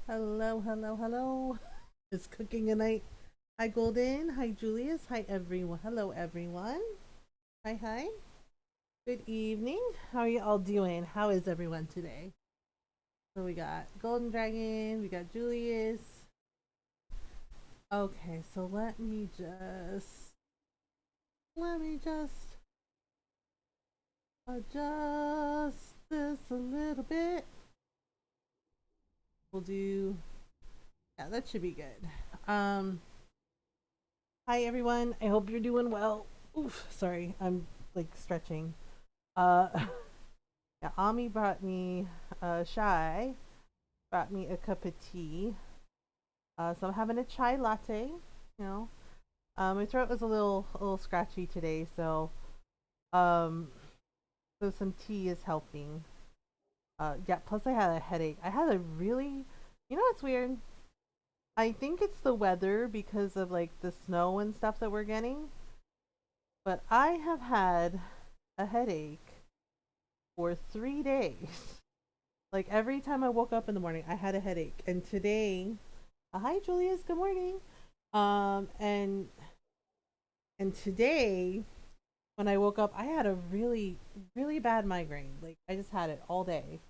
Hello, hello, hello. It's cooking a night. Hi, Golden. Hi, Julius. Hi, everyone. Hello, everyone. Hi, hi. Good evening. How are you all doing? How is everyone today? So we got Golden Dragon. We got Julius. Okay, so let me just adjust this a little bit. We'll do. Yeah, that should be good. Um, Hi, everyone. I hope you're doing well. Oof, sorry, I'm like stretching. Uh, yeah, Ami brought me, Shy brought me a cup of tea. So I'm having a chai latte. You know, my throat was a little scratchy today, um, so some tea is helping. Yeah. Plus, I had a headache. I had a really, it's weird. I think it's the weather because of like the snow and stuff that we're getting. But I have had a headache for 3 days. Like every time I woke up in the morning, I had a headache. And today, hi Julius, good morning. Um, and and today, when I woke up, I had a really bad migraine. Like I just had it all day.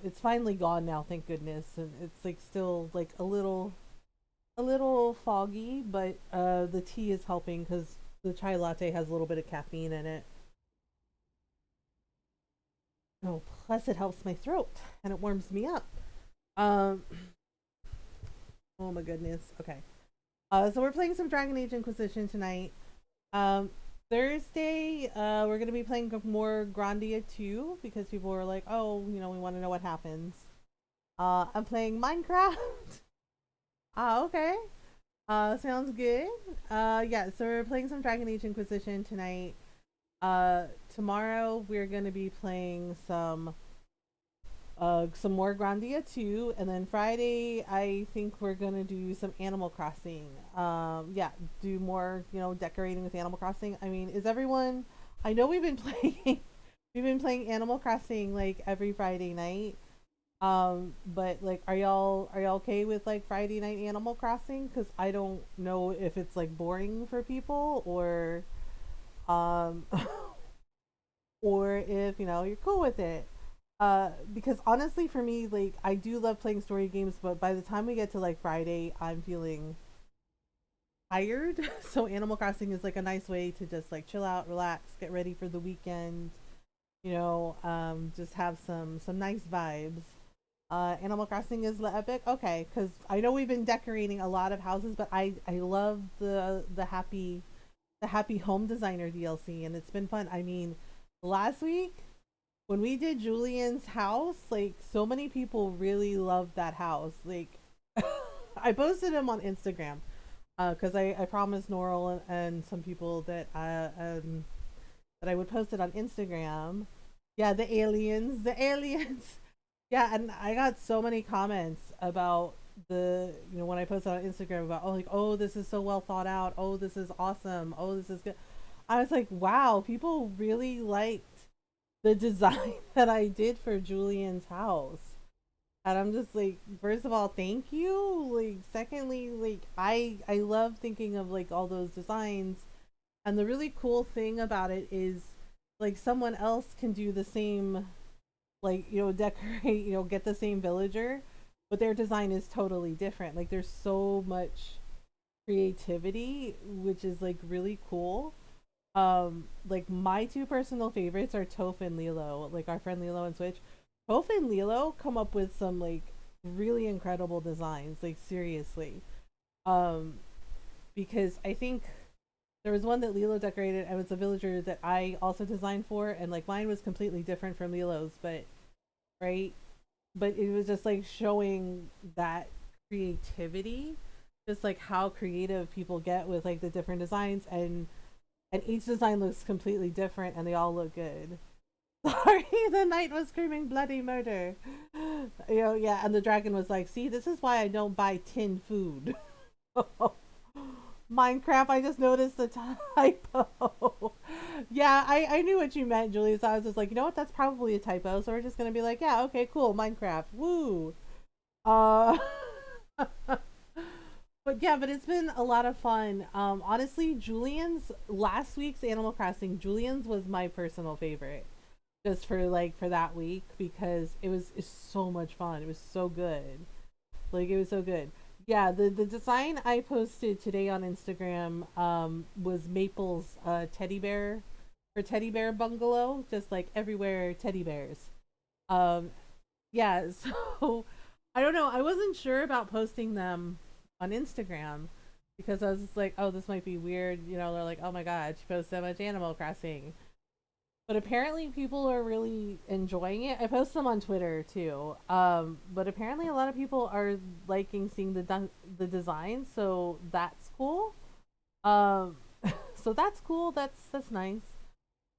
It's finally gone now, thank goodness. And it's like still like a little foggy, but the tea is helping because the chai latte has a little bit of caffeine in it. Oh, plus it helps my throat and it warms me up. Um, oh my goodness. Okay. So we're playing some Dragon Age Inquisition tonight. Um, Thursday, we're gonna be playing more Grandia 2 because people were like, "Oh, we want to know what happens." I'm playing Minecraft. Ah, okay. Sounds good. Yeah. So we're playing some Dragon Age Inquisition tonight. Tomorrow we're gonna be playing some more Grandia too, and then Friday I think we're gonna do some Animal Crossing. Yeah, do more decorating with Animal Crossing. I mean, is everyone? I know we've been playing we've been playing Animal Crossing like every Friday night. But like, are y'all okay with like Friday night Animal Crossing? Because I don't know if it's like boring for people um or if you're cool with it. Because honestly, for me, like I do love playing story games, but by the time we get to like Friday, I'm feeling tired. So Animal Crossing is like a nice way to just like chill out, relax, get ready for the weekend. Just have some nice vibes. Animal Crossing is the epic. Okay, because I know we've been decorating a lot of houses, but I love the happy home designer DLC, and it's been fun. I mean, last week when we did Julian's house, like so many people really loved that house. Like I posted him on Instagram because I promised Norel and some people that I would post it on Instagram. Yeah, the aliens. Yeah, and I got so many comments about when I posted on Instagram about oh this is so well thought out. Oh, this is awesome. Oh, this is good. I was like, wow, people really liked the design that I did for Julian's house. And I'm just like, first of all, thank you. Like, secondly, like I love thinking of like all those designs. And the really cool thing about it is like someone else can do the same, like, decorate, get the same villager, but their design is totally different. Like there's so much creativity, which is like really cool. Like my two personal favorites are Toph and Lilo, like our friend Lilo and Switch. Toph and Lilo come up with some like really incredible designs, like seriously. Um, because I think there was one that Lilo decorated, and it was a villager that I also designed for, and like mine was completely different from Lilo's, but right, but it was just like showing that creativity, just like how creative people get with like the different designs, and each design looks completely different and they all look good. Sorry, the knight was screaming bloody murder. Yeah, and the dragon was like, see, this is why I don't buy tin food. Minecraft, I just noticed the typo. Yeah, I knew what you meant, Julie. So I was just like, you know what, that's probably a typo. So we're just gonna be like, yeah, okay, cool, Minecraft. Woo. Uh, but yeah, but it's been a lot of fun. Honestly, Julian's last week's Animal Crossing, Julian's was my personal favorite, just for like for that week because it's so much fun. It was so good. Like it was so good. Yeah, the design I posted today on Instagram was Maple's teddy bear, her teddy bear bungalow, just like everywhere teddy bears. Um yeah, so I don't know. I wasn't sure about posting them on Instagram because I was just like, oh, this might be weird. You know, they're like, oh my god, she posts so much Animal Crossing. But apparently people are really enjoying it. I post them on Twitter too. But apparently a lot of people are liking seeing the design, so that's cool. Um, so that's cool. That's nice.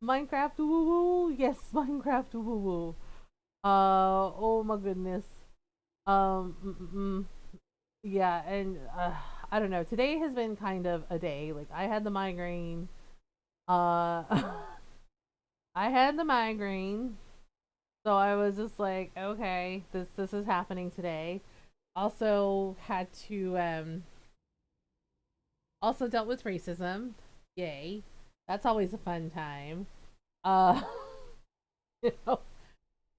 Minecraft woo woo. Yes, Minecraft woo woo. Oh my goodness. Yeah, and I don't know. Today has been kind of a day. Like I had the migraine. Uh, I had the migraine. So I was just like, okay, this is happening today. Also had to also dealt with racism. Yay. That's always a fun time. Uh you know,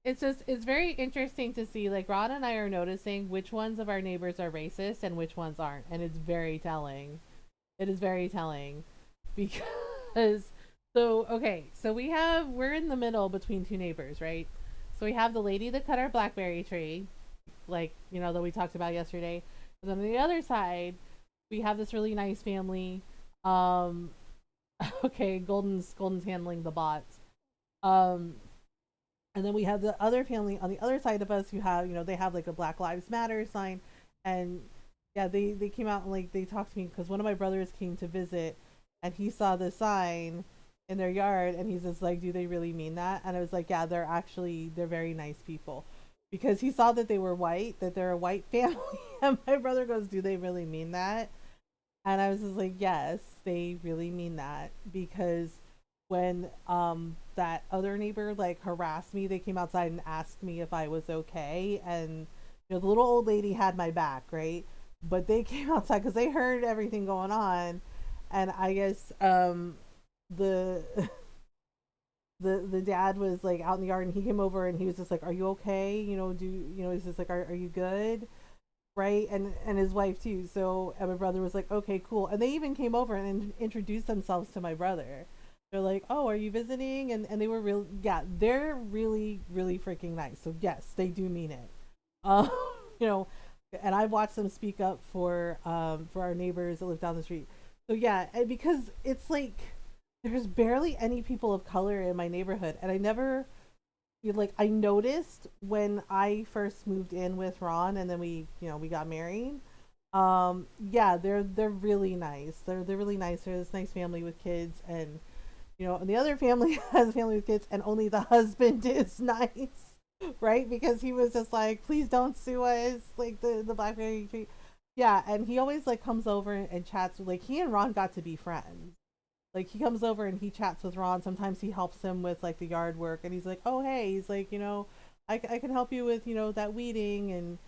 it's very interesting to see like Ron and I are noticing which ones of our neighbors are racist and which ones aren't, and it's very telling. It is very telling because so we're in the middle between two neighbors, right? So we have the lady that cut our blackberry tree, like that we talked about yesterday. And then on the other side, we have this really nice family. Um, okay, Golden's handling the bots. Um, and then we have the other family on the other side of us who have they have like a Black Lives Matter sign, and yeah, they came out and like they talked to me because one of my brothers came to visit, and he saw the sign in their yard, and he's just like, do they really mean that? And I was like, yeah, they're very nice people, because he saw that they were white, that they're a white family, and my brother goes, do they really mean that? And I was just like, yes, they really mean that because when that other neighbor like harassed me, they came outside and asked me if I was okay, and the little old lady had my back, right? But they came outside because they heard everything going on, and I guess the the dad was like out in the yard, and he came over and he was just like, are you okay? He's just like, are you good? Right, and his wife too. So and my brother was like, okay, cool. And they even came over and introduced themselves to my brother. They're like, oh, are you visiting? And they were real. Yeah, they're really really freaking nice. So yes, they do mean it. um you know and I watched them speak up for our neighbors that live down the street. So yeah, and because it's like there's barely any people of color in my neighborhood, and I never like I noticed when I first moved in with Ron, and then we got married. Yeah, they're really nice. They're really nice. They're this nice family with kids, and and the other family has a family with kids, and only the husband is nice, right? Because he was just like, please don't sue us, like the blackberry tree. Yeah, and he always like comes over and chats. Like he and Ron got to be friends. Like he comes over and he chats with Ron. Sometimes he helps him with like the yard work, and he's like, oh hey, he's like, I can help you with that weeding. And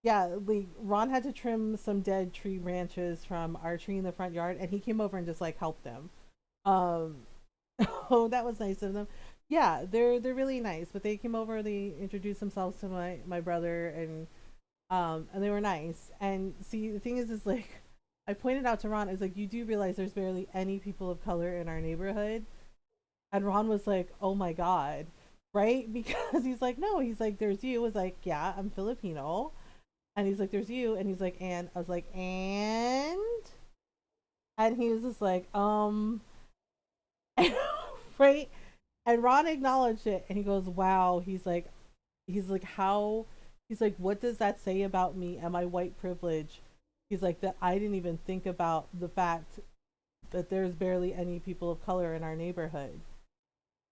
yeah, like Ron had to trim some dead tree branches from our tree in the front yard, and he came over and just like helped them. um oh, that was nice of them. Yeah, they're really nice. But they came over, they introduced themselves to my brother, and they were nice. And see, the thing is like I pointed out to Ron, is like, you do realize there's barely any people of color in our neighborhood? And Ron was like, oh my god, right? Because he's like, no, he's like, there's you. I was like, yeah, I'm Filipino. And he's like, there's you. And he's like, and I was like, and he was just like, right? And Ron acknowledged it, and he goes, wow. He's like, how? He's like, what does that say about me and my white privilege? He's like, that I didn't even think about the fact that there's barely any people of color in our neighborhood.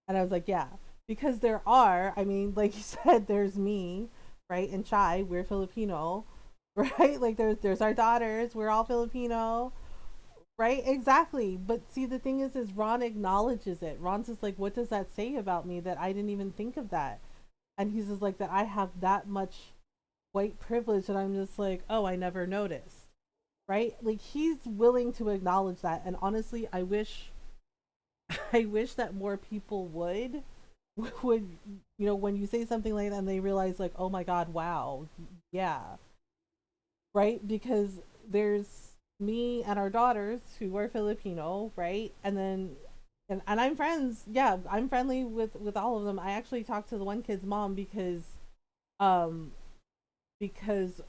And I was like, yeah, because there are. I mean, like you said, there's me, right? And Chai, we're Filipino, right? Like there's our daughters, we're all Filipino, right? Exactly. But see, the thing is Ron acknowledges it. Ron's just like, what does that say about me that I didn't even think of that? And he's just like, that I have that much white privilege, and I'm just like, oh, I never noticed, right? Like he's willing to acknowledge that, and honestly, I wish, I wish that more people would, when you say something like that and they realize like, oh my god, wow, yeah, right? Because there's me and our daughters who are Filipino, right? And then and I'm friends, yeah, I'm friendly with all of them. I actually talked to the one kid's mom um because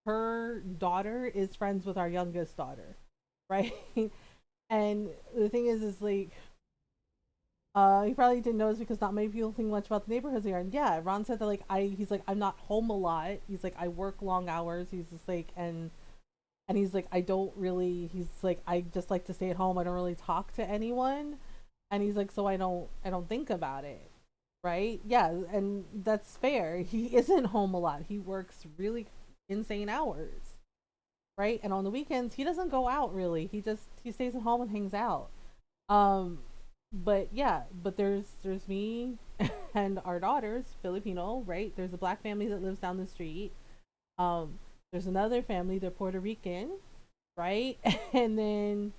her daughter is friends with our youngest daughter, right? And the thing is like, he probably didn't notice because not many people think much about the neighborhoods here. And yeah, Ron said that like he's like, I'm not home a lot. He's like, I work long hours. He's just like, and he's like, I don't really. He's like, I just like to stay at home. I don't really talk to anyone. And he's like, so I don't think about it, right? Yeah, and that's fair. He isn't home a lot. He works really insane hours, right? And on the weekends, he doesn't go out really. He stays at home and hangs out. Um, but yeah, but there's me and our daughters, Filipino, right? There's a black family that lives down the street. Um, there's another family, they're Puerto Rican, right? And then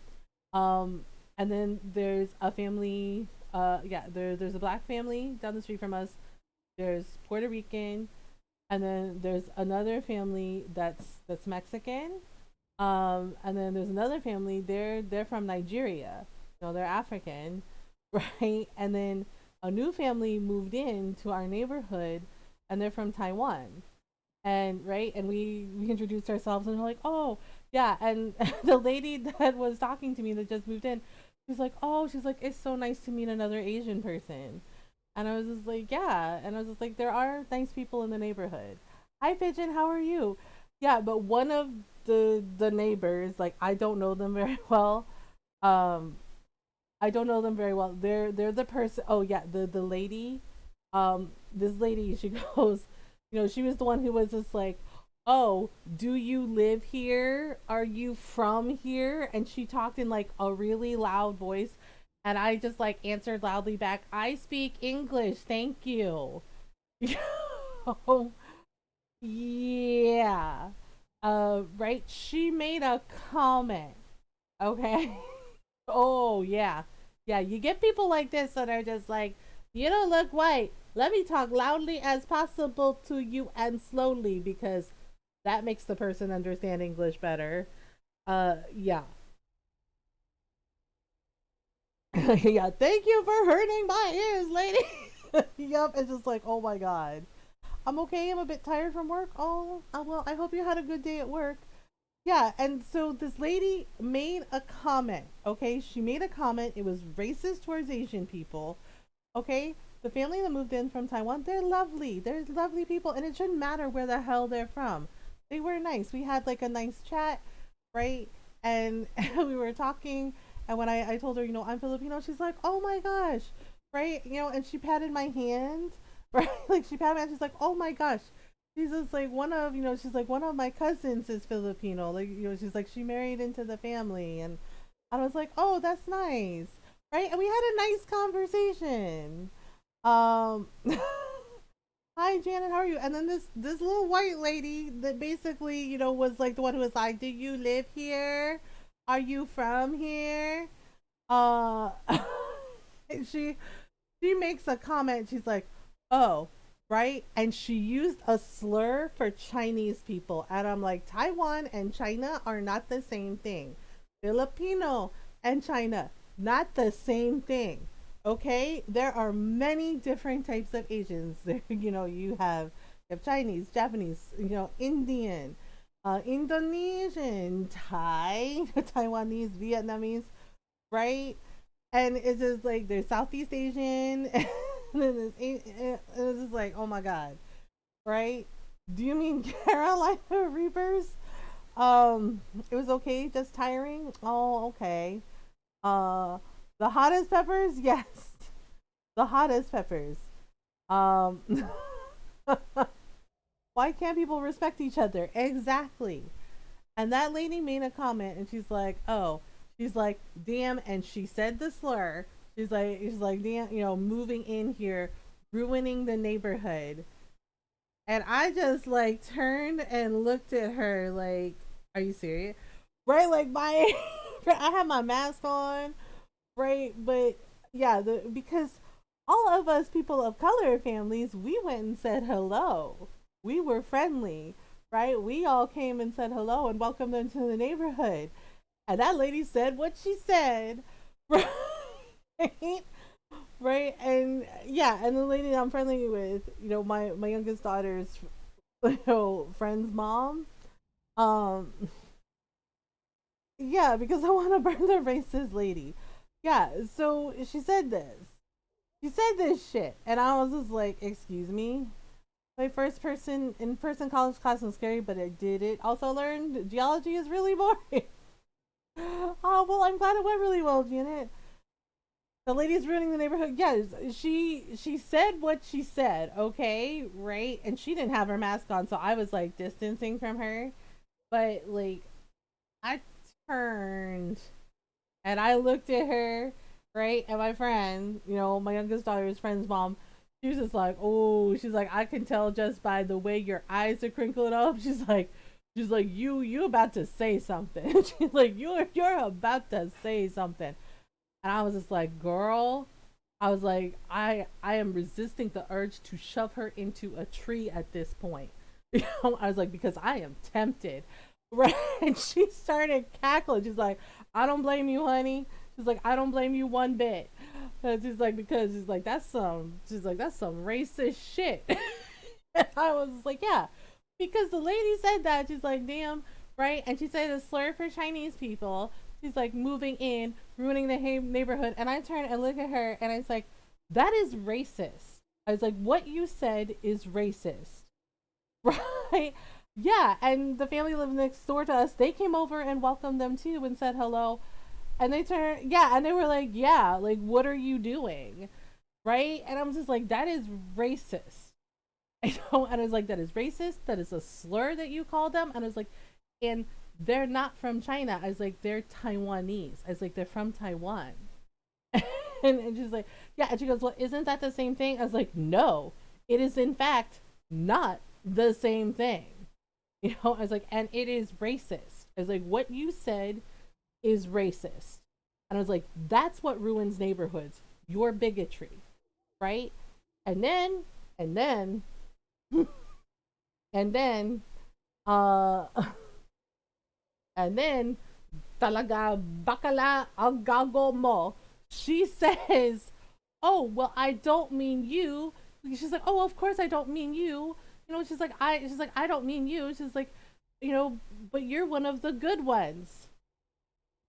um and then there's a family, yeah, there's a black family down the street from us. There's Puerto Rican, and then there's another family that's Mexican. And then there's another family, they're from Nigeria. They're African, right? And then a new family moved in to our neighborhood, and they're from Taiwan. And right, and we introduced ourselves, and we're like, oh yeah. And the lady that was talking to me that just moved in, she's like, oh, she's like, it's so nice to meet another Asian person. And I was just like, yeah. And I was just like, there are nice people in the neighborhood. Hi Pigeon, how are you? Yeah, but one of the neighbors, like, I don't know them very well. um I don't know them very well. They're the person. Oh yeah, the lady. This lady, she goes, she was the one who was just like, "Oh, do you live here? Are you from here?" And she talked in like a really loud voice, and I just like answered loudly back, "I speak English, thank you." Oh, yeah. Right. She made a comment. Okay. Oh yeah, yeah. You get people like this that are just like, you don't look white. Let me talk loudly as possible to you and slowly because that makes the person understand English better. Yeah, yeah. Thank you for hurting my ears, lady. Yup. It's just like, oh my god. I'm okay. I'm a bit tired from work. Oh, well. I hope you had a good day at work. Yeah, and so this lady made a comment, okay? She made a comment. It was racist towards Asian people, okay? The family that moved in from Taiwan, they're lovely. They're lovely people, and it shouldn't matter where the hell they're from. They were nice. We had like a nice chat, right? And we were talking, and when I told her, I'm Filipino, she's like, oh my gosh, right? And she patted my hand, right? Like she patted my hand, she's like, oh my gosh, she's just like she's like one of my cousins is Filipino. Like, she's like she married into the family, and I was like, oh, that's nice, right? And we had a nice conversation. Um, hi Janet, how are you? And then this little white lady that basically was like the one who was like, do you live here? Are you from here? Uh, she she makes a comment. She's like, "Oh, right," and she used a slur for Chinese people, and I'm like, Taiwan and China are not the same thing. Filipino and China, not the same thing. Okay, there are many different types of Asians. There, you have Chinese, Japanese, Indian, Indonesian, Thai, Taiwanese, Vietnamese, right? And it's just like there's Southeast Asian, and then it's just like, oh my god, right? Do you mean Carolina Reapers? It was okay, just tiring. Oh, okay. Uh, the hottest peppers, yes, the hottest peppers. Um, why can't people respect each other? Exactly. And that lady made a comment, and she's like, "Oh, she's like, damn," and she said the slur. She's like, damn, moving in here, ruining the neighborhood. And I just like turned and looked at her like, are you serious? Right? Like my I had my mask on, right? But yeah, because all of us people of color families, we went and said hello. We were friendly, right? We all came and said hello and welcomed them to the neighborhood. And that lady said what she said, right? Right? And yeah, and the lady I'm friendly with, my youngest daughter's friend's mom. Um, yeah, because I want to burn the racist lady. Yeah, so she said this. She said this shit, and I was just like, "Excuse me." My first person in person college class was scary, but I did it. Also learned geology is really boring. Oh well, I'm glad it went really well, Janet. The lady's ruining the neighborhood. Yes, she said what she said. Okay, right, and she didn't have her mask on, so I was like distancing from her. But like, I turned and I looked at her, right, and my friend, my youngest daughter's friend's mom. She was just like, oh, she's like, I can tell just by the way your eyes are crinkled up. She's like, you about to say something. She's like, you're about to say something. And I was just like, girl, I was like, I am resisting the urge to shove her into a tree at this point. I was like, because I am tempted. Right. And she started cackling. She's like, I don't blame you, honey. She's like, I don't blame you one bit. And she's like, because that's some racist shit. And I was like, yeah. Because the lady said that. She's like, damn, right? And she said a slur for Chinese people. She's like moving in, ruining the neighborhood. And I turn and look at her and I was like, that is racist. I was like, what you said is racist. Right? Yeah. And the family lived next door to us. They came over and welcomed them too and said hello. And they turned, yeah. And they were like, yeah, like, what are you doing? Right? And I'm just like, that is racist. And I was like, that is racist. That is a slur that you called them. And I was like, and they're not from China. I was like, they're Taiwanese. I was like, they're from Taiwan. And she's like, yeah. And she goes, well, isn't that the same thing? I was like, no, it is in fact not the same thing. I was like, and it is racist. I was like, what you said is racist. And I was like, that's what ruins neighborhoods. Your bigotry. Right? And then, and then, and then, uh, and then, talaga bakala ang gago mo. She says, oh, well, I don't mean you. She's like, oh, of course I don't mean you. She's like, I don't mean you. She's like, but you're one of the good ones.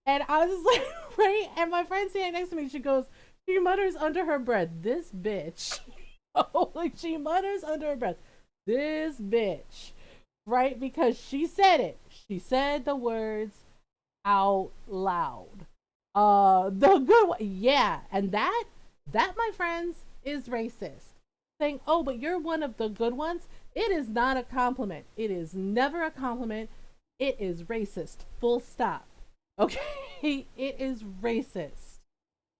And I was just like, right? And my friend standing next to me, she mutters under her breath, this bitch. Oh, like she mutters under her breath, this bitch. Right? Because she said it. She said the words out loud. The good one. Yeah. And that, my friends, is racist. Saying, oh, but you're one of the good ones. It is not a compliment. It is never a compliment. It is racist. Full stop. Okay? It is racist.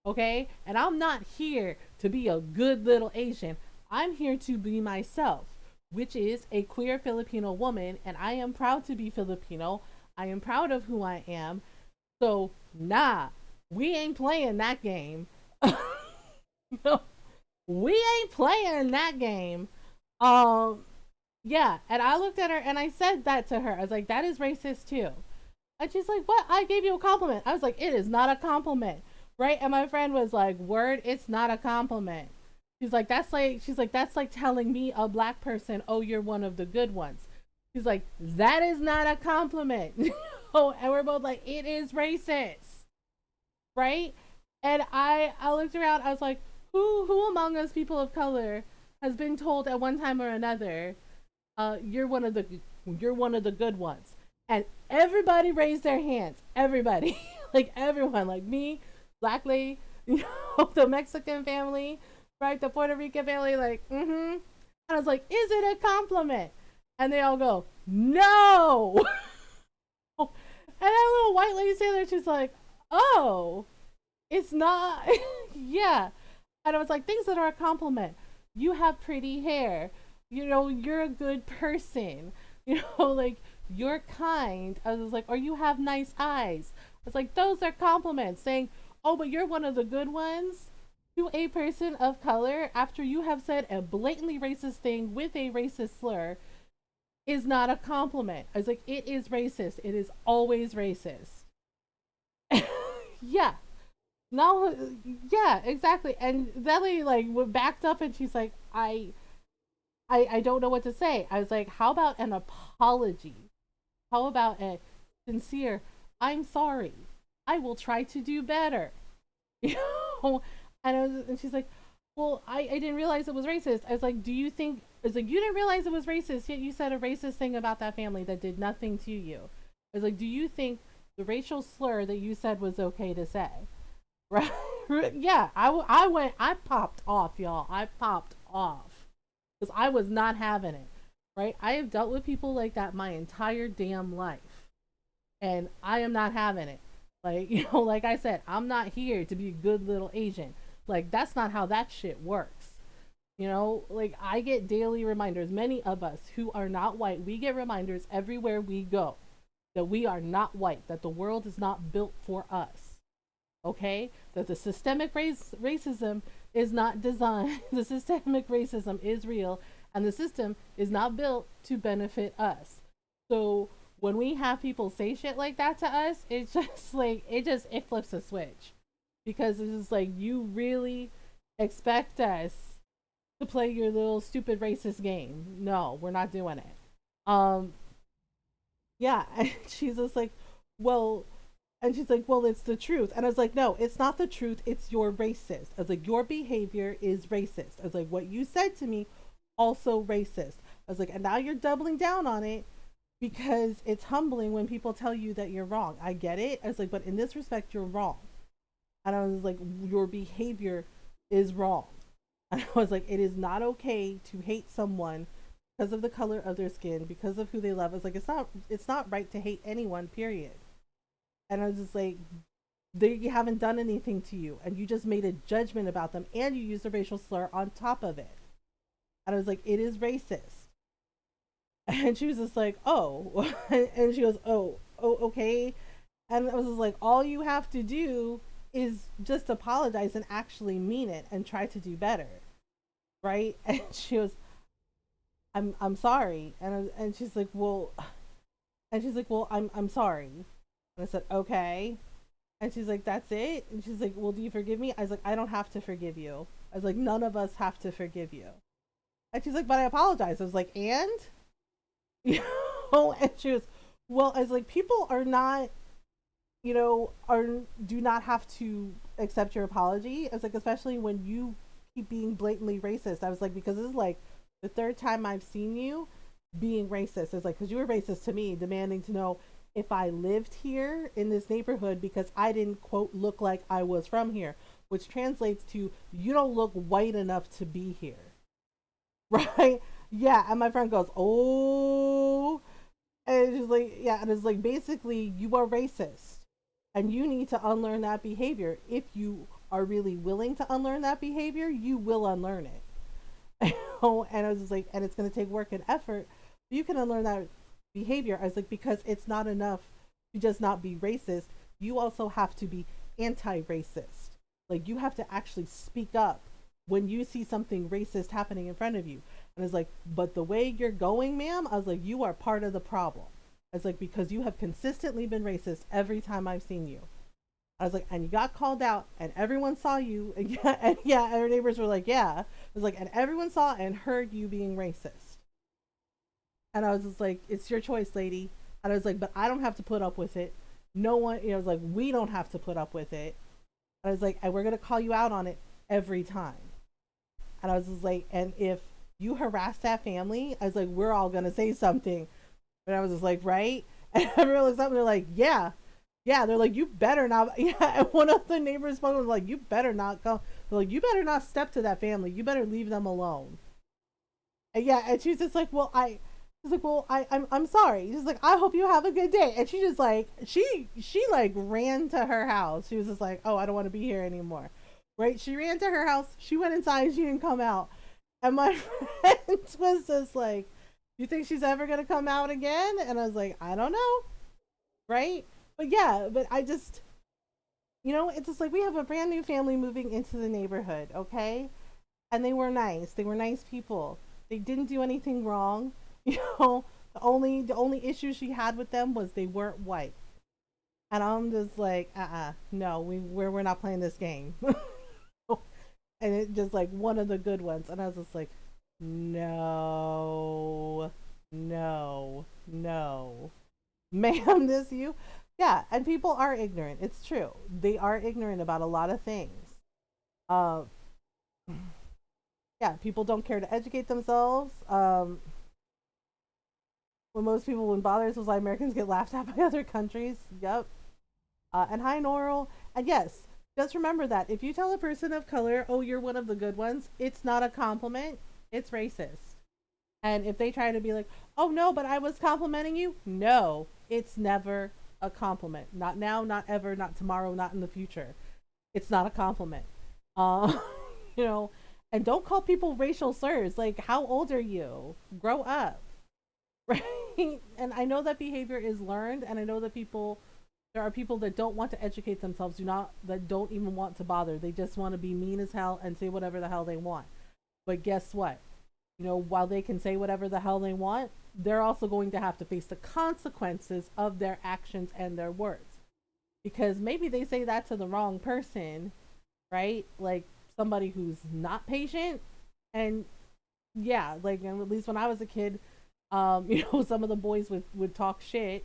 Okay? And I'm not here to be a good little Asian. I'm here to be myself, which is a queer Filipino woman, and I am proud to be Filipino. I am proud of who I am. So, nah, we ain't playing that game. No, we ain't playing that game. Yeah, and I looked at her and I said that to her. I was like, that is racist too. And she's like, what? I gave you a compliment. I was like, it is not a compliment. Right? And my friend was like, word, it's not a compliment. That's like telling me, a black person, oh, you're one of the good ones. She's like, that is not a compliment. Oh, and we're both like, it is racist. Right? And I looked around, I was like, who among us people of color has been told at one time or another, you're one of the good ones? And everybody raised their hands. Everybody. Like everyone, like me, black lady, the Mexican family, right? The Puerto Rican family, like, mm-hmm. And I was like, is it a compliment? And they all go, no. And that little white lady standing there, she's like, oh, it's not. Yeah. And I was like, things that are a compliment. You have pretty hair. you're a good person. Like, you're kind. I was like, or you have nice eyes. I was like, those are compliments. Saying, oh, but you're one of the good ones to a person of color after you have said a blatantly racist thing with a racist slur is not a compliment. I was like, it is racist. It is always racist. Yeah. No, yeah, exactly. And that lady like backed up and she's like, I don't know what to say. I was like, how about an apology? How about a sincere, I'm sorry. I will try to do better. You know? And she's like, well, I didn't realize it was racist. I was like, do you think, I was like, you didn't realize it was racist, yet you said a racist thing about that family that did nothing to you. I was like, do you think the racial slur that you said was okay to say? Right? Yeah, I popped off, y'all. I popped off because I was not having it. Right? I have dealt with people like that my entire damn life, and I am not having it. Like, like I said, I'm not here to be a good little Asian. Like, that's not how that shit works. Like, I get daily reminders. Many of us who are not white, we get reminders everywhere we go that we are not white, that the world is not built for us. Okay? That the systemic racism is not designed, the systemic racism is real, and the system is not built to benefit us. So when we have people say shit like that to us, it's just like, it flips a switch. Because it's just like, you really expect us to play your little stupid racist game. No, we're not doing it. Um, yeah, and she's just like, well, and she's like, well, it's the truth. And I was like, no, it's not the truth. It's your racist. I was like, your behavior is racist. I was like, what you said to me, also racist. I was like, and now you're doubling down on it because it's humbling when people tell you that you're wrong. I get it. I was like, but in this respect, you're wrong. And I was like, your behavior is wrong. And I was like, it is not okay to hate someone because of the color of their skin, because of who they love. I was like, it's not right to hate anyone, period. And I was just like, they haven't done anything to you, and you just made a judgment about them, and you used a racial slur on top of it. And I was like, it is racist. And she was just like, oh. And she goes, oh, okay. And I was just like, all you have to do is just apologize and actually mean it and try to do better. Right? And she goes, I'm sorry. And she's like, well, I'm sorry. And I said, okay. And she's like, that's it? And she's like, well, do you forgive me? I was like, I don't have to forgive you. I was like, none of us have to forgive you. And she's like, but I apologize. I was like, and? And she was, well, I was like, people are not, do not have to accept your apology. I was like, especially when you keep being blatantly racist. I was like, because this is like the third time I've seen you being racist. It's like, because you were racist to me, demanding to know if I lived here in this neighborhood because I didn't, quote, look like I was from here, which translates to you don't look white enough to be here. Right? Yeah. And my friend goes, oh. And she's like, yeah. And it's like, basically, you are racist and you need to unlearn that behavior. If you are really willing to unlearn that behavior, you will unlearn it. And I was just like, and it's going to take work and effort. You can unlearn that behavior. I was like, because it's not enough to just not be racist. You also have to be anti-racist. Like, you have to actually speak up when you see something racist happening in front of you. And I was like, but the way you're going, ma'am, I was like, you are part of the problem. I was like, because you have consistently been racist every time I've seen you. I was like, and you got called out and everyone saw you. And yeah, our neighbors were like, yeah. I was like, and everyone saw and heard you being racist. And I was just like, it's your choice, lady. And I was like, but I don't have to put up with it. No one, I was like, we don't have to put up with it. And I was like, and we're going to call you out on it every time. And I was just like, and if you harass that family, I was like, we're all going to say something. And I was just like, right? And everyone looks up and they're like, yeah. Yeah, they're like, you better not. Yeah, and one of the neighbors was like, you better not go. They're like, you better not step to that family. You better leave them alone. And yeah, and she's just like, well, she's like, well, I'm sorry. She's like, I hope you have a good day. And she just like, she like ran to her house. She was just like, oh, I don't want to be here anymore. Right? She ran to her house. She went inside. She didn't come out. And my friend was just like, you think she's ever gonna come out again? And I was like, I don't know, right? But yeah, but I just, it's just like we have a brand new family moving into the neighborhood, okay? And they were nice. They were nice people. They didn't do anything wrong. You know, the only issue she had with them was they weren't white. And I'm just like, no, we're not playing this game. And it just like one of the good ones, and I was just like, no, no, no, ma'am, this you, yeah. And people are ignorant. It's true. They are ignorant about a lot of things. Uh, yeah, people don't care to educate themselves. When most people, when bothers was like Americans get laughed at by other countries. Yep. And hi, Noral. And yes, just remember that if you tell a person of color, oh, you're one of the good ones, it's not a compliment, it's racist. And if they try to be like, oh, no, but I was complimenting you, no, it's never a compliment. Not now, not ever, not tomorrow, not in the future. It's not a compliment. Uh, you know, and don't call people racial slurs. Like, how old are you? Grow up. Right? And I know that behavior is learned, and I know that there are people that don't want to educate themselves, that don't even want to bother. They just want to be mean as hell and say whatever the hell they want. But guess what? While they can say whatever the hell they want, they're also going to have to face the consequences of their actions and their words. Because maybe they say that to the wrong person, right? Like somebody who's not patient. And yeah, like at least when I was a kid, some of the boys would talk shit,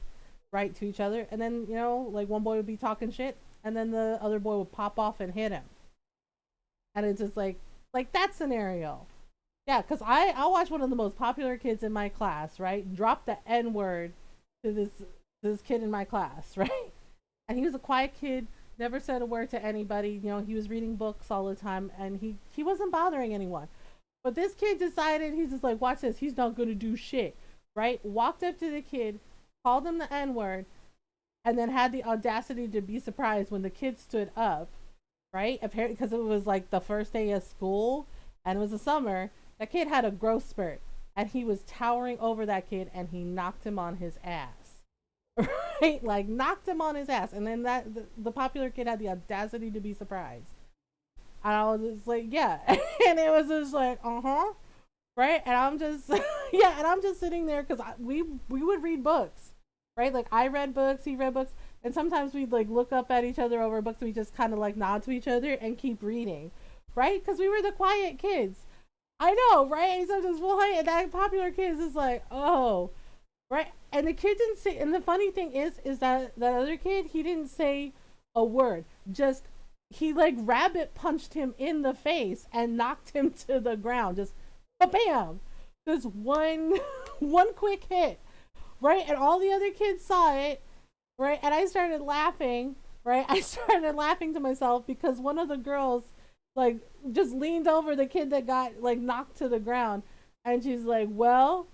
right, to each other, and then like one boy would be talking shit, and then the other boy would pop off and hit him, and it's just like that scenario. Yeah, because I watched one of the most popular kids in my class, right, drop the N word to this kid in my class, right, and he was a quiet kid, never said a word to anybody. He was reading books all the time, and he wasn't bothering anyone. But this kid decided, he's just like, watch this, he's not gonna do shit, right? Walked up to the kid, called him the N word, and then had the audacity to be surprised when the kid stood up, right? Apparently, because it was like the first day of school and it was the summer, that kid had a growth spurt, and he was towering over that kid, and he knocked him on his ass, right? Like knocked him on his ass, and then the popular kid had the audacity to be surprised. And I was just like, yeah. And it was just like, right? And I'm just, yeah, and I'm just sitting there because we would read books, right? Like I read books, he read books, and sometimes we'd like look up at each other over books, and we just kind of like nod to each other and keep reading, right? Because we were the quiet kids. I know, right? And sometimes, well, hey, and that popular kid is just like, oh, right? And the kid didn't say, and the funny thing is that that other kid, he didn't say a word, just he like rabbit punched him in the face and knocked him to the ground, just bam, just one quick hit, right? And all the other kids saw it, right? And I started laughing, right? I started laughing to myself because one of the girls like just leaned over the kid that got like knocked to the ground, and she's like, well,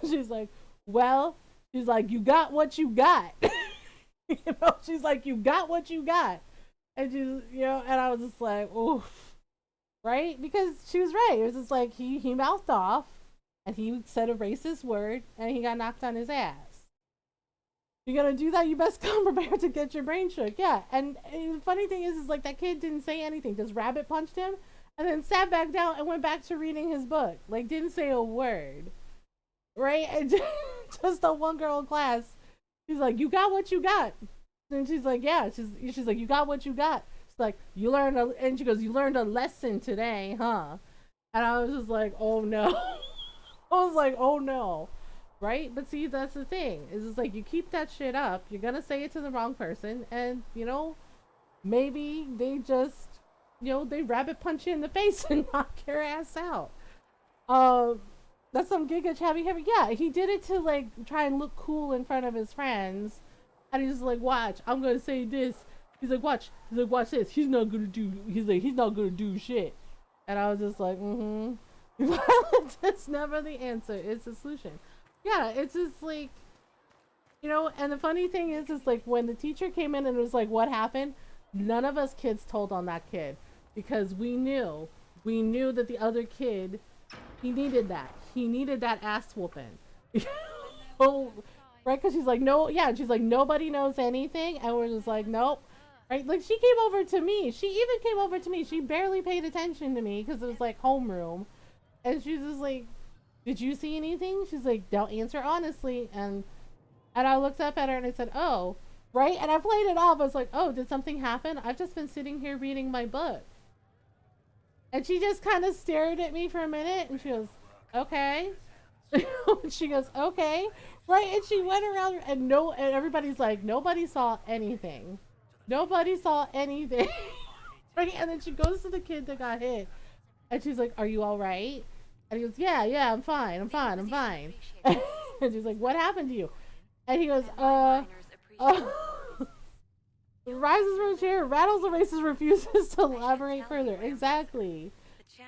she's like, well, she's like, you got what you got. She's like, you got what you got. And she's, and I was just like, oof, right? Because she was right. It was just like he mouthed off, and he said a racist word, and he got knocked on his ass. You're gonna do that, you best come prepared to get your brain shook. Yeah, and the funny thing is like that kid didn't say anything, just rabbit punched him, and then sat back down and went back to reading his book. Like didn't say a word, right? And just the one girl in class, she's like, you got what you got. And she's like, yeah. She's like, you got what you got. She's like, and she goes, you learned a lesson today, huh? And I was just like, oh no. I was like, oh no. Right? But see, that's the thing. Is it's like you keep that shit up, you're gonna say it to the wrong person, and maybe they just they rabbit punch you in the face and knock your ass out. That's some Giga Chabby Heavy. Yeah, he did it to like try and look cool in front of his friends. And he's like, watch, I'm gonna say this. He's like, watch this. He's not gonna do shit. And I was just like, violence is never the answer. It's the solution. Yeah, it's just like, and the funny thing is like when the teacher came in and was like, what happened? None of us kids told on that kid because we knew that the other kid He needed that. He needed that ass whooping. Oh, right? Because she's like, no, yeah. She's like, nobody knows anything, and we're just like, nope. Right? Like she came over to me. She even came over to me. She barely paid attention to me because it was like homeroom, and she's just like, did you see anything? She's like, don't answer honestly, and I looked up at her and I said, oh, right? And I played it off. I was like, oh, did something happen? I've just been sitting here reading my book. And she just kind of stared at me for a minute and she goes, okay. She goes, okay. Right? And she went around and and everybody's like, nobody saw anything. Nobody saw anything. Right? And then she goes to the kid that got hit and she's like, are you all right? And he goes, yeah, I'm fine. I'm fine. And she's like, what happened to you? And he goes, rises from a chair, rattles the racist, refuses to elaborate further. Exactly.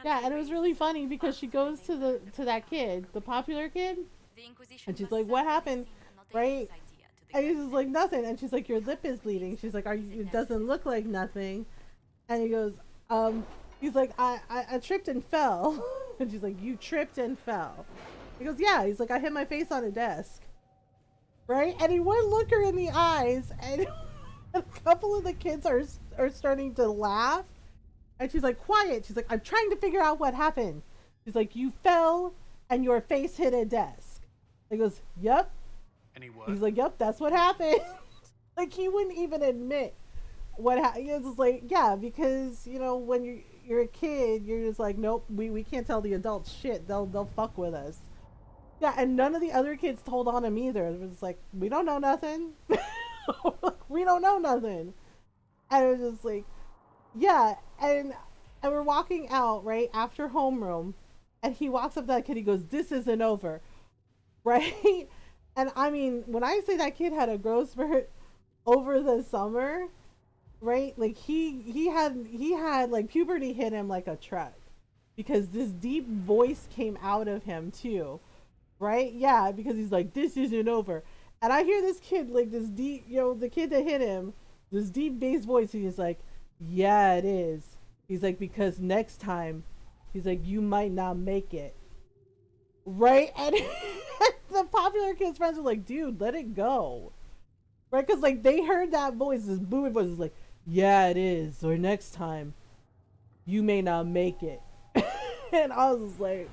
Yeah, and it was really funny because she goes to that kid, the popular kid, and she's like, "What happened?" Right? And he's just like, "Nothing." And she's like, "Your lip is bleeding." She's like, It doesn't look like nothing." And he goes, he's like, I tripped and fell." And she's like, "You tripped and fell." He goes, "Yeah." He's like, "I hit my face on a desk." Right? And he wouldn't look her in the eyes, and a couple of the kids are starting to laugh. And she's like, quiet. She's like, I'm trying to figure out what happened. She's like, you fell and your face hit a desk. He goes, yep. He's like, yep, that's what happened. Like, he wouldn't even admit what happened. It's just like, yeah, because, you know, when you're a kid, you're just like, nope, we can't tell the adults shit. They'll fuck with us. Yeah, and none of the other kids told on him either. It was like, we don't know nothing. We don't know nothing. And it was just like, yeah, and we're walking out, right, after homeroom, and he walks up to that kid, he goes, this isn't over, right? And I mean, when I say that kid had a growth spurt over the summer, right, like he had like puberty hit him like a truck, because this deep voice came out of him too, right? Yeah, because he's like, this isn't over. And I hear this kid, like this deep, you know, the kid that hit him, this deep bass voice, he's like, yeah, it is. He's like, because next time, he's like, you might not make it. Right? And the popular kids' friends were like, dude, let it go. Right? Because, like, they heard that voice, this booming voice, is like, yeah, it is. Or next time, you may not make it. And I was just like,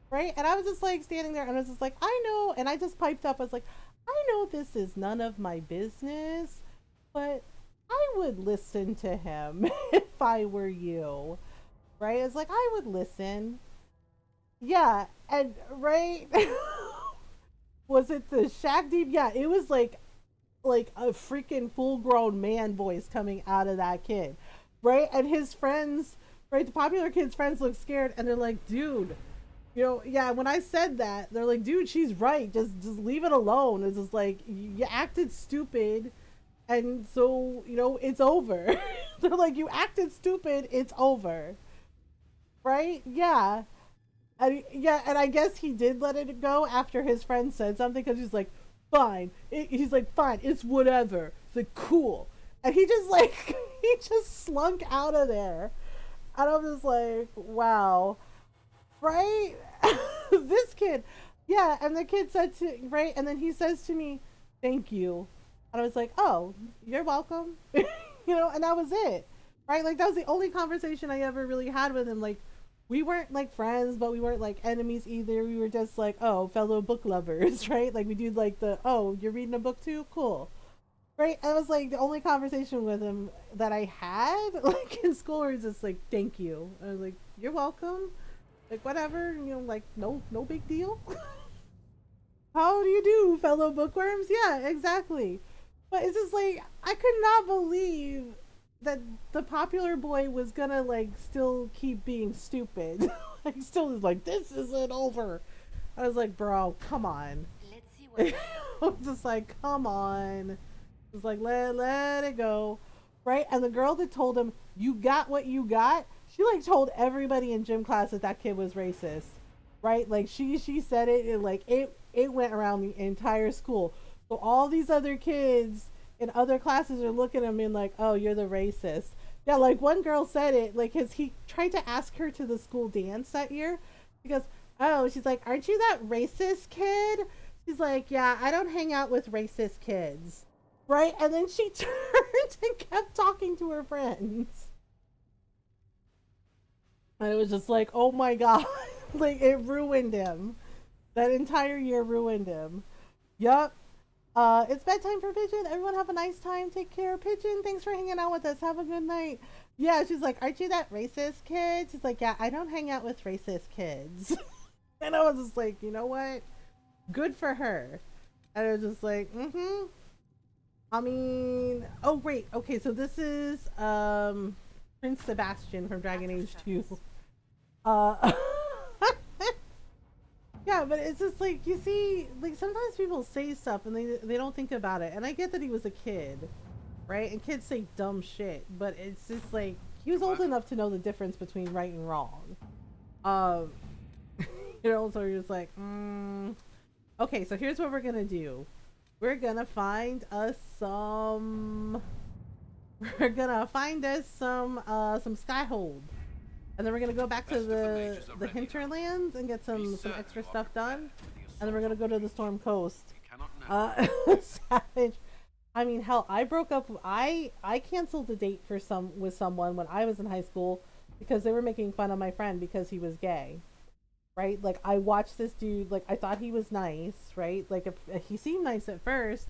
right? And I was just like standing there and I was just like, I know. And I just piped up. I was like, I know this is none of my business, but I would listen to him if I were you. Right? It's like, I would listen. Yeah. And, right? Was it the Shaq Deep? Yeah, it was like a freaking full grown man voice coming out of that kid. Right? And his friends, right? The popular kid's friends look scared and they're like, dude, you know, yeah, when I said that, they're like, dude, she's right. Just leave it alone. It's just like, you acted stupid. And so, you know, it's over. They're like, you acted stupid. It's over. Right? Yeah. Yeah, and I guess he did let it go after his friend said something, because he's like, fine. He's like, fine, it's whatever. It's like, cool. And he just like, he just slunk out of there. And I'm just like, wow. Right? This kid. Yeah, and the kid said to, right? And then he says to me, thank you. And I was like, oh, you're welcome. You know, and that was it. Right? Like, that was the only conversation I ever really had with him. Like, we weren't like friends, but we weren't like enemies either. We were just like, oh, fellow book lovers, right? Like, we do like oh, you're reading a book too? Cool. Right? And it was like the only conversation with him that I had, like, in school, where he's just like, thank you. I was like, you're welcome. Like, whatever, you know, like, no big deal. How do you do, fellow bookworms? Yeah, exactly. But it's just like, I could not believe that the popular boy was gonna, like, still keep being stupid. Like, still is like, this isn't over. I was like, bro, come on. Let's see what I was just like, come on. It's like, let it go. Right? And the girl that told him, you got what you got, she, like, told everybody in gym class that kid was racist. Right? Like, she said it, and, like, it went around the entire school. So all these other kids in other classes are looking at him and like, oh, you're the racist. Yeah, like, one girl said it, like, cause he tried to ask her to the school dance that year, She goes, oh, she's like, aren't you that racist kid? She's like, yeah, I don't hang out with racist kids. Right? And then she turned and kept talking to her friends. And it was just like, oh my god. Like, it ruined him. That entire year ruined him. Yup. It's bedtime for Pigeon. Everyone have a nice time. Take care. Pigeon, thanks for hanging out with us. Have a good night. Yeah, she's like, aren't you that racist kid? She's like, yeah, I don't hang out with racist kids. And I was just like, you know what? Good for her. And I was just like, mm-hmm. I mean, oh wait, okay, so this is Prince Sebastian from Dragon Age 2. Uh Yeah, but it's just like you see, like sometimes people say stuff and they don't think about it. And I get that he was a kid, right? And kids say dumb shit, but it's just like he was old enough to know the difference between right and wrong. Um, so you're just like, okay, so here's what we're gonna do. We're gonna find us some. We're gonna find us some skyhold. And then we're gonna go back to the hinterlands and get some extra stuff done. And then we're gonna go to the Storm Coast. Savage. I mean, hell, I broke up. I canceled a date for with someone when I was in high school because they were making fun of my friend because he was gay. Right? Like I watched this dude. Like I thought he was nice. Right? Like if he seemed nice at first,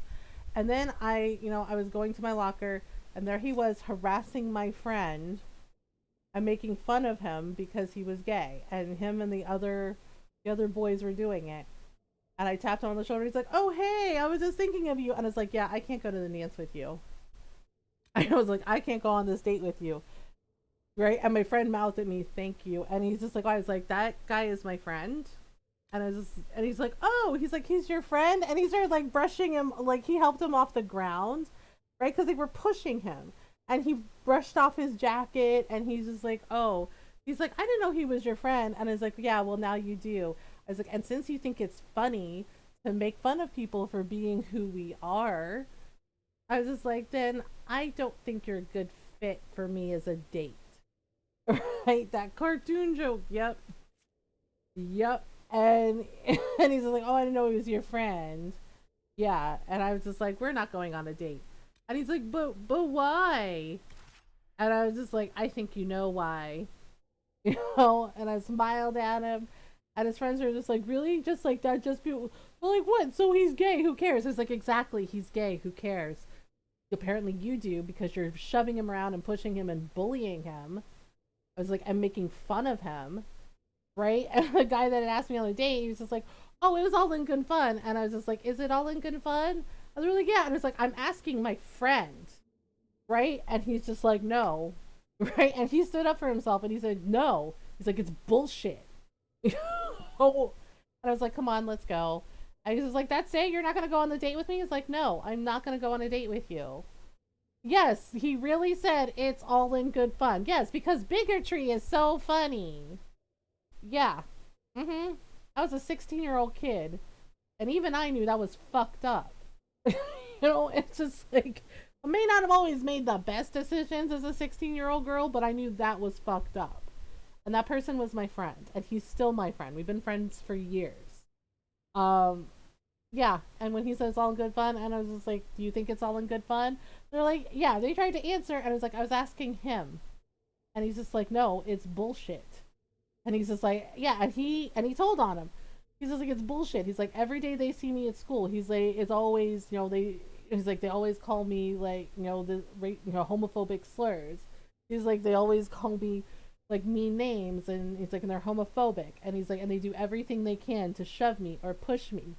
and then I was going to my locker, and there he was harassing my friend and making fun of him because he was gay, and him and the other boys were doing it. And I tapped him on the shoulder. He's like, "Oh hey, I was just thinking of you." And I was like, "Yeah, I can't go to the dance with you." I was like, "I can't go on this date with you." Right? And my friend mouthed at me, "Thank you." And he's just like, I was like, "That guy is my friend." And and he's like, "Oh," he's like, "He's your friend?" And he started like brushing him, like he helped him off the ground, right? Because they were pushing him. And he brushed off his jacket, and he's just like, "Oh," he's like, "I didn't know he was your friend." And I was like, "Yeah, well now you do." I was like, "And since you think it's funny to make fun of people for being who we are," I was just like, "Then I don't think you're a good fit for me as a date." Right? That cartoon joke. Yep. Yep. And and he's like, "Oh, I didn't know he was your friend." Yeah. And I was just like, "We're not going on a date." And he's like, but why?" And I was just like, "I think you know why." And I smiled at him. And his friends were just like, "Really? Just like that? Just people?" They're like, "What? So he's gay? Who cares?" I was like, "Exactly. He's gay. Who cares?" Apparently you do because you're shoving him around and pushing him and bullying him. I was like, "I'm making fun of him." Right? And the guy that had asked me on a date, he was just like, "Oh, it was all in good fun." And I was just like, "Is it all in good fun?" I was really, yeah. And it's like, "I'm asking my friend." Right? And he's just like, "No." Right? And he stood up for himself and he said, "No." He's like, "It's bullshit." Oh. And I was like, "Come on, let's go." And he's just like, "That's it? You're not going to go on the date with me?" He's like, "No, I'm not going to go on a date with you." Yes, he really said it's all in good fun. Yes, because bigotry is so funny. Yeah. Mm-hmm. I was a 16-year-old kid. And even I knew that was fucked up. It's just like I may not have always made the best decisions as a 16-year-old girl, but I knew that was fucked up. And that person was my friend, and he's still my friend. We've been friends for years. Um, yeah. And when he says all in good fun, and I was just like, "Do you think it's all in good fun?" They're like, "Yeah." They tried to answer, and I was like, "I was asking him," and he's just like, "No, it's bullshit." And he's just like, "Yeah," and he told on him. He's just like, "It's bullshit." He's like, "Every day they see me at school, he's like, it's always, he's like, they always call me like, homophobic slurs." He's like, "They always call me like mean names," and he's like, "And they're homophobic." And he's like, "And they do everything they can to shove me or push me,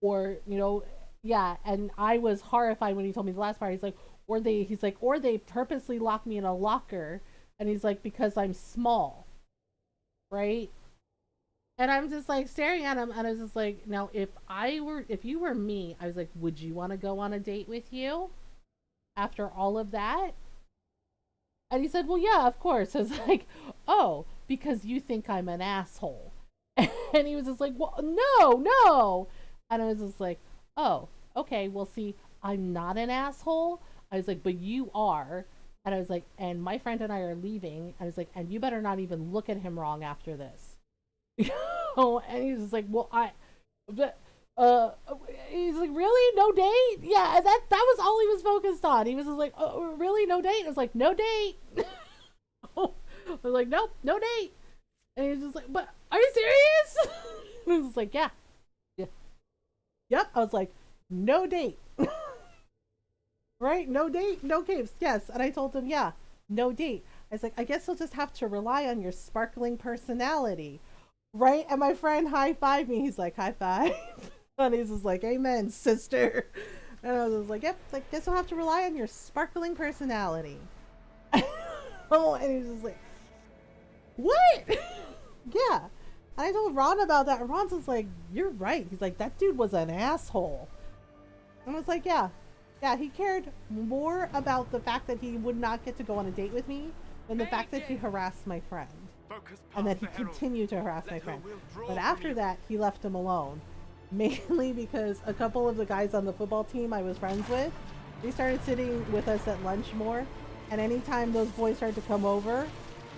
or yeah." And I was horrified when he told me the last part. Or they purposely lock me in a locker, and he's like, "Because I'm small." Right? And I'm just like staring at him, and I was just like, "Now, if you were me," I was like, "Would you want to go on a date with you after all of that?" And he said, "Well, yeah, of course." I was like, "Oh, because you think I'm an asshole." And he was just like, "Well, no, no." And I was just like, "Oh, okay, well, see, I'm not an asshole." I was like, "But you are." And I was like, "And my friend and I are leaving." And I was like, "And you better not even look at him wrong after this." And he's just like, well, but, he's like, really? No date? Yeah, that was all he was focused on. He was just like, oh, really? No date? I was like, no date. I was like, nope, no date. And he's just like, but are you serious? I was like, yeah. Yep. I was like, no date. Right? No date, no games. Yes. And I told him, yeah, no date. I was like, I guess you'll just have to rely on your sparkling personality. Right? And my friend high-fived me. He's like, high five. And he's just like, amen, sister. And I was just like, yep, like, guess you'll have to rely on your sparkling personality. Oh, and he's just like, what? Yeah. And I told Ron about that. And Ron's just like, you're right. He's like, that dude was an asshole. And I was like, yeah. Yeah, he cared more about the fact that he would not get to go on a date with me than the fact that he harassed my friend. And that he continued to harass my friend. But after that, he left him alone. Mainly because a couple of the guys on the football team I was friends with, they started sitting with us at lunch more. And anytime those boys started to come over,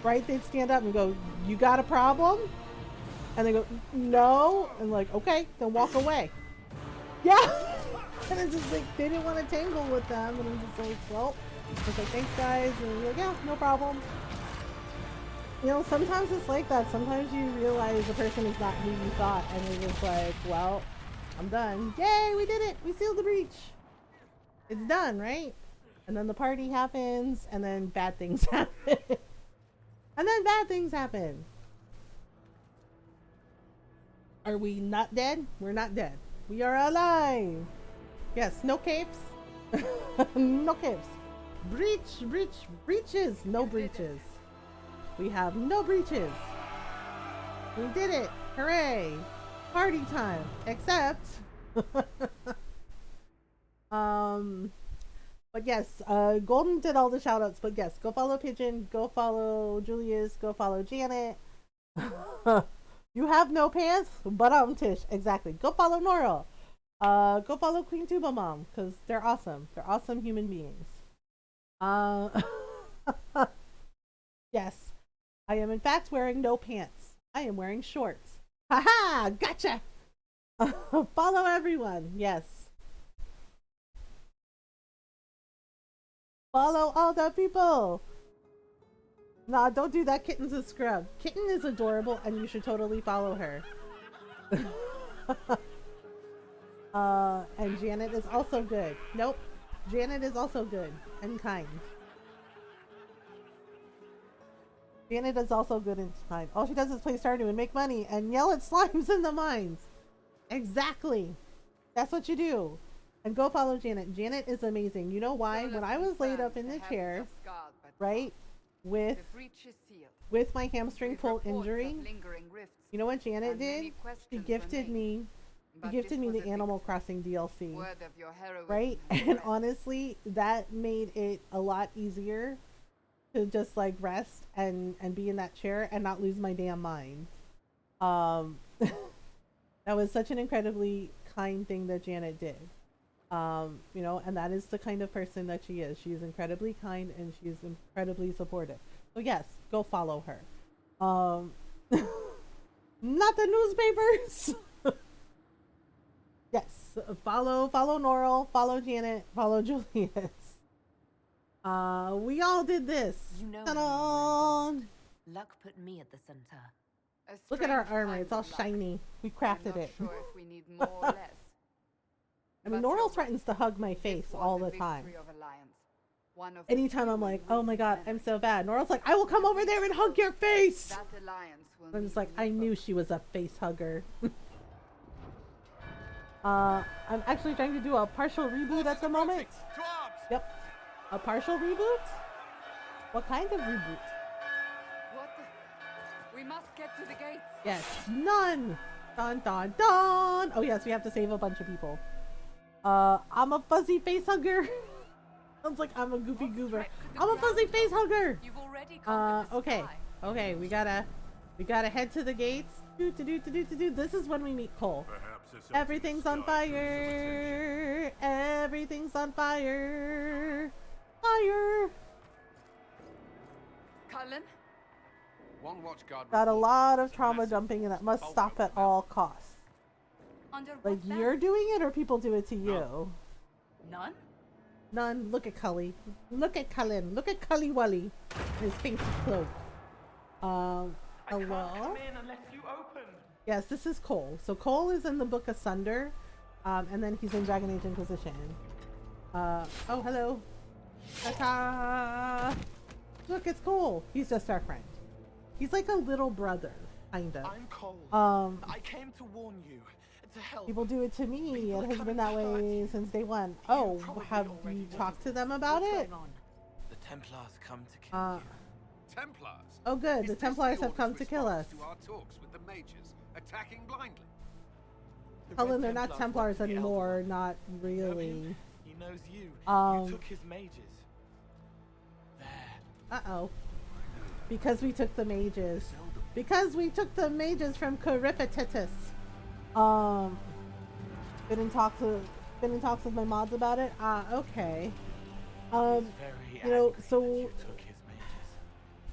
right, they'd stand up and go, you got a problem? And they go, no. And like, okay, then walk away. Yeah. And it's just like, they didn't want to tangle with them. And I'm just like, well, I was like, thanks guys. And they're like, yeah, no problem. You know, sometimes it's like that. Sometimes you realize the person is not who you thought. And you're just like, well, I'm done. Yay, we did it. We sealed the breach. It's done, right? And then the party happens. And then bad things happen. And then bad things happen. Are we not dead? We're not dead. We are alive. Yes, no capes. No capes. Breaches. No breaches. We have no breaches. We did it. Hooray. Party time. Except. But yes, Golden did all the shout outs. But yes, go follow Pigeon. Go follow Julius. Go follow Janet. You have no pants, but Tish. Exactly. Go follow Nora. Go follow Queen Tuba Mom, because they're awesome. They're awesome human beings. Yes. I am in fact wearing no pants. I am wearing shorts. Haha! Gotcha! Follow everyone. Yes. Follow all the people. Nah, don't do that. Kitten's a scrub. Kitten is adorable and you should totally follow her. And Janet is also good. Nope. Janet is also good and kind. Janet is also good and kind. All she does is play Stardew and make money and yell at slimes in the mines. Exactly. That's what you do. And go follow Janet. Janet is amazing. You know why? When I was laid up in the chair, right, with my hamstring pull injury, you know what Janet did? She gifted me the Animal Crossing DLC, right? And honestly, that made it a lot easier to just like rest and be in that chair and not lose my damn mind. That was such an incredibly kind thing that Janet did. You know, and that is the kind of person that she is. She is incredibly kind and she's incredibly supportive. So yes, go follow her. Not the newspapers. Yes, follow Norrell, follow Janet, follow Julius. We all did this. You know, luck put me at the center. Look at our armor; it's all shiny. We crafted it. Sure if we need more or less. I mean, Norrell threatens to hug my face all the time. Anytime I'm like, oh my god, I'm so bad. Norrell's like, I will come over there and hug your face. I'm just like, I knew she was a face hugger. I'm actually trying to do a partial reboot at the moment. Yep. A partial reboot? What kind of reboot? What the? We must get to the gates. Yes. None! Dun dun dun! Oh yes, we have to save a bunch of people. I'm a fuzzy face hugger. Sounds like I'm a goofy goober. I'm a fuzzy face hugger! Okay. Okay, we gotta head to the gates. This is when we meet Cole. Everything's on fire. Everything's on fire. Fire. Cullen? One watchguard Got a reported lot of some trauma massive dumping, and it force must of stop Volvo at all costs. Under Like, what you're ban? doing it, or people do it to you? None? None. Look at Cully. Look at Cullen. Look at Cully Wully. His fancy cloak. I can't Hello? come in unless you open. Yes, this is Cole. So Cole is in the Book Asunder, and then he's in Dragon Age Inquisition. Oh, hello. Ta-ta! Look, it's Cole. He's just our friend. He's like a little brother, kind of. I'm Cole. I came to warn you, to help. People do it to me. People It are has been coming that to hurt way you. since day one. You Oh, probably have already you know talked to this. them about What's it? going on? The Templars come to kill you. Templars. Oh, good. Is The this Templars the have come to Order's kill us. response to our talks with the mages, attacking blindly? The Helen, Red they're not went Templars to the Elder anymore. One. Not You know really. him? He knows you. You took his mages. There. Uh-oh. Because we took the mages. Because we took the mages from Coripetitus. Been in talks with my mods about it. Okay. Very You know, angry so that you took his mages.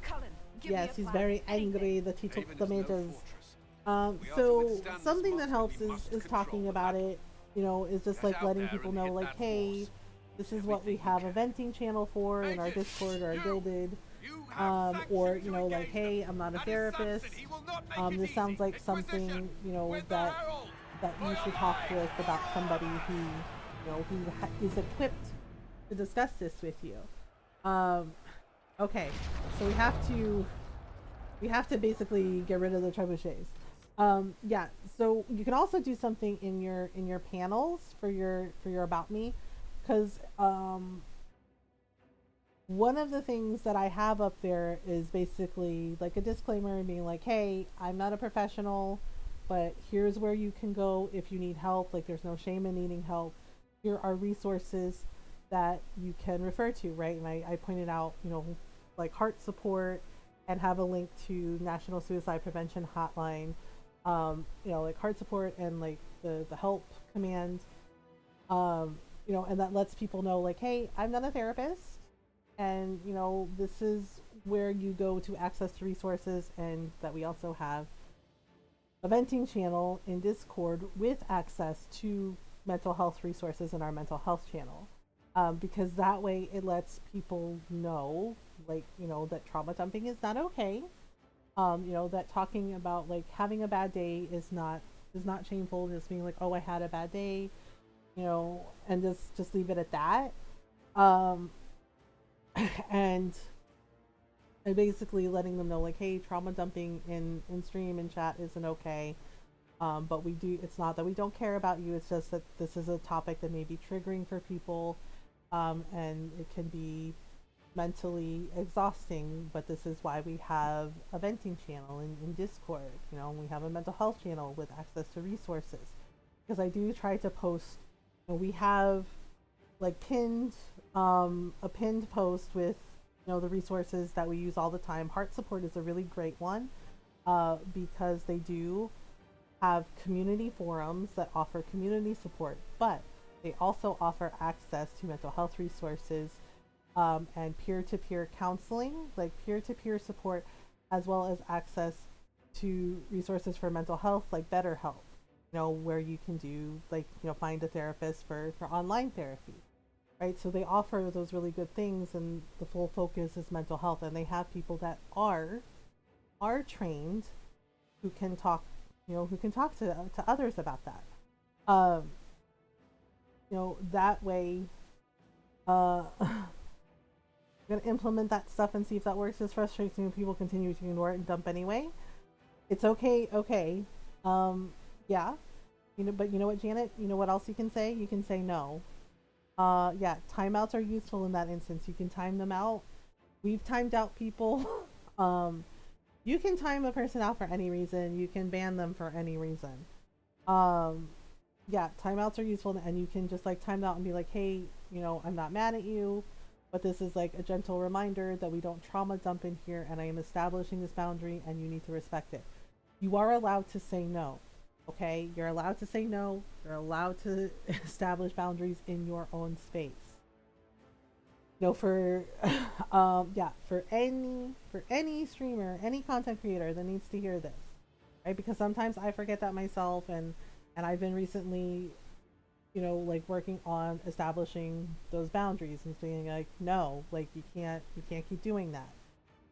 Cullen, give me yes, a he's plan. very Anything. angry that he took Haven the is no mages. fortress. We are to So withstand this something that monster, helps we is must talking control about the it. You know, is just Get like out letting there people and know, hit like, that hey, force. this is what we Everything you have a can. venting channel for in our Mages, Discord or our you! Gilded. You have Or, sanctioned you to know, like, engage hey, them. I'm not a That is therapist. Samson. He will not make it This easy. sounds like Inquisition, something, you know, with the that herald. you should talk with about somebody who, you know, is equipped to discuss this with you. Okay, so we have to basically get rid of the trebuchets. Yeah, so you can also do something in your panels for your about me, because one of the things that I have up there is basically like a disclaimer being like, hey, I'm not a professional, but here's where you can go if you need help. Like, there's no shame in needing help. Here are resources that you can refer to, right? And I pointed out, you know, like heart support, and have a link to National Suicide Prevention Hotline, you know, like heart support and like the help command, you know, and that lets people know, like, hey, I'm not a therapist, and, you know, this is where you go to access the resources, and that we also have a venting channel in Discord with access to mental health resources in our mental health channel. Because that way it lets people know, like, you know, that trauma dumping is not okay. You know, that talking about like having a bad day is not shameful. Just being like, oh, I had a bad day, you know, and just leave it at that. And basically letting them know, like, hey, trauma dumping in stream and chat isn't okay. But it's not that we don't care about you, it's just that this is a topic that may be triggering for people, and it can be mentally exhausting, but this is why we have a venting channel in Discord, you know, and we have a mental health channel with access to resources. Because I do try to post, you know, we have like a pinned post with, you know, the resources that we use all the time. Heart support is a really great one, because they do have community forums that offer community support, but they also offer access to mental health resources, and peer-to-peer counseling, like peer-to-peer support, as well as access to resources for mental health, like BetterHelp, you know, where you can do, like, you know, find a therapist for online therapy, right? So they offer those really good things, and the full focus is mental health, and they have people that are trained who can talk, you know, who can talk to others about that. You know, that way, I'm gonna implement that stuff and see if that works. It's frustrating when people continue to ignore it and dump anyway. It's okay. Yeah, you know, but you know what, Janet? You know what else you can say? You can say no. Yeah, timeouts are useful in that instance. You can time them out. We've timed out people. You can time a person out for any reason. You can ban them for any reason. Yeah, timeouts are useful, and you can just like time out and be like, hey, you know, I'm not mad at you, but this is like a gentle reminder that we don't trauma dump in here, and I am establishing this boundary, and you need to respect it. You are allowed to say no, okay? You're allowed to say no. You're allowed to establish boundaries in your own space. for yeah, for any streamer, any content creator that needs to hear this, right? Because sometimes I forget that myself, and I've been recently, like working on establishing those boundaries and saying like, no, like you can't keep doing that,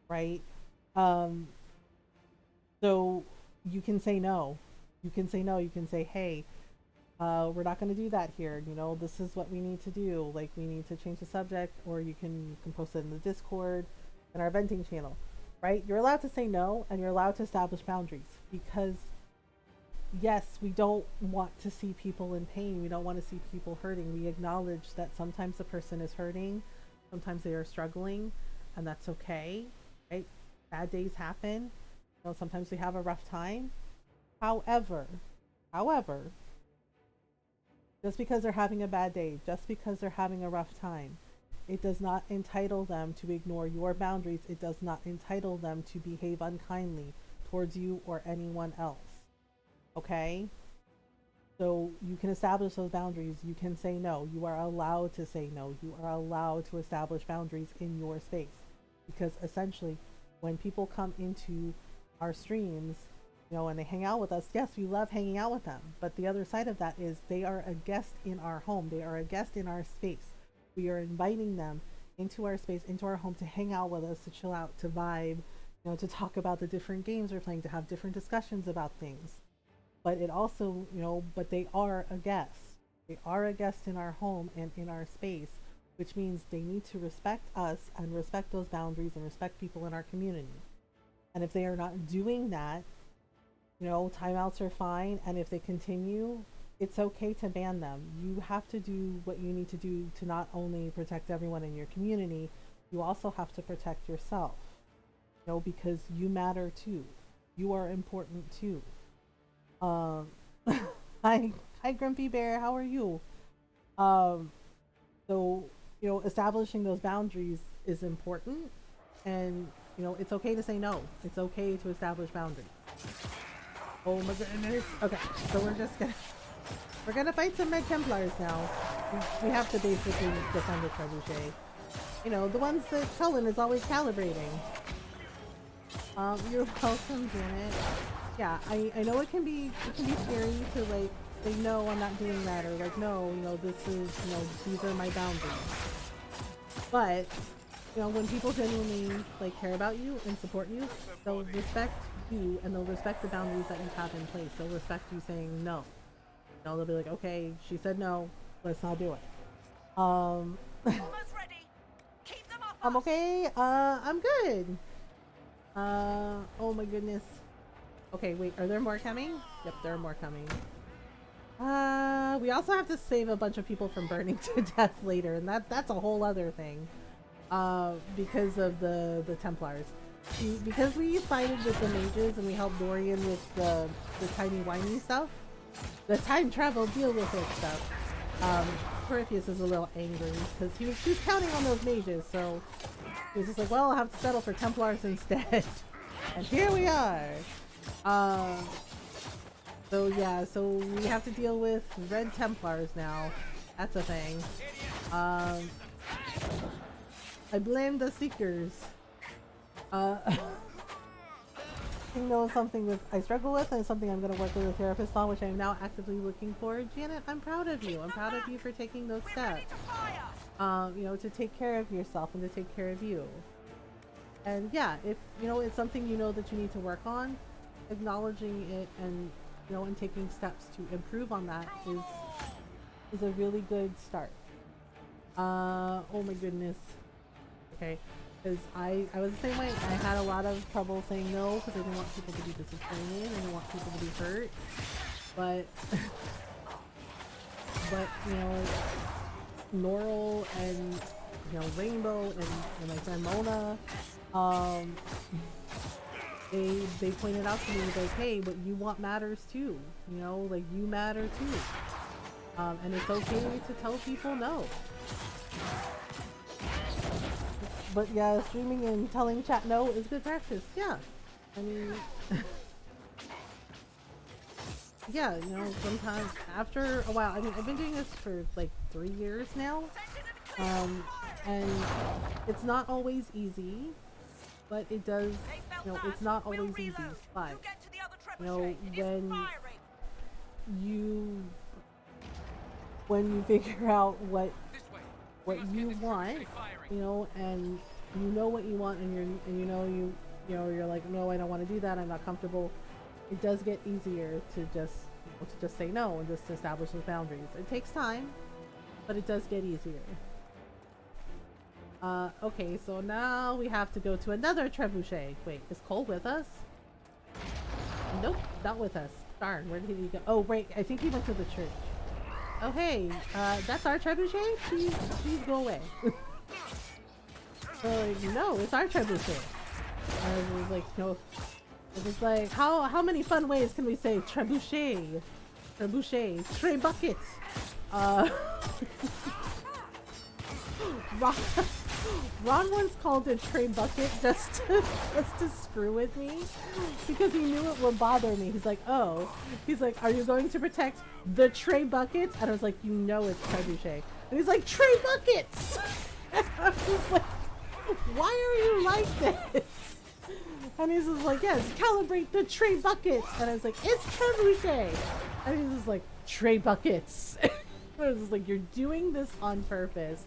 right? Um, so you can say no. You can say no. You can say, hey, we're not going to do that here. This is what we need to do. Like, we need to change the subject, or you can post it in the Discord, in our venting channel, right? You're allowed to say no, and you're allowed to establish boundaries, because yes, we don't want to see people in pain. We don't want to see people hurting. We acknowledge that sometimes the person is hurting, sometimes they are struggling, and that's okay, right? Bad days happen. Sometimes we have a rough time. However, just because they're having a bad day, just because they're having a rough time, it does not entitle them to ignore your boundaries. It does not entitle them to behave unkindly towards you or anyone else. Okay? So you can establish those boundaries. You can say no. You are allowed to say no. You are allowed to establish boundaries in your space. Because essentially, when people come into our streams, and they hang out with us, yes, we love hanging out with them. But the other side of that is they are a guest in our home. They are a guest in our space. We are inviting them into our space, into our home, to hang out with us, to chill out, to vibe, to talk about the different games we're playing, to have different discussions about things. But it also, but they are a guest. They are a guest in our home and in our space, which means they need to respect us and respect those boundaries and respect people in our community. And if they are not doing that, timeouts are fine. And if they continue, it's okay to ban them. You have to do what you need to do to not only protect everyone in your community, you also have to protect yourself, because you matter too. You are important too. Hi, Grumpy Bear. How are you? So, establishing those boundaries is important, and it's okay to say no. It's okay to establish boundaries. Oh my goodness. Okay, so we're gonna fight some Med Templars now. We have to basically defend the trebuchet. The ones that Cullen is always calibrating. You're welcome, Janet. Yeah, I know it can be scary to like say no, I'm not doing that, or like no, this is these are my boundaries. But when people genuinely like care about you and support you, they'll respect you and they'll respect the boundaries that you have in place. They'll respect you saying no. They'll be like, okay, she said no, let's not do it. Almost ready. Keep them off I'm us. okay. I'm good. Oh my goodness. Okay, wait, are there more coming? Yep, there are more coming. We also have to save a bunch of people from burning to death later, and that's a whole other thing. Because of the Templars. Because we sided with the mages and we helped Dorian with the tiny whiny stuff, the time travel deal with it stuff. Peripheus is a little angry because he was counting on those mages, so he was just like, well, I'll have to settle for Templars instead. And here we are. So yeah, so we have to deal with red Templars now. That's a thing. I blame the Seekers. Something that I struggle with and something I'm going to work with a therapist on, which I'm now actively looking for. Janet, I'm proud of you. I'm proud of you for taking those steps. To take care of yourself and to take care of you. And yeah, if it's something that you need to work on, acknowledging it and and taking steps to improve on that is a really good start. Oh my goodness. Okay, because I was the same way. I had a lot of trouble saying no because I didn't want people to be disappointed. I didn't want people to be hurt. But Norl and Rainbow and my friend Mona, they pointed out to me like, hey, what you want matters too. Like you matter too. And it's okay to tell people no. But yeah, streaming and telling chat no is good practice. Yeah. I mean, yeah, sometimes after a while, I mean, I've been doing this for like 3 years now. and it's not always easy, but it does, it's not always easy, but, you when you figure out what you want, and you know what you want, and you're like, no, I don't want to do that, I'm not comfortable. It does get easier to just say no and just establish those boundaries. It takes time, but it does get easier. Okay, so now we have to go to another trebuchet. Wait, is Cole with us? Nope, not with us. Darn, where did he go? Oh, wait, I think he went to the church. Oh, hey, that's our trebuchet? Please go away. So, no, it's our trebuchet. I was like, no. It was like, how many fun ways can we say trebuchet? Trebuchet. Tray bucket. Ron once called it tray bucket just to screw with me because he knew it would bother me. He's like, oh. He's like, are you going to protect the tray buckets? And I was like, you know it's trebuchet. And he's like, tray buckets! And I was like, why are you like this? And he's just like, yes, calibrate the tray buckets. And I was like, it's trebuchet. And he's just like, tray buckets. I was just like, you're doing this on purpose.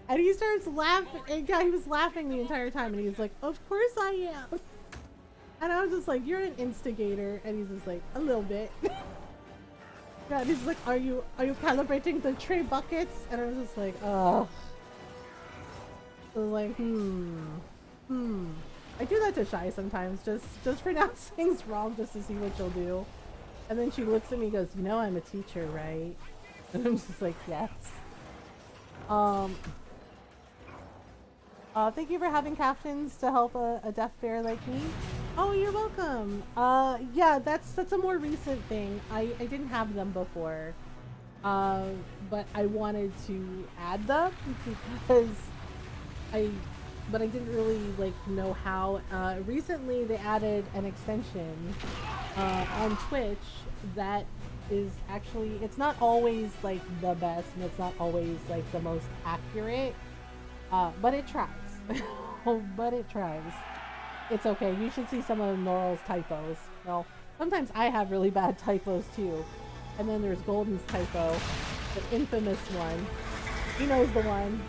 And he starts laughing. And yeah, he was laughing the entire time. And he was like, of course I am. And I was just like, you're an instigator. And he's just like, a little bit. Yeah, and he's like, are you calibrating the tray buckets? And I was just like, oh. I was like, I do that to Shy sometimes, just pronounce things wrong just to see what she'll do. And then she looks at me and goes, you know I'm a teacher, right? And I'm just like, yes. Thank you for having captions to help a deaf bear like me. Oh, you're welcome. Yeah, that's a more recent thing. I didn't have them before. But I wanted to add them because but I didn't really know how. Recently they added an extension on Twitch that is actually, it's not always the best and it's not always the most accurate, but it tries. But it tries. It's okay. You should see some of Noral's typos. Well, sometimes I have really bad typos too. And then there's Golden's typo, the infamous one. He knows the one.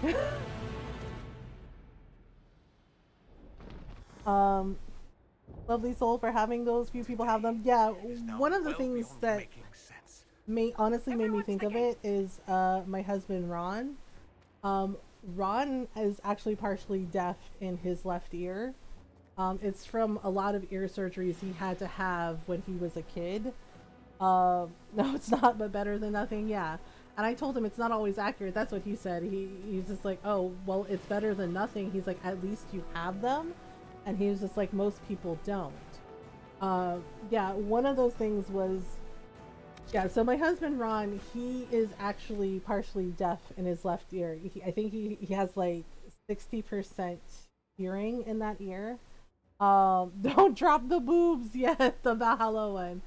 Lovely soul for having those few people have them. Yeah, one of the things that honestly made me think of it is my husband Ron. Ron is actually partially deaf in his left ear. It's from a lot of ear surgeries he had to have when he was a kid. No, it's not, but better than nothing. Yeah. And I told him it's not always accurate. That's what he said. He's just like, oh, well, it's better than nothing. He's like, at least you have them. And he was just like, most people don't. Yeah, one of those things was, yeah, so my husband Ron, he is actually partially deaf in his left ear. I think he has 60% hearing in that ear. Don't drop the boobs yet, the Valhalla one.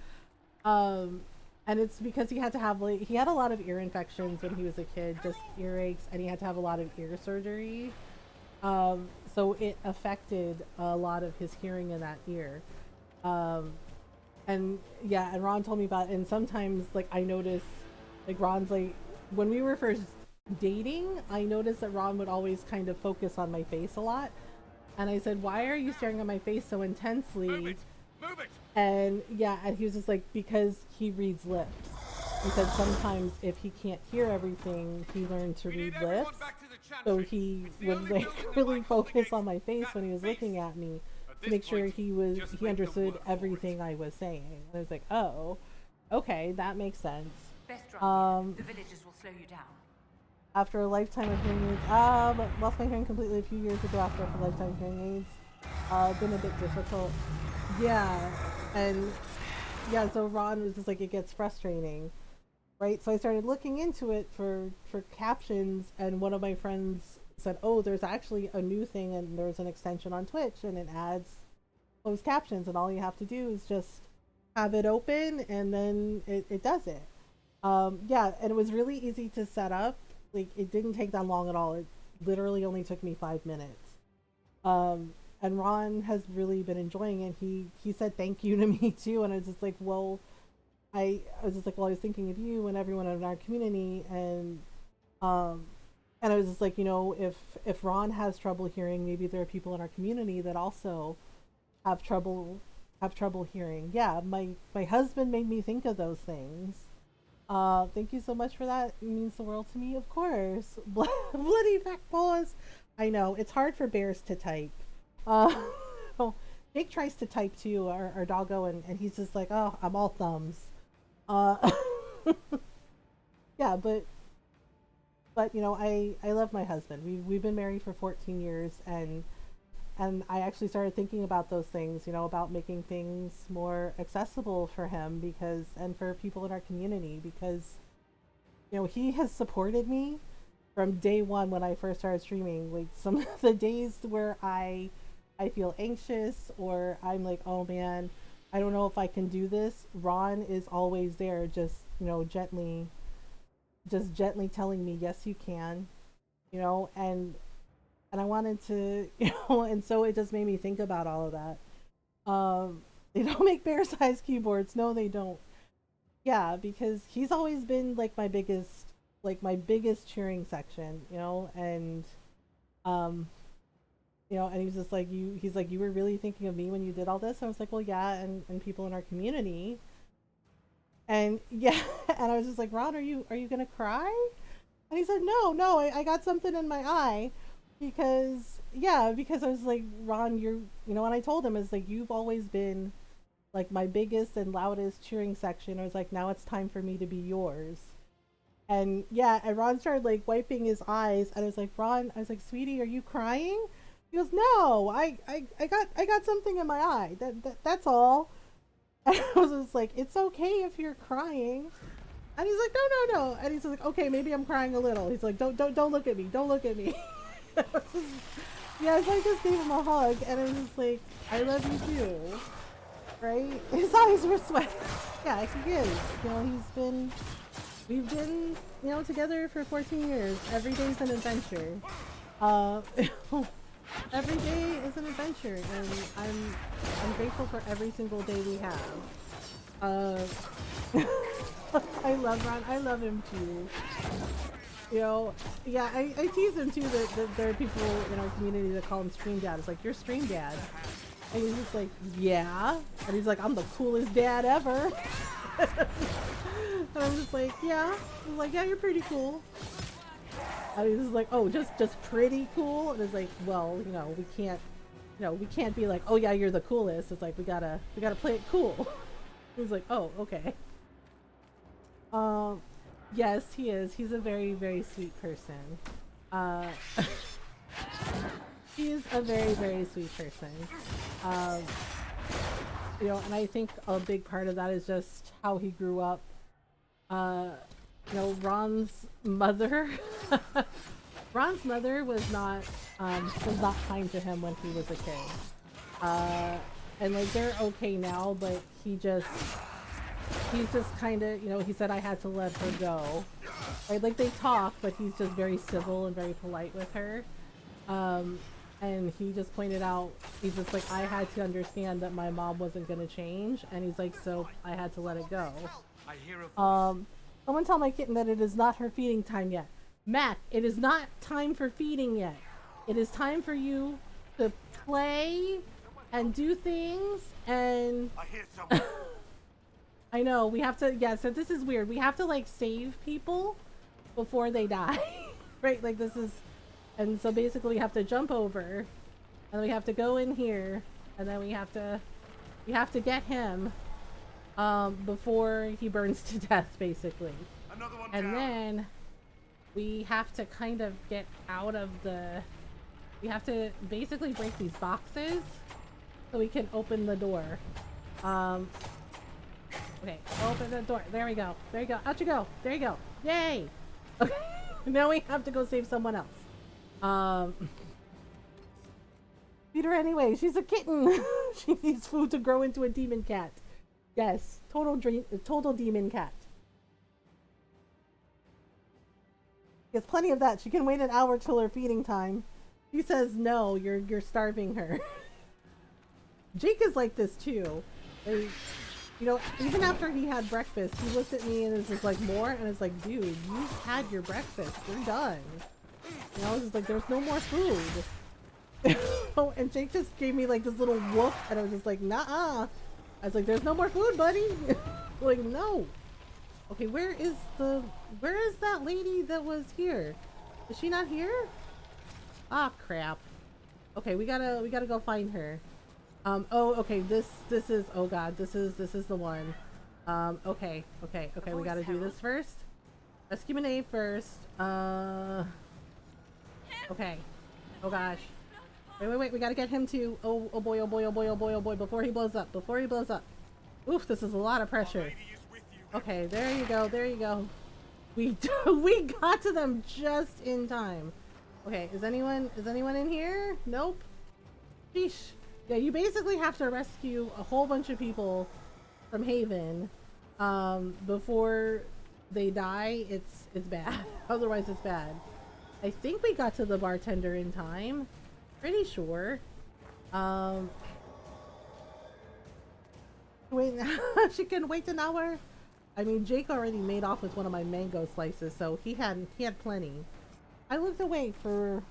And it's because he had to have he had a lot of ear infections when he was a kid, just earaches, and he had to have a lot of ear surgery. So it affected a lot of his hearing in that ear. And yeah, and Ron told me about it, and sometimes I notice Ron's when we were first dating, I noticed that Ron would always kind of focus on my face a lot. And I said, why are you staring at my face so intensely? Move it! Move it! And yeah, and he was just like, because he reads lips. He said sometimes if he can't hear everything, he learned to read lips. So he would really focus on my face when he was looking at me to make sure he understood everything I was saying. And I was like, oh, okay, that makes sense. The villagers will slow you down. After a lifetime of hearing aids, lost my hearing completely a few years ago after a lifetime of hearing aids. Been a bit difficult. Yeah, and yeah, so Ron was just like, it gets frustrating, right? So I started looking into it for captions, and one of my friends said, oh, there's actually a new thing, and there's an extension on Twitch, and it adds closed captions, and all you have to do is just have it open, and then it does it. Yeah, and it was really easy to set up. It didn't take that long at all. literally only took me 5 minutes. And Ron has really been enjoying it. He said thank you to me too, and I was just like, well, I was just like, well, I was thinking of you and everyone in our community, um, and I was just like, if Ron has trouble hearing, maybe there are people in our community that also have trouble have trouble hearing. Yeah, my husband made me think of those things. Thank you so much for that. It means the world to me, of course. Bloody fat paws. I know it's hard for bears to type. Uh, Jake tries to type too, our doggo, and he's just like, oh, I'm all thumbs. Uh, yeah, but I love my husband. We've been married for 14 years, and I actually started thinking about those things, about making things more accessible for him and for people in our community because, he has supported me from day one when I first started streaming. Like some of the days where I feel anxious or I'm like, oh man, I don't know if I can do this. Ron is always there, just gently telling me, yes, you can, and I wanted to, and so it just made me think about all of that. They don't make bear sized keyboards. No, they don't. Yeah, because he's always been like my biggest cheering section, um, and he's just like he's like, you were really thinking of me when you did all this. I was like, well, yeah, and people in our community. And yeah, and I was just like, Ron, are you gonna cry? And he said, no, I got something in my eye because I was like, Ron, and I told him, is like, you've always been like my biggest and loudest cheering section. I was like, now it's time for me to be yours. And yeah, and Ron started like wiping his eyes, and I was like, Ron, I was like, sweetie, are you crying? He goes, no, I got something in my eye. That's all. And I was just like, it's okay if you're crying. And he's like, no. And he's like, okay, maybe I'm crying a little. He's like, don't look at me. Don't look at me. Yeah, so I just gave him a hug, and I was just like, I love you too. Right? His eyes were sweating. Yeah, he is. We've been, together for 14 years. Every day's an adventure. Uh, every day is an adventure, and I'm grateful for every single day we have. Uh, I love Ron. I love him too. Yeah, I tease him too that there are people in our community that call him Stream Dad. It's like, you're Stream Dad. And he's just like, yeah. And he's like, I'm the coolest dad ever. And I'm just like, yeah. I'm like, yeah, you're pretty cool. And he's just like, oh, just pretty cool. And it's like, well, we can't be like, oh yeah, you're the coolest. It's like, we gotta play it cool. He's like, oh, okay. Yes, he is. He's a very, very sweet person. He's a very, very sweet person. Um, and I think a big part of that is just how he grew up. Ron's mother, Ron's mother was not kind to him when he was a kid. And like, they're okay now, but he's just kind of, he said I had to let her go. Right? Like, they talk, but he's just very civil and very polite with her. And he just pointed out, he's just like, I had to understand that my mom wasn't going to change. And he's like, so I had to let it go. Someone tell my kitten that it is not her feeding time yet. Mac, it is not time for feeding yet. It is time for you to play and do things, and I hear someone. I know, we have to, yeah, so this is weird. We have to like save people before they die. Right? Like, this is, and so basically we have to jump over, and we have to go in here, and then we have to get him before he burns to death, basically. Another one And down. then we have to kind of get out of we have to basically break these boxes so we can open the door. Okay, open the door. There we go. There you go. Out you go. There you go. Yay! Okay, now we have to go save someone else. Feed her anyway. She's a kitten. She needs food to grow into a demon cat. Yes, total demon cat. Gets plenty of that. She can wait an hour till her feeding time. He says no, you're starving her. Jake is like this too. Like, you know, even after he had breakfast, he looked at me and was just like, more? And it's like, dude, you had your breakfast. You're done. You know, I was just like, there's no more food. Oh, and Jake just gave me like this little woof, and I was just like, nah. I was like, there's no more food, buddy. Like, no. Okay, where is that lady that was here? Is she not here? Ah, crap. Okay, we gotta go find her. Oh, okay, this is, oh god, this is the one. Okay, we gotta do this first. Rescue Renee first. Okay. Oh gosh. Wait, we gotta get him too. Oh boy, before he blows up, Oof, this is a lot of pressure. Okay, there you go. We got to them just in time. Okay, is anyone in here? Nope. Sheesh. Yeah, you basically have to rescue a whole bunch of people from Haven before they die. It's bad. Otherwise it's bad. I think we got to the bartender in time. Pretty sure. Wait, she can wait an hour. I mean, Jake already made off with one of my mango slices, so he had plenty. I looked away for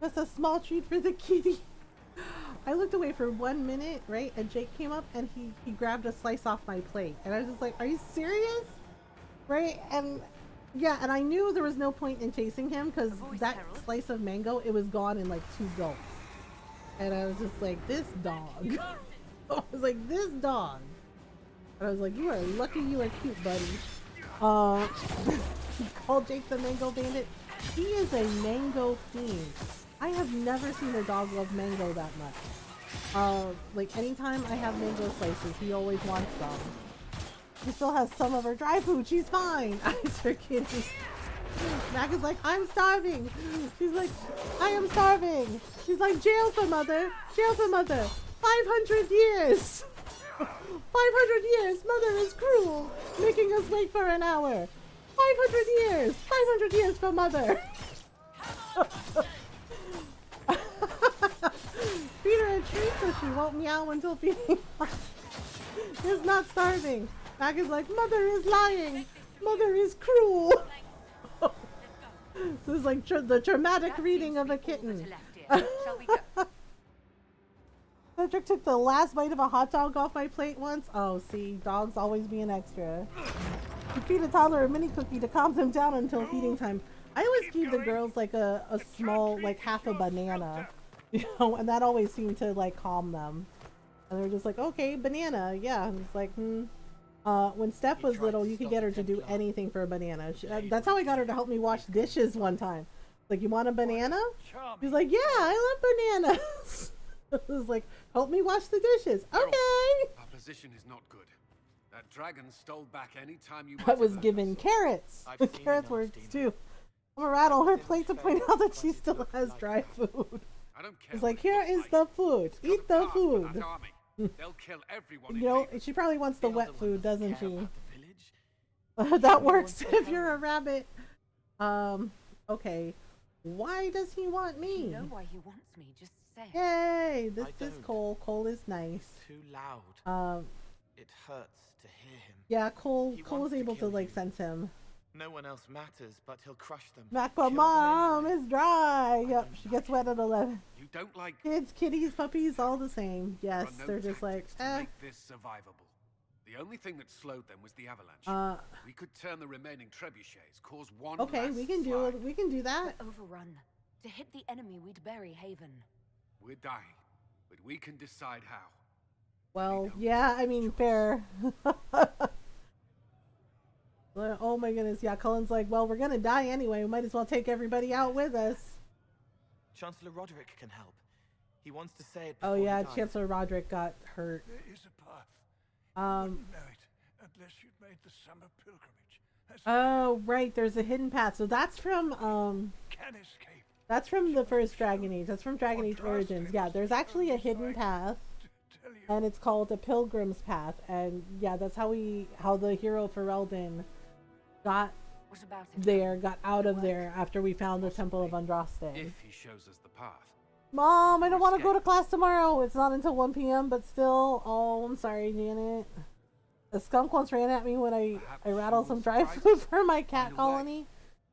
just a small treat for the kitty. I looked away for 1 minute, right? And Jake came up and he grabbed a slice off my plate. And I was just like, are you serious? Right? And yeah, and I knew there was no point in chasing him because that slice of mango, it was gone in like 2 gulps. And I was just like, this dog. I was like, this dog. And I was like, you are lucky you are cute, buddy. Called Jake the Mango Bandit. He is a mango fiend. I have never seen a dog love mango that much. Like anytime I have mango slices, he always wants them. She still has some of her dry food. She's fine. I'm just kidding. Mac is like, I'm starving. She's like, I am starving. She's like, jail for mother. Jail for mother. 500 years. 500 years. Mother is cruel, making us wait for an hour. 500 years. 500 years for mother. Feed her a treat so she won't meow until feeding. Is not starving. Mac is like, mother is lying. Mother is cruel. This is like the dramatic reading of a kitten. Cedric took the last bite of a hot dog off my plate once. Oh, see, dogs always being extra. You feed a toddler a mini cookie to calm them down until feeding time. I always give the girls like a small, like half a banana, you know, and that always seemed to like calm them. And they're just like, okay, banana, yeah. And it's like, when Steph was little, you could get her to do anything for a banana. That's how I got her to help me wash dishes one time. Like, you want a banana? She's like, yeah, I love bananas. I was like, help me wash the dishes. Okay. Our position is not good. That dragon stole back any time you I was given carrots. The carrots works too. I'm gonna rattle her plate to point out that she still has dry food. I don't care. It's like, here is the food. Eat the food. They'll kill everyone. You know, she probably wants the wet food, doesn't she? That works if you're a rabbit. Okay. Why does he want me? You know why he wants me, just say. Yay! This is Cole. Cole is nice. Too loud. It hurts to hear him. Yeah, Cole is able to like sense him. No one else matters, but he'll crush them. Macba mom is dry. Yep, she gets wet at 11. You don't like kids, kitties, puppies, all the same. Yes, they're just like, to make this survivable. The only thing that slowed them was the avalanche. We could turn the remaining trebuchets, cause one. Okay, we can do it. We can do that. We're overrun. To hit the enemy, we'd bury Haven. We're dying, but we can decide how. Well, yeah, I mean, fair. Oh my goodness, yeah, Cullen's like, well, we're gonna die anyway, we might as well take everybody out with us. Chancellor Roderick can help. He wants to say it. Oh yeah, Chancellor Roderick got hurt. There is a path. You wouldn't know it unless you'd made the summer pilgrimage. Oh right, there's a hidden path. So that's from Can escape. That's from the first Dragon Age. That's from Dragon Age Origins. Yeah, there's actually a hidden path. And it's called the Pilgrim's Path. And yeah, that's how the hero Ferelden got What about it? there got out of there after we found the Temple of Andraste. If he shows us the path. Mom, I don't want to go to class tomorrow. It's not until 1 p.m. But still, oh, I'm sorry, Janet. A skunk once ran at me when I rattled some dry food for my cat colony.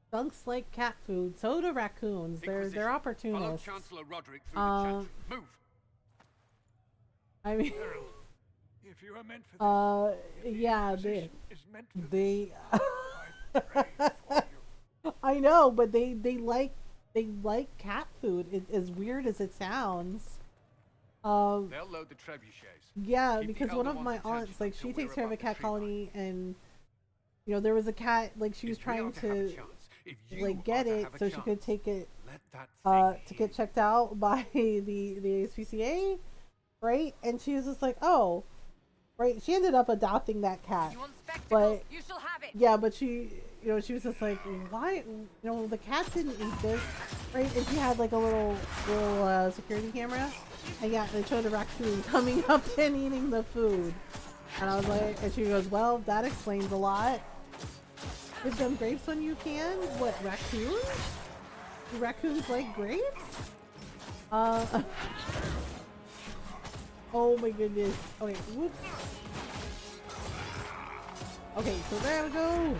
Skunks like cat food. So do raccoons. They're opportunists. Follow Chancellor Roderick through the chantry. Move. I mean, If you are meant for this, yeah, position is meant for they. I pray for you. I know, but they like cat food. As weird as it sounds. They'll load the trebuchets. Yeah, Keep the because one elder of my ones in aunts, like, tension she takes until care of we're a cat above the tree line. colony, and you know, there was a cat, like, she was If we are trying to have a to chance, if you like are get to it have a so she could chance, take it let that to thing get checked out by the ASPCA, right? And she was just like, oh, right. She ended up adopting that cat, You want spectacle? but You shall have it. yeah, but she, you know, she was just like, why, you know, the cat didn't eat this, right? And she had like a little security camera, and yeah, they showed a raccoon coming up and eating the food, and I was like, and she goes, well, that explains a lot. Give them grapes when you can. What, raccoons? Do raccoons like grapes? Oh my goodness. Okay, whoops. Okay, so there we go.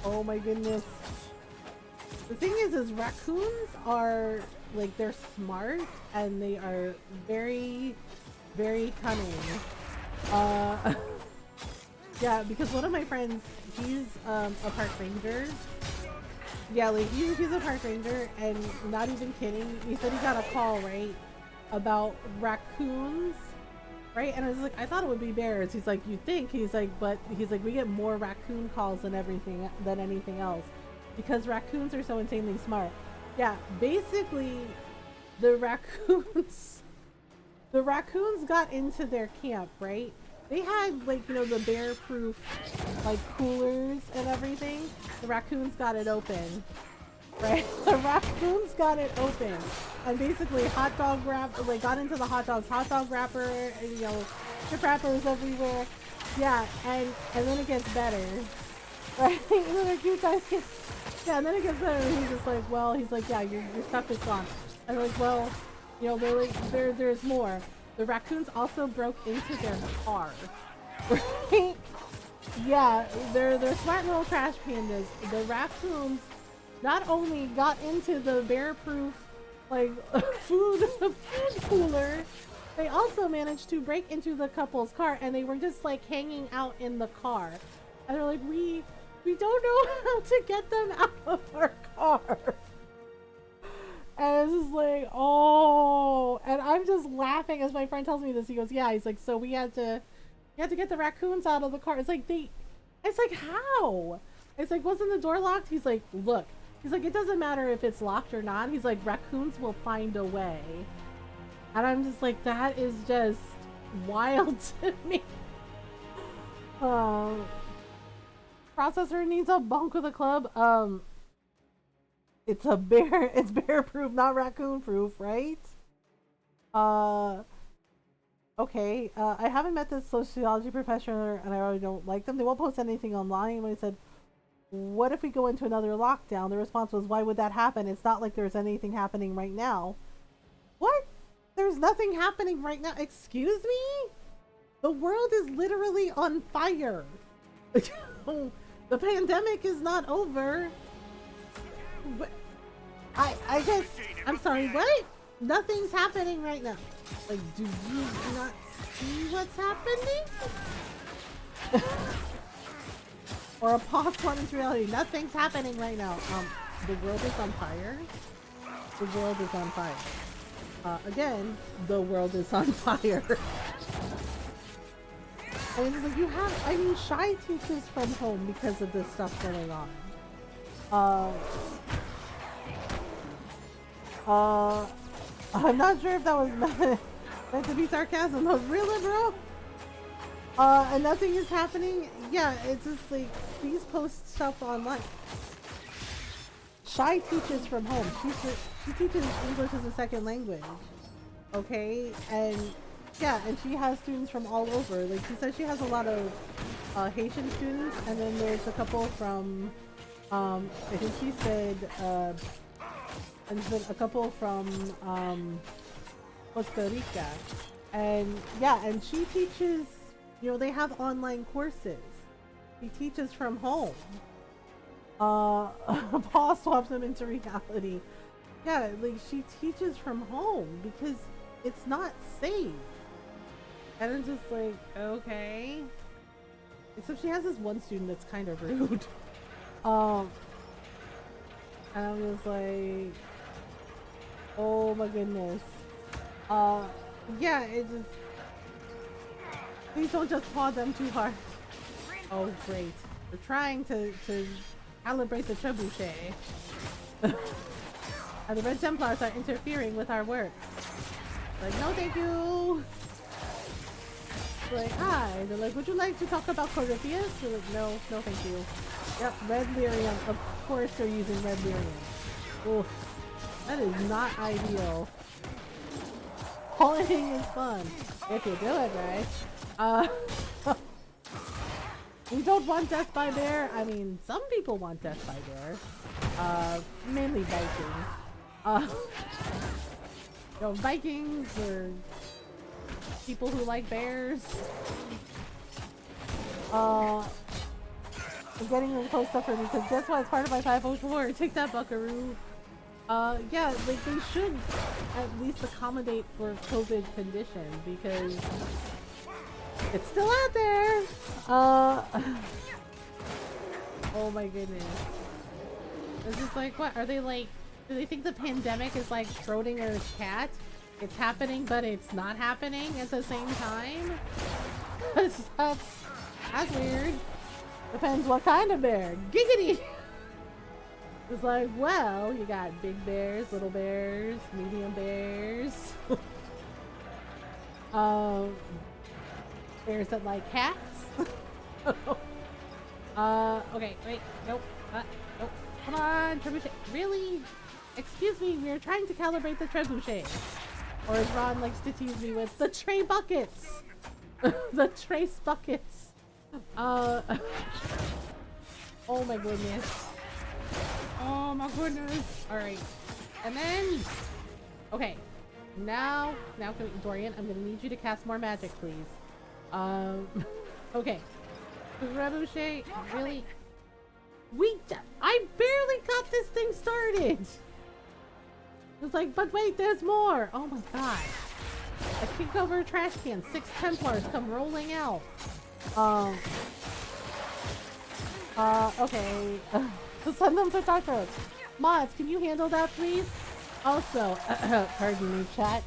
Oh my goodness. The thing is raccoons are, like, they're smart and they are very, very cunning. Yeah, because one of my friends, he's a park ranger. Yeah, like, he's a park ranger, and not even kidding, he said he got a call, right, about raccoons, right? And I was like, I thought it would be bears. He's like, you think? He's like, but he's like, we get more raccoon calls than anything else, because raccoons are so insanely smart. Yeah, basically, the raccoons got into their camp, right? They had, like, you know, the bear-proof, like, coolers and everything. The raccoons got it open, right? The raccoons got it open, and basically hot dog got into the hot dog wrapper, and, you know, chip wrappers everywhere. Yeah, and then it gets better, right? And then like, you guys get, yeah, and then it gets better. And he's just like, well, he's like, yeah, your stuff is gone. And I'm like, well, you know, they're like, there's more. The raccoons also broke into their car, right? Yeah, they're smart little trash pandas. The raccoons not only got into the bear-proof, like, food cooler, they also managed to break into the couple's car, and they were just, like, hanging out in the car. And they're like, we don't know how to get them out of our car. And it's just like, oh, and I'm just laughing as my friend tells me this. He goes, yeah, he's like, so we had to get the raccoons out of the car. It's like, how? It's like, wasn't the door locked? He's like, look, he's like, it doesn't matter if it's locked or not. He's like, raccoons will find a way. And I'm just like, that is just wild to me. Processor needs a bunk with a club. It's bear proof, not raccoon proof, right? Okay. I haven't met this sociology professor, and I already don't like them. They won't post anything online. When I said, what if we go into another lockdown? The response was, why would that happen? It's not like there's anything happening right now. What? There's nothing happening right now? Excuse me? The world is literally on fire. The pandemic is not over. But I guess, I'm sorry, what? Nothing's happening right now. Like, do you not see what's happening? Or a pause one into reality. Nothing's happening right now. The world is on fire. The world is on fire. Again, the world is on fire. And it's like, you have, I mean, Shy teaches from home because of this stuff going on. I'm not sure if that was meant to be sarcasm, but really, bro? And nothing is happening? Yeah, it's just like, please post stuff online. Shy teaches from home. She teaches English as a second language. Okay? And Yeah, and she has students from all over. Like she says she has a lot of Haitian students, and then there's a couple from I think she said and then a couple from Costa Rica. And yeah, and she teaches, you know, they have online courses. She teaches from home. Paul swaps them into reality. Yeah, like she teaches from home because it's not safe. And I'm just like, okay. Except she has this one student that's kind of rude. And I'm just like, oh my goodness. Yeah, it just, please don't just paw them too hard. Oh great. We're trying to calibrate the trebuchet. And the Red Templars are interfering with our work. Like, no thank you! Like, hi. They're like, would you like to talk about Corypheus? They're like, no, no thank you. Yep, Red Lyrium. Of course they're using Red Lyrium. Oof. That is not ideal. Pollinating is fun. If you do it right. We don't want death by bear. I mean, some people want death by bear. Mainly Vikings. You know, Vikings or people who like bears. I'm getting really close stuff for me because guess what? It's part of my 504. Take that, buckaroo. Yeah, like they should at least accommodate for COVID condition because it's still out there. Oh my goodness. It's just like, what? Are they like, do they think the pandemic is like Schrodinger's cat? It's happening, but it's not happening at the same time? That's weird. Depends what kind of bear. Giggity! It's like, well, you got big bears, little bears, medium bears. Bears that like cats. Okay, wait, nope, nope. Come on, trebuchet. Really? Excuse me, we are trying to calibrate the trebuchet. Or as Ron likes to tease me with, the tray buckets. The trace buckets. Oh my goodness. Oh my goodness. Alright. And then, okay. Now, Dorian, I'm gonna need you to cast more magic, please. Okay. Trebuchet, really? I barely got this thing started! It's like, but wait, there's more! Oh my god. I kicked over a trash can. 6 Templars come rolling out. Okay. Send them to Tartarus. Mods, can you handle that, please? Also, pardon me, chat.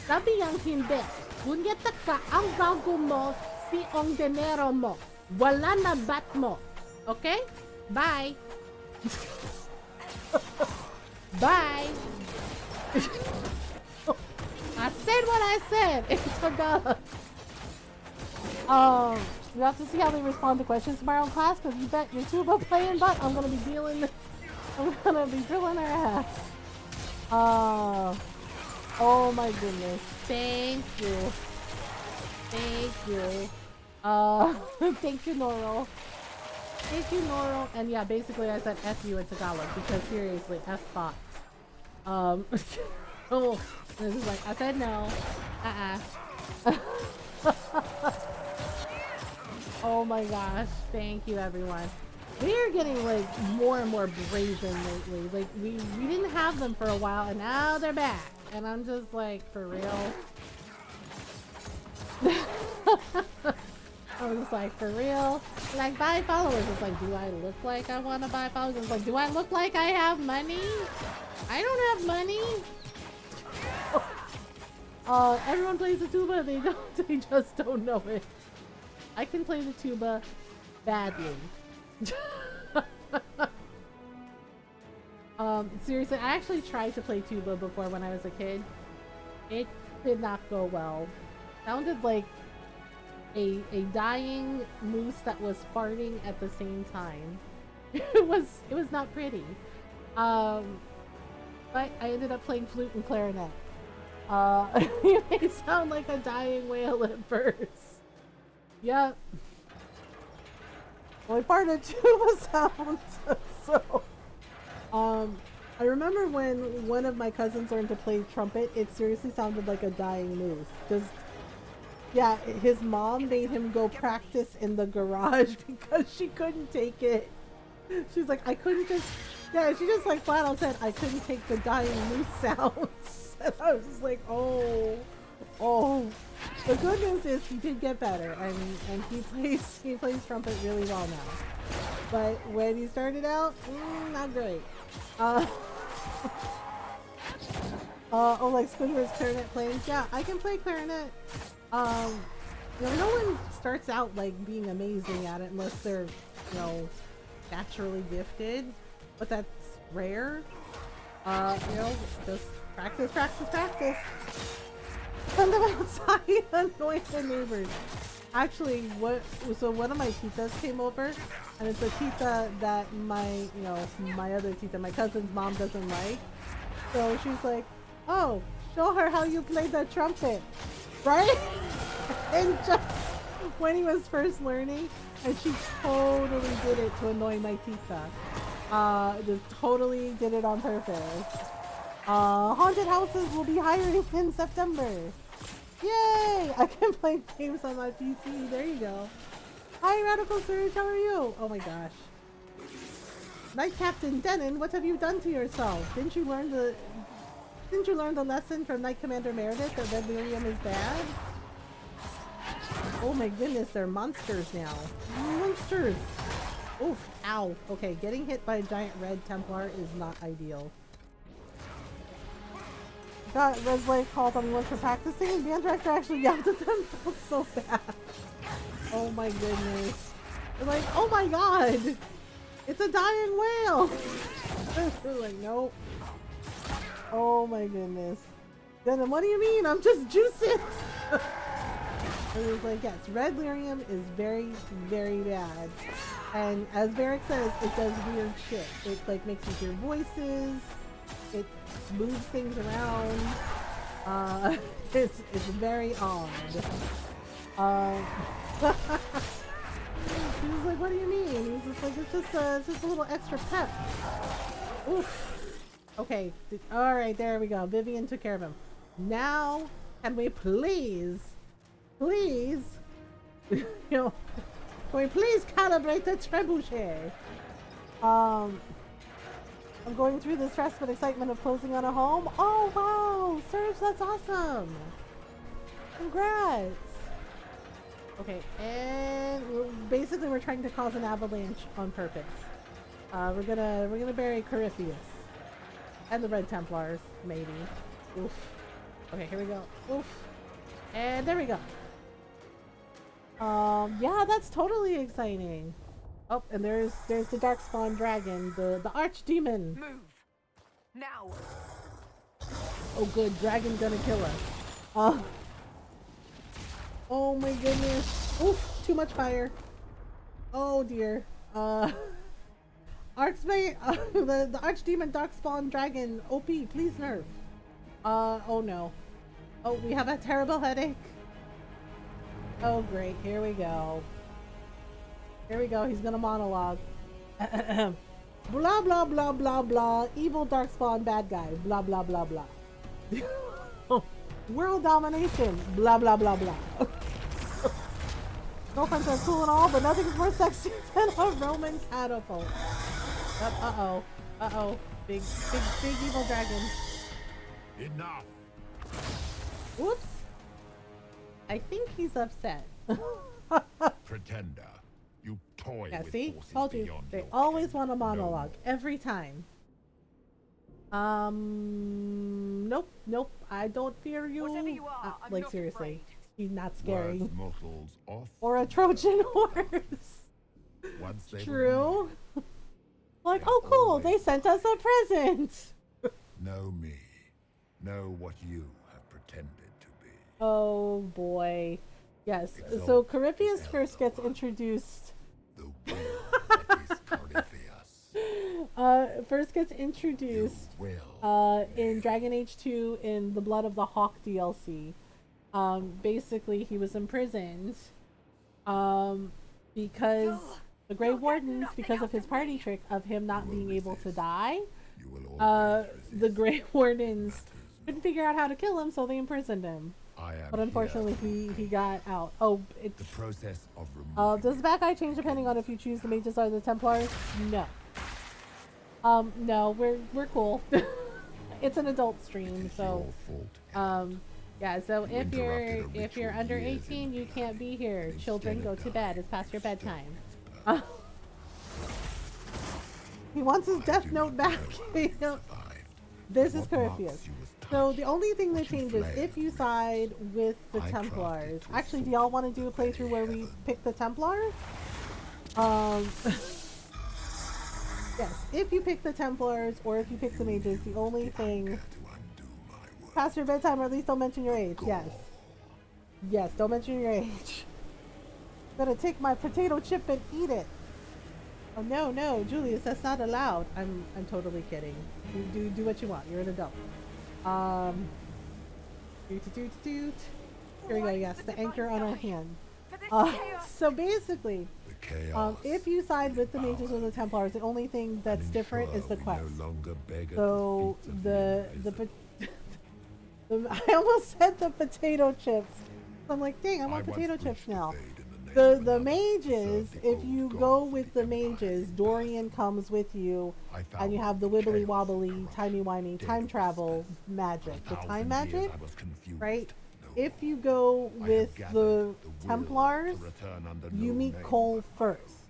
Sabi ang hindi. Kunyata ka ang gago mo, si ang dinero mo. Wala na bat mo. Okay? Bye. Bye. I said what I said. It's Tagalog. You have to see how they respond to questions tomorrow in class, because you bet your tuba playing butt I'm gonna be drilling her ass. Oh my goodness. Thank you. Thank you. Thank you, Noro. Thank you, Noro. And yeah, basically I said F you in Tagalog, because seriously, F bots. Oh, this is like, I said no. Oh my gosh, thank you everyone. We are getting like more and more brazen lately. Like we didn't have them for a while and now they're back. And I'm just like, for real? I was just like, for real? Like, buy followers. It's like, do I look like I want to buy followers? It's like, do I look like I have money? I don't have money. Everyone plays the tuba. They just don't know it. I can play the tuba badly. Seriously, I actually tried to play tuba before when I was a kid. It did not go well. Sounded like a dying moose that was farting at the same time. It was not pretty. But I ended up playing flute and clarinet. You may sound like a dying whale at first. Yep. Well, I farted tuba sounds. So, I remember when one of my cousins learned to play trumpet, it seriously sounded like a dying moose. Just, yeah, his mom made him go practice in the garage because she couldn't take it. She's like, I couldn't just, yeah, she just like flat out said, I couldn't take the dying moose sounds. And I was just like, oh. The good news is he did get better, and he plays trumpet really well now. But when he started out, not great. Oh, like Squidward's clarinet playing. Yeah, I can play clarinet. No one starts out like being amazing at it unless they're, naturally gifted. But that's rare. Just practice. Send them outside, annoy the neighbors. Actually, so one of my titas came over, and it's a tita that my other tita, my cousin's mom doesn't like. So she's like, oh, show her how you play the trumpet, right? And just when he was first learning, and she totally did it to annoy my tita. Just totally did it on purpose. Haunted houses will be hiring in September. Yay! I can play games on my PC. There you go. Hi, Radical Surge. How are you? Oh my gosh. Knight Captain Denon, what have you done to yourself? Didn't you learn the lesson from Knight Commander Meredith that red lyrium is bad? Oh my goodness, they're monsters now. Monsters! Oof, ow. Okay, getting hit by a giant red Templar is not ideal. Got Red Blade called on me once for practicing. Band director actually yelled at them. That was so bad. Oh my goodness. They're like, oh my god! It's a dying whale! They're like, nope. Oh my goodness. Then what do you mean? I'm just juicing! And it was like, yes, red lyrium is very, very bad. And as Varric says, it does weird shit. It like makes you hear voices. It moves things around. It's very odd. He was like, what do you mean? He was just like, it's just a little extra pep. Oof. Okay. Alright, there we go. Vivian took care of him. Now, can we please, can we please calibrate the trebuchet? I'm going through the stress but excitement of closing on a home. Oh wow, Serge, that's awesome. Congrats. Okay, and basically we're trying to cause an avalanche on purpose. We're gonna bury Corypheus and the Red Templars, maybe. Oof. Okay, here we go. Oof. And there we go. Yeah, that's totally exciting. Oh, and there's the Darkspawn Dragon, the Archdemon. Move now. Oh, good, dragon gonna kill us. Oh my goodness. Oof, too much fire. Oh dear. The Archdemon Darkspawn Dragon OP, please nerf. Oh no. Oh, we have a terrible headache. Oh great, here we go. Here we go, he's gonna monologue. Blah blah blah blah blah, evil Darkspawn bad guy, blah blah blah blah. World domination, blah blah blah blah. Girlfriends are cool and all, but nothing's more sexy than a Roman catapult. Uh-oh. Uh-oh. Big evil dragon. Enough. Whoops. I think he's upset. Pretender. You toy Yeah, with see? forces Told you. beyond They your always ken. want a monologue. No. Every time. Nope. I don't fear you. Whatever you are, I'm like not seriously. afraid. He's not scary. Words mortals off. Or a Trojan horse. Once they True. Like, They're oh cool, always they sent us a present. know me. Know what you have pretended to be. Oh boy. Yes. Exalt So Corypheus the first elder gets one. introduced. The will that is Corypheus. first gets introduced in Dragon Age 2 in the Blood of the Hawk DLC. Basically, he was imprisoned because the Grey Wardens, because of his party trick of him not being able to die, the Grey Wardens couldn't figure out how to kill him, so they imprisoned him. But unfortunately, he got out. Oh, it's the process of does the bad guy change depending on if you choose the mages or the Templars? No. No, we're cool. It's an adult stream, so yeah. So if you're under 18, you can't be here. Children, go to bed. It's past your bedtime. He wants his death note back. This is Corypheus. So the only thing that changes if you side with the Templars. Actually, do y'all want to do a playthrough where we pick the Templars? Yes, if you pick the Templars or if you pick the mages, the only thing... Past your bedtime, or at least don't mention your age. Yes. Yes, don't mention your age. I'm gonna take my potato chip and eat it. Oh no, no, Julius, that's not allowed. I'm totally kidding. Do what you want. You're an adult. Here we go. Yes, the anchor on our hand. So basically, if you side with the mages or the Templars, the only thing that's different is the quest. So I almost said the potato chips. I'm like, dang, I want potato chips now. The mages, if you go with the mages, Dorian comes with you, and you have the wibbly wobbly, timey wimey time travel magic, the time magic, right? If you go with the Templars, you meet Cole first,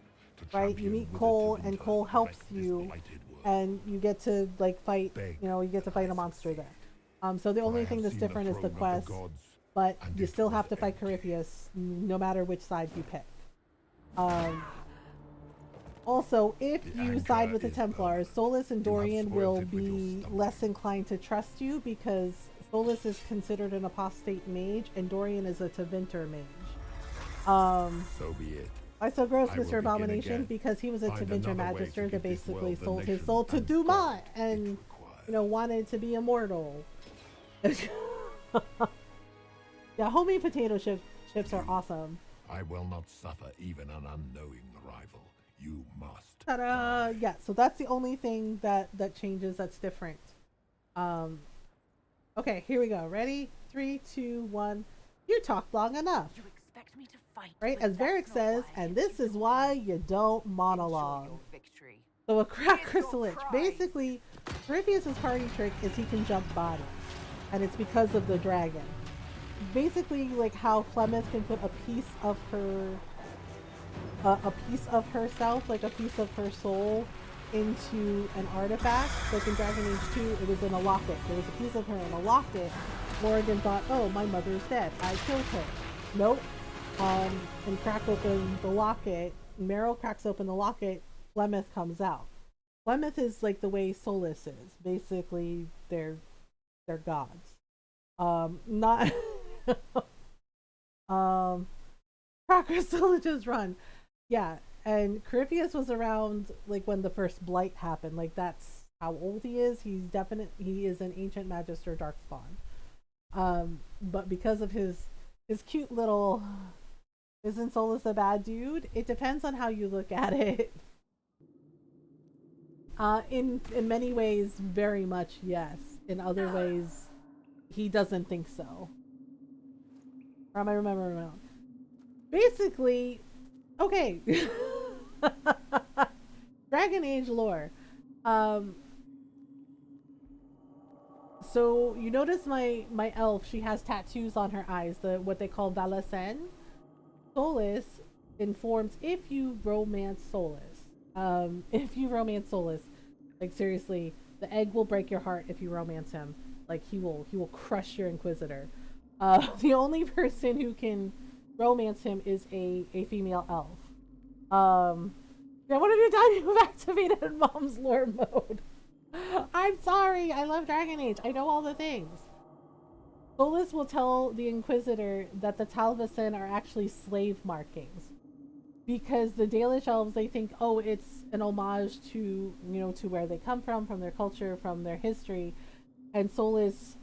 right? You meet Cole, and Cole helps you, and you get to like fight. You know, you get to fight a monster there. So the only thing that's different is the quest. But you still have to fight Corypheus, no matter which side you pick. Also, if you side with the Templars, Solus and Dorian will be less inclined to trust you because Solus is considered an apostate mage and Dorian is a Tevinter mage. So be it. Why so gross, Mr. Abomination? Because he was a Tevinter Magister that basically sold his soul to Dumas and, you know, wanted to be immortal. Yeah, homemade potato chips are awesome. I will not suffer even an unknowing rival. You must. Ta-da! Yeah, so that's the only thing that changes, that's different. Okay, here we go. Ready? 3, 2, 1. You talked long enough. You expect me to fight, right? As Varric says, and this is why you don't monologue. So a crack crystal. Basically, Corypheus' party trick is he can jump body. And it's because of the dragon. Basically, like how Flemeth can put a piece of her, a piece of herself, like a piece of her soul, into an artifact. Like in Dragon Age 2, it was in a locket. There was a piece of her in a locket. Morrigan thought, oh, my mother's dead. I killed her. Nope. And crack open the locket. Meryl cracks open the locket. Flemeth comes out. Flemeth is like the way Solus is. Basically, they're gods. Not Cracker still just run. Yeah, and Corypheus was around like when the first blight happened. Like that's how old he is. He is an ancient magister darkspawn. But because of his cute little, isn't Solus a bad dude? It depends on how you look at it. In many ways, very much yes. In other ways, he doesn't think so. Or am I remembering wrong? Basically, okay. Dragon Age lore. So you notice my elf, she has tattoos on her eyes, what they call Valacen. Solus informs if you romance Solus. If you romance Solus, like seriously, the egg will break your heart if you romance him. Like he will crush your Inquisitor. The only person who can romance him is a female elf. Yeah, what have you done? You've activated Mom's lore mode. I'm sorry. I love Dragon Age. I know all the things. Solus will tell the Inquisitor that the Talvasen are actually slave markings. because the Dalish elves, they think, oh, it's an homage to, to where they come from their culture, from their history. And Solus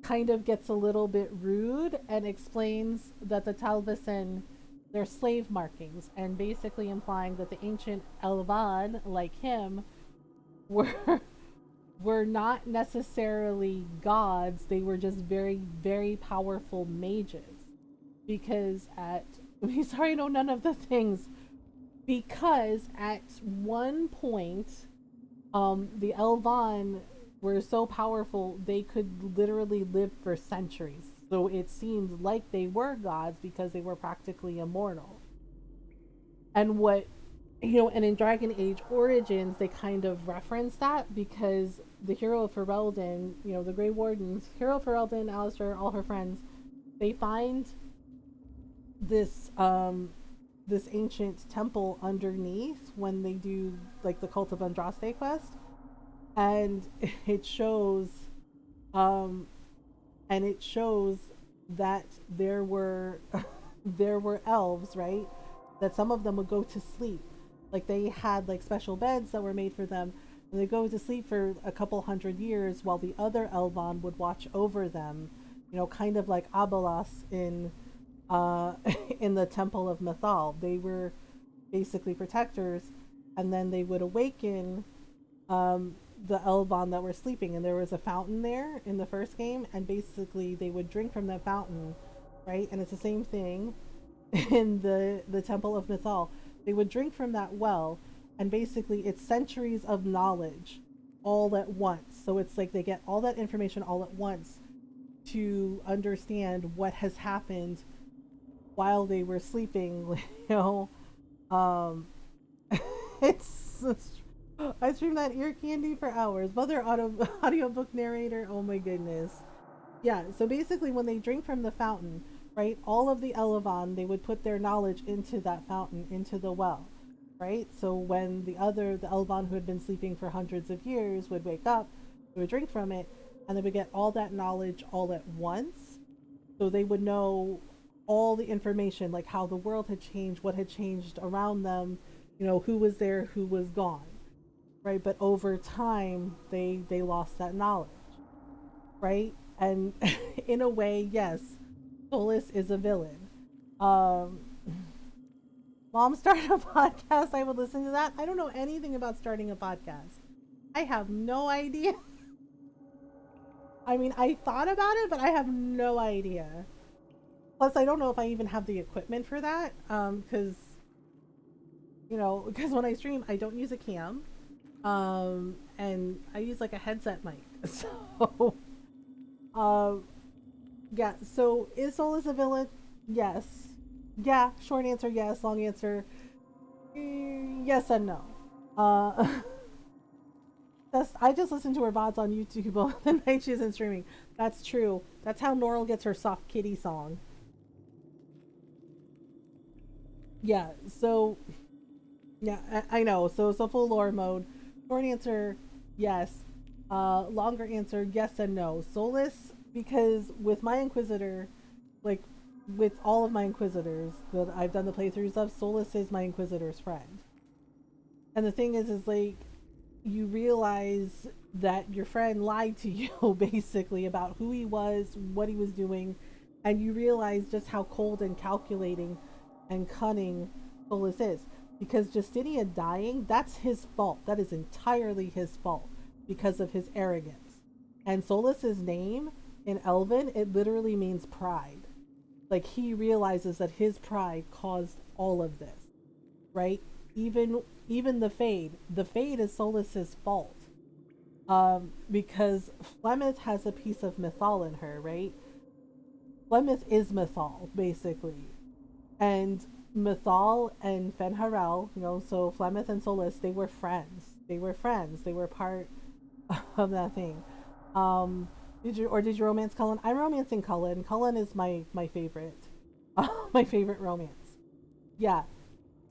kind of gets a little bit rude and explains that the Talvesen, they're slave markings, and basically implying that the ancient Elvan, like him, were were not necessarily gods. They were just very, very powerful mages. Because sorry, I know none of the things. Because at one point, the Elvan were so powerful they could literally live for centuries. So it seemed like they were gods because they were practically immortal. And and in Dragon Age Origins, they kind of reference that because the hero of Ferelden, the Grey Wardens, hero of Ferelden, Alistair, all her friends, they find this this ancient temple underneath when they do like the Cult of Andraste quest, and it shows um and it shows that there were there were elves, right? That some of them would go to sleep. Like they had like special beds that were made for them, and they go to sleep for a couple hundred years while the other Elvan would watch over them, kind of like Abelas in in the Temple of Mythal. They were basically protectors, and then they would awaken the Elvan that were sleeping, and there was a fountain there in the first game, and basically they would drink from that fountain, right? And it's the same thing in the Temple of Mythal. They would drink from that well, and basically it's centuries of knowledge all at once. So it's like they get all that information all at once to understand what has happened while they were sleeping. Um, it's I streamed that ear candy for hours. Mother audiobook narrator. Oh my goodness. Yeah. So basically, when they drink from the fountain, right, all of the Elevon, they would put their knowledge into that fountain, into the well, right? So when the Elevon who had been sleeping for hundreds of years would wake up, they would drink from it, and they would get all that knowledge all at once. So they would know all the information, like how the world had changed, what had changed around them, who was there, who was gone, right? But over time, they lost that knowledge, right? And in a way, yes, Solus is a villain. Um, Mom started a podcast. I would listen to that. I don't know anything about starting a podcast. I have no idea. I mean, I thought about it, but I have no idea. Plus, I don't know if I even have the equipment for that. Because because when I stream, I don't use a cam. And I use like a headset mic. So, yeah. So is Solus a villain? Yes. Yeah. Short answer, yes. Long answer, yes and no. I just listen to her VODs on YouTube on the night she isn't streaming. That's true. That's how Norl gets her soft kitty song. Yeah. So, yeah, I know. So it's a full lore mode. Short answer, yes. Longer answer, yes and no. Solus, because with my Inquisitor, like with all of my Inquisitors that I've done the playthroughs of, Solus is my Inquisitor's friend. And the thing is like, you realize that your friend lied to you basically about who he was, what he was doing, and you realize just how cold and calculating and cunning Solus is. Because Justinia dying, that's his fault. That is entirely his fault because of his arrogance. And Solus's name in Elven, it literally means pride. Like he realizes that his pride caused all of this, right? Even the Fade is Solus's fault. Because Flemeth has a piece of Mythal in her, right? Flemeth is Mythal, basically. And Mythal and Fenharel, so Flemeth and Solus, they were friends. They were part of that thing. Did you romance Cullen? I'm romancing Cullen. Cullen is my favorite. My favorite romance. Yeah.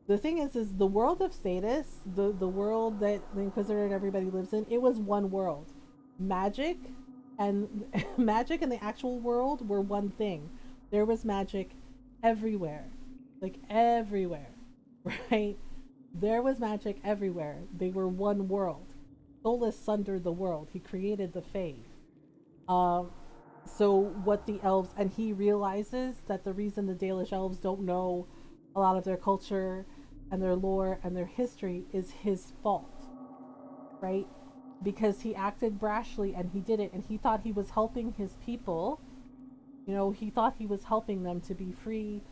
The thing is the world of Status, the world that the Inquisitor and everybody lives in, it was one world. Magic and magic and the actual world were one thing. There was magic everywhere. Like everywhere. right? There was magic everywhere. They were one world. Solus sundered the world. He created the Fae. Um, so what the elves, and he realizes that the reason the Dalish elves don't know a lot of their culture and their lore and their history is his fault, right? Because he acted brashly and he did it, and he thought he was helping his people. You know, he thought he was helping them to be free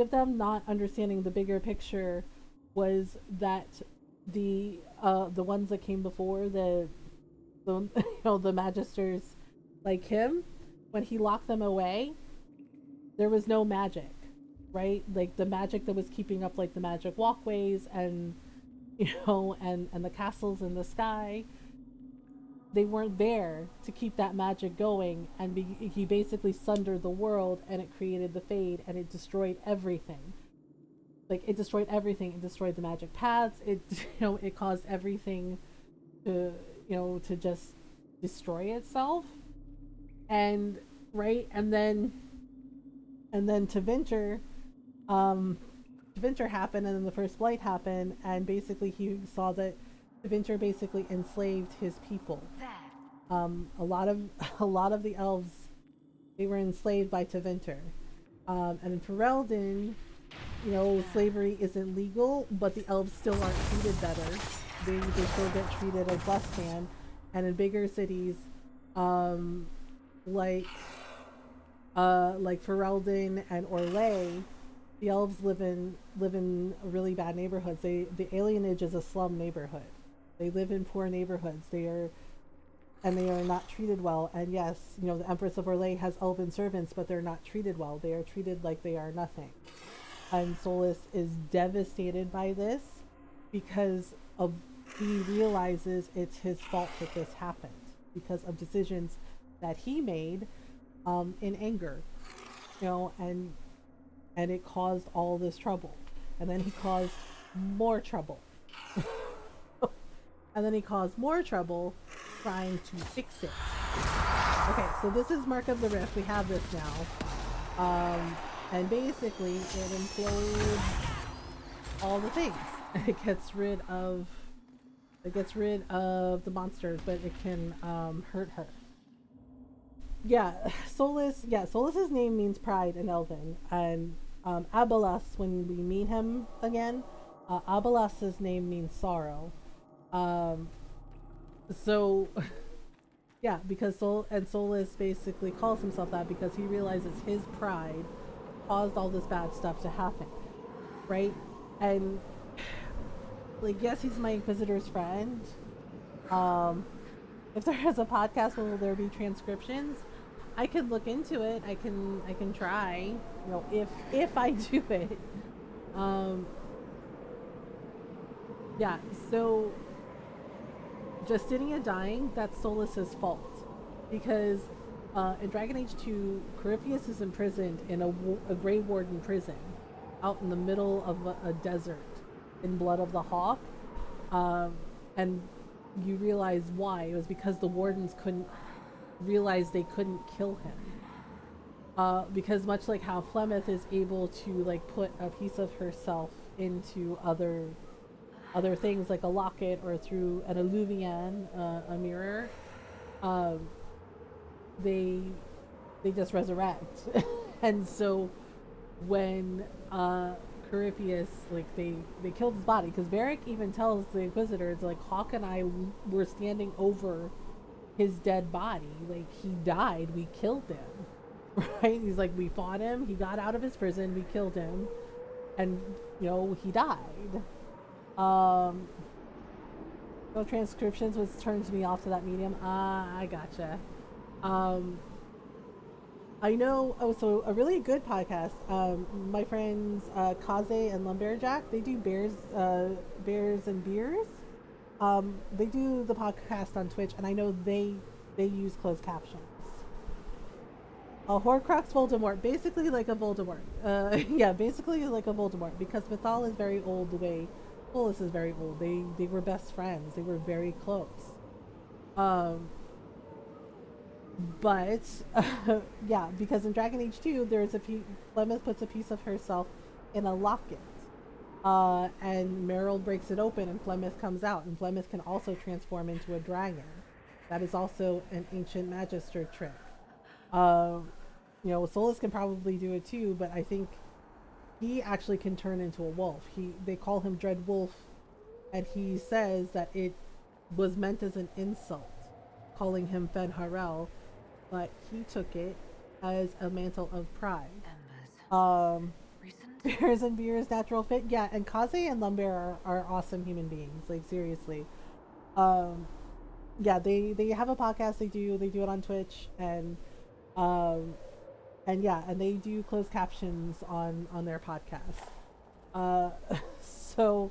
of them, not understanding the bigger picture was that the ones that came before the you know, the magisters like him, when he locked them away, there was no magic, right? Like the magic that was keeping up like the magic walkways and you know and the castles in the sky, they weren't there to keep that magic going, and he basically sundered the world, and it created the fade, and it destroyed everything. Like it destroyed everything. It destroyed the magic paths. It you know it caused everything to you know to just destroy itself. And right, and then to venture, Venture happened, and then the first blight happened, and basically he saw that Venture basically enslaved his people. A lot of a lot of the elves, they were enslaved by Tevinter. And in Ferelden, you know, slavery isn't legal, but the elves still aren't treated better. They still get treated as less than. And in bigger cities, um, like like Ferelden and Orlais, the elves live in really bad neighborhoods. The alienage is a slum neighborhood. They live in poor neighborhoods. They are not treated well. And yes, you know, the Empress of Orlais has elven servants, but they're not treated well. They are treated like they are nothing. And Solus is devastated by this because of he realizes it's his fault that this happened because of decisions that he made in anger, you know, and it caused all this trouble. And then he caused more trouble. And then he caused more trouble trying to fix it. Okay, so this is Mark of the Rift. We have this now. And basically it implodes all the things. It gets rid of the monsters, but it can hurt her. Solus's name means pride in Elven, and Abelas, when we meet him again, Abelas's name means sorrow. So yeah, because Solus basically calls himself that because he realizes his pride caused all this bad stuff to happen, right? And like, yes, he's my Inquisitor's friend. If there is a podcast, will there be transcriptions? I could look into it. I can try. You know, if I do it. Yeah. So Justinia dying, that's Solus's fault, because in Dragon Age 2, Corypheus is imprisoned in a Grey Warden prison out in the middle of a desert in Blood of the Hawk, and you realize why. It was because the Wardens couldn't realize they couldn't kill him. Because much like how Flemeth is able to like put a piece of herself into other things like a locket or through an alluvian, a mirror, they just resurrect. And so when Corypheus, like they killed his body, because Varric even tells the Inquisitors, like, Hawk and I were standing over his dead body, like he died, we killed him. Right? He's like, we fought him, he got out of his prison, we killed him, and you know, he died. No transcriptions, which turns me off to that medium. I gotcha. I know. Oh, so a really good podcast. My friends Kaze and Lumberjack, they do bears and beers. They do the podcast on Twitch, and I know they use closed captions. A Horcrux Voldemort, basically like a Voldemort. Yeah, basically like a Voldemort, because Mythal is very old the way Solus is very old. They were best friends. They were very close. But yeah, because in Dragon Age 2, there's Flemeth puts a piece of herself in a locket, And Meryl breaks it open, and Flemeth comes out, and Flemeth can also transform into a dragon. That is also an ancient magister trick. Uh, Solus can probably do it too, but I think he actually can turn into a wolf. They call him Dread Wolf, and he says that it was meant as an insult, calling him Fen Harel, but he took it as a mantle of pride. Um, Bears and Beers natural fit, yeah, and Kaze and Lumbear are awesome human beings. Like seriously, um, yeah, they have a podcast. They do it on Twitch, um, and yeah, and they do closed captions on their podcast. Uh, so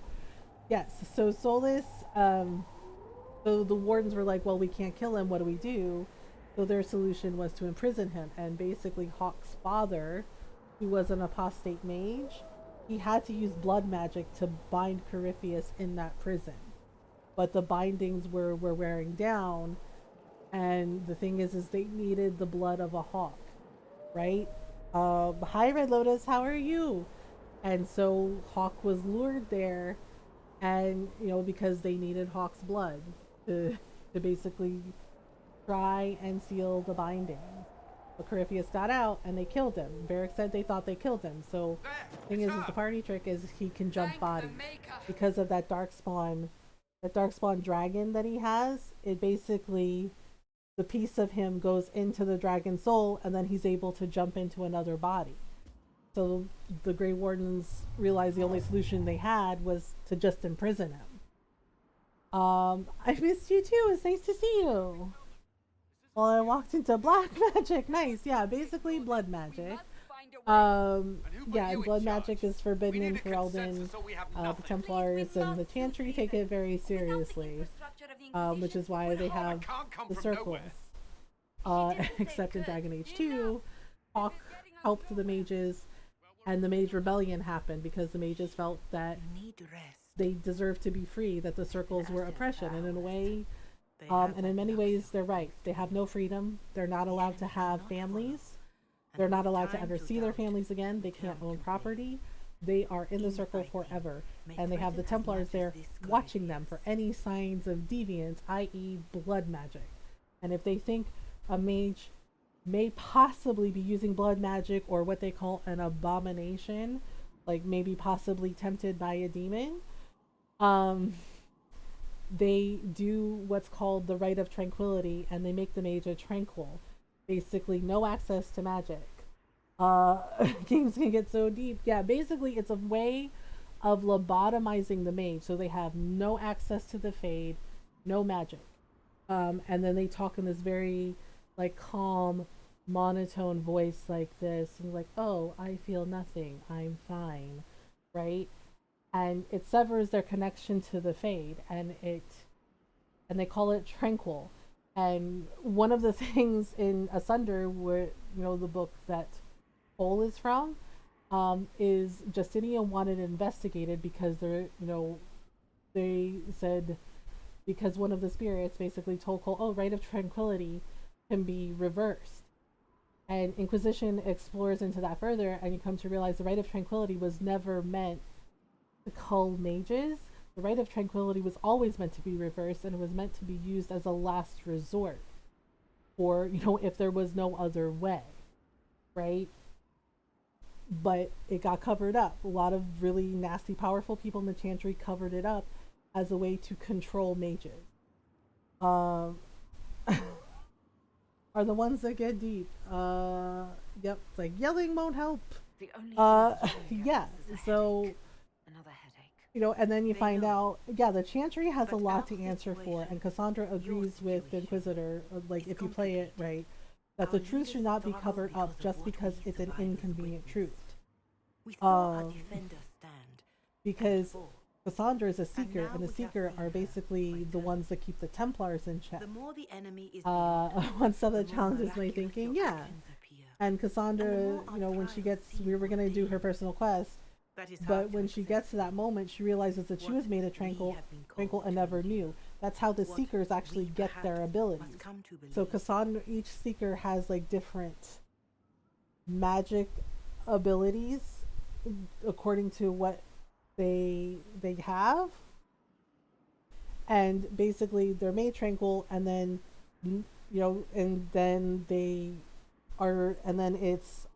yes, so Solus, so the wardens were like, well, we can't kill him. What do we do? So their solution was to imprison him, and basically Hawk's father, who was an apostate mage, he had to use blood magic to bind Corypheus in that prison. But the bindings were wearing down, and the thing is they needed the blood of a hawk, right? Hi Red Lotus, how are you? And so Hawk was lured there, and because they needed Hawk's blood to basically try and seal the bindings. But Corypheus got out and they killed him. Varric said they thought they killed him. So the thing is the party trick is he can jump bodies. Because of that darkspawn dragon that he has, it basically, the piece of him goes into the dragon's soul, and then he's able to jump into another body. So the Grey Wardens realized the only solution they had was to just imprison him. I missed you too. It's nice to see you. Well, I walked into black magic. Nice. Yeah, basically blood magic. Yeah, blood magic is forbidden in Ferelden. The Templars and the Chantry take it very seriously, which is why they have the circles. Except in Dragon Age 2, Hawk helped the mages, and the Mage Rebellion happened because the mages felt that they deserved to be free, that the circles were oppression, and in a way, and in many ways, they're right. They have no freedom. They're not allowed to have families. They're not allowed to ever see their families again. They can't own property. They are in the circle forever. And they have the Templars there watching them for any signs of deviance, i.e. blood magic. And if they think a mage may possibly be using blood magic or what they call an abomination, like maybe possibly tempted by a demon, they do what's called the Rite of Tranquility, and they make the mage a tranquil. Basically, no access to magic. Games can get so deep. Yeah, basically, it's a way of lobotomizing the mage, so they have no access to the Fade, no magic. And then they talk in this very, like, calm, monotone voice like this, and like, oh, I feel nothing, I'm fine, right? And it severs their connection to the Fade, and they call it tranquil. And one of the things in Asunder, where the book that Cole is from, is Justinian wanted it investigated because they said, because one of the spirits basically told Cole, oh, Rite of Tranquility can be reversed. And Inquisition explores into that further, and you come to realize the Rite of Tranquility was never meant to cull mages. The Rite of Tranquility was always meant to be reversed, and it was meant to be used as a last resort, or if there was no other way, right? But it got covered up. A lot of really nasty, powerful people in the Chantry covered it up as a way to control mages. Are the ones that get deep. Yep, it's like yelling won't help. Yeah, so and then you find out, the Chantry has a lot to answer for, and Cassandra agrees with the Inquisitor, like if you play it right, that the truth should not be covered up just because it's an inconvenient truth. Because Cassandra is a seeker, and the seeker are basically the ones that keep the Templars in check. One of the challenges my thinking, yeah. And Cassandra, when she gets, we were going to do her personal quest, but when she gets to that moment, she realizes that she was made a tranquil and never knew. That's how the seekers actually get their abilities. So Cassandra, each seeker has like different magic abilities according to what they have, and basically they're made tranquil, and then and then they are, and then it's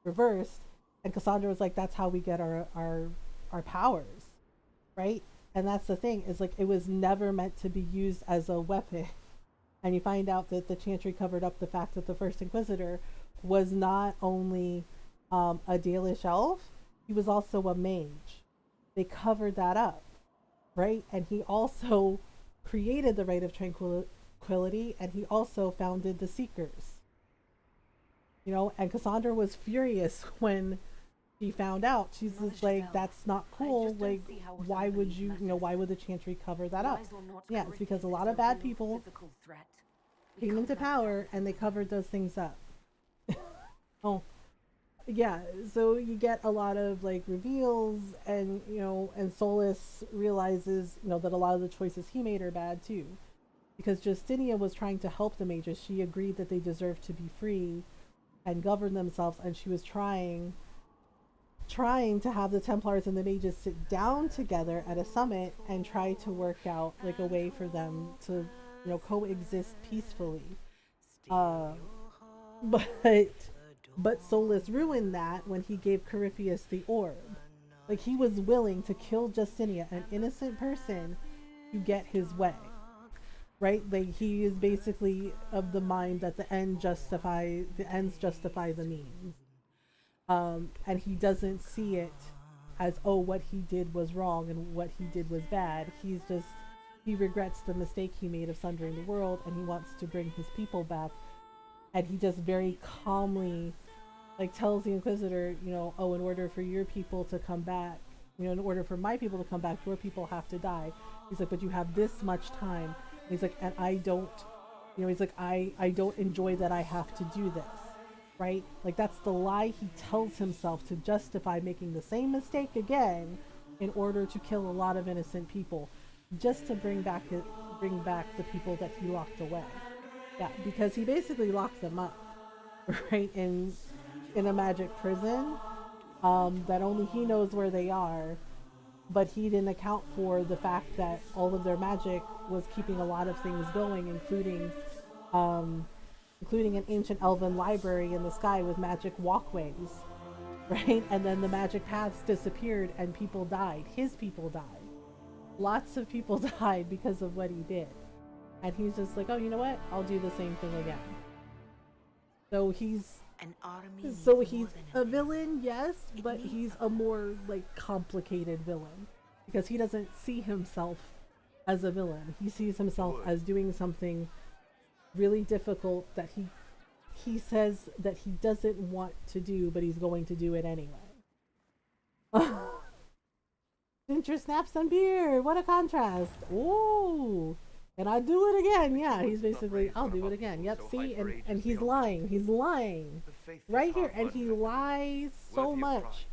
reversed, and Cassandra was like, that's how we get our powers, right? And that's the thing, is like it was never meant to be used as a weapon. And you find out that the Chantry covered up the fact that the first Inquisitor was not only a Dalish elf, he was also a mage. They covered that up, right? And he also created the Rite of Tranquility, and he also founded the Seekers. And Cassandra was furious when she found out. She's just like, that's not cool. Like, why would why would the Chantry cover that up? Yeah, it's because a lot of bad people came into power and they covered those things up. Oh, yeah. So you get a lot of like reveals, and and Solus realizes that a lot of the choices he made are bad too, because Justinia was trying to help the mages. She agreed that they deserved to be free and govern themselves, and she was trying to have the Templars and the mages sit down together at a summit and try to work out like a way for them to coexist peacefully. But Solus ruined that when he gave Corypheus the orb. Like, he was willing to kill Justinia, an innocent person, to get his way, right? Like, he is basically of the mind that the ends justify the means. And he doesn't see it as, oh, what he did was wrong and what he did was bad. He regrets the mistake he made of sundering the world, and he wants to bring his people back. And he just very calmly tells the Inquisitor, oh, in order for your people to come back, in order for my people to come back, your people have to die. He's like, but you have this much time. And he's like, and I don't, he's like, I don't enjoy that I have to do this. Right? Like, that's the lie he tells himself to justify making the same mistake again in order to kill a lot of innocent people, just to bring back the people that he locked away. Yeah, because he basically locked them up, right, in a magic prison, that only he knows where they are, but he didn't account for the fact that all of their magic was keeping a lot of things going, including an ancient elven library in the sky with magic walkways, right? And then the magic paths disappeared and people died. His people died. Lots of people died because of what he did. And he's just like, oh, you know what? I'll do the same thing again. So he's a villain, yes, but he's a more complicated villain, because he doesn't see himself as a villain. He sees himself as doing something really difficult that he says that he doesn't want to do, but he's going to do it anyway. Ginger snaps on beer. What a contrast. Ooh. And I do it again. Yeah, he's basically, I'll do it again. Yep, see, and he's lying. He's lying. Right here. And he lies so much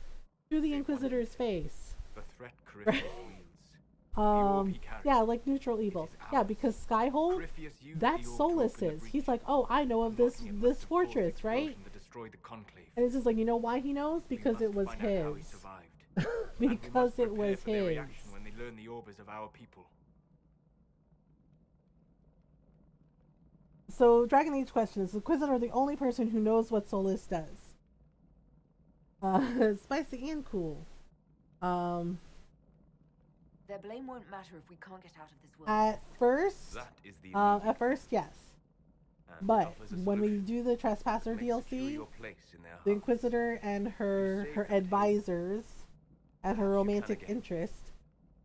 to the Inquisitor's face. Right? Yeah, like neutral evil. Yeah, because Skyhold, that's Solus's. He's like, oh, I know of this fortress, right? And it's just like, you know why he knows? Because it was his. Because it was his. When they learn the orbits of our people. So, Dragon Age question: is the Inquisitor the only person who knows what Solus does? Spicy and cool. Their blame won't matter if we can't get out of this world. At first, yes. But when we do the Trespasser DLC, the Inquisitor and her advisors and her romantic interest,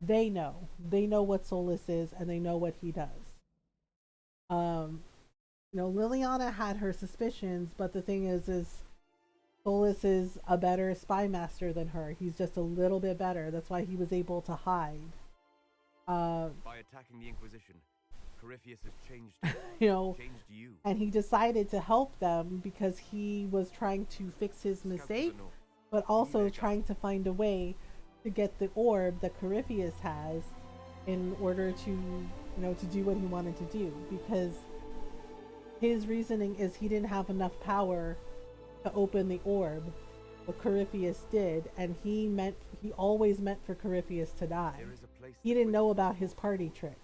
they know what Solus is, and they know what he does. Liliana had her suspicions, but the thing is Solus is a better spy master than her. He's just a little bit better. That's why he was able to hide. By attacking the Inquisition, Corypheus has changed you. And he decided to help them because he was trying to fix his mistake, but also trying to find a way to get the orb that Corypheus has in order to do what he wanted to do, because his reasoning is he didn't have enough power to open the orb what Corypheus did, and he always meant for Corypheus to die. He didn't know about his party trick.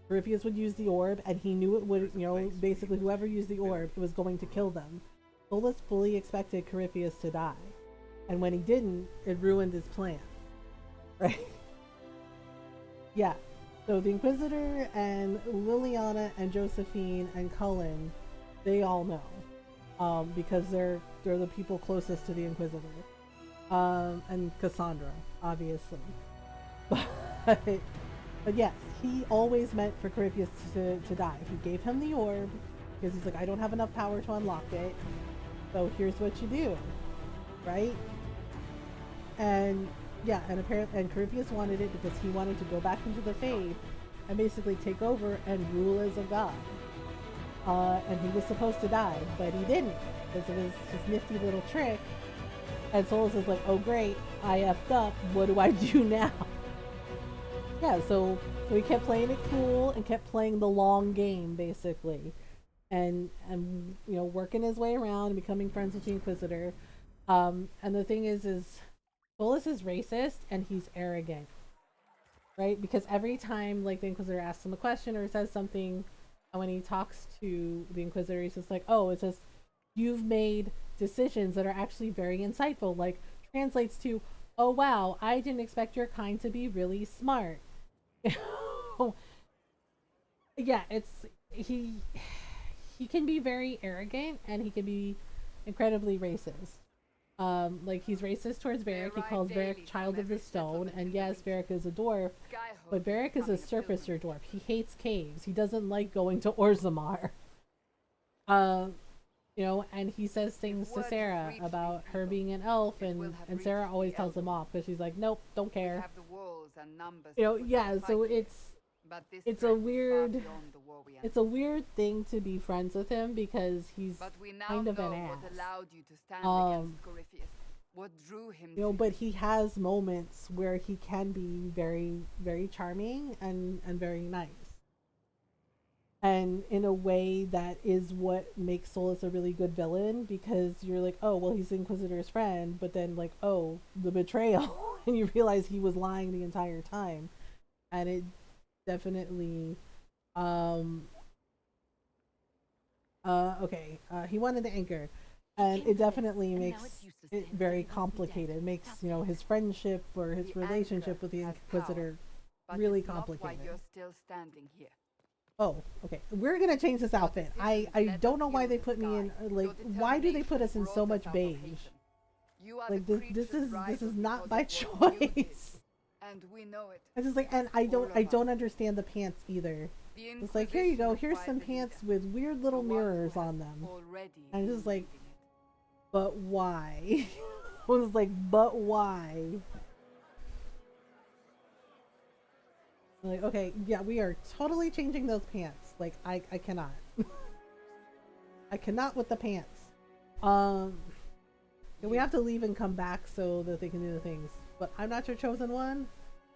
Corypheus would use the orb, and he knew it would, basically whoever used the orb, it was going to kill them. Solus fully expected Corypheus to die, and when he didn't, it ruined his plan. Right? Yeah. So the Inquisitor and Liliana and Josephine and Cullen, they all know, because they're the people closest to the Inquisitor, and Cassandra, obviously. But yes, he always meant for Corypheus to die. He gave him the orb because he's like, I don't have enough power to unlock it, so here's what you do, right? And yeah, and Corypheus wanted it because he wanted to go back into the Faith and basically take over and rule as a god. And he was supposed to die, but he didn't because of his nifty little trick. And Solus is like, oh great, I effed up, what do I do now? Yeah, so he kept playing it cool and kept playing the long game, basically. And working his way around and becoming friends with the Inquisitor. And the thing is Solus is racist and he's arrogant. Right? Because every time, like, the Inquisitor asks him a question or says something, and when he talks to the Inquisitor, he's just like, oh, it's just, you've made decisions that are actually very insightful. Like, translates to, oh wow, I didn't expect your kind to be really smart. Yeah, he can be very arrogant and he can be incredibly racist. Like, he's racist towards Varric. He calls Varric Child of the Stone, and yes, Varric is a dwarf, but Varric is a surfacer dwarf. He hates caves. He doesn't like going to Orzammar. And he says things to Sarah about her being an elf, and Sarah always tells him off because she's like, nope, don't care. Yeah, so it's a weird thing to be friends with him because he's kind of an ass. What drew him but he has moments where he can be very, very charming and very nice. And in a way that is what makes Solus a really good villain, because you're like, oh, well, he's the Inquisitor's friend, but then, like, oh, the betrayal, and you realize he was lying the entire time. And it definitely, he wanted the anchor, and it definitely makes it very complicated. It makes, his friendship or his relationship with the Inquisitor really complicated. You're still standing here. Oh, okay. We're gonna change this outfit. I don't know why they put me in, like, why do they put us in so much beige? Like, this is not by choice. And we know it. I just like, and I don't understand the pants either. It's like, here you go, here's some pants with weird little mirrors on them. And it's just like, but why? I was like, but why? Like, okay, yeah, we are totally changing those pants. Like, I cannot. I cannot with the pants. We have to leave and come back so that they can do the things. But I'm not your chosen one.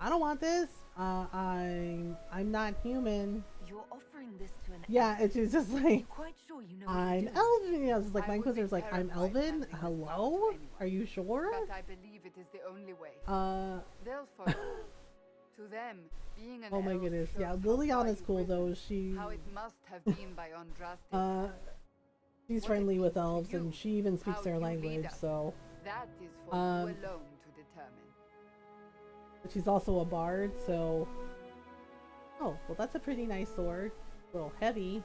I don't want this. I'm not human. You're offering this to an yeah, it's just like, quite sure you know I'm Elvin. Yeah, it's like my Inquisitor's like, I'm Elvin. Hello? Are you sure? But I believe it is the only way. They'll follow. To them, being an oh my elf goodness. shows Yeah, how Liliana's cool wisdom, though. how it must have been by Andraste's she's what friendly it with means to elves, you, and she even speaks how their you lead language. us. So That is for you alone to determine. but she's also a bard. So oh well, that's a pretty nice sword. A little heavy.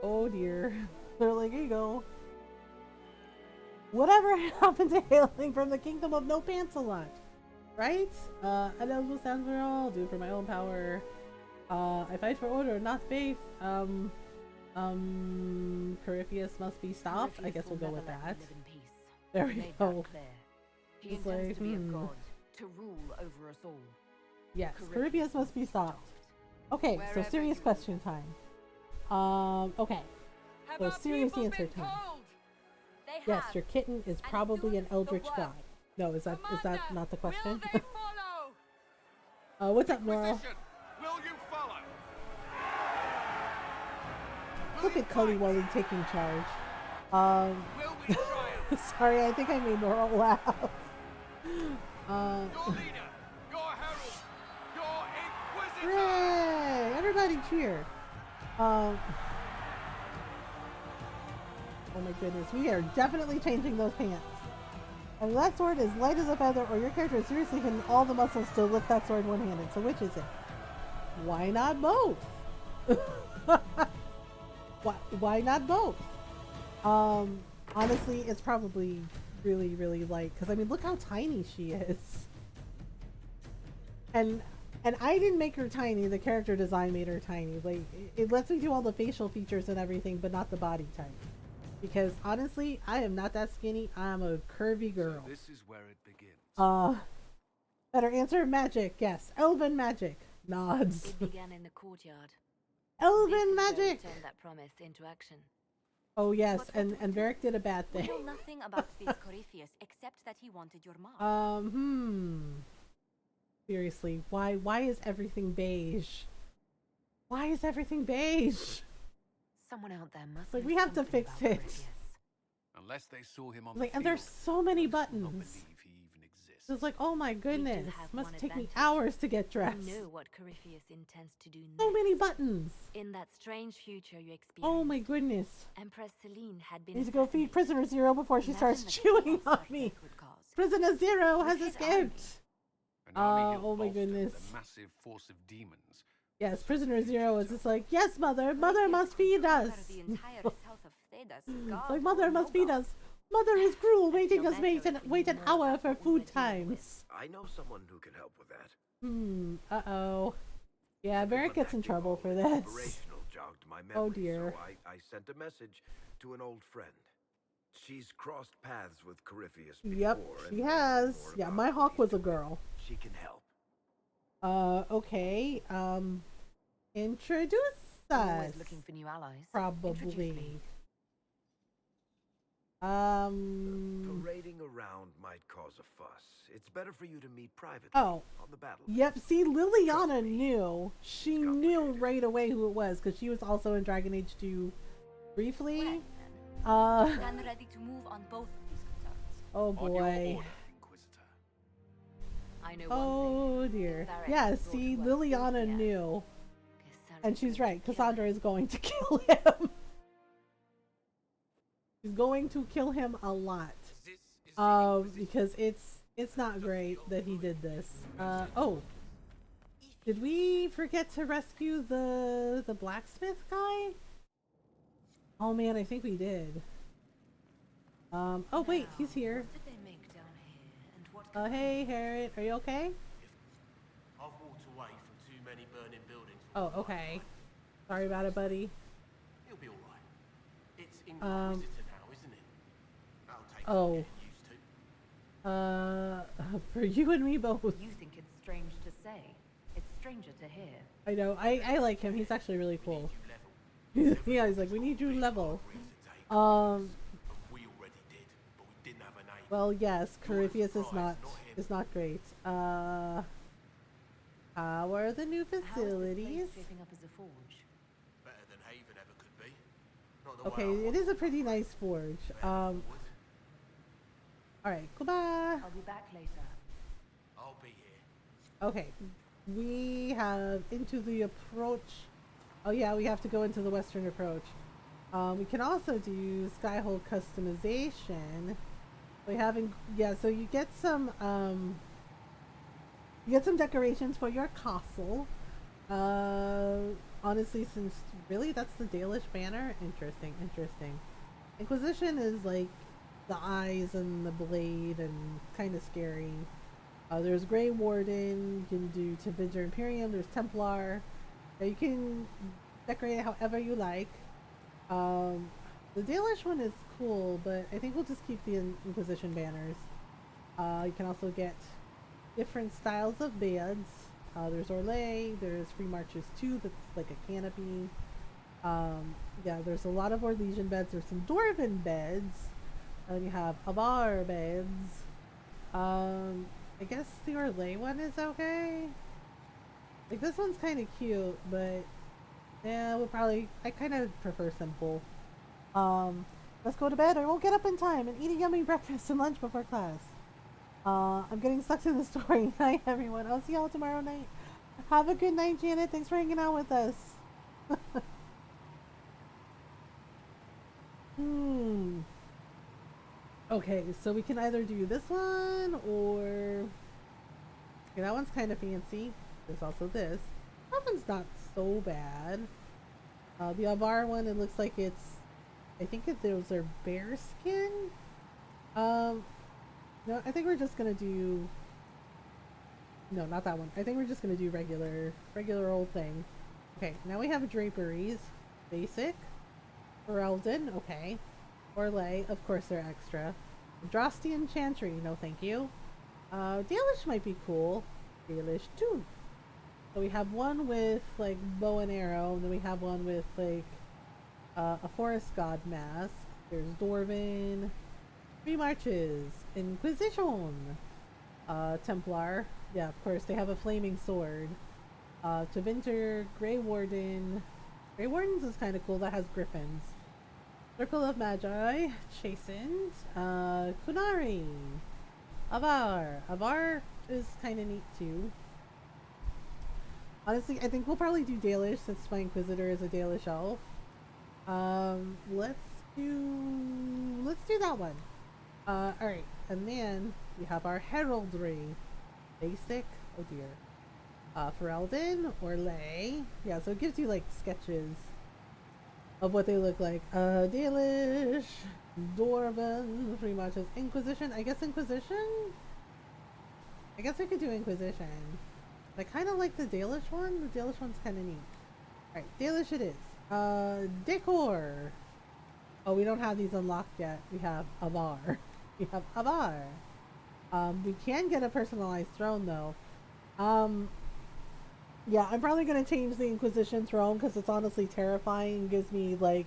Oh dear. They're like, here you go. Whatever happened to hailing from the kingdom of no pants a lot? Right? I don't know, stand for all, do it for my own power. I fight for order, not faith. Corypheus must be stopped. I guess we'll go with that. There we go. He It's intends like, to be a god, to rule over us all. Yes, Corypheus must be stopped. Okay, so Wherever serious you question time. Okay. So serious answer time. Yes, your kitten is probably an eldritch god. No, is that not the question? Will they follow? What's up, Nora? Inquisition, will you follow? Look at Cully Wally taking charge. Will we triumph? Sorry, I think I made Nora laugh. Your leader, your herald, your inquisitor! Hooray! Everybody cheer. Oh my goodness, we are definitely changing those pants. And that sword is light as a feather, or your character is seriously hitting all the muscles to lift that sword one-handed. So which is it? Why not both? why not both? Honestly, it's probably really, really light. Because, I mean, look how tiny she is. And I didn't make her tiny. The character design made her tiny. Like, it lets me do all the facial features and everything, but not the body type. Because, honestly, I am not that skinny. I'm a curvy girl. So this is where it begins. Better answer, magic. Yes. Elven magic. Nods. It began in the courtyard. Elven magic! Turn that promise into action. Oh yes, and Varric did a bad We thing. know nothing about this Corypheus except that he wanted your mark. Seriously, why is everything beige? Why is everything beige? Someone out there must Like, know we have to something fix about it. Corypheus. Unless they saw him on Like, the and field, there's so many most will not buttons. believe he even exists. It's like, oh my goodness, have must one take me advantage. hours to get We dressed. know what Corypheus intends to do next. So many buttons. In that strange future you experienced, Oh my goodness. Empress Celine had been I need to go feed assassinated. Prisoner Zero before she Imagine starts the chewing chaos on that me. death would cause. Prisoner Zero has With his escaped. An army he'll oh my bolster with goodness. a massive force of demons. Yes, Prisoner Zero is just like, yes, mother must feed us. The entire south of Thedas. It's like, mother must feed us. Mother is cruel, making us wait an hour for food times. I know someone who can help with that. Uh-oh. Yeah, Varric gets in trouble for this. Operational jogged my memory, Oh dear. So I sent a message to an old friend. She's crossed paths with Corypheus before. Yep, she has. Yeah, my hawk was a girl. She can help. Okay. Introduce I'm us. always looking for new allies. Introduce Probably. me. Parading around might cause a fuss. It's better for you to meet privately Oh. on the battle. Yep, see, Liliana knew. She knew right away who it was, because she was also in Dragon Age 2 briefly. Stand ready to move on both of these concerns. Oh On your boy. order, Inquisitor. I know one Oh dear. Varric Yeah, brought see, to us Liliana Corypheus. knew. Cassandra And she's is right. going to kill Cassandra him. is going to kill him. She's going to kill him a lot. Because it's not great that he did this. Oh. Did we forget to rescue the blacksmith guy? Oh man, I think we did. Oh wait, he's here. What did they make down here? And what Hey Harriet, are you okay? I've walked away from too many burning buildings. Oh, okay. Sorry about it, buddy. He'll be alright. It's Inquisitor now, isn't it? That'll take Oh. some getting used to. For you and me both. you think it's strange to say. It's stranger to hear. I know, I like him. He's actually really cool. Yeah, he's like, we need you level. We already did, but we didn't have a name. Well, yes, Corypheus is not great. How are the new How is this facilities? place shaping up as a forge? Better than Haven ever could be. Not the Okay, way I it is a pretty nice forge. would. Alright, goodbye. I'll be back later. I'll be here. Okay, we have into the approach. Oh yeah, we have to go into the western approach. We can also do skyhole customization. We haven't, yeah. So you get some decorations for your castle. Honestly, since really that's the Dalish banner. Interesting. Inquisition is like the eyes and the blade, and kind of scary. There's Grey Warden. You can do Tevinger Imperium. There's Templar. You can decorate it however you like. The Dalish one is cool, but I think we'll just keep the Inquisition banners. You can also get different styles of beds. There's Orlais, there's Free Marches 2 that's like a canopy. Yeah, there's a lot of Orlesian beds. There's some Dwarven beds. And you have Avar beds. I guess the Orlais one is okay. Like, this one's kind of cute, but yeah, I kind of prefer simple. And Let's go to bed. I won't get up in time and eat a yummy breakfast and lunch before class. I'm getting sucked in the story. Night, everyone. I'll see y'all tomorrow night. Have a good night, Janet. Thanks for hanging out with us. Okay, so we can either do this one or... Okay, that one's kind of fancy. There's also this. That one's not so bad. The Avar one, it looks like it's... I think those are bear skin? No, I think we're just gonna do... No, not that one. I think we're just gonna do regular old thing. Okay, now we have draperies. Basic. Ferelden, okay. Orlais, of course they're extra. Drostian Chantry, no thank you. Dalish might be cool. Dalish too. So we have one with like bow and arrow, and then we have one with like a forest god mask. There's Dwarven. 3 marches. Inquisition. Templar. Yeah, of course they have a flaming sword. Tevinter, Grey Warden. Grey Wardens is kind of cool. That has griffins. Circle of Magi, Chastened, Kunari, Avar. Avar is kind of neat too. Honestly, I think we'll probably do Dalish since my Inquisitor is a Dalish elf. Let's do that one. Alright, and then we have our Heraldry. Basic, oh dear. Ferelden, Orlais. Yeah, so it gives you like sketches of what they look like. Dalish, Dwarven, 3 matches. Inquisition, I guess Inquisition? I guess we could do Inquisition. I kind of like the Dalish one. The Dalish one's kind of neat. Alright, Dalish it is. Decor. Oh, we don't have these unlocked yet. We have Avar. We have Avar. We can get a personalized throne though. Yeah, I'm probably going to change the Inquisition throne because it's honestly terrifying and gives me like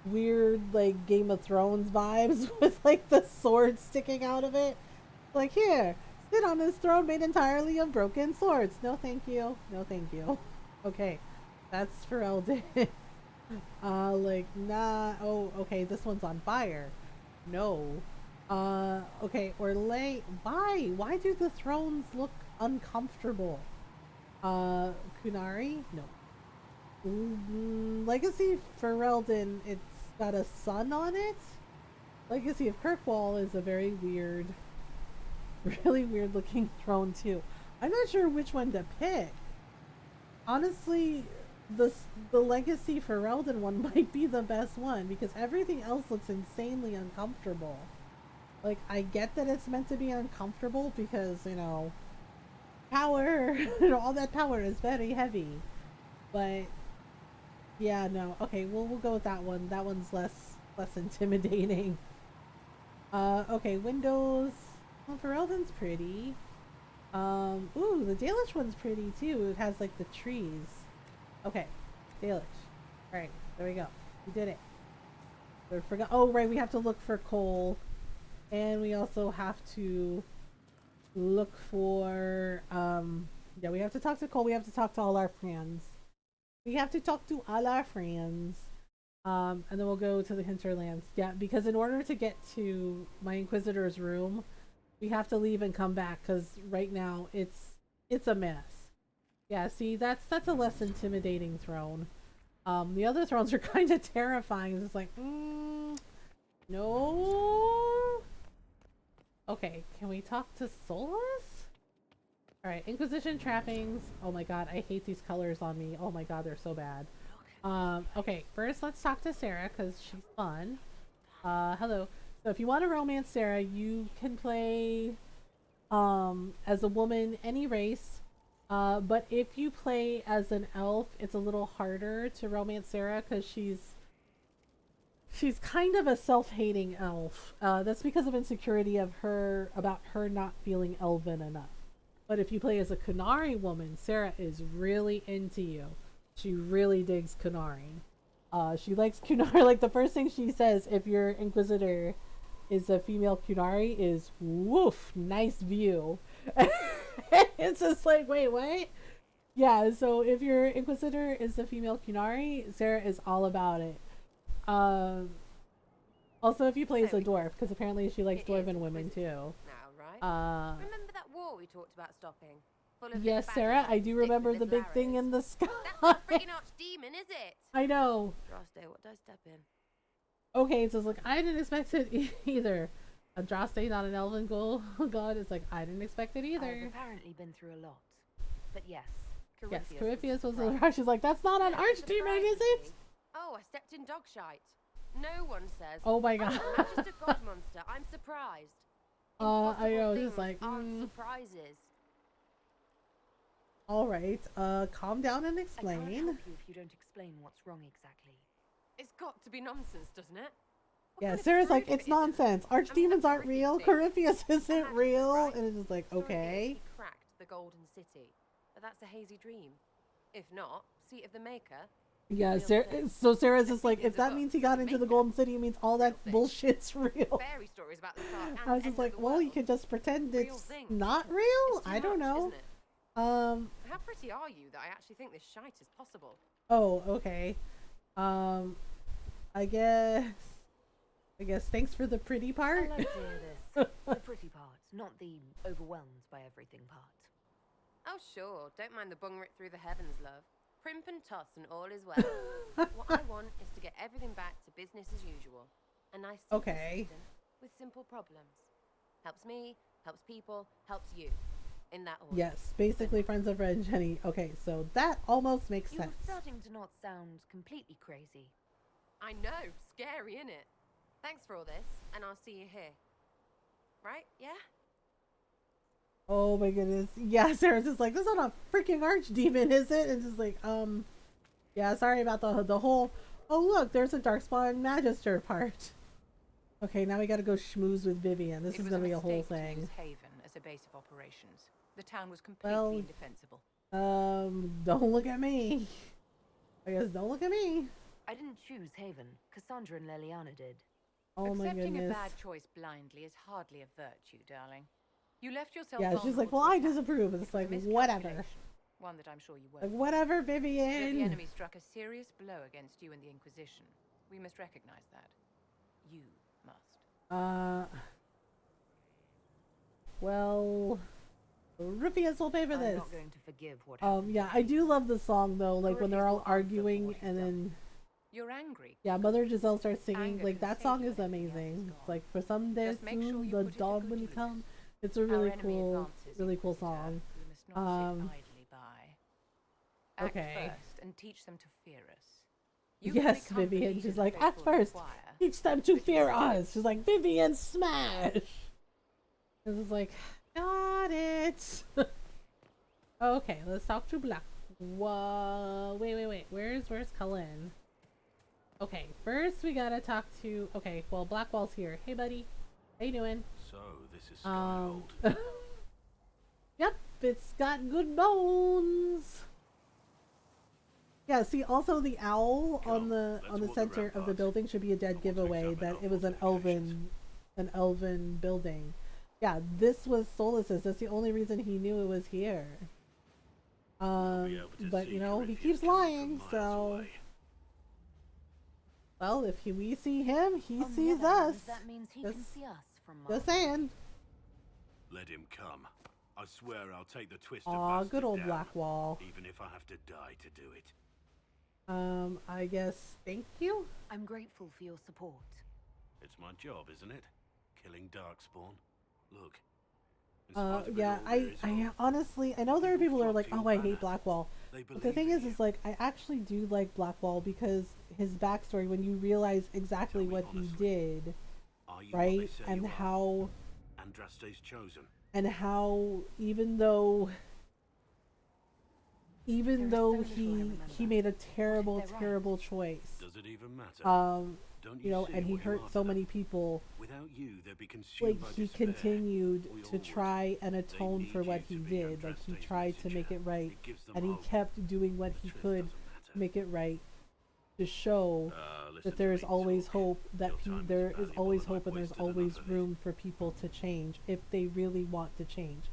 weird like Game of Thrones vibes with like the sword sticking out of it. Like, here, sit on this throne made entirely of broken swords. No thank you. No thank you. Okay, that's for Eldin. Like, nah. Oh, okay, this one's on fire. No. Okay, Orlais. Why do the thrones look uncomfortable? Kunari? No. Legacy Ferelden, it's got a sun on it. Legacy of Kirkwall is a very weird, really weird looking throne too. I'm not sure which one to pick. Honestly, the Legacy Ferelden one might be the best one because everything else looks insanely uncomfortable. Like, I get that it's meant to be uncomfortable because, you know, power, you know, all that power is very heavy. But yeah, no. Okay, we'll go with that one. That one's less intimidating. Okay, windows. Well, Ferelden's pretty. Ooh, the Dalish one's pretty too. It has like the trees. Okay, Dalish. Alright, there we go. We did it. We forgot. Oh, right, we have to look for coal. And we also have to look for, yeah, we have to talk to Cole. We have to talk to all our friends. We have to talk to all our friends. And then we'll go to the hinterlands. Yeah, because in order to get to my Inquisitor's room, we have to leave and come back because right now it's a mess. Yeah, see, that's a less intimidating throne. The other thrones are kind of terrifying. It's like, no. Okay, can we talk to Solus? Alright, Inquisition trappings. Oh my god, I hate these colors on me. Oh my god, they're so bad. Okay, first let's talk to Sarah because she's fun. Hello. So if you want to romance Sarah, you can play as a woman, any race. But if you play as an elf, it's a little harder to romance Sarah because she's kind of a self-hating elf. That's because of insecurity of her about her not feeling elven enough. But if you play as a Kunari woman, Sarah is really into you. She really digs Kunari. She likes Kunari. Like, the first thing she says if your Inquisitor is a female Kunari is, woof, nice view. It's just like, wait, what? Yeah, so if your Inquisitor is a female Kunari, Sarah is all about it. Also, if you play as a dwarf, because apparently she likes dwarven women too. Now, right? Remember that war we talked about stopping? Full of Yes, big Sarah, baddies I do stick remember with the big thing arrows. in the sky. That's not freaking archdemon, is it? I know. Droste, what did I step in? Okay, so it's like, I didn't expect it either. A Droste, not an elven god. It's like, I didn't expect it either. I've apparently been through a lot. But yes, Yes, Corypheus Corypheus was a rush. She's like, that's not an archdemon, is it? Oh, I stepped in dog shite. No one says. Oh my god. I'm just a god monster. I'm surprised. I know, Impossible just like, things aren't surprises. Alright, calm down and I can't explain. help you if you don't explain what's wrong exactly. It's got to be nonsense, doesn't it? What Yeah, kind of Sarah's like, proof it's it isn't? nonsense. Archdemons aren't real. Corypheus isn't Imagine, real. right? And it's just like, Story is okay. he cracked the Golden City, but that's a hazy dream. If not, seat of the Maker. Yeah, so Sarah's just like, if that means he got into the Golden City, it means all that bullshit's real. Fairy stories about the start and I was end just of like, the well, world. you could just pretend Real it's thing. not real? It's too I don't much, know. isn't it? How pretty are you that I actually think this shite is possible? Oh, okay. I guess thanks for the pretty part. I like to hear this. The pretty part, not the overwhelmed by everything part. Oh, sure. Don't mind the bung rip through the heavens, love. Primp and toss and all is well. What I want is to get everything back to business as usual. A nice simple Okay. system with simple problems. Helps me, helps people, helps you. In that order. Yes, basically friends of Red and Jenny. Okay, so that almost makes You're sense. starting to not sound completely crazy. I know. Scary, innit? Thanks for all this, and I'll see you here. Right? Yeah? Oh my goodness. Yeah, Sarah's just like, this is not a freaking archdemon, is it? And just like, yeah, sorry about the whole, oh look, there's a Darkspawn Magister part. Okay, now we gotta go schmooze with Vivian. This is gonna be a whole thing. Use Haven as a base of operations. The town was completely indefensible. Don't look at me. I guess don't look at me. I didn't choose Haven. Cassandra and Leliana did. Oh my Accepting goodness. a bad choice blindly is hardly a virtue, darling. You left yourself Yeah, she's like, vulnerable well, to I attack. disapprove. It's It was like, a whatever. miscalculation, one that I'm sure you Like, won't. whatever, Yet the Vivian. enemy struck a serious blow against you and the Inquisition. We must recognize that. You must. Well, Ruffius will pay for I'm this. not going to forgive what happened. Yeah, I do love the song though, like when they're all arguing and then, You're angry. yeah, Mother Giselle starts singing, Anger like can that save song you is when everything else amazing. is It's like, for some days Just make sure soon, you the put it to dawn good will use. come. It's a Our really enemy cool, advances, really cool Inquisitor. song. We must not sit idly by. Act Okay. first and teach them to fear us. You can Yes, become Vivian. pleased She's and like, act faithful to first. acquire. Teach them to fear us. She's like, Vivian, smash. This is like, got it. Okay, let's talk to Black. Whoa, wait. Where's Cullen? Okay, first we gotta talk to. Okay, well, Blackwall's here. Hey, buddy. How you doing? So this is Skyhold. Yep, it's got good bones. Yeah, see, also the owl on the center of the building should be a dead giveaway that it was an elven building. Yeah, this was Solus's. That's the only reason he knew it was here. But you know, he keeps lying, so. Well, if we see him, he On the sees other hand, us. that means he Just- can see us from Just Mars. saying. Let him come. I swear I'll take the twister Aw, bastard good old down, Blackwall. even if I have to die to do it. I guess thank you. I'm grateful for your support. It's my job, isn't it? Killing Darkspawn. Look. in spite of it Yeah, all, there is I hope. honestly, I know there are people who are like, People oh, I flock to hate your Blackwall. They But the believe thing in is you. like, I actually do like Blackwall because his backstory, when you realize exactly Tell me what he honestly, did, Are you what they right, say and you are? how, Andraste's chosen. even though There is so little I he remember. made a What terrible, if they're right? terrible choice, Does it even matter? Don't you know, see and he what you hurt are so to many them? people. Without you, they'd be consumed Like by he despair. continued We to all would. try and atone need for what you he to be did. Like he Andraste's tried to make messenger. it right, It gives them and he hope. kept doing what The he truth could doesn't to matter. make it right, to show Listen that there to is me always talk. hope, that Your time is there is valuable always and hope, I've and there's wasted enough always of it. room for people to change if they really want to change.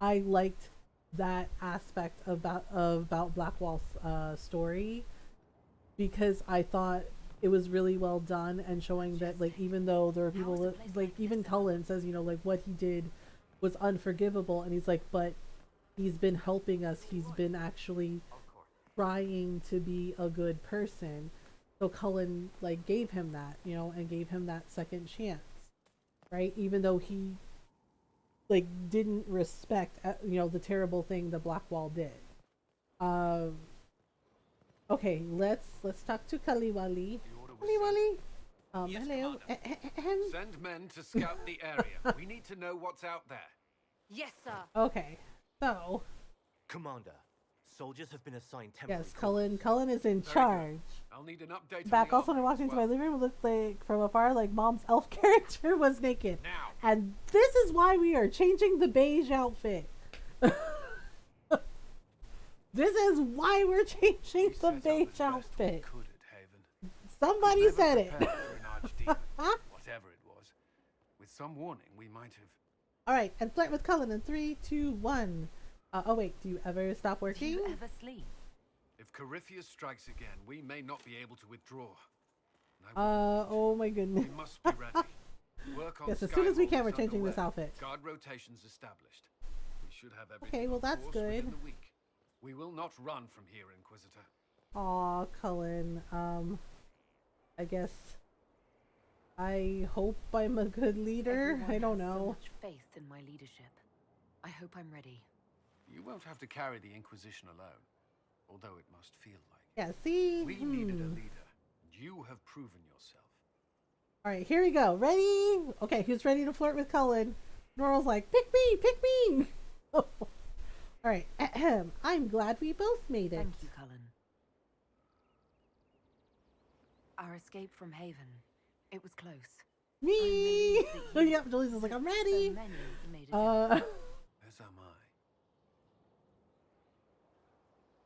I liked that aspect about Blackwall's story because I thought it was really well done, and showing that like even though there are people that, like even Cullen says, you know, like what he did was unforgivable, and he's like, but he's been helping us. He's been actually trying to be a good person. So Cullen like gave him that, you know, and gave him that second chance, right? Even though he like didn't respect, you know, the terrible thing the Blackwall did. Okay, let's talk to Kaliwali. Kaliwali. Yes, Hello. Send men to scout the area. We need to know what's out there. Yes, sir. Okay, so Commander, soldiers have been assigned temporary. yes, Cullen is in charge. I'll need an update. Back on also, when I walked into my well. living room, it looked like from afar like Mom's elf character was naked. Now. And this is why we are changing the beige outfit. This is why we're changing the beige outfit. Somebody said it. Whatever it was. With some warning, we might have. Alright, and flirt with Cullen in 3, 2, 1. Oh wait, do you ever stop working? Do you ever sleep? If Corypheus strikes again, we may not be able to withdraw. Oh my goodness. We must be ready. Work on yes, as soon as we can, we're Skyhawks changing this underway. outfit. Guard rotations established. We should have everything Okay, well on that's course good. within the week. We will not run from here, Inquisitor. Aw, Cullen. I guess I hope I'm a good leader. Everyone I don't has so know. much faith in my leadership. I hope I'm ready. You won't have to carry the Inquisition alone, although it must feel like it. Yeah, see? We needed a leader, and you have proven yourself. Alright, here we go. Ready? Okay, who's ready to flirt with Cullen? Noral's like, pick me, pick me! Alright, I'm glad we both made it. Thank you, Cullen. Our escape from Haven, it was close. Me! I'm relieved that you, Yep, Julie's like, I'm ready! so many, made it happen. As am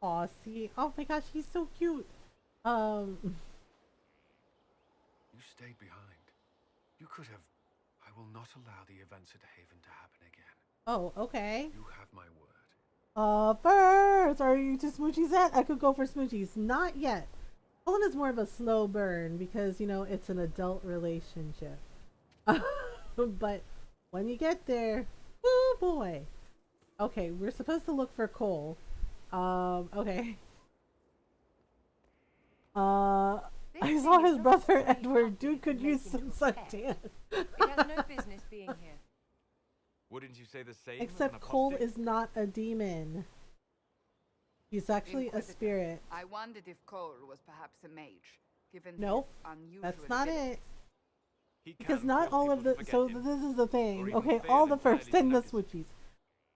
I. Aw, see? Oh my gosh, he's so cute. You stayed behind. You could have. I will not allow the events at Haven to happen again. Oh, okay. You have my word. First, are you to Smoochie's yet? I could go for Smoochie's. Not yet. Cullen is more of a slow burn because, you know, it's an adult relationship. But when you get there, oh boy. Okay, we're supposed to look for Cole. Okay. I saw his brother Edward. Dude could use some suntan. It has no business being here. Wouldn't you say the same? Except Cole is not a demon. He's actually a spirit. I wondered if Cole was perhaps a mage, given Nope, his unusual that's not abilities. it. Because not all of the... So this is the thing. Okay, all the first and the switchies.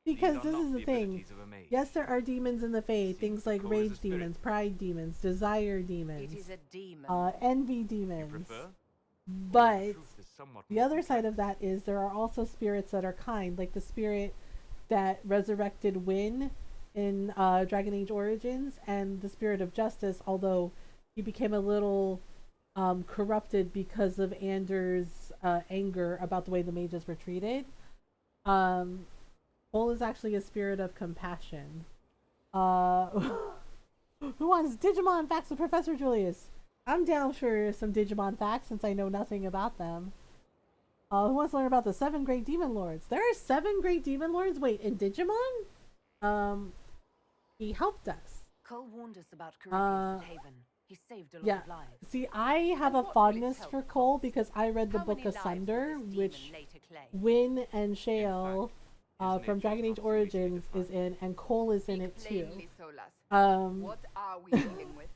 Because this is the thing. Yes, there are demons in the Fae. Things like rage demons, pride demons, desire demons. It is a demon. Envy demons. But the other side of that is there are also spirits that are kind, like the spirit that resurrected Wynn in Dragon Age Origins, and the spirit of justice, although he became a little corrupted because of Anders' anger about the way the mages were treated. Cole is actually a spirit of compassion. Who wants Digimon facts with Professor Julius? I'm down for some Digimon facts since I know nothing about them. Who wants to learn about the 7 great demon lords? There are 7 great demon lords? Wait, in Digimon? He helped us. Cole warned us about Corypheus in Haven. He saved a lot of lives. See, I have a fondness for Cole because I read the Book of Sunder, which Wynn and Shale from Dragon Age Origins is in, and Cole is in it too. What are we dealing with?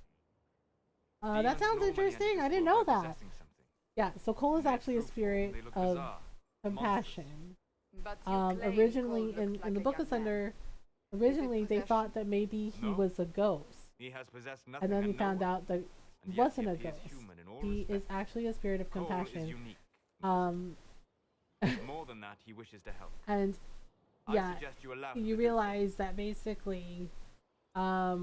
That sounds interesting. I didn't know that. Yeah, so Cole is actually a spirit of compassion. Originally in the Book of Sunder, originally they thought that maybe he was a ghost. He has possessed nothing, and then we found out that he wasn't a ghost. He is actually a spirit of compassion. More than that, he wishes to help. And yeah, you realize that basically I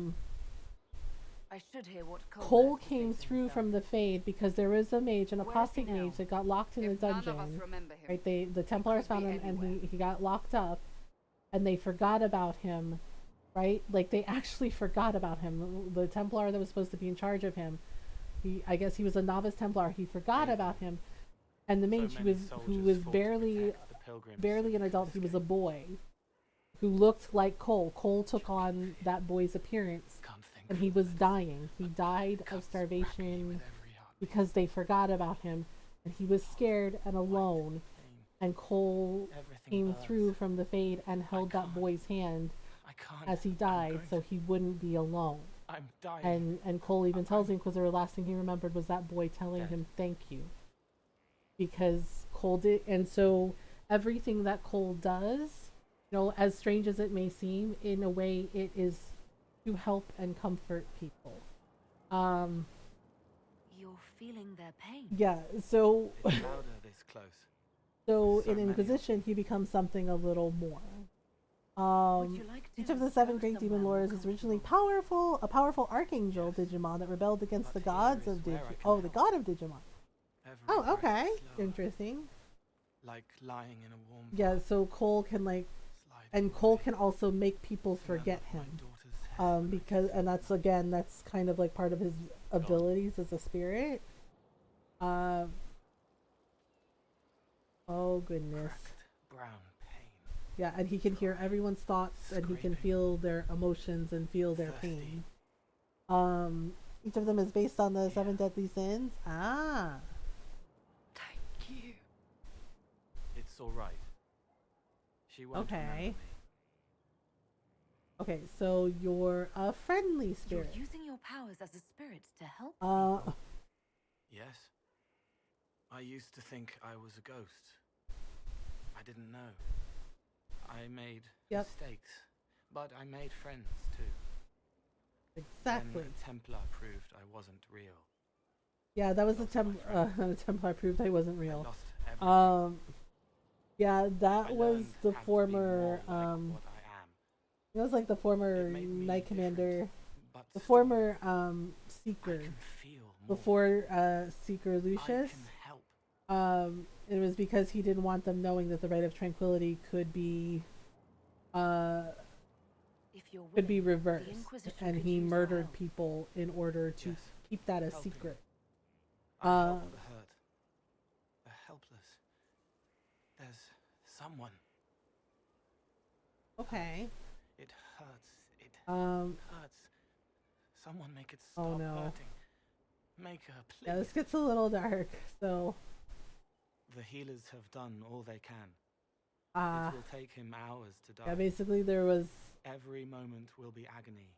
should hear what Cole came through from the Fade because there was a mage, an apostate mage, that got locked in a dungeon. Right, the Templars found him, and he got locked up, and they forgot about him. Right, like they actually forgot about him. The Templar that was supposed to be in charge of him I guess he was a novice Templar. He forgot about him, and the mage who was barely an adult. He was a boy who looked like Cole. Cole took on that boy's appearance, and he was dying. He died of starvation because they forgot about him, and he was scared and alone. And Cole came through from the fade and held that boy's hand as he died, so he wouldn't be alone. I'm dying. And Cole even tells the Inquisitor the last thing he remembered was that boy telling him thank you. Because Cole did, and so everything that Cole does, you know, as strange as it may seem, in a way it is to help and comfort people. You're feeling their pain. Yeah, so It's louder this close. so in Inquisition he becomes something a little more. Each of the 7 great demon lords is originally a powerful archangel Digimon that rebelled against the gods of the god of Digimon. Oh, okay. Interesting. Like lying in a warm Yeah, so Cole can Cole can also make people forget him. Because that's kind of like part of his abilities as a spirit. Oh goodness. brown pain. Yeah, and he can hear everyone's thoughts and he can feel their emotions and feel their pain. Each of them is based on the 7 deadly sins. Ah. Thank you. It's all right. She won't remember me. Okay, so you're a friendly spirit. You're using your powers as a spirit to help people. Yes. I used to think I was a ghost. I didn't know. I made mistakes, but I made friends too. Exactly. Then Templar proved I wasn't real. Yeah, that was the Templar proved I wasn't real. I lost yeah, that I was learned the how to be former more like what I am. it was like the former made me Knight Commander, but the still, former I Seeker, can feel more. before Seeker Lucius. I can help. It was because he didn't want them knowing that the Rite of Tranquility could be If you're willing, the reversed, Inquisition and could he use your murdered help. people in order to keep that a Helping. secret. I help the hurt, the helpless. There's someone. Okay. It hurts. It hurts. Someone make it stop Oh no. hurting. Make her, please. Yeah, this gets a little dark. So. The healers have done all they can. It It will take him hours to die. Yeah, basically there was. Every moment will be agony.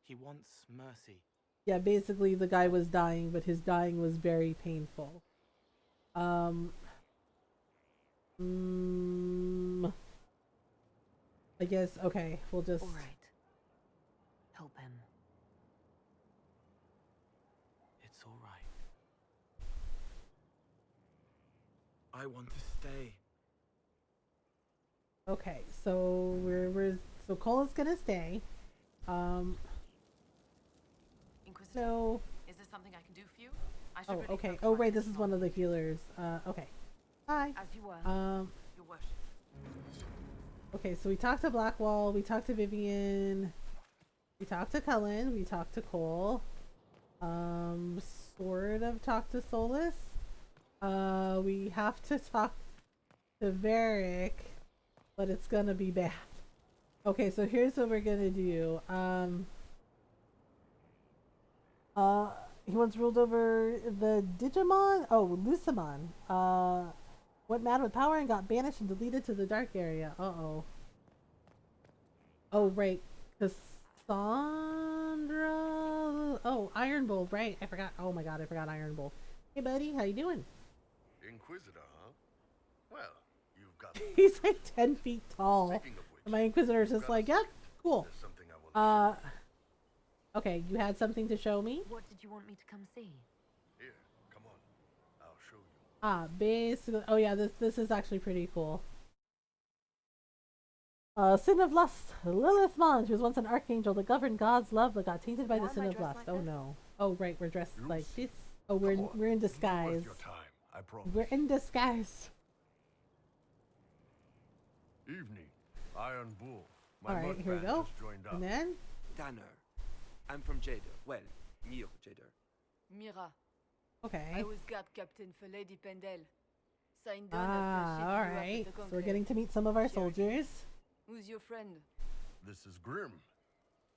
He wants mercy. Yeah, basically the guy was dying, but his dying was very painful. I guess, okay, we'll just... All right. Help him. It's all right. I want to stay. Okay, so so Cole is gonna stay. Inquisitor, So... is there something I can do for you? I should Oh, really okay. focus Oh, my right, this is attention one on of the healers. Okay. Hi. As you were. your worship. Okay, so we talked to Blackwall, we talked to Vivian, we talked to Cullen, we talked to Cole, sort of talked to Solus. We have to talk to Varric, but it's gonna be bad. Okay, so here's what we're gonna do. He once ruled over the Digimon? Oh, Lucimon. Went mad with power and got banished and deleted to the dark area. Uh-oh. Oh, right. Cassandra... Oh, Iron Bull, right. I forgot. Oh my god, I forgot Iron Bull. Hey, buddy, how you doing? Inquisitor, huh? Well, you've got... He's like 10 feet tall. Speaking of which, And my Inquisitor's just like, yeah, cool. there's something I want to Okay, you had something to show me? What did you want me to come see? Here, come on. I'll show you. Basically, oh yeah, this is actually pretty cool. Sin of Lust, Lilith Mon. She was once an archangel that governed God's love, but got tainted by the sin of lust. Oh no. Oh right, we're dressed like this. Oh, we're in disguise. Worth your time, I promise. We're in disguise. Evening, Iron Bull. My All right, mud here we band go. just joined up. And then, Tanner. I'm from Jader. Well, near Jader. Mira. Okay. I was guard captain for Lady Pendel. Signed on after she alright. So we're getting to meet some of our soldiers. Who's your friend? This is Grim.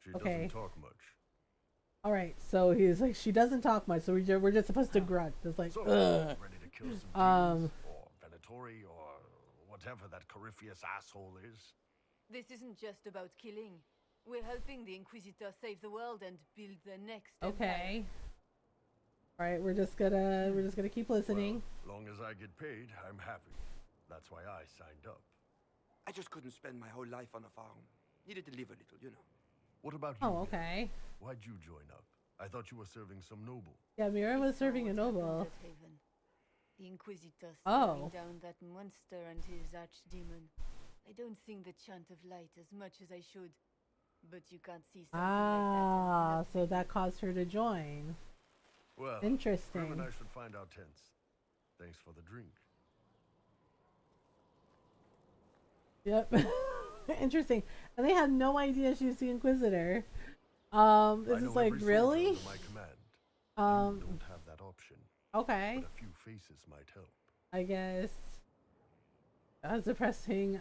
She Okay. doesn't talk much. Alright, so he's like, she doesn't talk much, so we're just supposed to grunt. It's like, So, ugh. ready to kill some demons, or Venatori, or whatever that Corypheus asshole is? This isn't just about killing. We're helping the Inquisitor save the world and build the next Okay. Alright, we're just gonna keep listening. Well, long as I get paid, I'm happy. That's why I signed up. I just couldn't spend my whole life on a farm. Needed to live a little, you know. What about you? Oh, okay. Why'd you join up? I thought you were serving some noble. Yeah, Mira was serving a noble. The Inquisitor Oh. staring down that monster and his archdemon. I don't sing the chant of light as much as I should. But you can't see something like that. So that caused her to join. Well, interesting. Grim and I should find our tents. Thanks for the drink. Yep. Interesting. And they had no idea she's the Inquisitor. This is like, really? My command. You don't have that option. Okay. But a few faces might help. I guess. That's depressing.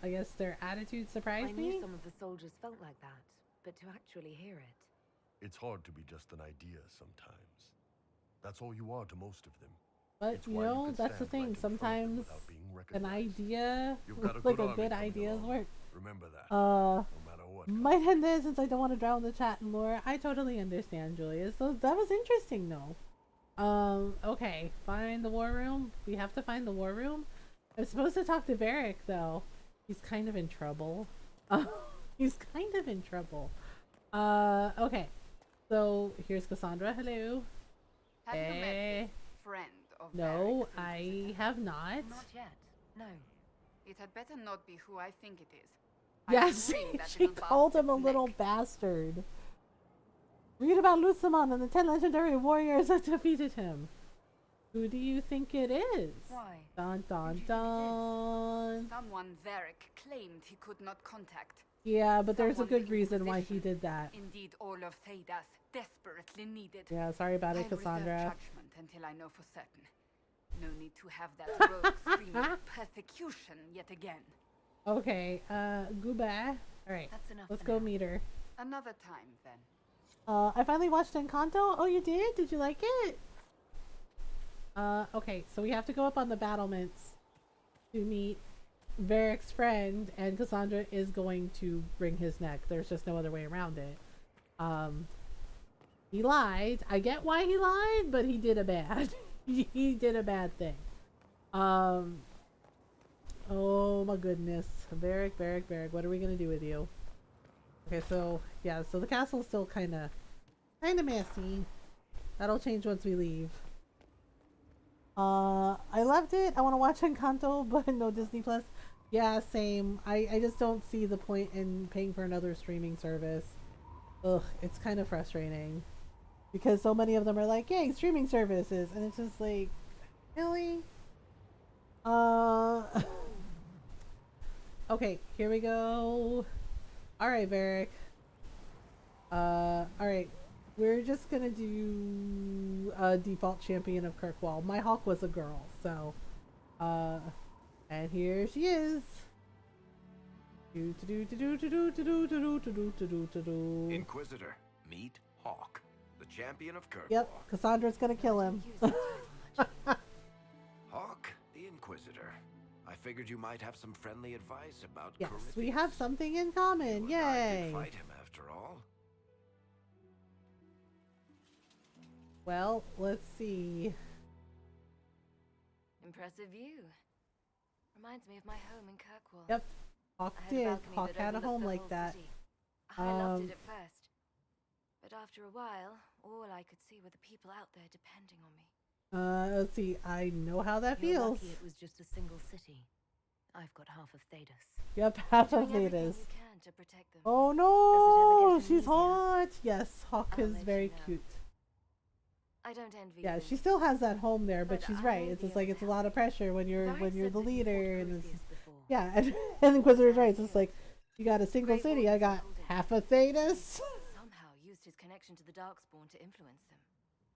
I guess their attitude surprised me. I knew some of the soldiers felt like that, but to actually hear it. It's hard to be just an idea sometimes. That's all you are to most of them. But it's you know, that's the thing. Sometimes an idea, like a good ideas work. Remember that. No matter what. Might end this since I don't want to drown the chat and lore. I totally understand, Julius. So that was interesting, though. Okay, find the war room. We have to find the war room. I'm supposed to talk to Varric, though. He's kind of in trouble. He's kind of in trouble. Okay. So here's Cassandra. Hello. Have you met this friend of No, Varric's I have not. Not yet. No. It had better not be who I think it is. Yes, she called him a little bastard. Read about Lusamon and the 10 legendary warriors that defeated him. Who do you think it is? Why? Dun dun dun. Someone Varric claimed he could not contact. Yeah, but there's a good reason why he did that. Indeed, all of Thedas desperately needed. Yeah, sorry about it, Cassandra. I'll reserve judgment until I know for certain. No need to have that rogue screaming persecution yet again. Okay, goodbye. Alright, let's go meet her. Another time, then. I finally watched Encanto. Oh, you did? Did you like it? Okay, so we have to go up on the battlements to meet Varric's friend, and Cassandra is going to wring his neck. There's just no other way around it. He lied. I get why he lied, but he did a bad. He did a bad thing. Oh my goodness. Varric, what are we gonna do with you? Okay, so yeah, so the castle's still kinda messy. That'll change once we leave. I loved it. I want to watch Encanto, but no Disney Plus. Yeah, same. I just don't see the point in paying for another streaming service. Ugh, it's kind of frustrating. Because so many of them are like, yay, streaming services. And it's just like, really? Okay, here we go. Alright, Varric. Alright. We're just gonna do a default champion of Kirkwall. My Hawk was a girl, so and here she is. Inquisitor, meet Hawk, the champion of Kirkwall. Yep, Cassandra's gonna kill him. Hawk, the Inquisitor. I figured you might have some friendly advice about Yes, Corypheus. we have something in common. You and I did Yay! fight him after all. Well, let's see. Impressive view. Reminds me of my home in Kirkwall. Yep, Hawk did. Hawk had a home like that. I loved it at first. But after a while, all I could see were the people out there depending on me. Let's see. I know how that You're feels. lucky it was just a single city. I've got half of Thedas. Yep, half of Doing it everything is. you can to protect them. Oh Does it no, ever get any she's easier? hot. Yes, Hawk I'll is let very you know. cute. I don't envy Yeah, you. she still has that home there, but But she's I right. won't It's be just like able it's a to lot of pressure when you're Varric said the that you leader, fought and it's, Corypheus before. yeah, and Inquisitor's right. It's just like you got a single Great city. I warriors got hold it. half of Thedas. Somehow used his connection to the Darkspawn to influence them.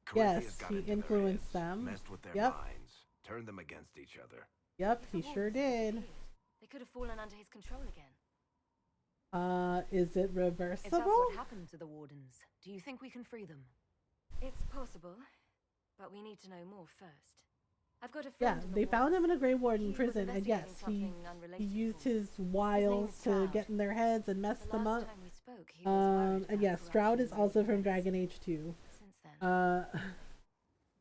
Corypheus Yes, got he into their influenced heads, them. messed with their Yep. minds, turned them against each other. Yep, If he the sure wardens did. disappeared, they could have fallen under his control again. Is it If that's reversible? what happened to the wardens, do you think we can free them? It's possible, but we need to know more first. I've got a Yeah, friend in the they found him in a Grey Warden He was prison, and yes, investigating he something unrelated used for- his name wiles is to Stroud. get in their heads and mess The them last up. time we spoke, he was worried And about yes, Stroud is corruption in also the from ranks. Dragon Age 2. Since then,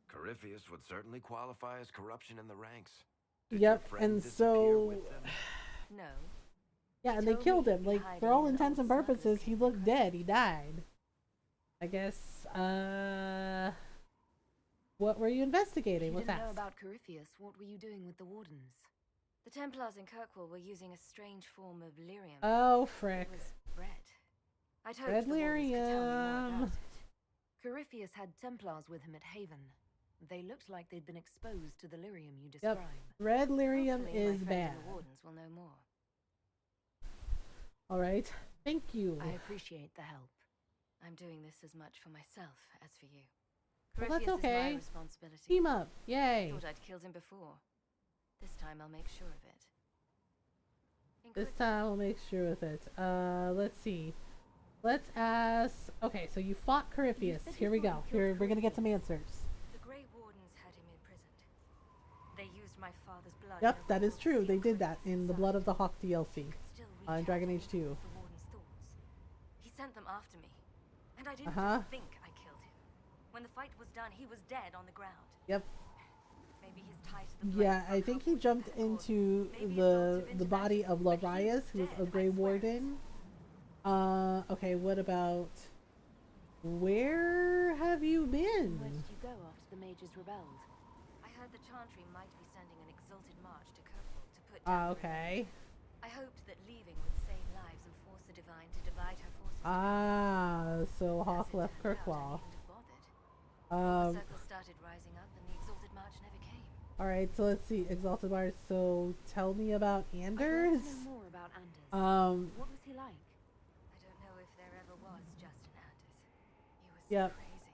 Corypheus would certainly qualify as corruption in the ranks. Did your Yep, friend and disappear so with them? no. yeah, and they told me killed he'd him. be Like hiding for all in an intents old and purposes, smuggler's he cave looked in dead. He died. I guess. What were you If investigating? you What's didn't that? know about Corypheus, what were you doing with the wardens? The Templars in Kirkwall were using a strange form of lyrium. Oh, frick. It was red. I'd hoped Red the wardens could tell me more lyrium. about it. Corypheus had Templars with him at Haven. They looked like they'd been exposed to the lyrium you describe. Yep. Red lyrium Hopefully, is my friend bad. and the wardens will know more. All right. Thank you. I appreciate the help. I'm doing this as much for myself as for you. Well, that's Corypheus is okay. my responsibility. Team up. Yay. Thought I'd killed him before. This time I'll make sure of it. This time we'll make sure with it. Let's see. Let's ask. Okay, so you fought Corypheus. Here we go. Here we're gonna get some answers. The Grey Wardens had him imprisoned. They used my father's blood. Yep, that is true. They did that in the Blood of the Hawk DLC. In Dragon Age 2. The Warden's thoughts. He sent them after me, and I didn't Uh-huh. just think I killed him. When the fight was done, he was dead on the ground. Yep. Maybe his tie to the blade Yeah, I think he jumped into the body of Larias, who was a Grey Warden. Okay, what about... Where have you been? Where did you go after the mages rebelled? I heard the Chantry might be sending an exalted march to Kirkwall to put down the Okay. rebellion. I hoped that leaving would save lives and force the Divine to divide her forces. So Hawk left Kirkwall. The circle started rising up and the exalted march never came. Alright, so let's see. Exalted Mars, so tell me about Anders. I'd like to know more about Anders. What was he like? I don't know if there ever was just an Anders. He was Yep. crazy.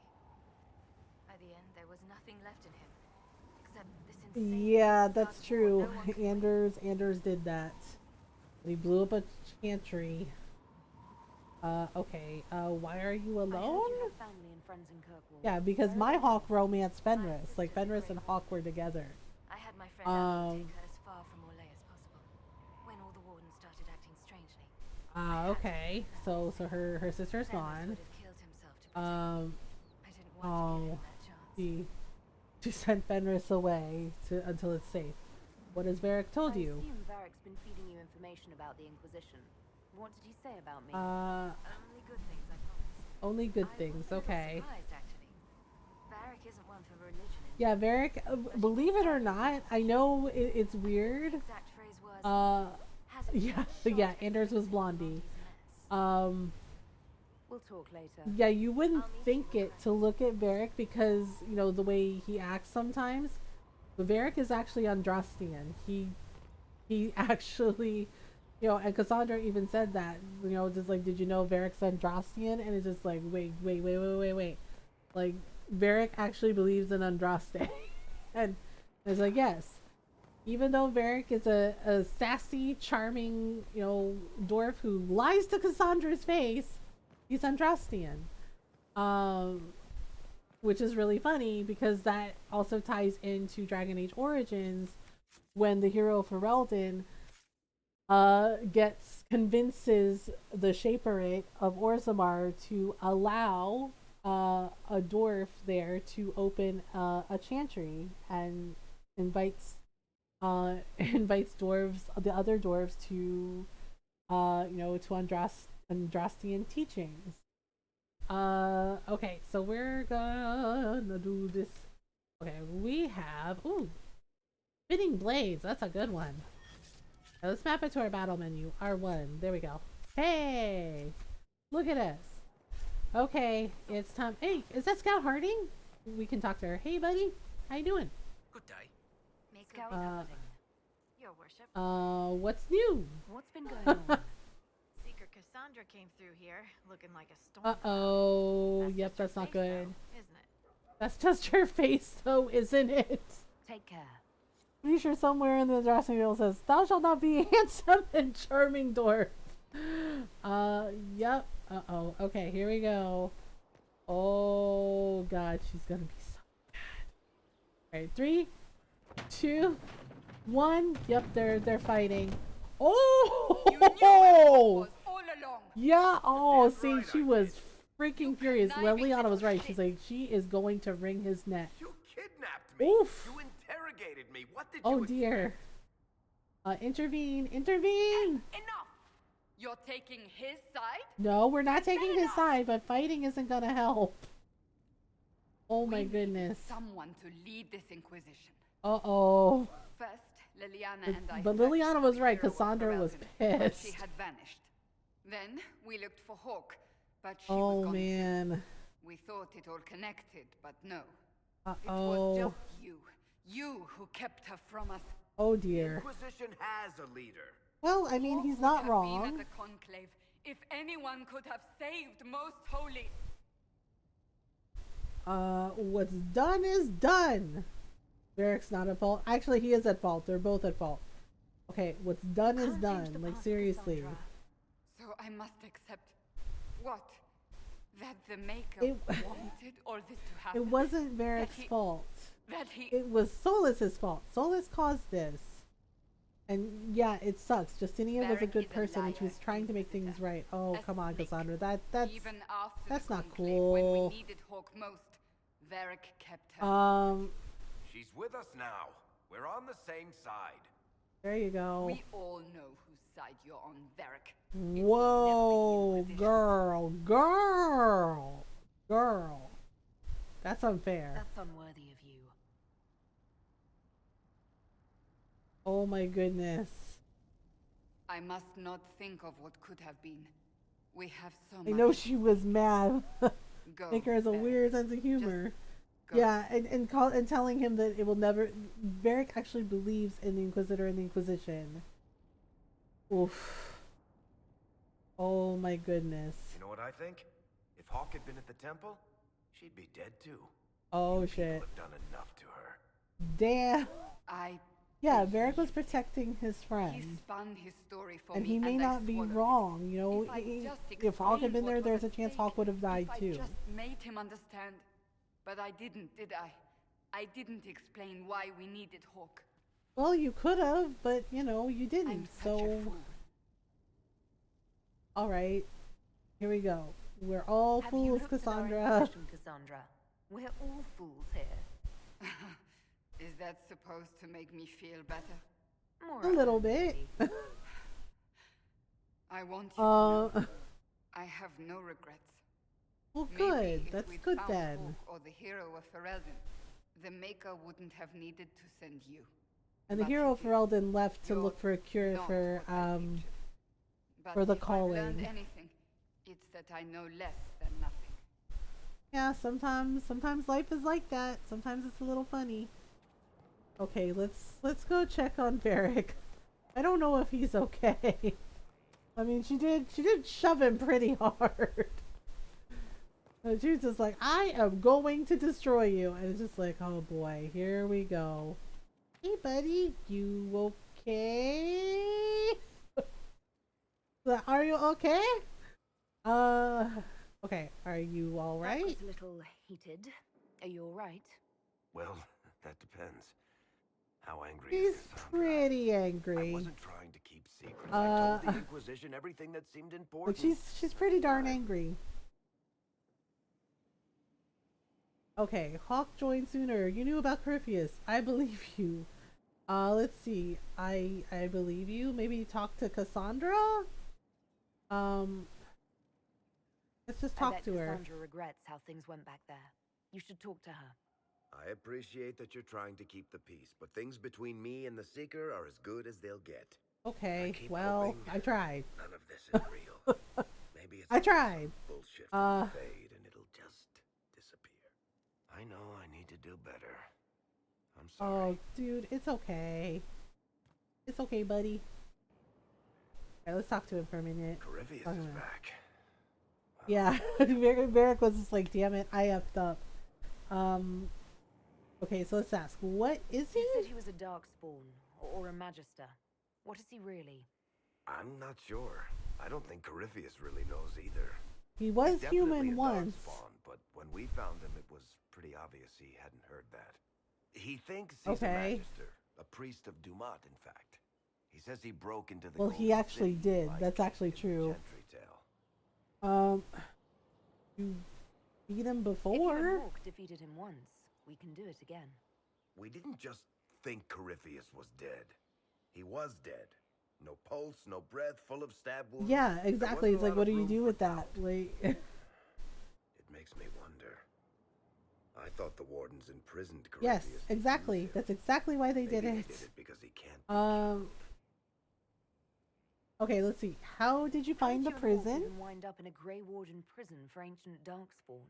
By the end, there was nothing left in him. Except this insane Yeah, start that's of war true. no one could win. Anders did that. He blew up a chantry. Okay. Why are you I heard alone? you have family and friends in Kirkwall. Yeah, because Where my are they? Hawk romanced Fenris. Like Fenris and Hawk were together. I had my friend Alan take her as far from Orlais as possible. When all the wardens started acting strangely, Okay. So her sister's Fenris gone. would have killed himself to protect her. I didn't want to give Oh, him that chance. she sent Fenris away until it's safe. What has Varric told I you? assume Varric's been feeding you information about the Inquisition. What did he say about me? Only good things, I promise. Only good I things. was a little Okay. surprised, actually. Varric isn't one for religion. Yeah, Varric. Believe it or not, I know it's weird. Exact phrase was. Hasn't Yeah, been but yeah. shot Anders was in Blondie. Blondie's mess. We'll talk later. Yeah, you wouldn't think it to look at Varric because, you know, the way he acts sometimes. But Varric is actually Andrastian. He actually, you know, and Cassandra even said that, you know, just like, did you know Varric's Andrastian? And it's just like, wait. Like, Varric actually believes in Andraste. And it's like, yes. Even though Varric is a sassy, charming, you know, dwarf who lies to Cassandra's face, he's Andrastian. Which is really funny because that also ties into Dragon Age Origins when the hero Ferelden convinces the Shaperate of Orzammar to allow a dwarf there to open a chantry and invites dwarves, the other dwarves, to you know, to Andrastian teachings. Okay, so we're gonna do this. Okay, we have spinning blades. That's a good one. Now let's map it to our battle menu. R1. There we go. Hey, look at us. Okay, it's time. Hey, is that Scout Harding? We can talk to her. Hey, buddy, how you doing? Good day. Scout Uh, Your worship. What's new? What's been going on? Seeker Cassandra came through here, looking like a storm. Uh-oh. That's Yep, just her that's not face, good. though, isn't it? That's just her face, though, isn't it? Take care. Pretty sure somewhere in the dressing room says, "Thou shalt not be a handsome and charming dwarf." Yep. Uh-oh. Okay, here we go. Oh, God, she's gonna be so bad. Alright, 3, 2, 1. Yep, they're fighting. Oh! You knew where it was all along. Yeah, oh, see, she was freaking furious. Liliana was right. She's like, she is going to wring his neck. You kidnapped me. Oof. You interrogated me. What did Oh, you dear. Intervene. Intervene! Enough! You're taking his side? No, we're not taking his side, but fighting isn't gonna help. Oh my goodness. Someone to lead this inquisition. Uh-oh. First, Liliana and I. But Liliana was right. Cassandra was pissed. She had vanished. Then we looked for Hawk, but she Oh, was gone. man. We thought it all connected, but no. Uh-oh. It was just you. You who kept her from us. Oh, dear. Inquisition has a leader. Well, I mean, he's not Been at wrong. the conclave. If anyone could have saved Most Holy. What's done is done. Varric's not at fault. Actually, he is at fault. They're both at fault. Okay, what's done is done. Like, seriously. So I must accept what? That the Maker wanted all this to happen. It wasn't Varric's fault. That he... It was Solas's fault. Solas caused this. And yeah, it sucks. Justinia was a good person and she was trying to make things right. Oh, come on, Cassandra. That's not cool. When we needed Hawk most, Varric kept her. She's with us now. We're on the same side. There you go. We all know whose side you're on, Varric. Whoa, girl. That's unfair. That's unworthy of you. Oh my goodness. I must not think of what could have been. We have so much. I know she was mad. Go, Maker has a weird sense of humor. Yeah, and telling him that it will never. Varric actually believes in the Inquisitor and the Inquisition. Oof. Oh my goodness. You know what I think? If Hawk had been at the temple, she'd be dead too. Oh You shit. people have done enough to her. Damn. Yeah, think Varric was protecting his He friend. spun his story for And me, he may and I not be swallowed it. wrong, you know. If I just If Hawk had been explained there, what there's was a chance at Hawk would have died if too. I just made him understand. But I didn't, did I? I didn't explain why we needed Hawk. Well, you could have, but you know, you didn't. So, all right, here we go. We're all Have you fools, looked at our Cassandra. Inquisition, Cassandra? We're all fools here. Is that supposed to make me feel better? More A little bit. I want you to know I have no regrets. Well, Maybe good. if That's we'd good found then. Hawk or the hero of Ferelden, the Maker wouldn't have needed to send you. And the But hero you did. Ferelden left to You're look for a cure not for what I pictured. But for the if I've learned calling. anything, it's that I know less than nothing. Yeah, sometimes life is like that. Sometimes it's a little funny. Okay, let's go check on Varric. I don't know if he's okay. I mean, she did shove him pretty hard. And she was just like, I am going to destroy you. And it's just like, oh boy, here we go. Hey buddy, you okay? Are you okay? Okay, are you alright? That was a little heated. Are you alright? Well, that depends. How angry He's is Cassandra? pretty I angry. wasn't trying to keep secrets. I told the Inquisition everything that seemed But important. she's pretty darn angry. Okay, Hawk joined sooner. You knew about Corypheus. I believe you. Let's see. I believe you. Maybe talk to Cassandra? Let's just talk to her. Cassandra regrets how things went back there. You should talk to her. I appreciate that you're trying to keep the peace, but things between me and the Seeker are as good as they'll get. Okay, well, I tried. None of this is real. Maybe it's I tried. bullshit from the fade and it'll just disappear. I know I need to do better. I'm sorry. Oh, dude, it's okay. It's okay, buddy. Alright, let's talk to him for a minute. Corypheus Talk to is him. back. Yeah, Varric was just like, damn it, I effed up. Okay, so let's ask, what is he? You said he was a darkspawn or a magister. What is he really? I'm not sure. I don't think Corypheus really knows either. He was He's definitely human a once. Darkspawn, but when we found him, it was pretty obvious he hadn't heard that. He thinks he's a magister, a priest of Dumat, in fact. He says he broke into the Well, he actually did. That's actually true. You beat him before? If you and defeated him once, we can do it again. We didn't just think Corypheus was dead. He was dead. No pulse, no breath, full of stab wounds. Yeah, exactly. It's like, what do you do with that? Like, it makes me wonder. I thought the wardens imprisoned Corypheus. Yes, exactly. That's exactly why they did it. They did it because he can't. Okay, let's see. How did you find the prison? You wind up in a Grey Warden prison for ancient darkspawn.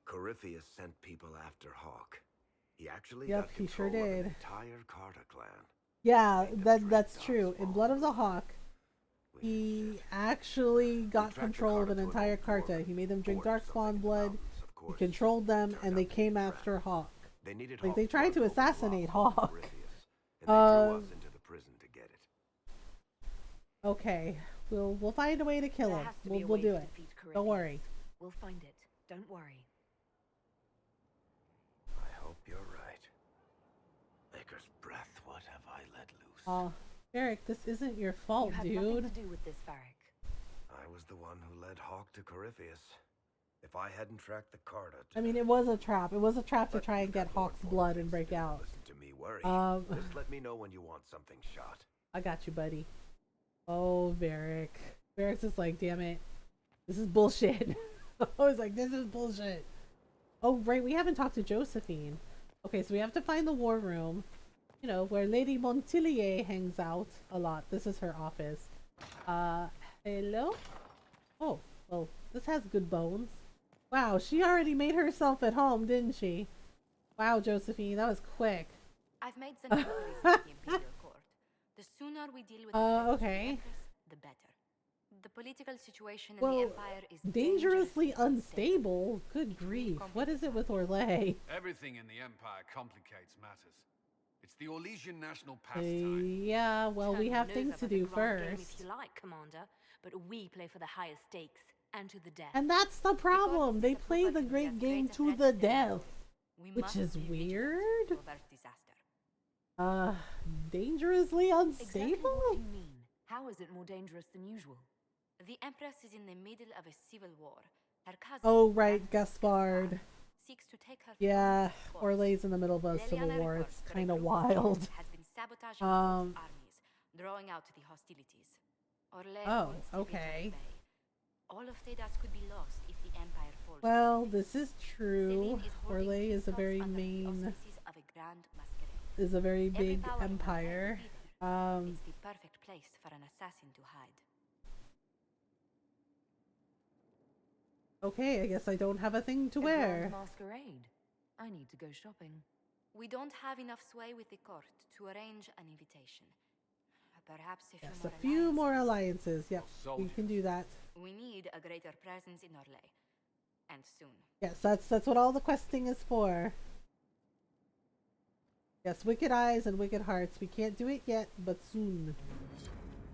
Corypheus sent people after Hawk. He actually Yep, got he sure control of did. an entire Carter clan. Yeah, that's true. In Blood of the Hawk, he actually got control of an entire Carta. He made them drink Darkspawn blood. He controlled them, and they came after Hawk. Like, they tried to assassinate Hawk. Okay, we'll find a way to kill him. We'll do it. Don't worry. We'll find it. Don't worry. I hope you're right. Maker's breath, what have I let loose? Eric, this isn't your fault, you dude. Nothing to do with this, Varric. I was the one who led Hawk to Corypheus. If I hadn't tracked the Carta, I mean, it was a trap. It was a trap to try and get Hawk's blood and break out. Listen to me worry. Just let me know when you want something shot. I got you, buddy. Oh, Varric. Varric's just like, damn it. This is bullshit. I was like, this is bullshit. Oh, right. We haven't talked to Josephine. Okay, so we have to find the war room. You know, where Lady Montillier hangs out a lot. This is her office. Hello? Oh, well, this has good bones. Wow, she already made herself at home, didn't she? Wow, Josephine, that was quick. I've made some inquiries at the Imperial Court. The sooner we deal with the okay. the better. The political situation in Well, the Empire is dangerously unstable. Good grief. What is it with Orlais? Everything in the Empire complicates matters. It's the Orlesian national pastime. Yeah, well, we have things to do first. If you like, Commander, but we play for the higher stakes and to the death. And that's the problem. They play the great game to the death, which is weird. Dangerously unstable? Exactly what do you mean? How is it more dangerous than usual? The Empress is in the middle of a civil war. Her cousin, Oh, right, Gaspard. seeks to take her. Yeah, Orlais's in the middle of a civil war. It's kind of wild. Has been sabotaging armies, drawing out the hostilities. Oh, okay. All of Thedas could be lost if the Empire falls. Well, this is true. Orlais is a very main, is a very big empire. It's the perfect place for an assassin to hide. Okay, I guess I don't have a thing to wear. Masquerade. I need to go shopping. We don't have enough sway with the court to arrange an invitation. Perhaps Yes, a few more alliances. Yep, we can do that. We need a greater presence in Orlais. And soon. Yes, that's what all the questing is for. Yes, wicked eyes and wicked hearts. We can't do it yet, but soon.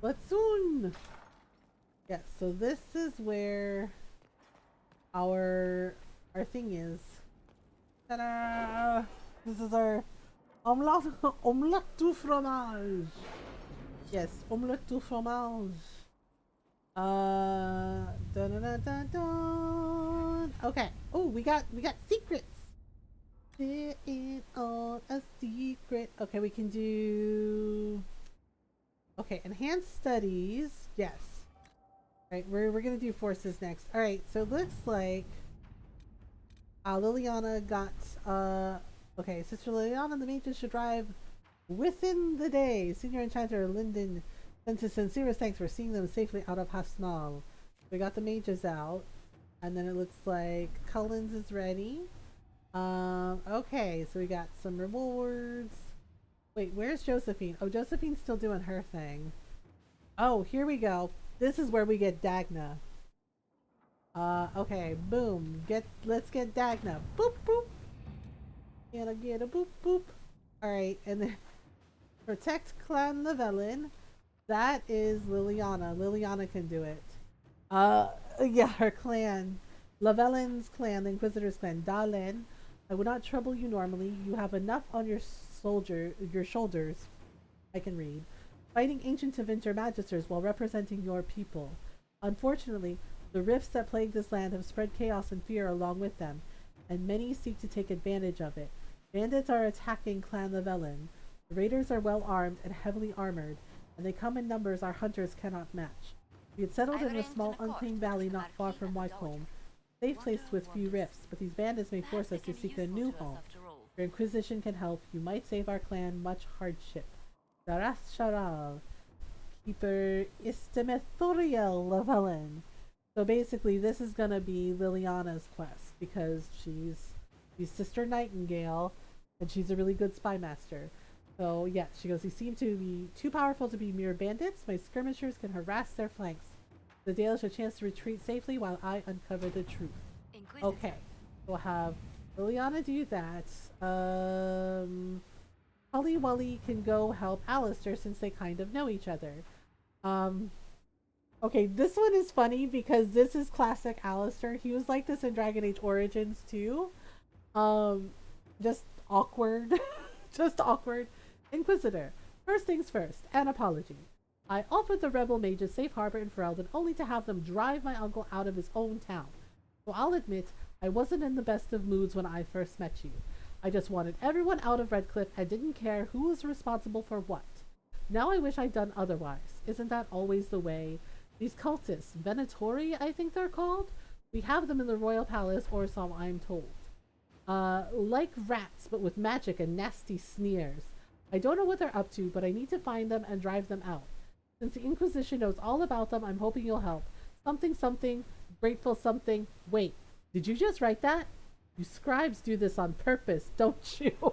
But soon! Yes, so this is where our thing is. Ta-da! This is our omelette du fromage. Yes, omelette du fromage. Dun, dun, dun, dun, dun. Okay. Oh, we got secrets. Sitting on a secret. Okay, we can do. Okay, enhanced studies. Yes. All right, we're gonna do forces next. All right, so it looks like Liliana got okay, Sister Liliana, the mages should arrive within the day. Senior Enchanter Lyndon sends his sincerest thanks for seeing them safely out of Hasnal. We got the mages out, and then it looks like Cullens is ready. Okay, so we got some rewards. Wait, where's Josephine? Oh, Josephine's still doing her thing. Oh, here we go. This is where we get Dagna. Okay, boom. Let's get Dagna. Boop, boop. And I get a boop boop. Alright, and then protect Clan Llewellyn. That is Liliana. Liliana can do it. Yeah, her clan. Llewellyn's clan, the Inquisitor's clan. Dalen, I would not trouble you normally. You have enough on your shoulders. I can read. Fighting ancient Tevinter magisters while representing your people. Unfortunately, the rifts that plague this land have spread chaos and fear along with them, and many seek to take advantage of it. Bandits are attacking Clan Llewellyn. The raiders are well armed and heavily armored, and they come in numbers our hunters cannot match. We had settled in a small unclaimed valley not far from Whitehome, safe place with few rifts, but these bandits may force us to seek a new home. Your Inquisition can help. You might save our clan much hardship. Daras Sharav, Keeper Istemethoriel Llewellyn. So basically, this is gonna be Liliana's quest because she's Sister Nightingale, and she's a really good spy master. So yes, she goes, "You seem to be too powerful to be mere bandits. My skirmishers can harass their flanks. The Dalish a chance to retreat safely while I uncover the truth." Okay, we'll have Liliana do that. Holly Wally can go help Alistair since they kind of know each other. Okay, this one is funny because this is classic Alistair. He was like this in Dragon Age Origins too. Just awkward. Just awkward. Inquisitor. First things first, an apology. I offered the rebel mages safe harbor in Ferelden only to have them drive my uncle out of his own town. So I'll admit, I wasn't in the best of moods when I first met you. I just wanted everyone out of Redcliffe and didn't care who was responsible for what. Now I wish I'd done otherwise. Isn't that always the way? These cultists, Venatori, I think they're called? We have them in the royal palace, or so I'm told. Like rats, but with magic and nasty sneers. I don't know what they're up to, but I need to find them and drive them out. Since the Inquisition knows all about them, I'm hoping you'll help. Something something, grateful something. Wait, did you just write that? You scribes do this on purpose, don't you?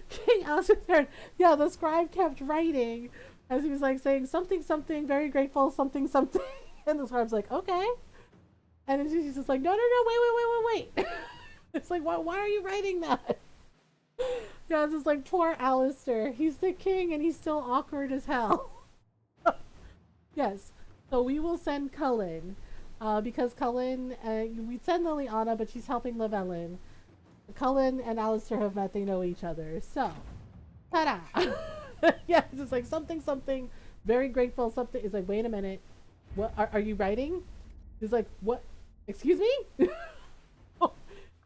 King Alistair, yeah, the scribe kept writing as he was like saying something something, very grateful, something something. And the scribe's like, okay. And then she's just like, no, wait. It's like, why are you writing that? Yeah, it's just like, poor Alistair. He's the king and he's still awkward as hell. Yes, so we will send Cullen. Because Cullen, we send Liliana, but she's helping Llewellyn. Cullen and Alistair have met, they know each other. So, ta-da! Yeah, it's just like something, very grateful, something. It's like, wait a minute. What, are you writing? He's like, what? Excuse me?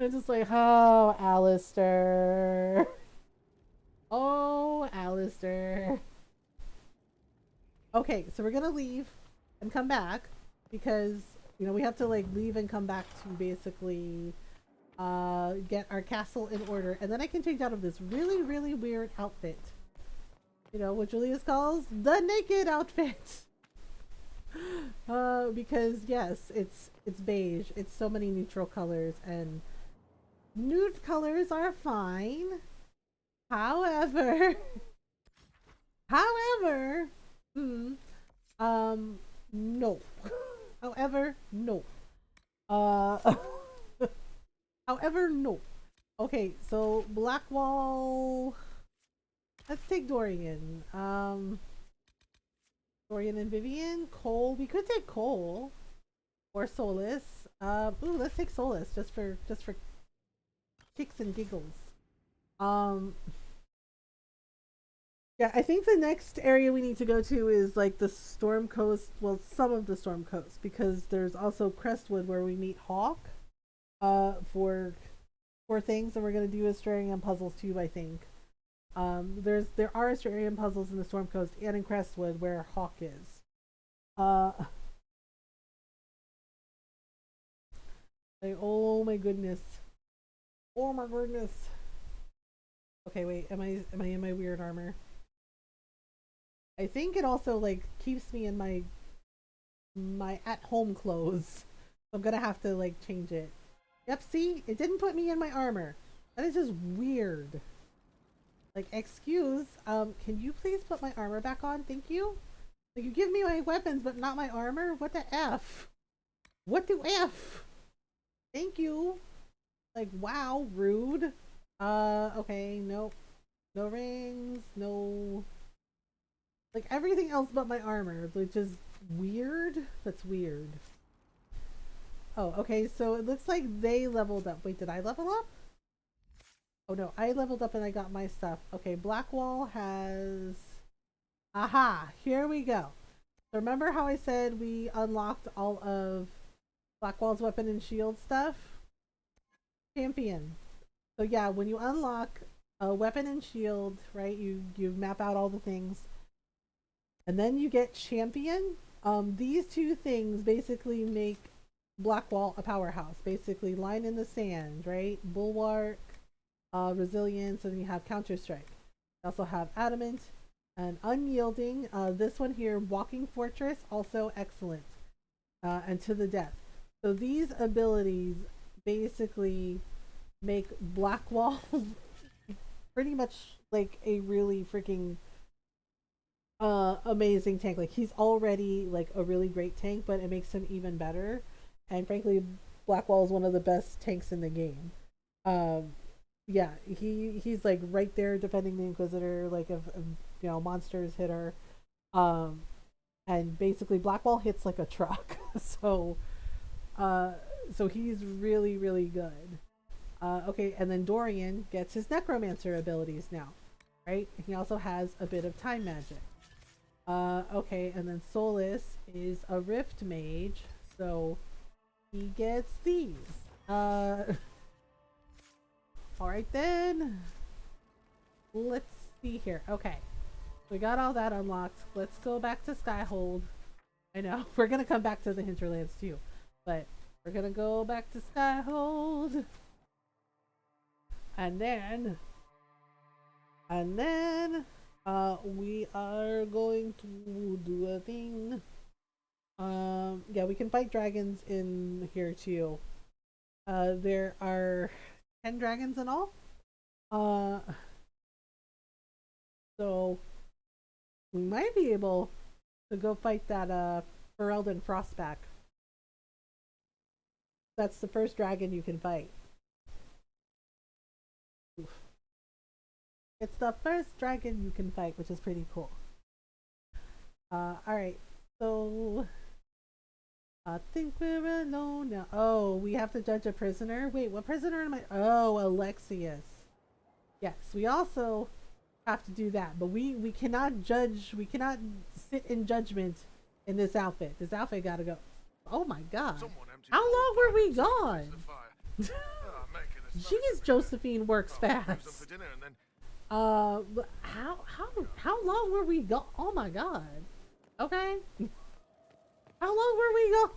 It's just like, oh, Alistair. Oh, Alistair. Okay, so we're gonna leave and come back because, you know, we have to like leave and come back to basically get our castle in order, and then I can change out of this really, really weird outfit. You know, what Julius calls the naked outfit. Because yes, it's beige. It's so many neutral colors, and nude colors are fine. However, no. However, no. However, no. Okay, so Blackwall. Let's take Dorian. Dorian and Vivian. Cole. We could take Cole. Or Solus. Ooh, let's take Solus just for kicks and giggles. Yeah, I think the next area we need to go to is like the Storm Coast. Well, some of the Storm Coast, because there's also Crestwood where we meet Hawk. For things, and we're gonna do Astrarian puzzles too, I think. There are Astrarian puzzles in the Storm Coast and in Crestwood where Hawk is. Like, oh my goodness. Oh my goodness. Okay, wait, am I in my weird armor? I think it also like keeps me in my at home clothes. So I'm gonna have to like change it. Yep, see? It didn't put me in my armor. That is just weird. Like, excuse, can you please put my armor back on? Thank you. Like, you give me my weapons, but not my armor? What the F? What the F? Thank you. Like, wow, rude. Okay, nope. No rings, no... Like, everything else but my armor, which is weird. That's weird. Oh, okay, so it looks like they leveled up. Wait, did I level up? Oh no, I leveled up and I got my stuff. Okay, Blackwall has... Aha! Here we go. Remember how I said we unlocked all of Blackwall's weapon and shield stuff? Champion. So yeah, when you unlock a weapon and shield, right, you map out all the things. And then you get champion. These two things basically make Blackwall a powerhouse. Basically, line in the sand, right? Bulwark, resilience, and then you have counter strike. You also have adamant and unyielding. This one here, walking fortress, also excellent. And to the death. So these abilities basically make Blackwall pretty much like a really freaking amazing tank. Like, he's already like a really great tank, but it makes him even better. And frankly, Blackwall is one of the best tanks in the game. Yeah, he's like right there defending the Inquisitor, like if you know, monsters hit her. And basically Blackwall hits like a truck. So he's really, really good. Okay, and then Dorian gets his necromancer abilities now, right? He also has a bit of time magic. Okay, and then Solus is a rift mage, so he gets these. Alright then. Let's see here. Okay. We got all that unlocked. Let's go back to Skyhold. I know. We're gonna come back to the Hinterlands too. But we're gonna go back to Skyhold. And then we are going to do a thing. Yeah, we can fight dragons in here too. There are 10 dragons in all. So we might be able to go fight that Ferelden Frostback. That's the first dragon you can fight. Oof. It's the first dragon you can fight, which is pretty cool. Alright, so I think we're alone now. Oh, we have to judge a prisoner? Wait, what prisoner am I? Oh, Alexius. Yes, we also have to do that, but we cannot judge, we cannot sit in judgment in this outfit. This outfit gotta go. Oh my god. How long were we gone? Jeez, Josephine works fast. How long were we gone? Oh my god. Okay. How long were we gone?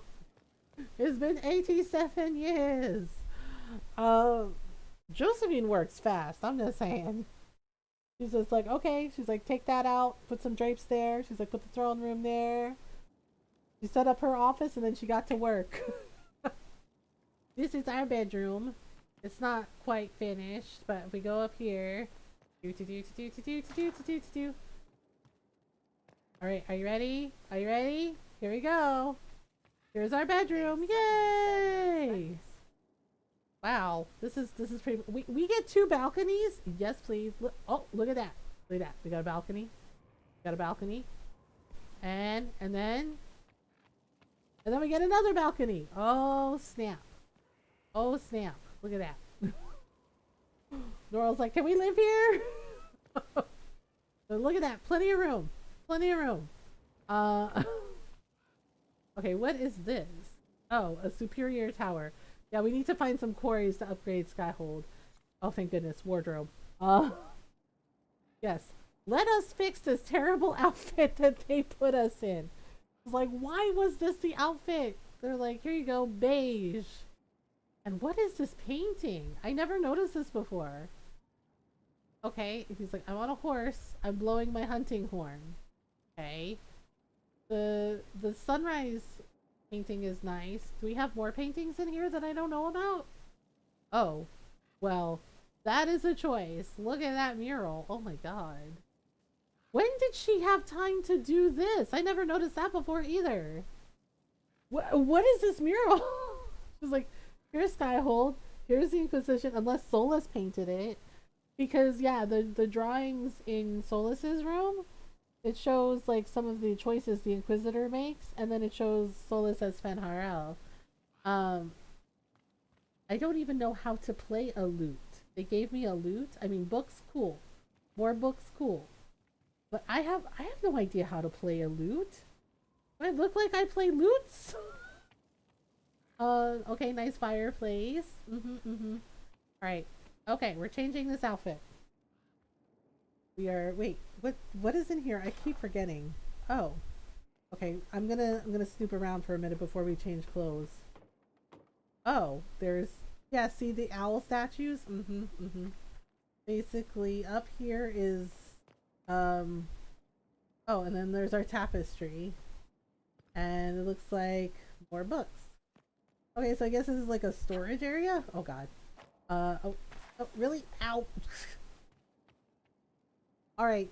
It's been 87 years. Josephine works fast. I'm just saying. She's just like, okay. She's like, take that out. Put some drapes there. She's like, put the throne room there. She set up her office and then she got to work. This is our bedroom. It's not quite finished, but if we go up here. Alright, are you ready? Are you ready? Here we go. Here's our bedroom. Yay! Wow, this is pretty. We get 2 balconies. Yes, please. Look, oh, look at that. Look at that. We got a balcony. We got a balcony. And then we get another balcony. Oh snap! Oh snap! Look at that. Nora's like, can we live here? So look at that. Plenty of room. Plenty of room. Okay, what is this? Oh, a superior tower. Yeah, we need to find some quarries to upgrade Skyhold. Oh, thank goodness. Wardrobe. Yes. Let us fix this terrible outfit that they put us in. It's like, why was this the outfit? They're like, here you go, beige. And what is this painting? I never noticed this before. Okay, he's like, I'm on a horse. I'm blowing my hunting horn. Okay. The sunrise painting is nice. Do we have more paintings in here that I don't know about? Oh, well, that is a choice. Look at that mural. Oh my god. When did she have time to do this? I never noticed that before either. What is this mural? She's like, here's Skyhold. Here's the Inquisition. Unless Solus painted it. Because yeah, the drawings in Solus's room, it shows like some of the choices the Inquisitor makes, and then it shows Solus as Fenharel. I don't even know how to play a lute. They gave me a lute. I mean, books, cool. More books, cool. But I have no idea how to play a lute. Do I look like I play lutes? Okay, nice fireplace. Alright. Okay, we're changing this outfit. We are wait, what is in here? I keep forgetting. Oh. Okay, I'm gonna snoop around for a minute before we change clothes. Oh, there's yeah, see the owl statues? Basically up here is oh, and then there's our tapestry. And it looks like more books. Okay, so I guess this is like a storage area? Oh god. Oh, really? Ow. Alright.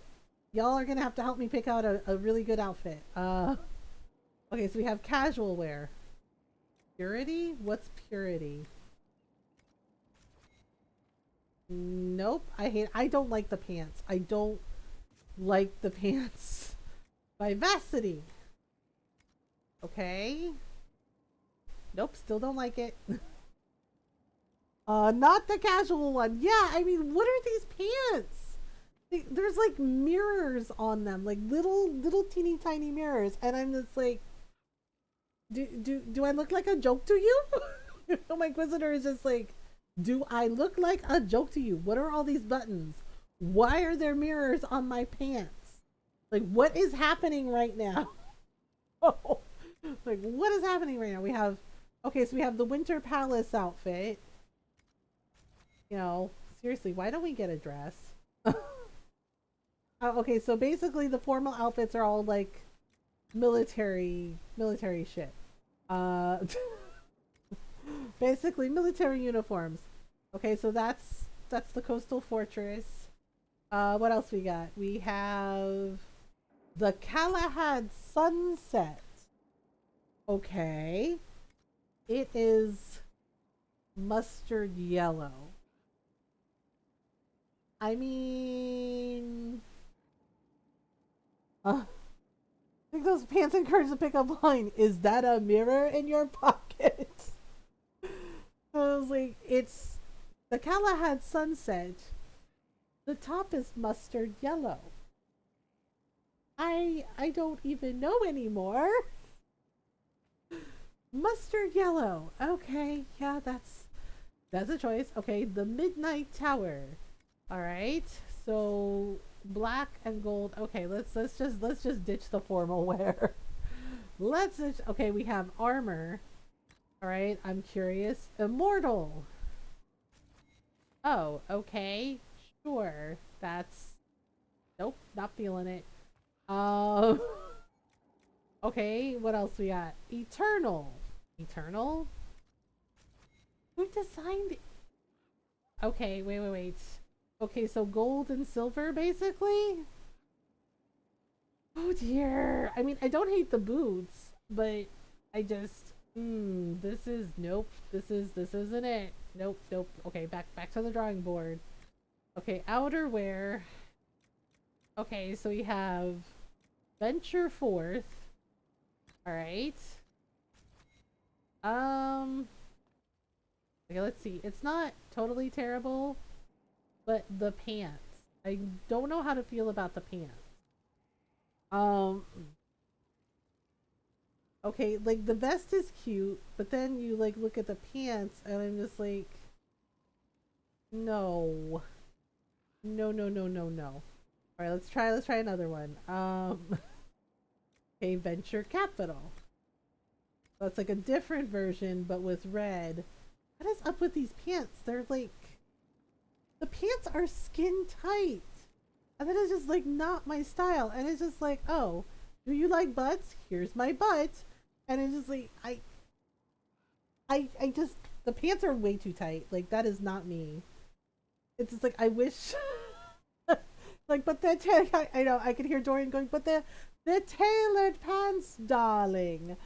Y'all are gonna have to help me pick out a really good outfit. Okay, so we have casual wear. Purity? What's purity? Nope. I don't like the pants. I don't like the pants. Vivacity. Okay. Nope, still don't like it. Not the casual one. Yeah, I mean, what are these pants? There's like mirrors on them, like little teeny tiny mirrors, and I'm just like, do I look like a joke to you? My Inquisitor is just like, do I look like a joke to you? What are all these buttons? Why are there mirrors on my pants? Like, what is happening right now? Like, what is happening right now? We have, okay, so we have the Winter Palace outfit. You know, seriously, why don't we get a dress? Okay, so basically the formal outfits are all like military shit. Basically military uniforms. Okay, so that's the coastal fortress. What else we got? We have the Galahad sunset. Okay. It is mustard yellow. I mean, I think those pants encourage the pickup line. Is that a mirror in your pocket? I was like, it's the Galahad sunset. The top is mustard yellow. I don't even know anymore. Mustard yellow. Okay, yeah, that's a choice. Okay, the Midnight Tower. All right, so black and gold. Okay, let's just ditch the formal wear. Okay, we have armor. All right, I'm curious. Immortal. Oh, okay, sure. That's nope, not feeling it. Okay, what else we got? Eternal. Eternal? Who designed it? Okay, wait. Okay, so gold and silver, basically? Oh dear. I mean, I don't hate the boots, but I just... this is... Nope. This isn't it. Nope. Okay, back to the drawing board. Okay, outerwear. Okay, so we have... Venture forth. Alright. Okay, let's see. It's not totally terrible, but the pants. I don't know how to feel about the pants. Okay, like the vest is cute, but then you like look at the pants and I'm just like, no. No. Alright, let's try another one. Okay, Venture Capital. So it's like a different version, but with red. What is up with these pants? They're like... The pants are skin tight. And that is just like not my style. And it's just like, oh, do you like butts? Here's my butt. And it's just like, I just... The pants are way too tight. Like, that is not me. It's just like, I wish... like, but the... I know, I can hear Dorian going, but the tailored pants, darling.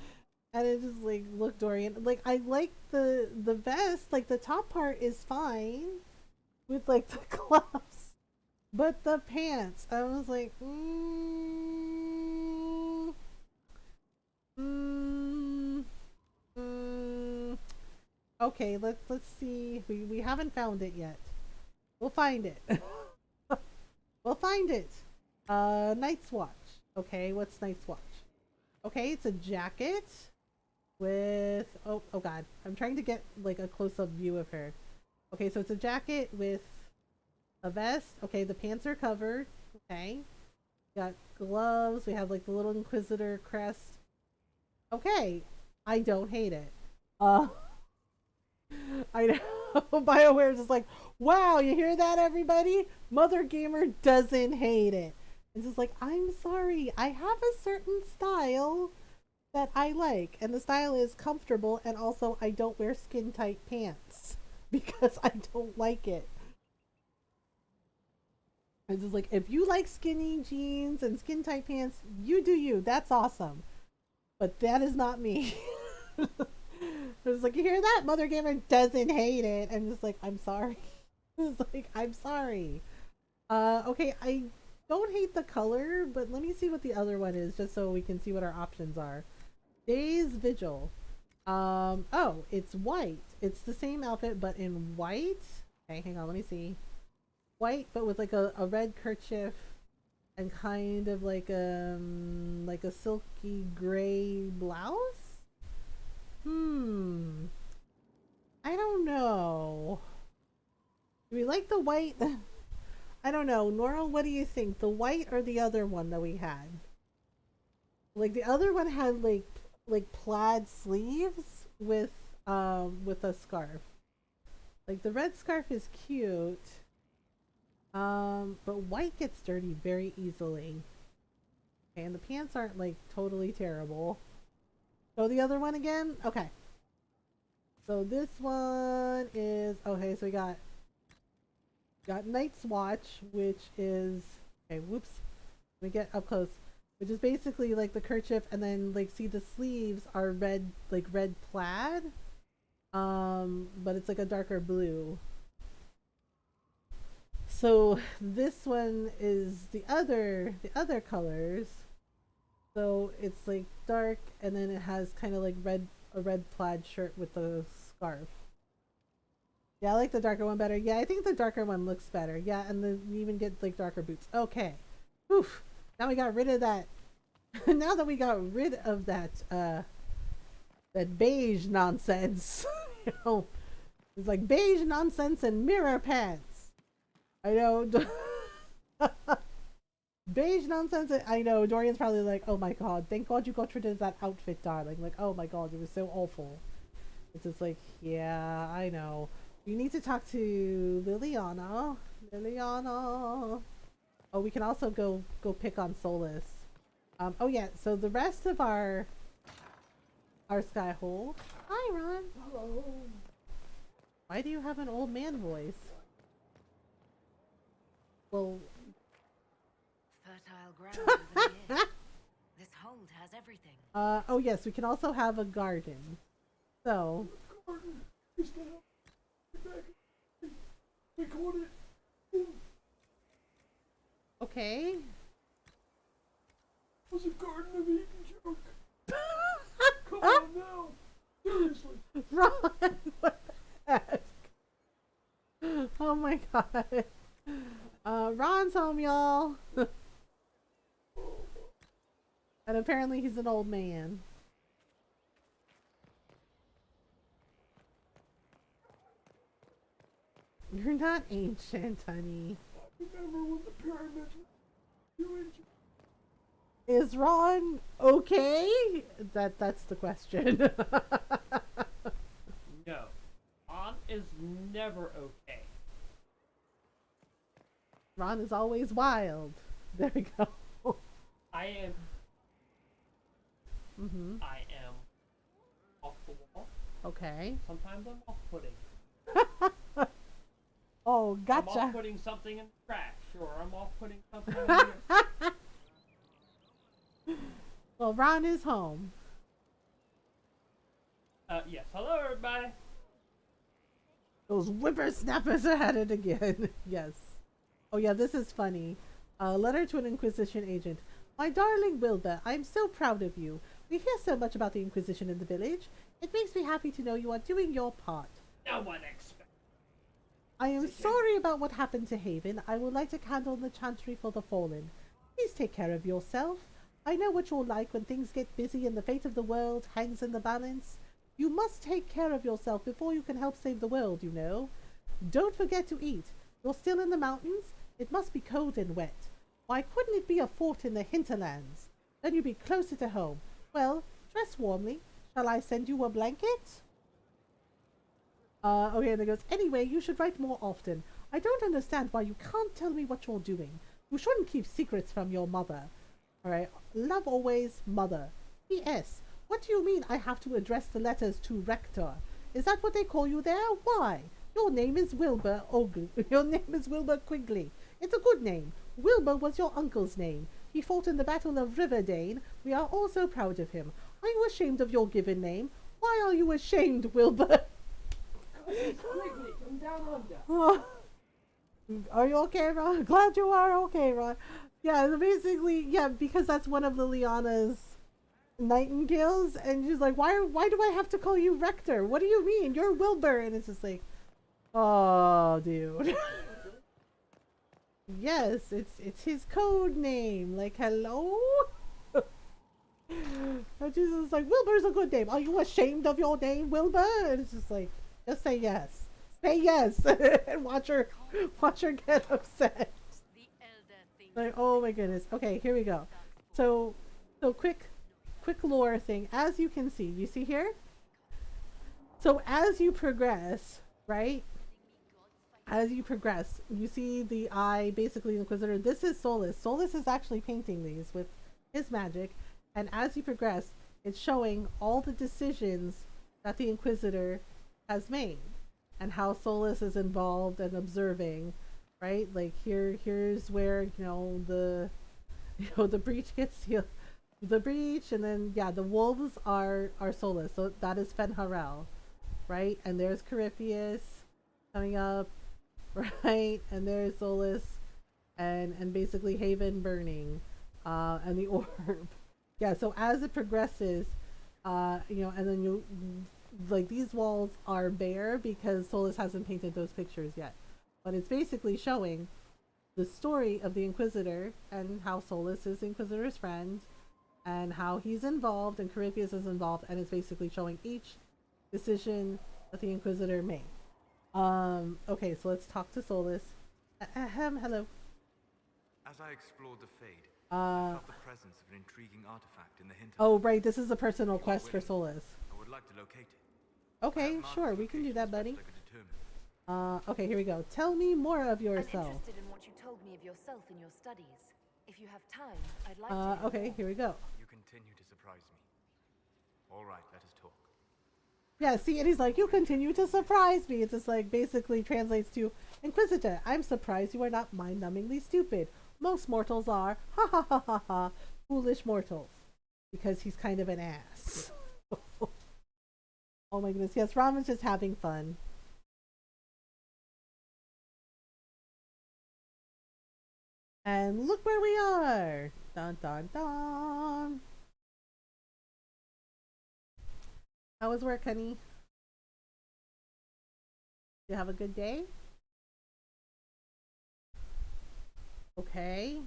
And it's just like, look, Dorian, like, I like the vest, like, the top part is fine with, like, the gloves. But the pants, I was like, okay, let's see. We haven't found it yet. We'll find it. We'll find it. Night's Watch. Okay, what's Night's Watch? Okay, it's a jacket with oh god. I'm trying to get like a close-up view of her. Okay, so it's a jacket with a vest. Okay, the pants are covered. Okay. Got gloves. We have like the little Inquisitor crest. Okay. I don't hate it. I know BioWare's just like, wow, you hear that, everybody? Mothergamer doesn't hate it. It's just like, I'm sorry, I have a certain style that I like, and the style is comfortable, and also I don't wear skin tight pants because I don't like it. It's just like, if you like skinny jeans and skin tight pants, you do you. That's awesome. But that is not me. It's like, you hear that? Mothergamer doesn't hate it. I'm just like, I'm sorry. It's like, I'm sorry. Okay, I don't hate the color, but let me see what the other one is, just so we can see what our options are. Day's Vigil. Oh, it's white. It's the same outfit, but in white. Okay, hang on, let me see. White, but with like a red kerchief and kind of like a silky gray blouse. I don't know. Do we like the white? I don't know. Normal, what do you think? The white or the other one that we had? Like the other one had like plaid sleeves with a scarf. Like the red scarf is cute. But white gets dirty very easily. Okay, and the pants aren't like totally terrible. So the other one again? Okay. So this one is okay, so we got Night's Watch, which is okay, whoops. Let me get up close. Which is basically like the kerchief, and then like see the sleeves are red, like red plaid. But it's like a darker blue. So this one is the other colors. So it's like dark, and then it has kind of like a red plaid shirt with the scarf. Yeah, I like the darker one better. Yeah, I think the darker one looks better. Yeah, and then you even get like darker boots. Okay. Oof. Now we got rid of that. Now that we got rid of that that beige nonsense. You know, it's like beige nonsense and mirror pants. I know. Beige nonsense. I know. Dorian's probably like, oh my god, thank god you got rid of that outfit, darling. Like, oh my god, it was so awful. It's just like, yeah, I know. You need to talk to Liliana. Oh, we can also go pick on Solus. Oh yeah, so the rest of our Skyhold. Hi, Ron. Hello. Why do you have an old man voice? Well, fertile ground over here. This hold has everything. Oh yes, we can also have a garden. So we called it. Okay. It was a Garden of Eden joke. Come on now. Seriously. Ron, what the heck? Oh my god. Ron's home, y'all. And apparently he's an old man. You're not ancient, honey. Remember when the pyramids were doing? Is Ron okay? That's the question. No. Ron is never okay. Ron is always wild. There we go. I am Mm-hmm. I am off the wall. Okay. Sometimes I'm off-putting. Oh, gotcha. I'm off-putting something in the trash, or I'm off-putting something in here. Well, Ron is home. Yes. Hello, everybody. Those whippersnappers are at it again. Yes. Oh yeah, this is funny. Letter to an Inquisition agent. My darling Wilbur, I'm so proud of you. We hear so much about the Inquisition in the village. It makes me happy to know you are doing your part. No one expects. I am sorry about what happened to Haven. I would like to candle the chantry for the fallen. Please take care of yourself. I know what you're like when things get busy and the fate of the world hangs in the balance. You must take care of yourself before you can help save the world, you know. Don't forget to eat. You're still in the mountains? It must be cold and wet. Why couldn't it be a fort in the hinterlands? Then you'd be closer to home. Well, dress warmly. Shall I send you a blanket? Okay, and it goes, anyway, you should write more often. I don't understand why you can't tell me what you're doing. You shouldn't keep secrets from your mother. Alright, love always, Mother. P.S. What do you mean I have to address the letters to Rector? Is that what they call you there? Why? Your name is Wilbur Your name is Wilbur Quigley. It's a good name. Wilbur was your uncle's name. He fought in the Battle of Riverdane. We are all so proud of him. Are you ashamed of your given name? Why are you ashamed, Wilbur? Quigley from down under. Oh. Are you okay, Ron? Glad you are okay, Ron. Yeah, basically, yeah, because that's one of Liliana's nightingales, and she's like, why do I have to call you Rector? What do you mean? You're Wilbur. And it's just like, oh, dude. Yes, it's his code name. Like, hello? And she's just like, Wilbur's a good name. Are you ashamed of your name, Wilbur? And it's just like, just say yes. Say yes. And watch her get upset. Like, oh my goodness. Okay, here we go. So quick lore thing. As you can see, you see here? So as you progress, right? As you progress, you see the eye, basically Inquisitor. This is Solus. Solus is actually painting these with his magic. And as you progress, it's showing all the decisions that the Inquisitor has made and how Solus is involved and observing, right? Like here's where, the breach gets healed. The breach, and then yeah, the wolves are Solus. So that is Fenharel, right? And there's Corypheus coming up, right? And there's Solus and basically Haven burning, and the orb. Yeah, so as it progresses, and then you, like, these walls are bare because Solus hasn't painted those pictures yet. But it's basically showing the story of the Inquisitor and how Solus is the Inquisitor's friend and how he's involved and Corypheus is involved, and it's basically showing each decision that the Inquisitor made. Okay, so let's talk to Solus. Hello. As I explored the Fade, I felt the presence of an intriguing artifact in the hinterland. Oh, right, this is a personal quest for Solus. I would like to locate it. Okay, sure, we can do that, buddy. Okay, here we go. Tell me more of yourself. I'm interested in what you told me of yourself in your studies. If you have time, I'd like to. Okay, here we go. You continue to surprise me. All right, let us talk. Yeah, see, and he's like, you continue to surprise me. It's just like, basically translates to, Inquisitor, I'm surprised you are not mind-numbingly stupid. Most mortals are. Ha ha ha ha ha. Foolish mortals. Because he's kind of an ass. Oh my goodness. Yes, Ramen's just having fun. And look where we are. Dun dun dun. How was work, honey? You have a good day? Okay.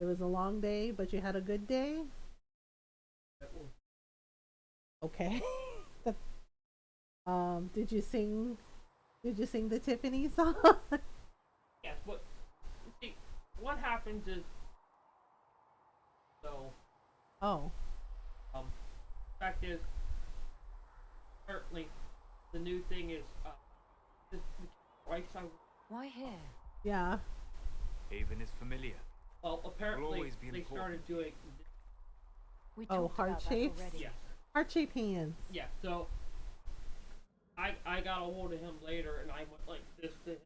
It was a long day, but you had a good day? Okay. Did you sing the Tiffany song? Yes, but see, what happens is fact is, certainly the new thing is this right side. Why here? Yeah. Haven is familiar. Well, apparently they started doing. We heart shapes. Yes. Heart shaped hands. Yeah. So I got a hold of him later, and I went like this to him.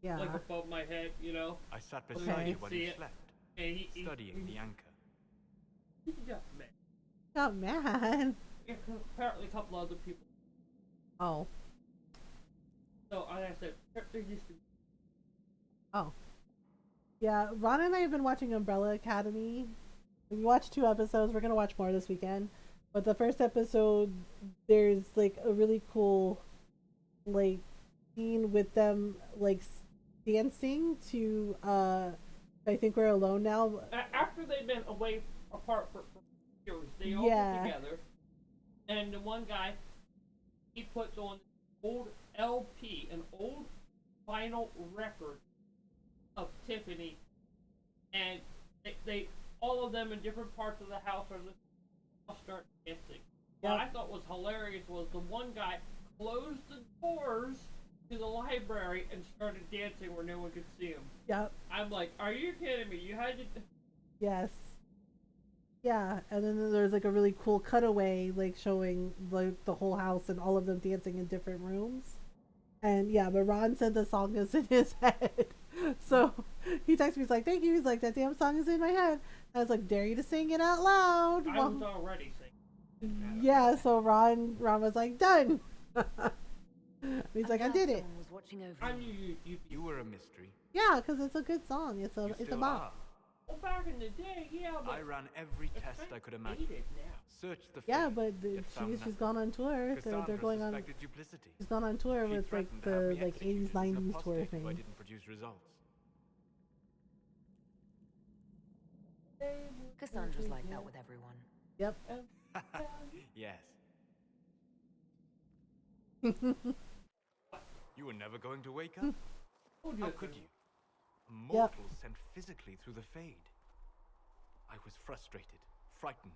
Yeah. Like above my head, I sat beside you while you slept, studying the anchor. He got mad. Got mad? Yeah, apparently a couple other people. Oh. So I said, there used to be. Oh. Yeah, Ron and I have been watching Umbrella Academy. We watched 2 episodes. We're gonna watch more this weekend. But the first episode, there's like a really cool like scene with them like dancing to I think we're alone now. After they've been away apart for years, they all Yeah. get together, and the one guy, he puts on an old LP, an old vinyl record of Tiffany, and they all of them in different parts of the house are listening, start dancing. What I thought was hilarious was the one guy closed the doors to the library and started dancing where no one could see him. Yep. I'm like, are you kidding me? You had to. Yes. Yeah, and then there's like a really cool cutaway, like showing like the whole house and all of them dancing in different rooms. And yeah, but Ron said the song is in his head. So he texted me, he's like, thank you. He's like, that damn song is in my head. I was like, dare you to sing it out loud. I was already singing. Yeah, so Ron was like, done. He's like, I did it. I knew you were a mystery. Yeah, because it's a good song. It's a bop. Well, back in the day, yeah, but I ran every test I could imagine. Searched the yeah, but she's gone on tour. They're going on. Duplicity. She's gone on tour with like the 80s 90s tour thing. I didn't produce results. Cassandra's like that with everyone. Yep. Yes. You were never going to wake up? How could you? A mortal sent physically through the Fade. I was frustrated, frightened.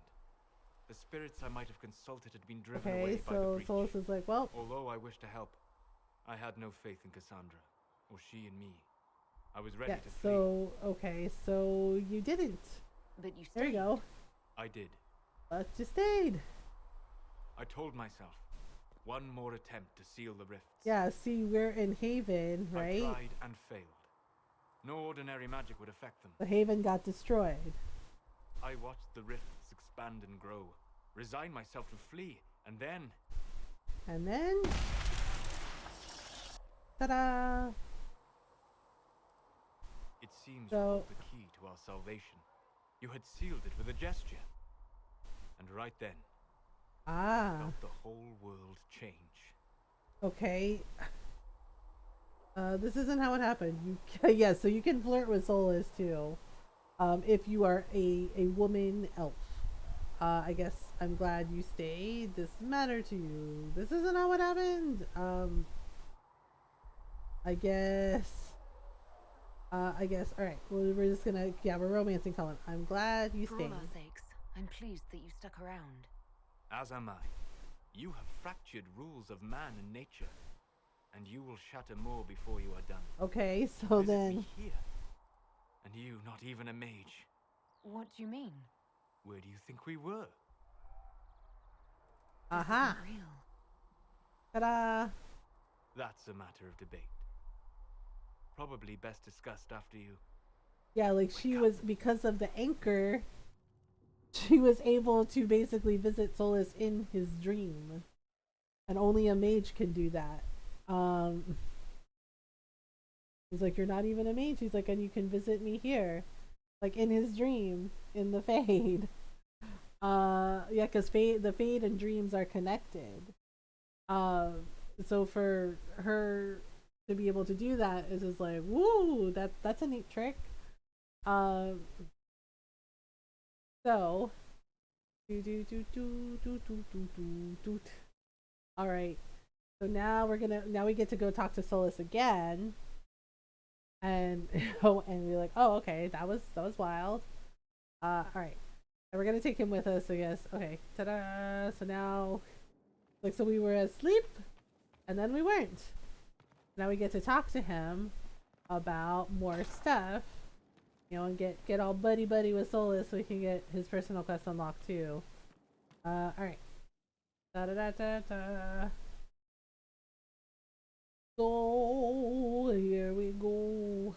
The spirits I might have consulted had been driven away by the breach. Solus is like, well. Although I wished to help, I had no faith in Cassandra, or she in me. I was ready to flee. So you didn't. But you stayed. There you go. I did. But you stayed. I told myself, one more attempt to seal the rifts. Yeah, see, we're in Haven, right? I tried and failed. No ordinary magic would affect them. The Haven got destroyed. I watched the rifts expand and grow, resigned myself to flee, and then... Ta-da! It seems you held the key to our salvation. You had sealed it with a gesture. And right then, I felt the whole world change. Okay. This isn't how it happened. You so you can flirt with Solus too. If you are a woman elf. I guess I'm glad you stayed. This mattered to you. This isn't how it happened. I guess. Alright. Well, we're just gonna we're romancing Cullen. I'm glad you stayed. For all our sakes, I'm pleased that you stuck around. As am I. You have fractured rules of man and nature. And you will shatter more before you are done. Okay, so then... Here? And you, not even a mage. What do you mean? Where do you think we were? Aha! Ta-da! That's a matter of debate. Probably best discussed after you... Yeah, like she was, because of the anchor, she was able to basically visit Solus in his dream. And only a mage can do that. He's like, you're not even a mage. He's like, and you can visit me here, like in his dream, in the Fade. Yeah, because the Fade and dreams are connected. So for her to be able to do that is just like, woo, that's a neat trick. So, all right. So now we get to go talk to Solus again, and and we're like, oh, okay, that was wild. All right, and we're gonna take him with us, I guess. Okay, ta-da! So now, so we were asleep, and then we weren't. Now we get to talk to him about more stuff, and get all buddy with Solus so we can get his personal quest unlocked too. All right. Da-da-da-da-da. So here we go,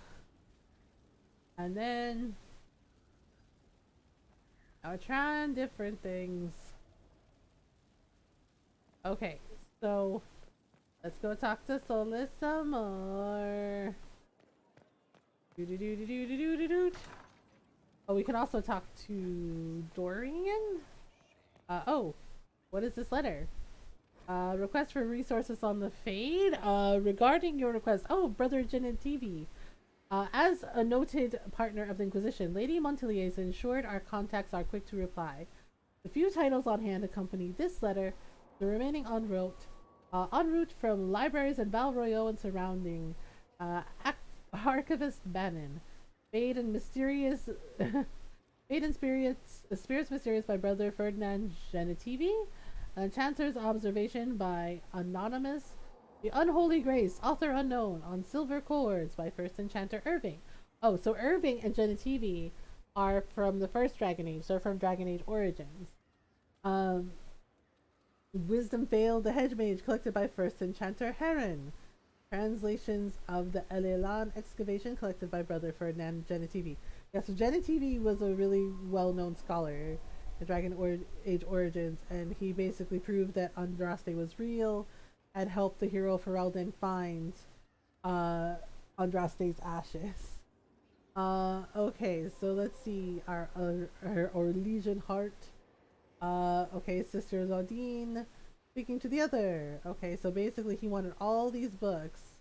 and then I'm trying different things. Okay, so let's go talk to Solus some more. Oh, we can also talk to Dorian. Oh, what is this letter? Request for resources on the Fade. Regarding your request. Oh, Brother Jin and TV. As a noted partner of the Inquisition, Lady Montelier is ensured our contacts are quick to reply. The few titles on hand accompany this letter. The remaining en route from libraries in Val Royaux and surrounding. Archivist Bannon. Fade and Mysterious. Fate and Spirits Mysterious by Brother Ferdinand Genetivi. Chancellor's Observation by Anonymous. The Unholy Grace, author unknown, on Silver Chords by First Enchanter Irving. Oh, so Irving and Genetivi are from the first Dragon Age. They're from Dragon Age Origins. Wisdom Veil, the Hedge Mage, collected by First Enchanter Heron. Translations of the Elelan Excavation, collected by Brother Ferdinand Genetivi. Yeah, so Genetivi was a really well-known scholar in Dragon Age Origins, and he basically proved that Andraste was real and helped the hero Ferelden find Andraste's ashes. Okay, so let's see our Legion Heart. Okay, Sister Zaldine speaking to the other. Okay, so basically he wanted all these books.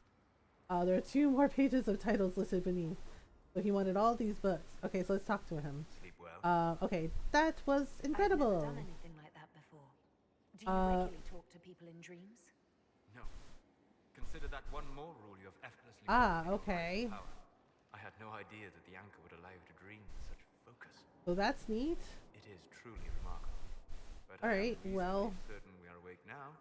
There are 2 more pages of titles listed beneath. So he wanted all these books. Okay, so let's talk to him. Sleep well. Okay, that was incredible. I've never done anything like that before. Do you regularly talk to people in dreams? No. Consider that one more rule you have effortlessly. Okay. I had no idea that the anchor would allow you to dream with such focus. So that's neat. It is truly remarkable. But all right, well. Certain we are awake now.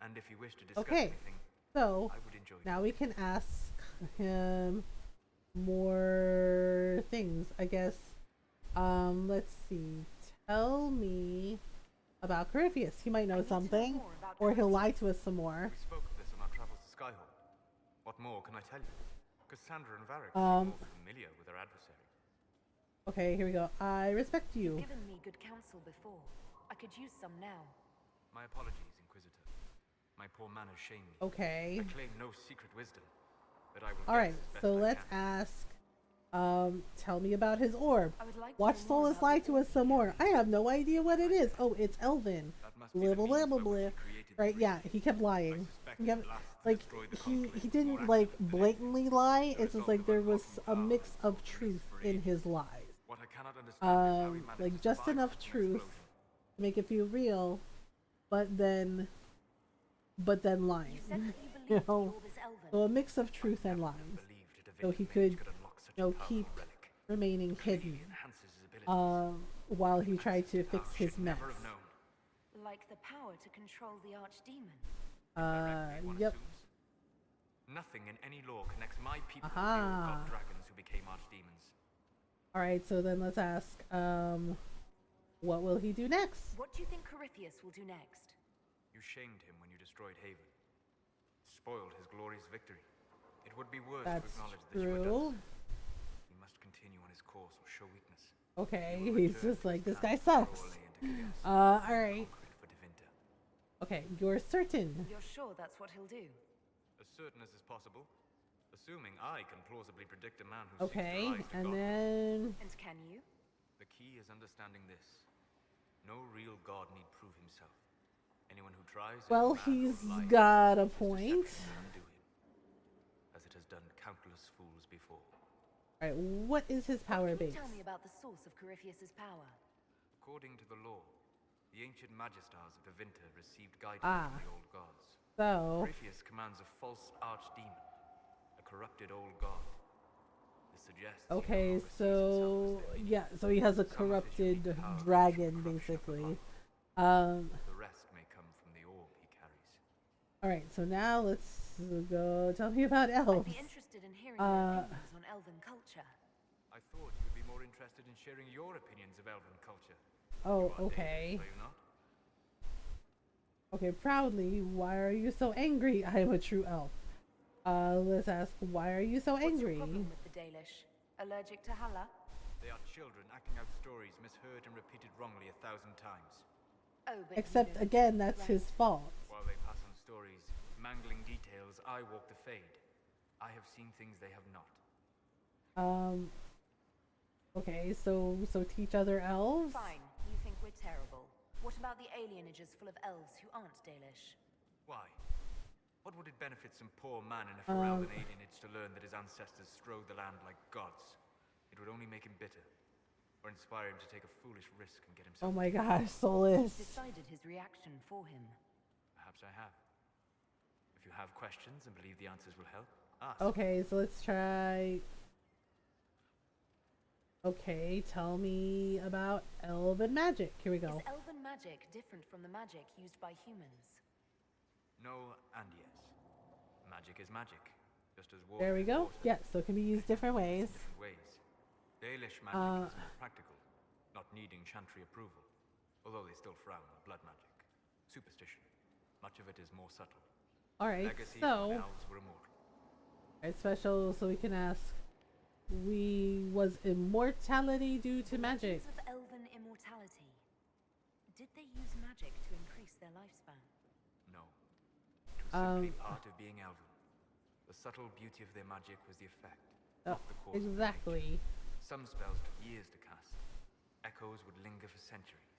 And if you wish to discuss anything, so I would enjoy now we can ask him more things, I guess. Let's see. Tell me about Corypheus. He might know something, or he'll lie to us some more. We spoke of this on our travels to Skyhawk. What more can I tell you? Cassandra and Varric are more familiar with their adversary. Okay, here we go. I respect you. You've given me good counsel before. I could use some now. My apologies, Inquisitor. My poor manners shame me. Okay. I claim no secret wisdom, but I will. All right, so let's ask. Tell me about his orb. Watch Solus lie to us some more. I have no idea what it is. Oh, it's Elven. Blah blah blah blah blah. Right? Yeah, he kept lying. Like he didn't like blatantly lie. It's just like there was a mix of truth in his lies. What I cannot understand is how he like just enough truth to make it feel real, but then lying. You know, so a mix of truth and lying. So he could, keep remaining hidden while he tried to fix his mess. Like the power to control the archdemon. Yep. Nothing in any law connects my people with the old god dragons who became archdemons. Alright, so then let's ask, what will he do next? What do you think Corypheus will do next? You shamed him when you destroyed Haven. Spoiled his glorious victory. It would be worse to acknowledge that you were done. He must continue on his course or show weakness. Okay, he's just like, this guy sucks. Alright. Okay, you're certain. You're sure that's what he'll do? As certain as is possible. Assuming I can plausibly predict a man who okay, seeks to rise to and godhood. then... And can you? The key is understanding this. No real god need prove himself. Anyone who tries... Well, he's got a point. As it has done countless fools before. Alright, what is his power base? Tell me about the source of Corypheus's power. According to the law, the ancient magistars of the Vinter received guidance from the old gods. So... Corypheus commands a false archdemon, a corrupted old god. This suggests... Okay, so... Yeah, so he has a corrupted dragon, basically. The rest may come from the orb he carries. Alright, so now let's go... Tell me about elves. I'd be interested in hearing your opinions on elven culture. I thought you would be more interested in sharing your opinions of elven culture. Oh, okay. Okay, proudly, why are you so angry? I am a true elf. Let's ask, why are you so angry? What's your problem with the Dalish? Allergic to Hala? They are children acting out stories misheard and repeated wrongly 1,000 times. Oh, but except, again, that's his fault. While they pass on stories, mangling details, I walk the Fade. I have seen things they have not. Okay, so teach other elves? Fine, you think we're terrible. What about the alienages full of elves who aren't Dalish? Why? What would it benefit some poor man in a Ferelden alienage to learn that his ancestors strode the land like gods? It would only make him bitter, or inspire him to take a foolish risk and get himself. Oh my gosh, Solus. Decided his reaction for him. Perhaps I have. If you have questions and believe the answers will help, ask. Okay, so let's try. Okay, tell me about elven magic. Here we go. Is elven magic different from the magic used by humans? No and yes. Magic is magic, just as war. There we go. Yes, so it can be used different ways. Different ways. Dalish magic is more practical, not needing chantry approval, although they still frown on blood magic. Superstition. Much of it is more subtle. All right, Legacy so. elves were immortal. Alright, special, so we can ask. Was immortality due to magic? Of elven immortality. Did they use magic to increase their lifespan? No. It was simply part of being elven. The subtle beauty of their magic was the effect, not the cause. Exactly. Some spells took years to cast. Echoes would linger for centuries,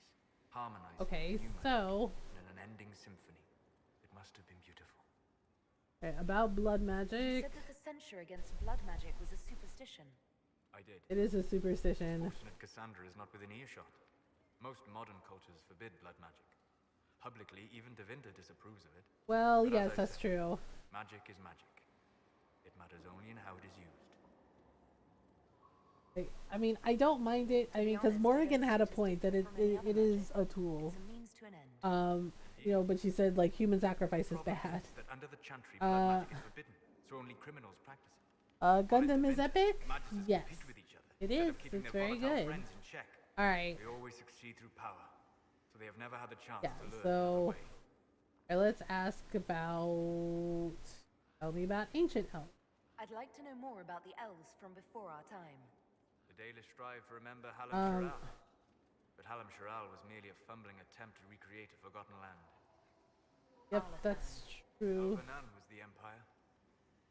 harmonizing. Okay, so in an unending symphony. It must have been beautiful. Okay, about blood magic. You said that the censure against blood magic was a superstition. I did. It is a superstition. Fortunate Cassandra is not within earshot. Most modern cultures forbid blood magic. Publicly, even Devinter disapproves of it. Well, yes, that's true. Magic is magic. It matters only in how it is used. I mean, I don't mind it. I mean, because Morrigan had a point that it is a tool. You know, but she said like human sacrifice is bad. That under the chantry, blood magic is forbidden, so only criminals practice it. Gundam is epic. Yes, it is. It's very good. All right. They always succeed through power, so they have never had the chance Yeah. to learn. So, let's ask about. Tell me about ancient elves. I'd like to know more about the elves from before our time. The Dalish strive to remember Hallam Shiral, but Hallam Shiral was merely a fumbling attempt to recreate a forgotten land. Yep, that's true. Arlathan was the empire,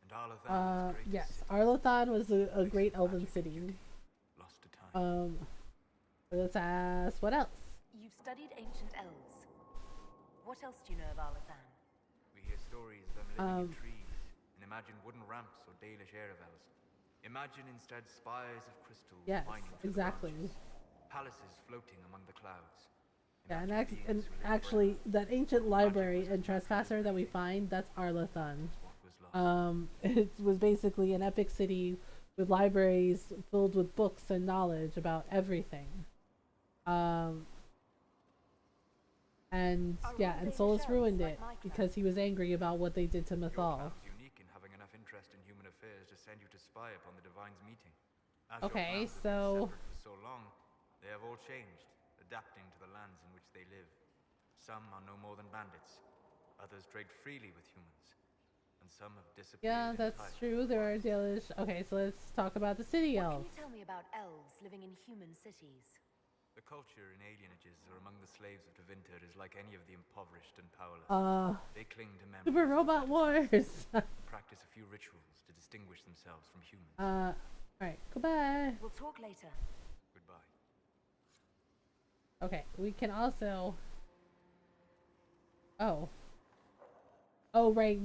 and Arlathan was great. Yes, Arlathan was a great elven city. Lost to time. Let's ask what else. You've studied ancient elves. What else do you know of Arlathan? We hear stories of them living in trees, and imagine wooden ramps or Dalish Erevells. Imagine instead spires of crystal. Yes, exactly. Palaces floating among the clouds. Yeah, and actually, that ancient library in Trespasser that we find, that's Arlathan. It was basically an epic city with libraries filled with books and knowledge about everything. And yeah, and Solus ruined it because he was angry about what they did to Mythal. Unique in having enough interest in human affairs to send you to spy upon the Divine's meeting. As Okay, your plans have been so separate for so long, they have all changed, adapting to the lands in which they live. Some are no more than bandits, others trade freely with humans, and some have disappeared. yeah, that's true. There are Dalish. Okay, so let's talk about the city elves. Can you tell me about elves living in human cities? The culture in alienages or among the slaves of Devinter is like any of the impoverished and powerless. they cling to memories. Super Robot Wars. Practice a few rituals to distinguish themselves from humans. Alright, goodbye. We'll talk later. Goodbye. Okay, we can also. Oh, right.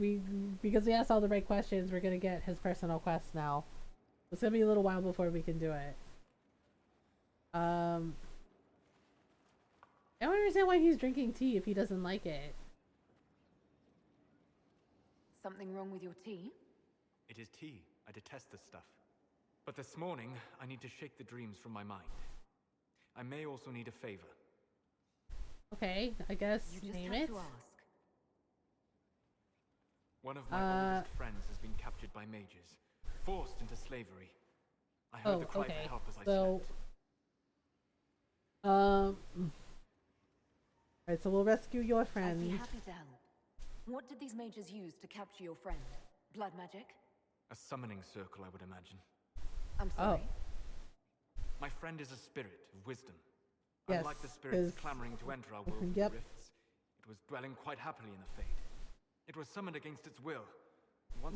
Because we asked all the right questions, we're gonna get his personal quest now. It's gonna be a little while before we can do it. I don't understand why he's drinking tea if he doesn't like it. Something wrong with your tea? It is tea. I detest this stuff. But this morning, I need to shake the dreams from my mind. I may also need a favor. Okay, I guess name it. One of my oldest friends has been captured by mages, forced into slavery. I heard the cry for help as I slept. Alright, so we'll rescue your friend. I'd be happy to help. What did these mages use to capture your friend? Blood magic? A summoning circle, I would imagine. I'm sorry. My friend is a spirit of wisdom. Yes, unlike the spirits clamoring to enter our world through rifts, it was dwelling quite happily in the Fade. It was summoned against its will.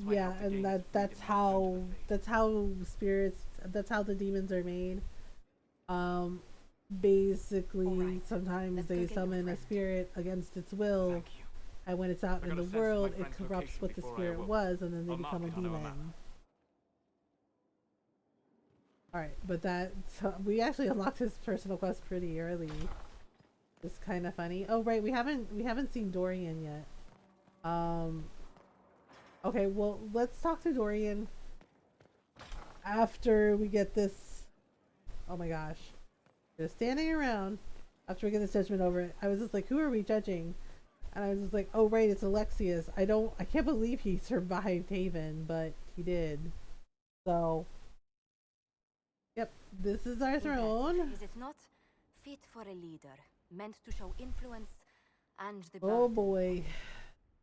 Yeah, and that's how spirits, that's how the demons are made. Basically, sometimes they summon a spirit against its will, and when it's out in the world, it corrupts what the spirit was, and then they become a demon. Alright, but we actually unlocked his personal quest pretty early. It's kind of funny. Oh right, we haven't seen Dorian yet. Okay, well let's talk to Dorian after we get this. Oh my gosh, just standing around after we get this judgment over. I was just like, who are we judging? And I was just like, oh right, it's Alexius. I can't believe he survived Haven, but he did. So. Yep, this is our throne. Is it not? Fit for a leader, meant to show influence and the Oh boy.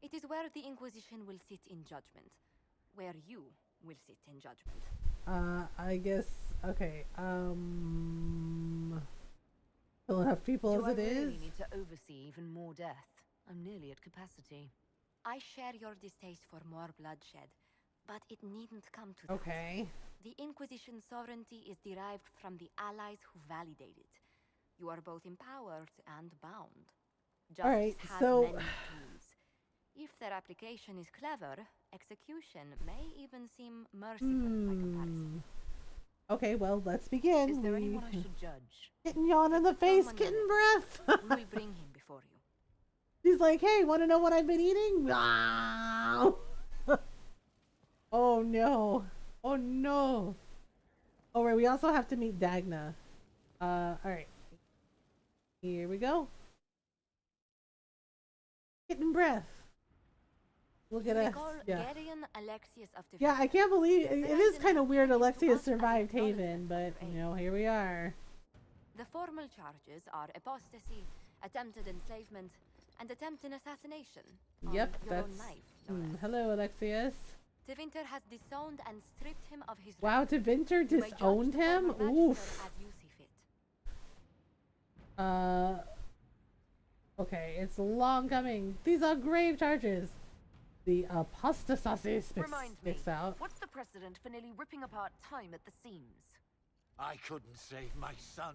It is where the Inquisition will sit in judgment. Where you will sit in judgment. I guess, okay, still enough people as it is. I really need to oversee even more death. I'm nearly at capacity. I share your distaste for more bloodshed, but it needn't come to that. Okay. The Inquisition's sovereignty is derived from the allies who validate it. You are both empowered and bound. Justice Alright, has so many tools. If their application is clever, execution may even seem merciful by comparison. Okay, well, let's begin. Is there anyone I should judge? Getting yawn in the face, getting breath. We will bring him before you. He's like, hey, want to know what I've been eating? Wow. Oh no. Oh no. Oh right, we also have to meet Dagna. Alright. Here we go. Getting breath. Look at us. Yeah. Yeah, I can't believe it is kind of weird Alexius survived Haven, but you know, here we are. The formal charges are apostasy, attempted enslavement, and attempted assassination. Yep, that's hello Alexius. Tevinter has disowned and stripped him of his wow, Tevinter disowned him? Oof. Okay, it's long coming. These are grave charges. The apostasy sticks out. What's the precedent for nearly ripping apart time at the seams? I couldn't save my son.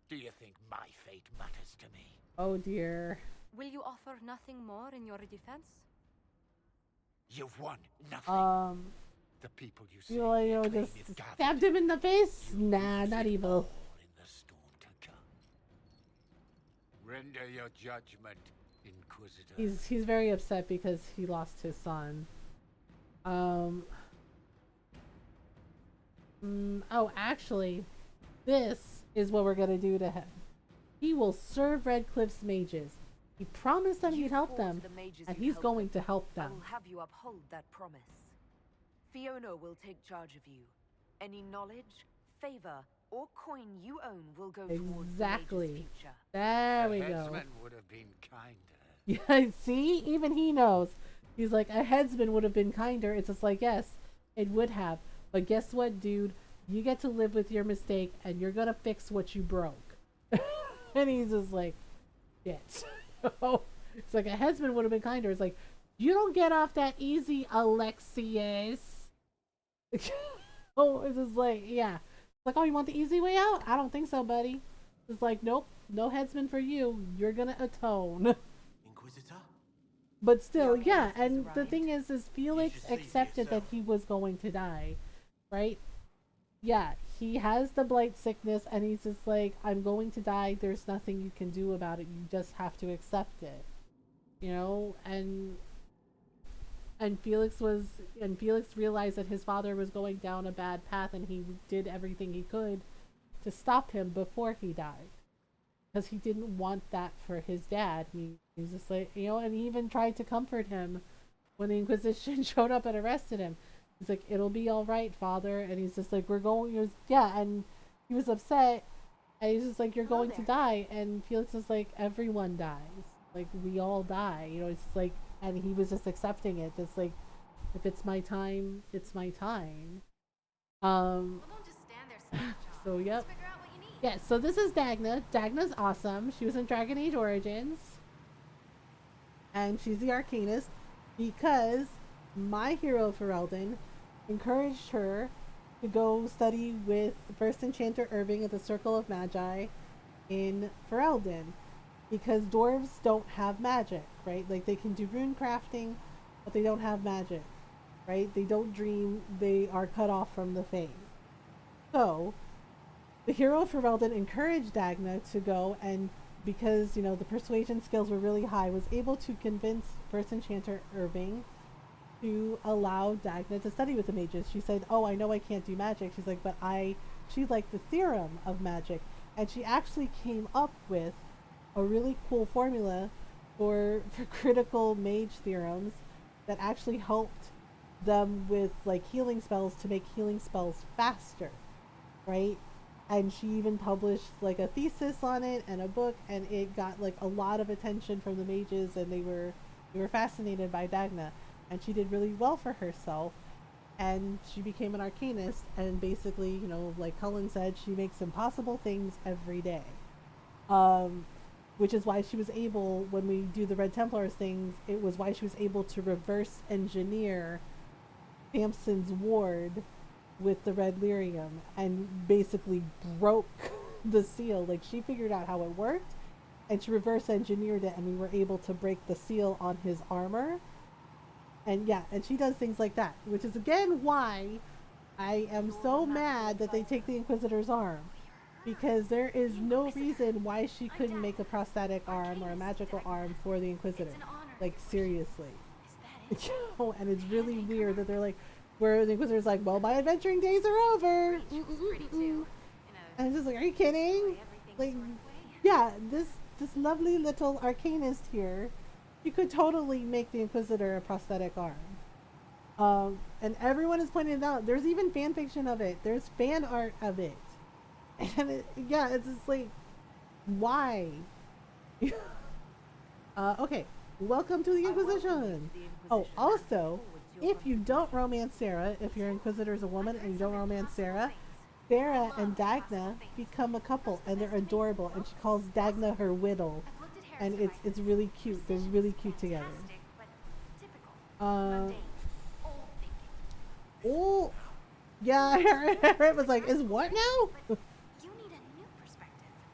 Do you think my fate matters to me? Oh dear. Will you offer nothing more in your defense? You've won nothing. The people you know, just stabbed him in the face? Nah, not evil. Render your judgment, Inquisitor. He's very upset because he lost his son. Oh, actually, this is what we're gonna do to him. He will serve Redcliffe's mages. He promised them he'd help them, and he's going to help them. I will have you uphold that promise. Fiona will take charge of you. Any knowledge, favor, or coin you own will go towards the mage's future. There we go. Headsman would have been kinder. Yeah, see? Even he knows. He's like, a headsman would have been kinder. It's just like, yes, it would have. But guess what, dude? You get to live with your mistake, and you're gonna fix what you broke. And he's just like, shit. It's like, a headsman would have been kinder. It's like, you don't get off that easy, Alexius. Oh, it's just like, yeah. Like, oh, you want the easy way out? I don't think so, buddy. It's like, nope, no headsman for you. You're gonna atone. Inquisitor? But still, yeah, and the thing is Felix accepted that he was going to die, right? Yeah, he has the blight sickness, and he's just like, I'm going to die, there's nothing you can do about it, you just have to accept it. You know, and Felix realized that his father was going down a bad path, and he did everything he could to stop him before he died. Because he didn't want that for his dad. He was just like, you know, and he even tried to comfort him when the Inquisition showed up and arrested him. He's like, it'll be alright, father. And he's just like, and he was upset. And he's just like, you're going to die. And Felix is like, everyone dies. Like, we all die. You know, it's like, and he was just accepting it. Just like, if it's my time, it's my time. Well, don't just stand there, Snapchat. So, yep. Let's figure out what you need. Yeah, so this is Dagna. Dagna's awesome. She was in Dragon Age Origins. And she's the Arcanist because my hero Ferelden encouraged her to go study with First Enchanter Irving at the Circle of Magi in Ferelden, because dwarves don't have magic, right? Like they can do rune crafting, but they don't have magic, right? They don't dream, they are cut off from the Fae. So, the hero of Ferelden encouraged Dagna to go, and because, you know, the persuasion skills were really high, was able to convince First Enchanter Irving to allow Dagna to study with the mages. She said, oh, I know I can't do magic. She's like, but she liked the theorem of magic. And she actually came up with a really cool formula for critical mage theorems that actually helped them with like healing spells to make healing spells faster, right? And she even published like a thesis on it and a book, and it got like a lot of attention from the mages, and they were fascinated by Dagna, and she did really well for herself, and she became an arcanist, and basically, you know, like Cullen said, she makes impossible things every day. Which is why she was able, when we do the Red Templars things, it was why she was able to reverse engineer Samson's ward with the red lyrium and basically broke the seal. Like, she figured out how it worked, and she reverse engineered it, and we were able to break the seal on his armor. And yeah, and she does things like that, which is again why I am so mad that they take the Inquisitor's arm, because there is no reason why she couldn't make a prosthetic arm or a magical arm for the Inquisitor. Like, seriously. And it's really weird that they're like, where the Inquisitor's like, well, my adventuring days are over. And it's just like, are you kidding? Like, yeah, this lovely little arcanist here, you could totally make the Inquisitor a prosthetic arm. And everyone is pointing it out. There's even fan fiction of it. There's fan art of it. And yeah, it's just like, why? Okay, welcome to the Inquisition. Oh, also, if you don't romance Sarah, if your Inquisitor's a woman and you don't romance Sarah, Sarah and Dagna become a couple, and they're adorable, and she calls Dagna her Whittle, and it's really cute. They're really cute together. Oh, yeah, it was like, is what now?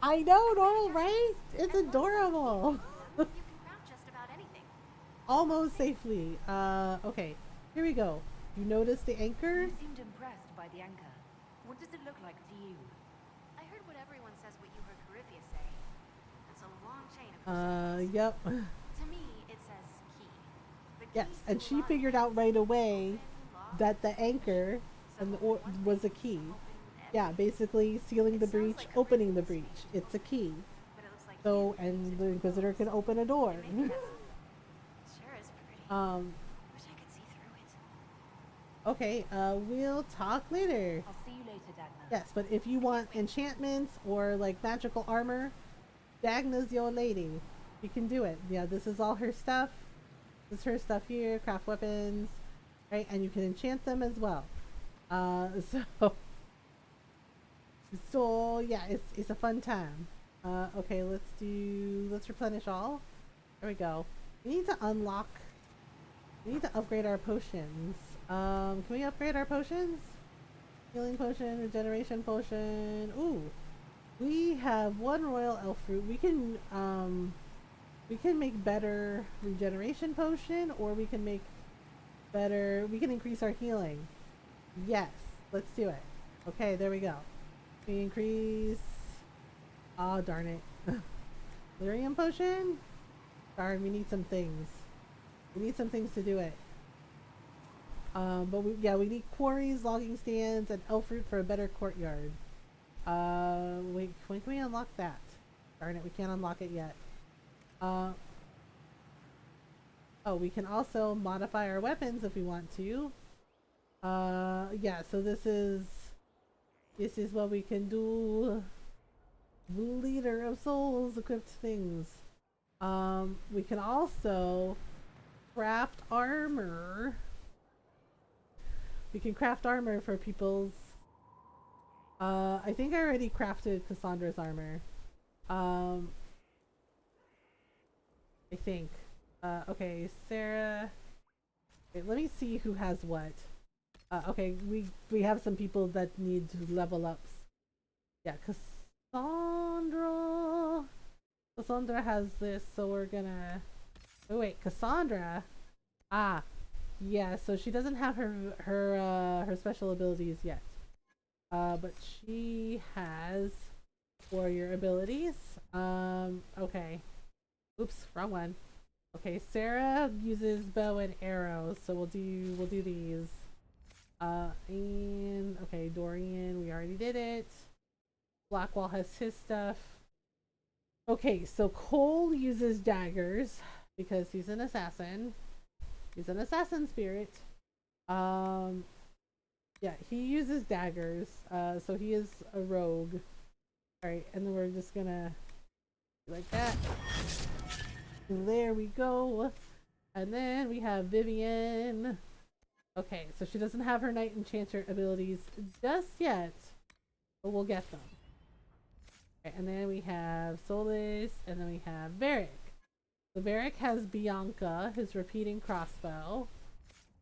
I know, normal, right? It's adorable. Almost safely. Okay, here we go. You notice the anchor? You seemed impressed by the anchor. What does it look like to you? I heard what everyone says what you heard Caribia say. It's a long chain of Yep. To me, it says key. Yes, and she figured out right away that the anchor was a key. Yeah, basically sealing the breach, opening the breach. It's a key. So, and the Inquisitor can open a door. Okay, we'll talk later. I'll see you later, Dagna. Yes, but if you want enchantments or like magical armor, Dagna's your lady. You can do it. Yeah, this is all her stuff. This is her stuff here, craft weapons, right? And you can enchant them as well. So yeah, it's a fun time. Okay, let's replenish all. There we go. We need to upgrade our potions. Can we upgrade our potions? Healing potion, regeneration potion. Ooh, we have one royal elf fruit. We can make better regeneration potion, or we can increase our healing. Yes, let's do it. Okay, there we go. We increase. Oh, darn it. Lyrium potion? Darn, we need some things. We need some things to do it. But we need quarries, logging stands, and elf fruit for a better courtyard. Wait, when can we unlock that? Darn it, we can't unlock it yet. Oh, we can also modify our weapons if we want to. Yeah, so this is what we can do. Leader of souls, equipped things. We can also craft armor. We can craft armor for people's. I think I already crafted Cassandra's armor. I think. Okay, Sarah. Okay, let me see who has what. Okay, we have some people that need level ups. Yeah, Cassandra has this, so we're gonna. Oh wait, Cassandra. Ah, yeah. So she doesn't have her special abilities yet. But she has warrior abilities. Okay. Oops, wrong one. Okay, Sarah uses bow and arrows, so we'll do these. And okay, Dorian, we already did it. Blackwall has his stuff. Okay, so Cole uses daggers because he's an assassin. He's an assassin spirit. Yeah, he uses daggers. So he is a rogue. Alright, and then we're just gonna do like that. There we go. And then we have Vivian. Okay, so she doesn't have her Knight Enchanter abilities just yet, but we'll get them. Okay, and then we have Solis, and then we have Varric. So Varric has Bianca, his repeating crossbow.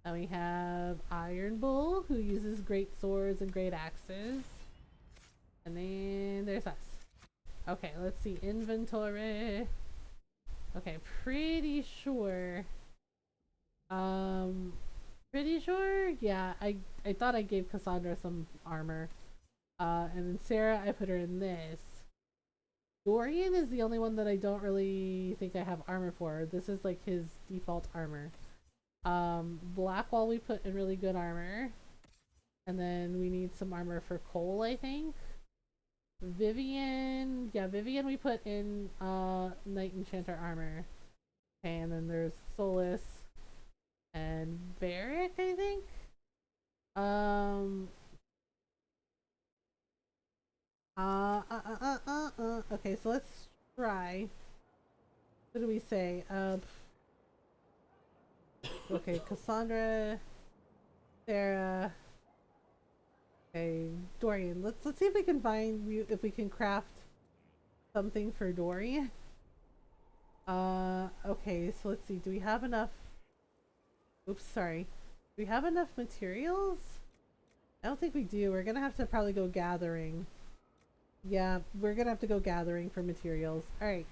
And we have Iron Bull, who uses great swords and great axes. And then there's us. Okay, let's see. Inventory. Okay, pretty sure. Pretty sure? Yeah, I thought I gave Cassandra some armor. And then Sarah, I put her in this. Dorian is the only one that I don't really think I have armor for. This is like his default armor. Blackwall we put in really good armor. And then we need some armor for Cole, I think. Vivian, yeah, Vivian we put in Knight Enchanter armor. Okay, and then there's Solis and Varric, I think. Okay, so let's try. What do we say? Okay, Cassandra, Sarah. Okay, Dorian. Let's see if we can find if we can craft something for Dorian. Okay, so let's see. Do we have enough? Oops, sorry. Do we have enough materials? I don't think we do. We're gonna have to probably go gathering. Yeah, we're gonna have to go gathering for materials. Alright.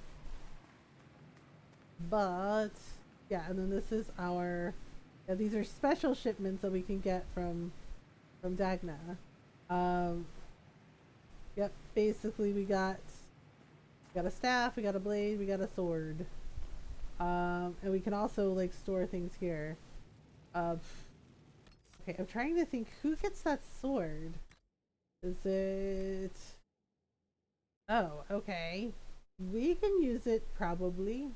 But yeah, and then this is our these are special shipments that we can get from Dagna. Yep, basically we got a staff, we got a blade, we got a sword. And we can also like store things here. Okay, I'm trying to think who gets that sword. Is it... Oh, okay. We can use it probably.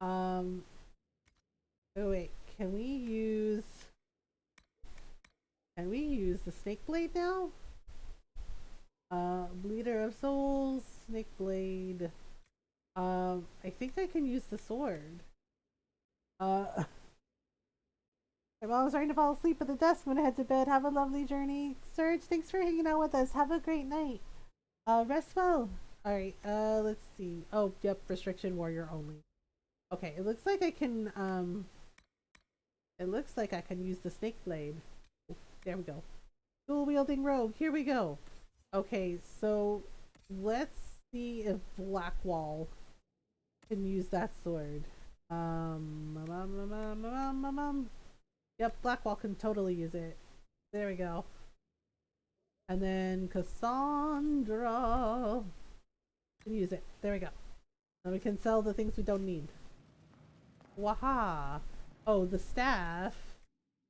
Oh wait, can we use the snake blade now? Bleeder of Souls, snake blade. I think I can use the sword. My mom's starting to fall asleep at the desk. I'm gonna head to bed. Have a lovely journey. Serge, thanks for hanging out with us. Have a great night. Rest well. Alright, let's see. Oh, yep, restriction warrior only. Okay, it looks like I can, use the snake blade. Oh, there we go. Dual wielding rogue, here we go. Okay, so let's see if Blackwall can use that sword. Yep, Blackwall can totally use it. There we go. And then Cassandra can use it. There we go. And we can sell the things we don't need. Waha! Oh, the staff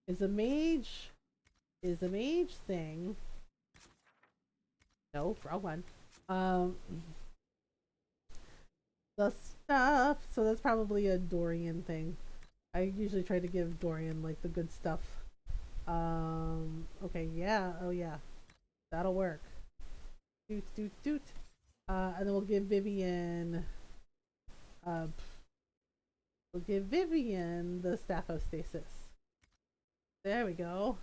is a mage. Is a mage thing. No, wrong one. The stuff. So that's probably a Dorian thing. I usually try to give Dorian like the good stuff. Okay, yeah. Oh yeah, that'll work. Doot doot doot. And then we'll give Vivian. We'll give Vivian the Staff of Stasis. There we go.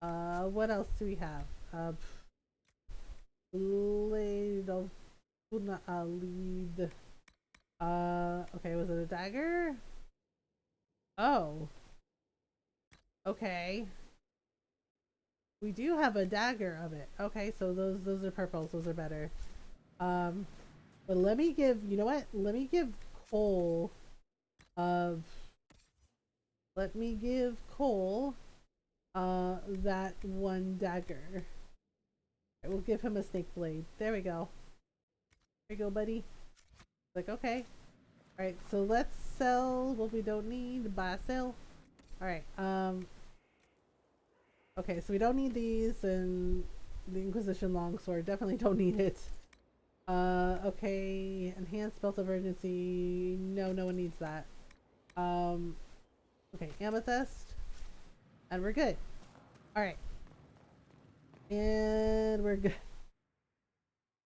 What else do we have? Blade of lead. Okay, was it a dagger? Oh. Okay. We do have a dagger of it. Okay, so those are purples. Those are better. But let me give, you know what? Let me give Cole that one dagger. We'll give him a snake blade. There we go. There you go, buddy. Like, okay. Alright, so let's sell what we don't need. Buy, sell. Alright, okay, so we don't need these, and the Inquisition longsword. Definitely don't need it. Okay, enhanced belt of urgency. No, no one needs that. Okay, amethyst. And we're good. Alright. And we're good.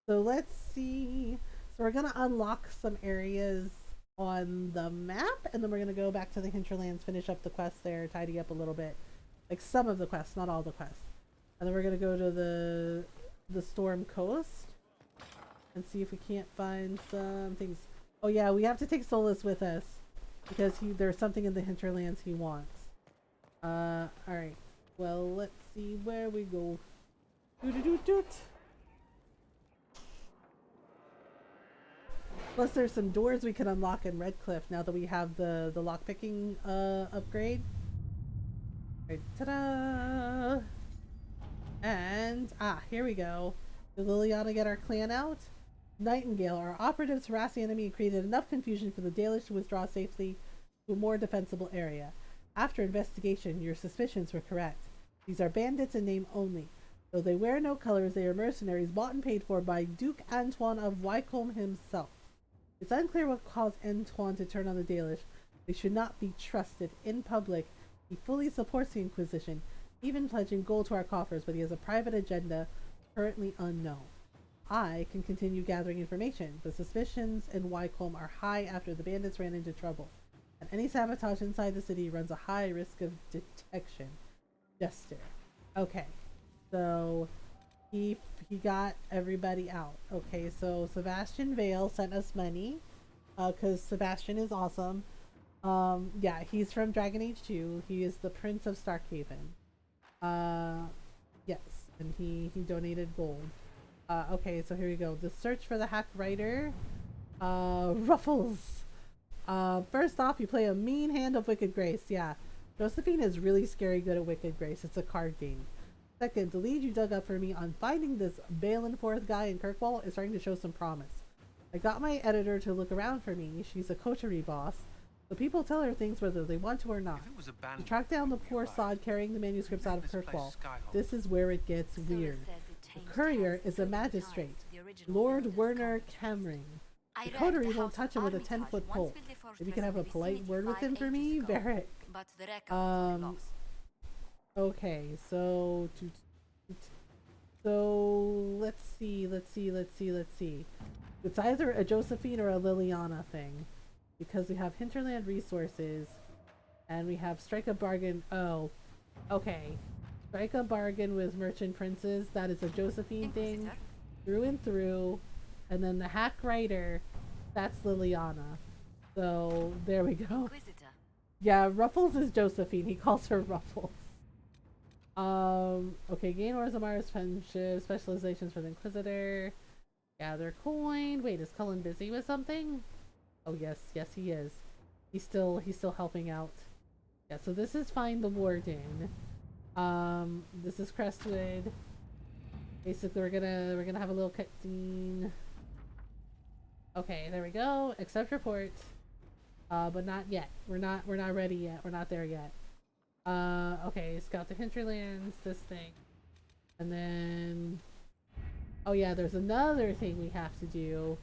So let's see. So we're gonna unlock some areas on the map, and then we're gonna go back to the hinterlands, finish up the quests there, tidy up a little bit. Like some of the quests, not all the quests. And then we're gonna go to the Storm Coast and see if we can't find some things. Oh yeah, we have to take Solus with us because there's something in the hinterlands he wants. Alright. Well, let's see where we go. Doot. Plus there's some doors we can unlock in Redcliffe now that we have the lockpicking upgrade. Right, ta-da! And here we go. Did Liliana get our clan out? Nightingale, our operatives harassed the enemy and created enough confusion for the Dalish to withdraw safely to a more defensible area. After investigation, your suspicions were correct. These are bandits in name only. Though they wear no colors, they are mercenaries bought and paid for by Duke Antoine of Wycombe himself. It's unclear what caused Antoine to turn on the Dalish. They should not be trusted. In public, he fully supports the Inquisition, even pledging gold to our coffers, but he has a private agenda currently unknown. I can continue gathering information. The suspicions in Wycombe are high after the bandits ran into trouble, and any sabotage inside the city runs a high risk of detection. Jester. Okay, so he got everybody out. Okay, so Sebastian Vale sent us money, because Sebastian is awesome. Yeah, he's from Dragon Age 2. He is the Prince of Starkhaven. Yes, and he donated gold. Okay, so here we go. The search for the hack writer. Ruffles. First off, you play a mean hand of Wicked Grace. Yeah, Josephine is really scary good at Wicked Grace. It's a card game. Second, the lead you dug up for me on finding this Balenforth guy in Kirkwall is starting to show some promise. I got my editor to look around for me. She's a coterie boss. So people tell her things whether they want to or not. To track down the poor sod carrying the manuscripts out of Kirkwall. This is where it gets weird. The courier is a magistrate, Lord Werner Cammering. The coterie won't touch him with a 10-foot pole. If you can have a polite word with him for me, Varric. Okay, so let's see. It's either a Josephine or a Liliana thing, because we have hinterland resources, and we have strike a bargain. Oh, okay. Strike a bargain with merchant princes. That is a Josephine thing, through and through. And then the hack writer, that's Liliana. So there we go. Yeah, Ruffles is Josephine. He calls her Ruffles. Okay, gain Orzamar's friendship, specializations for the Inquisitor. Gather coin. Wait, is Cullen busy with something? Oh yes, he is. He's still helping out. Yeah, so this is Find the Warden. This is Crestwood. Basically, we're gonna have a little cutscene. Okay, there we go. Accept report. But not yet. We're not ready yet. We're not there yet. Okay, scout the hinterlands. This thing, and then. Oh yeah, there's another thing we have to do,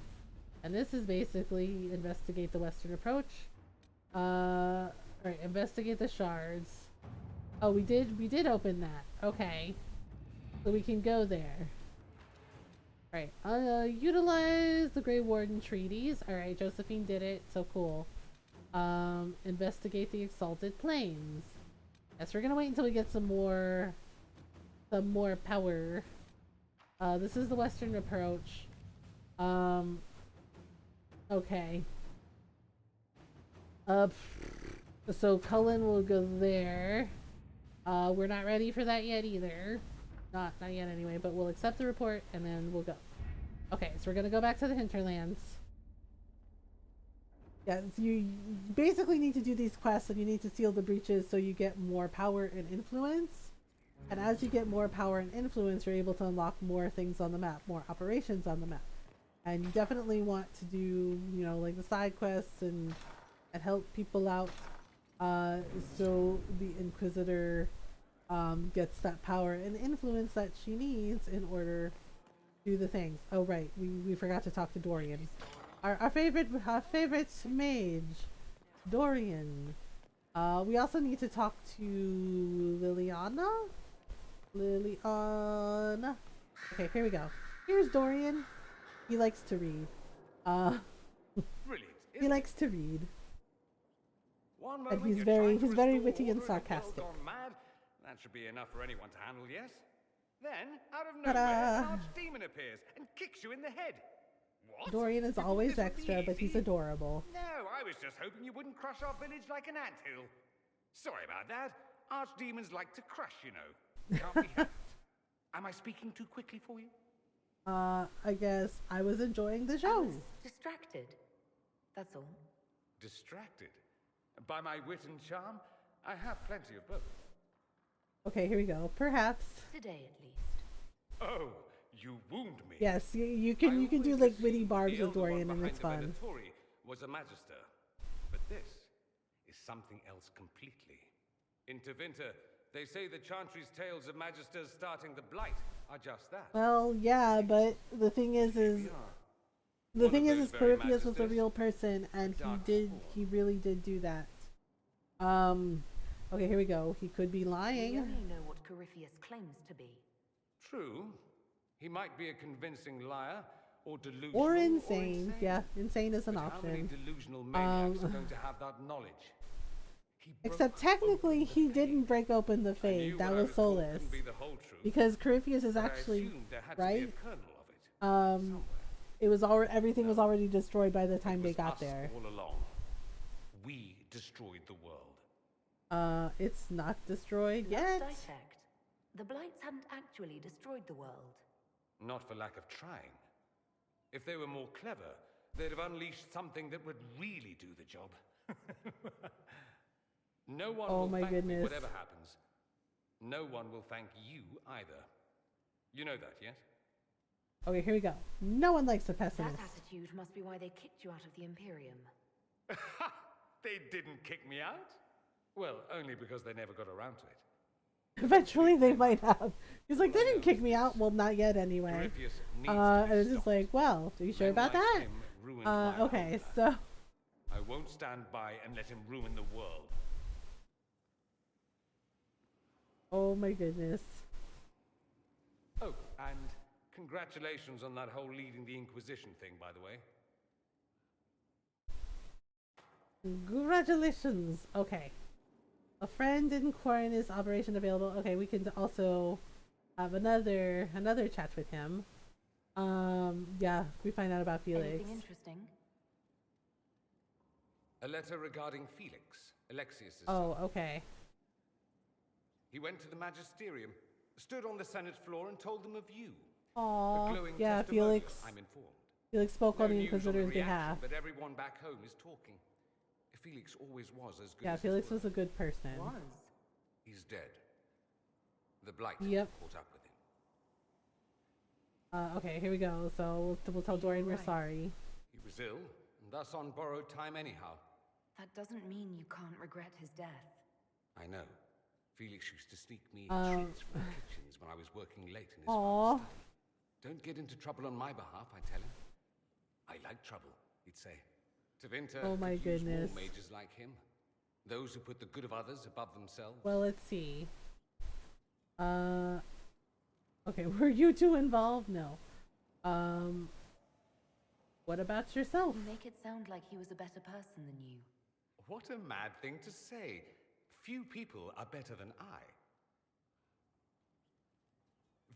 and this is basically investigate the western approach. Alright, investigate the shards. Oh, we did open that. Okay, so we can go there. Alright, utilize the Grey Warden treaties. Alright, Josephine did it, so cool. Investigate the Exalted Plains. Yes, we're gonna wait until we get some more power. This is the western approach. Okay. So Cullen will go there. We're not ready for that yet either. Not yet anyway, but we'll accept the report and then we'll go. Okay, so we're gonna go back to the hinterlands. Yeah, so you basically need to do these quests and you need to seal the breaches so you get more power and influence. And as you get more power and influence, you're able to unlock more things on the map, more operations on the map. And you definitely want to do, you know, like the side quests and help people out, so the Inquisitor gets that power and influence that she needs in order to do the things. Oh right, we forgot to talk to Dorian. Our favorite mage, Dorian. We also need to talk to Liliana. Okay, here we go. Here's Dorian. He likes to read. Brilliant. He likes to read. One And moment he's you're very witty and order sarcastic. gone mad. That should be enough for anyone to handle, yes? Then, out of Ta-da! nowhere, an archdemon appears and kicks you in the head. What? Dorian is You thought always this would be extra, but he's easy? adorable. No, I was just hoping you wouldn't crush our village like an anthill. Sorry about that. Archdemons like to crush, you know. Can't be helped. Am I speaking too quickly for you? I guess I was enjoying the I show. was distracted. That's all. Distracted? By my wit and charm? I have plenty of both. Okay, here we go. Perhaps. Today, at least. Oh, you wound me. Yes, you can do like witty barbs with Dorian and it's fun. The Venatori was a magister, but this is something else completely. In Tevinter, they say the Chantry's tales of magisters starting the Blight are just that. Well, yeah, but the thing is Corypheus was a real person, and he really did do that. Okay, here we go. He could be lying. We only know what Corypheus claims to be. True. He might be a convincing liar, or delusional, Or insane. Yeah, insane is an but how many option. delusional maniacs are going to have that knowledge? Except technically, he didn't break open the Fade. That was Solus. Because Corypheus is actually right. It was already everything was already destroyed by the time they got there. All along, we destroyed the world. It's not destroyed yet. Last I checked, the Blights hadn't actually destroyed the world. Not for lack of trying. If they were more clever, they'd have unleashed something that would really do the job. No one will thank me whatever happens. No one will thank you either. You know that, yes? Okay, here we go. No one likes a pessimist. That attitude must be why they kicked you out of the Imperium. They didn't kick me out? Well, only because they never got around to it. Eventually they might have. He's like, they didn't kick me out. Well, not yet anyway. And it's just like, well, are you sure about that? Okay, so. I won't stand by and let him ruin the world. Oh my goodness. Oh, and congratulations on that whole leading the Inquisition thing, by the way. Congratulations. Okay. A friend in Quarren is operation available. Okay, we can also have another chat with him. Yeah, we find out about Felix. Anything interesting? A letter regarding Felix, Alexius' Oh, son. okay. He went to the magisterium, stood on the Senate floor and told them of you. Aww, A glowing yeah, testimonial, Felix. I'm informed. Felix spoke on the news Inquisitor's reaction, behalf. but everyone back home is talking. Felix always was as good Yeah, as Felix his was a good person. He's dead. The Blight Yep. caught up with him. Okay, here we go. So we'll tell Dorian we're sorry. He was ill, and thus on borrowed time anyhow. That doesn't mean you can't regret his death. I know. Felix used to sneak me treats from the kitchens when I was working late in his Aww. father's study. Don't get into trouble on my behalf, I tell him. I like trouble, he'd say. Tevinter Oh my could use goodness. more mages like him. Those who put the good of others above themselves. Well, let's see. Okay, were you two involved? No. What about yourself? You make it sound like he was a better person than you. What a mad thing to say. Few people are better than I.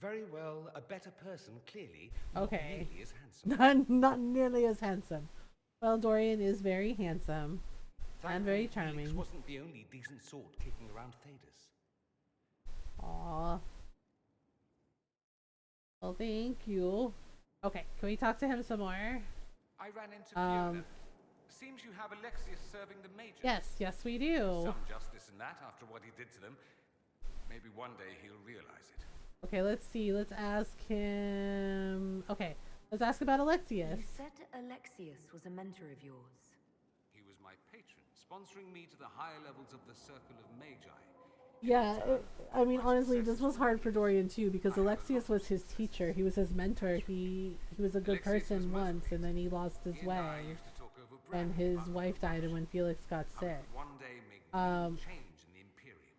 Very well, a better person, clearly. Okay. Not nearly as handsome. Not nearly as handsome. Well, Dorian is very handsome and very charming. Felix wasn't the only decent sort kicking around Thedas. Aw. Well, thank you. Okay, can we talk to him some more? I ran into Fiona. Seems you have Alexius serving the major. Yes, we do. Some justice in that after what he did to them. Maybe one day he'll realize it. Okay, let's see. Let's ask him. Okay, let's ask about Alexius. You said Alexius was a mentor of yours. He was my patron, sponsoring me to the higher levels of the Circle of Magi. Yeah, I mean, honestly, this was hard for Dorian too because Alexius was his teacher. He was his mentor. He was a good person once, and then he lost his way, and his wife died when Felix got sick. One day make change in the Imperium,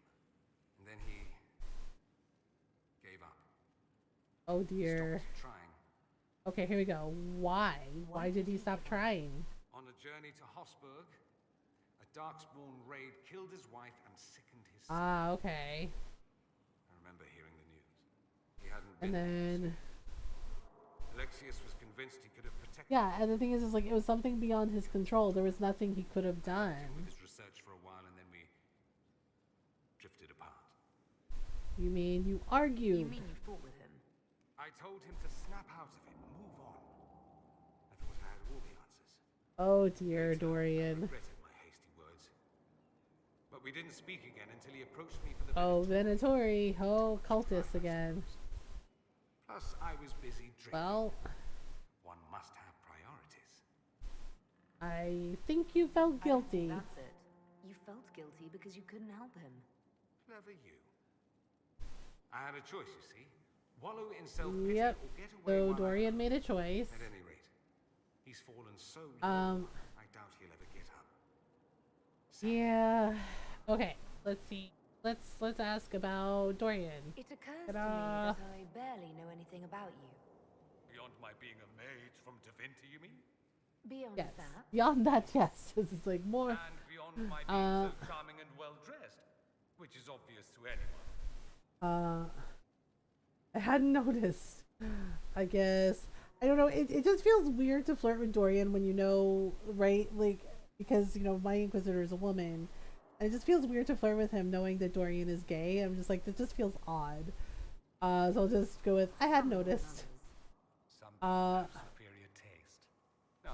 and then he gave up. Oh dear. Stopped trying. Okay, here we go. Why? Why did he stop trying? On a journey to Hosburg, a Darkspawn raid killed his wife and sickened his son. Ah, okay. I remember hearing the news. He hadn't And been then Alexius was convinced he could have protected. yeah, and the thing is like it was something beyond his control. There was nothing he could have done. With his research for a while, and then we drifted apart. You mean you argued? You mean you fought with him? I told him to snap out of it, move on. I thought I had all the answers. Oh dear, Dorian. I regretted my hasty words. But we didn't speak again until he approached me for the Oh, Venatori. Oh, cultist again. Plus, I was busy drinking. Well, one must have priorities. I think you felt guilty. That's it. You felt guilty because you couldn't help him. Clever you. I had a choice, you see. Wallow in self-pity Yep. or get away So while Dorian made a choice. At any rate, he's fallen so low, I doubt he'll ever get up. Yeah. Okay. Let's see. Let's ask about Dorian. It occurs to me Ta-da. that I barely know anything about you. Beyond my being a mage from Tevinter, you mean? Beyond Yes. that, Beyond that, yes. This is like more. And beyond my being so charming and well-dressed, which is obvious to anyone. I hadn't noticed. I guess I don't know. It just feels weird to flirt with Dorian when you know, right? Like because you know my Inquisitor is a woman, and it just feels weird to flirt with him knowing that Dorian is gay. I'm just like this just feels odd. So I'll just go with I had noticed. Superior taste. No.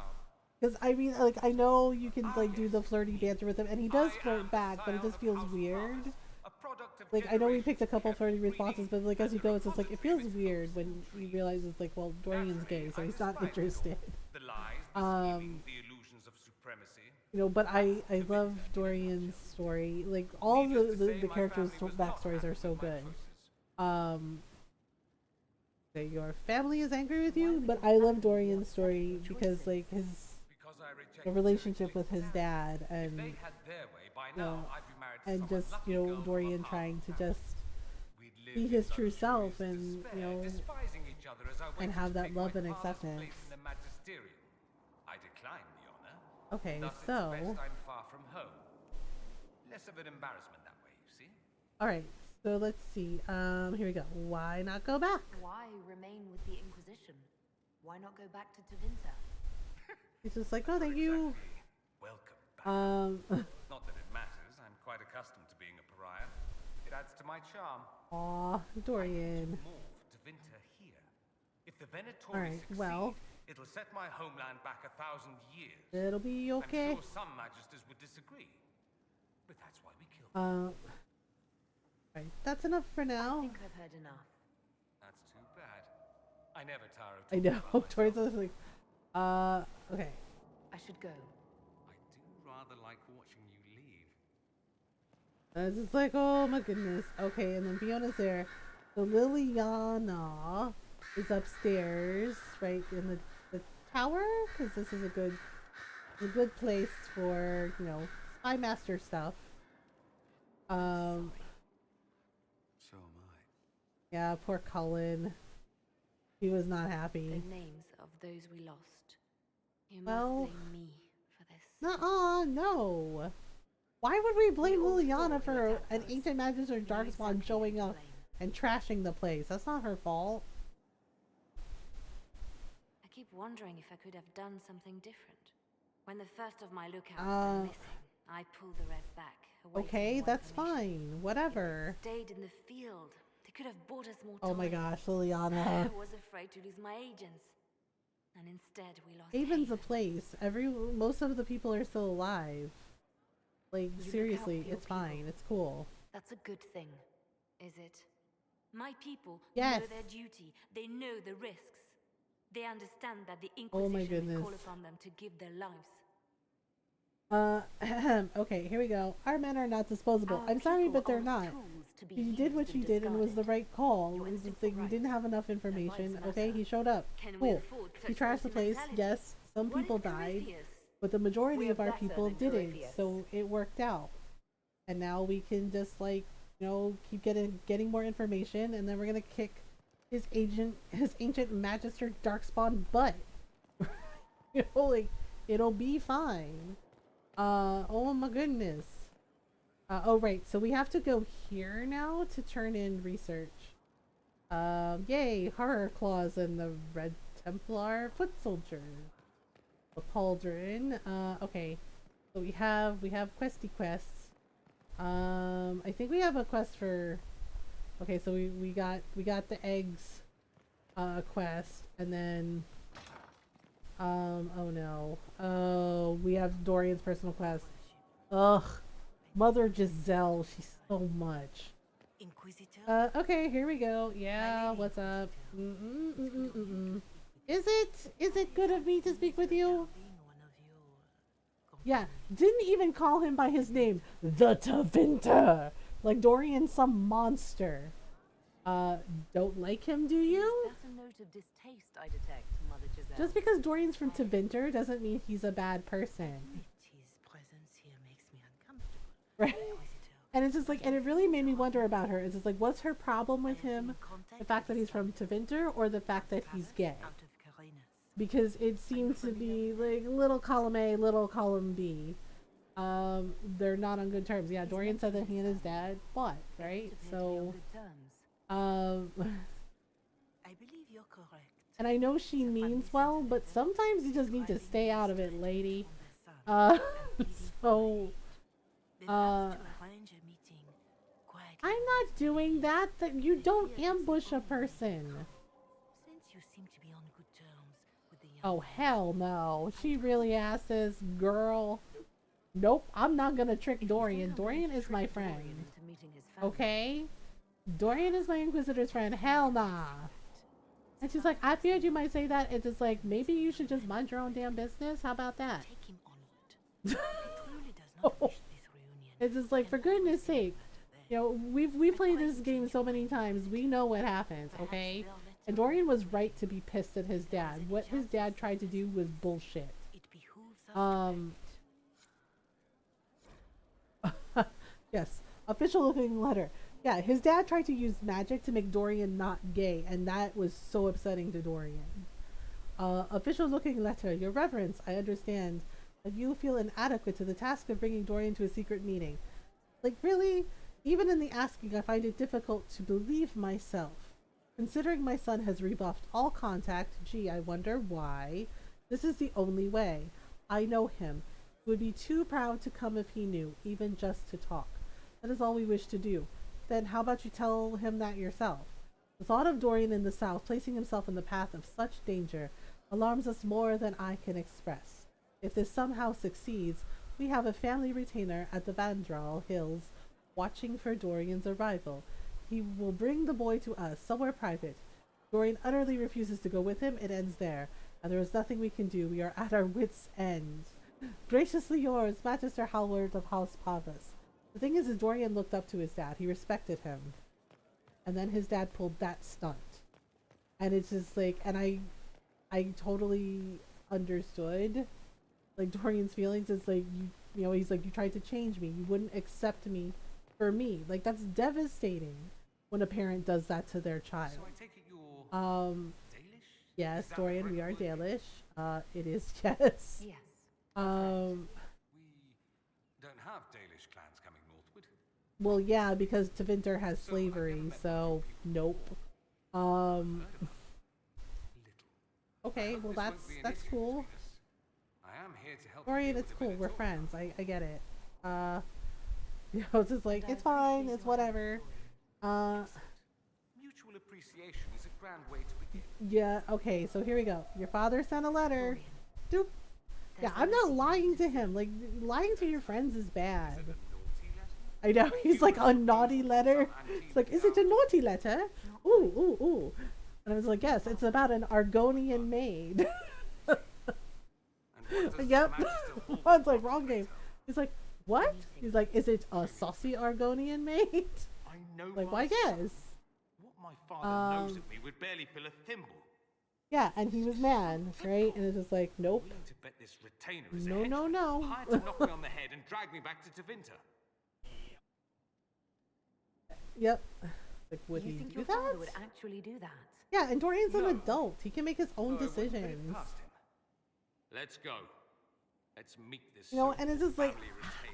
Because I mean, like I know you can like do the flirty banter with him, and he does flirt back, but it just feels weird. Like I know we picked a couple flirty responses, but like as you go, it's just like it feels weird when you realize it's like, well, Dorian's gay, so he's not interested. The lies, the illusions of supremacy. You know, but I love Dorian's story. Like all the characters' backstories are so good. That your family is angry with you, but I love Dorian's story because like his the relationship with his dad and you know, and just you know Dorian trying to just be his true self and you know and have that love and acceptance. I declined the honor. Okay, Thus so it's best I'm far from home. Less of an embarrassment that way, you see. all right, so let's see. Here we go. Why not go back? why remain with the Inquisition? Why not go back to Tevinter? He's just like, oh, thank you. Welcome back. Not that it matters. I'm quite accustomed to being a pariah. It adds to my charm. Aw, Dorian. More for Tevinter here. If the Venatori All right, succeed, well, it'll set my homeland back 1,000 years. it'll be okay. I'm sure some magisters would disagree, but that's why we killed them. Right, that's enough for now. I think I've heard enough. That's too bad. I never tire of I know. Dorian's like, okay. I should go. I do rather like watching you leave. It's just like, oh my goodness. Okay, and then Fiona's there. So Liliana is upstairs, right in the tower, because this is a good place for you know spy master stuff. So am I. Yeah, poor Cullen. He was not happy. The names of those we lost. You Well, must blame me for this. Nuh-uh, no. Why would we blame Liliana for an ancient magister Darkspawn showing up and trashing the place? That's not her fault. I keep wondering if I could have done something different. When the first of my lookouts went missing, I pulled the rest back, away from Okay, more that's information. fine. Whatever. Stayed in the field. They could have bought us more Oh time. my gosh, Liliana. I was afraid to lose my agents. And instead we lost Haven's Haven. a place. Most of the people are still alive. Like, You look out seriously, for your it's fine. It's cool. That's a good thing, is it? My people Yes. know their duty. They know the risks. They understand that the Oh my Inquisition will call goodness. upon them to give their lives. Okay, here we go. Our men are not disposable. I'm sorry, but they're not. You did what you did and it was the right call. It was just like you didn't have enough information. Okay, he showed up. Cool. He trashed the place. Yes, some people died, but the majority of our people didn't. So it worked out. And now we can just like, you know, keep getting more information, and then we're gonna kick his ancient magister darkspawn butt. You know, like it'll be fine. Oh my goodness. Oh right, so we have to go here now to turn in research. Yay, horror claws and the Red Templar foot soldier. The pauldron. Okay. So we have questy quests. I think we have a quest for. Okay, so we got the eggs quest, and then oh no. Oh, we have Dorian's personal quest. Ugh. Mother Giselle, she's so much. Okay, here we go. Yeah, what's up? Is it good of me to speak with you? Yeah, didn't even call him by his name, the Tevinter, like Dorian's some monster. Don't like him, do you? That's a note of distaste I detect, Mother Giselle. Just because Dorian's from Tevinter doesn't mean he's a bad person. His presence here makes me uncomfortable. Right. And it's just like, and it really made me wonder about her. It's just like, what's her problem with him? The fact that he's from Tevinter or the fact that he's gay? Because it seems to be like little column A, little column B. They're not on good terms. Yeah, Dorian said that he and his dad fought, right? So, I believe you're correct. and I know she means well, but sometimes you just need to stay out of it, lady. So, I'm not doing that. That you don't ambush a person. Since you seem to be on good terms with the Oh hell no. She really asked this girl. Nope, I'm not gonna trick Dorian. Dorian is my friend. Okay? Dorian is my Inquisitor's friend. Hell nah. And she's like, I feared you might say that. It's just like, maybe you should just mind your own damn business. How about that? It's just like, for goodness sake. You know, we played this game so many times. We know what happens, okay? And Dorian was right to be pissed at his dad. What his dad tried to do was bullshit. Yes, official looking letter. Yeah, his dad tried to use magic to make Dorian not gay, and that was so upsetting to Dorian. Official looking letter. Your Reverence, I understand that you feel inadequate to the task of bringing Dorian to a secret meeting. Like, really? Even in the asking, I find it difficult to believe myself. Considering my son has rebuffed all contact, gee, I wonder why. This is the only way. I know him. He would be too proud to come if he knew, even just to talk. That is all we wish to do. Then how about you tell him that yourself? The thought of Dorian in the south, placing himself in the path of such danger, alarms us more than I can express. If this somehow succeeds, we have a family retainer at the Vandral Hills watching for Dorian's arrival. He will bring the boy to us, somewhere private. Dorian utterly refuses to go with him. It ends there, and there is nothing we can do. We are at our wits' end. Graciously yours, Magister Howard of House Pavus. The thing is Dorian looked up to his dad. He respected him. And then his dad pulled that stunt. And it's just like, and I totally understood, like, Dorian's feelings. It's like, you know, he's like, you tried to change me. You wouldn't accept me for me. Like, that's devastating when a parent does that to their child. So I take it you're Dalish? Yes, Dorian, we are Dalish. It is, yes. Yes. We don't have Dalish clans coming northward. Well, yeah, because Tevinter has slavery, so nope. Okay, well that's cool. I am here to help. Dorian, it's cool. We're friends. I get it. You know, it's just like, it's fine, it's whatever. Mutual appreciation is a grand way to begin. Yeah, okay, so here we go. Your father sent a letter. Doop. Yeah, I'm not lying to him. Like, lying to your friends is bad. I know, he's like, a naughty letter. It's like, is it a naughty letter? Ooh, ooh, ooh. And I was like, yes, it's about an Argonian maid. Yep. It's like, wrong game. He's like, what? He's like, is it a saucy Argonian maid? I know like, why guess? What my father knows of me would barely fill a thimble. Yeah, and he was mad, right? And it's just like, nope. To bet this retainer is No, no, no. hired to knock me on the head and drag me back to Tevinter. Yep. Like, would You he think do your that? father would actually do that? Yeah, and Dorian's an adult. He can make his own decisions. Let's go. Let's meet this. You know, and it's just like,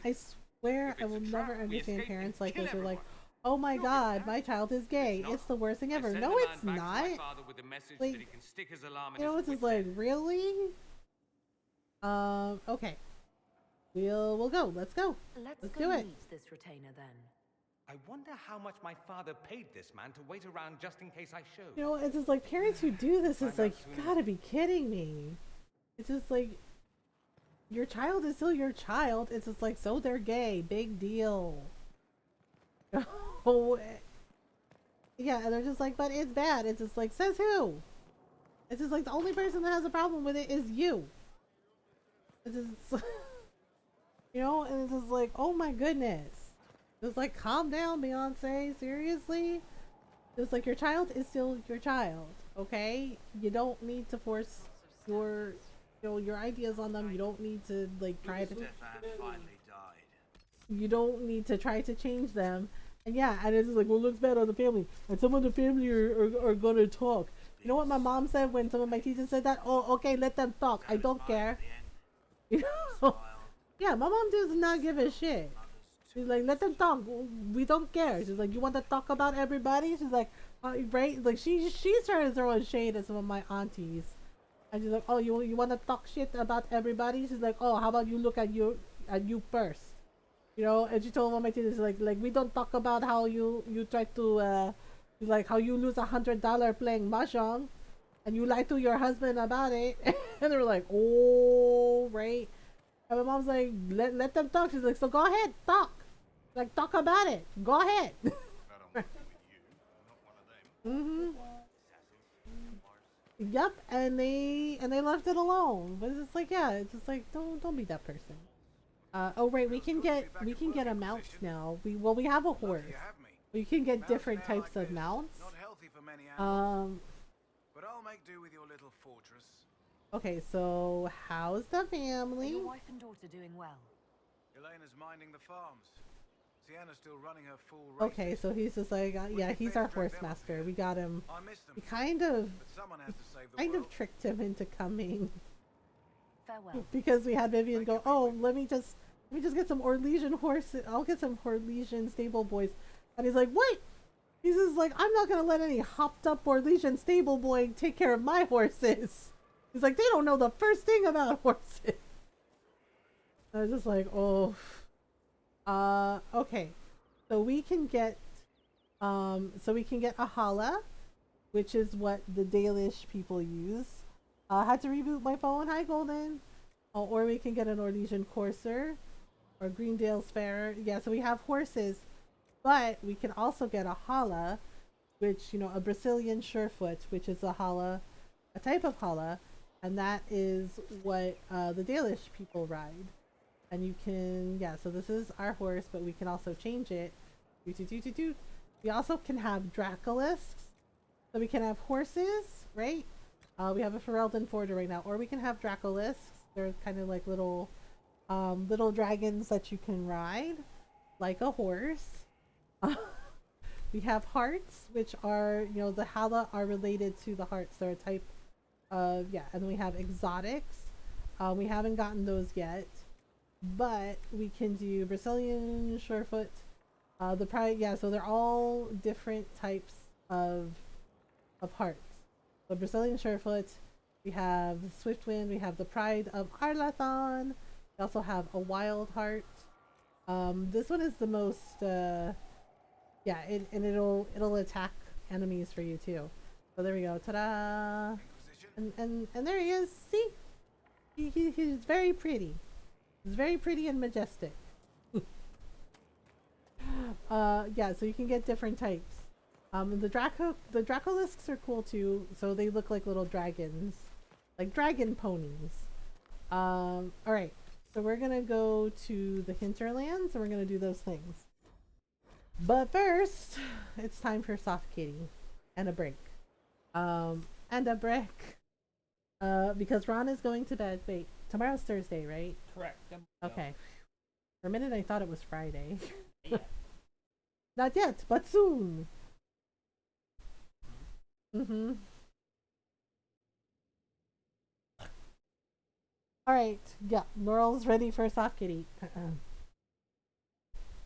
I swear I will never understand parents like this. They're like, oh my god, my child is gay. It's the worst thing ever. No, it's not. Like, you know, it's just like, really? Okay. We'll go. Let's go. Let's do it. Meet this retainer then. I wonder how much my father paid this man to wait around just in case I showed. You know, it's just like, parents who do this is like, you gotta be kidding me. It's just like, your child is still your child. It's just like, so they're gay. Big deal. Oh, yeah, and they're just like, but it's bad. It's just like, says who? It's just like, the only person that has a problem with it is you. It's just, you know, and it's just like, oh my goodness. Just like, calm down, Beyonce. Seriously? Just like, your child is still your child, okay? You don't need to force your, you know, your ideas on them. You don't need to like try to. finally died. You don't need to try to change them. And yeah, and it's just like, well, it looks bad on the family, and some of the family are gonna talk. You know what my mom said when some of my teachers said that? Oh, okay, let them talk. I don't care. You know? Yeah, my mom does not give a shit. She's like, let them talk. We don't care. She's like, you want to talk about everybody? She's like, right? Like she's trying to throw a shade at some of my aunties. And she's like, oh, you want to talk shit about everybody? She's like, oh, how about you look at you first? You know? And she told one of my teachers, like we don't talk about how you try to like how you lose $100 playing mahjong, and you lie to your husband about it. And they were like, oh, right. And my mom's like, let them talk. She's like, so go ahead, talk. Like, talk about it. Go ahead. Mm-hmm. Yep, and they left it alone. But it's just like, yeah, it's just like, don't be that person. Oh right, we can get a mount now. We have a horse. We can get different types of mounts. Not healthy for many animals. But I'll make do with your little fortress. Okay, so how's the family? Are your wife and daughter doing well? Elena's minding the farms. Sienna's still running her full race. Okay, so he's just like, yeah, he's our horse master. We got him. We kind of tricked him into coming. Farewell. Because we had Vivian go, oh, let me just get some Orlesian horses. I'll get some Orlesian stable boys. And he's like, what? He's just like, I'm not gonna let any hopped up Orlesian stable boy take care of my horses. He's like, they don't know the first thing about horses. I was just like, oh. Okay. So we can get a Hala, which is what the Dalish people use. Had to reboot my phone. Hi, Golden. Or we can get an Orlesian Courser or Greendale Sparrow. Yeah, so we have horses, but we can also get a Hala, which, you know, a Brazilian Surefoot, which is a Hala, a type of Hala, and that is what the Dalish people ride. And you can, yeah, so this is our horse, but we can also change it. We also can have Dracolisks. So we can have horses, right? We have a Ferelden Forger right now, or we can have Dracolisks. They're kind of like little dragons that you can ride, like a horse. We have hearts, which are, you know, the Hala are related to the hearts. They're a type of, yeah, and then we have exotics. We haven't gotten those yet, but we can do Brazilian Surefoot. The pride, yeah, so they're all different types of hearts. The Brazilian Surefoot, we have Swiftwind, we have the Pride of Arlathon, we also have a Wild Heart, This one is the most yeah, and it'll attack enemies for you too. So there we go. Ta-da! And there he is. See, he's very pretty. He's very pretty and majestic. Yeah. So you can get different types. The Dracolisks are cool too. So they look like little dragons, like dragon ponies. All right. So we're gonna go to the hinterlands and we're gonna do those things. But first, it's time for soft kitty and a break. And a break. Because Ron is going to bed. Wait, tomorrow's Thursday, right? Correct. Okay. For a minute, I thought it was Friday. Yeah. Not yet, but soon. All right. Yeah, Laurel's ready for soft kitty.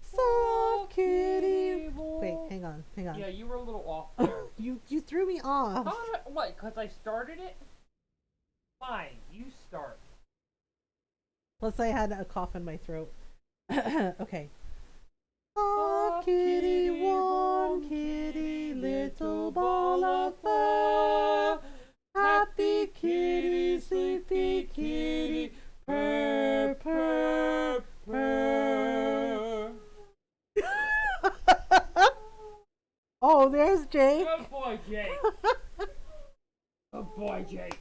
Soft kitty. Wait, hang on. Yeah, you were a little off there. You threw me off. What? Because I started it? Fine, you start. Plus, I had a cough in my throat. Okay. Soft kitty, warm kitty, little ball of fur. Happy kitty, sleepy kitty, purr, purr, purr. Oh, there's Jake. Good boy, Jake. Good boy, Jake.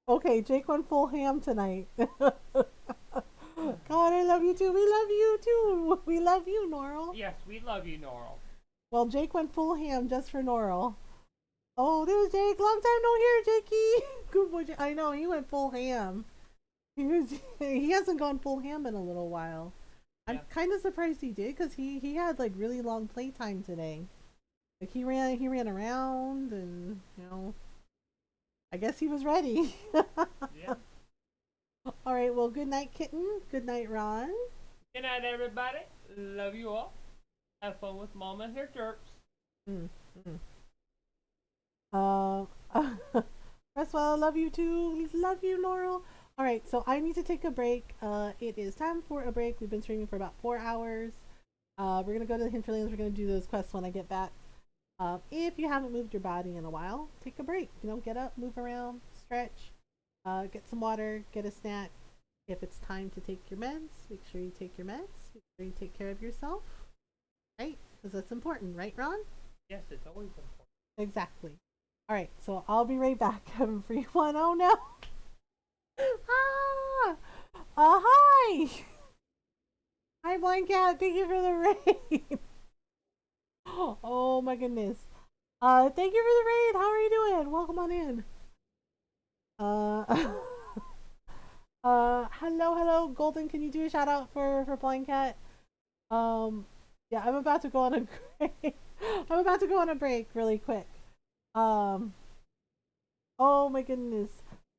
Okay, Jake went full ham tonight. God, I love you too. We love you too. We love you, Norrell. Yes, we love you, Norrell. Well, Jake went full ham just for Norrell. Oh, there's Jake. Long time no hear, Jakey. Good boy, Jake. I know, he went full ham. He hasn't gone full ham in a little while. I'm kind of surprised he did because he had like really long playtime today. Like he ran around and I guess he was ready. Yeah. All right. Well, good night, kitten. Good night, Ron. Good night, everybody. Love you all. Have fun with Mama and her derps. Restwell, love you too. Love you, Norrell. All right, so I need to take a break. It is time for a break. We've been streaming for about 4 hours. We're gonna go to the hinterlands. We're gonna do those quests when I get back. If you haven't moved your body in a while, take a break. Get up, move around, stretch, get some water, get a snack. If it's time to take your meds, make sure you take your meds. Make sure you take care of yourself, right? Because that's important, right, Ron? Yes, it's always important. Exactly. All right, so I'll be right back. Having free one. Oh no. Hi. Hi, Blind Cat. Thank you for the raid. Oh my goodness. Thank you for the raid. How are you doing? Welcome on in. Hello, Golden. Can you do a shout out for Blind Cat? Yeah, I'm about to go on a break. I'm about to go on a break really quick. Oh my goodness.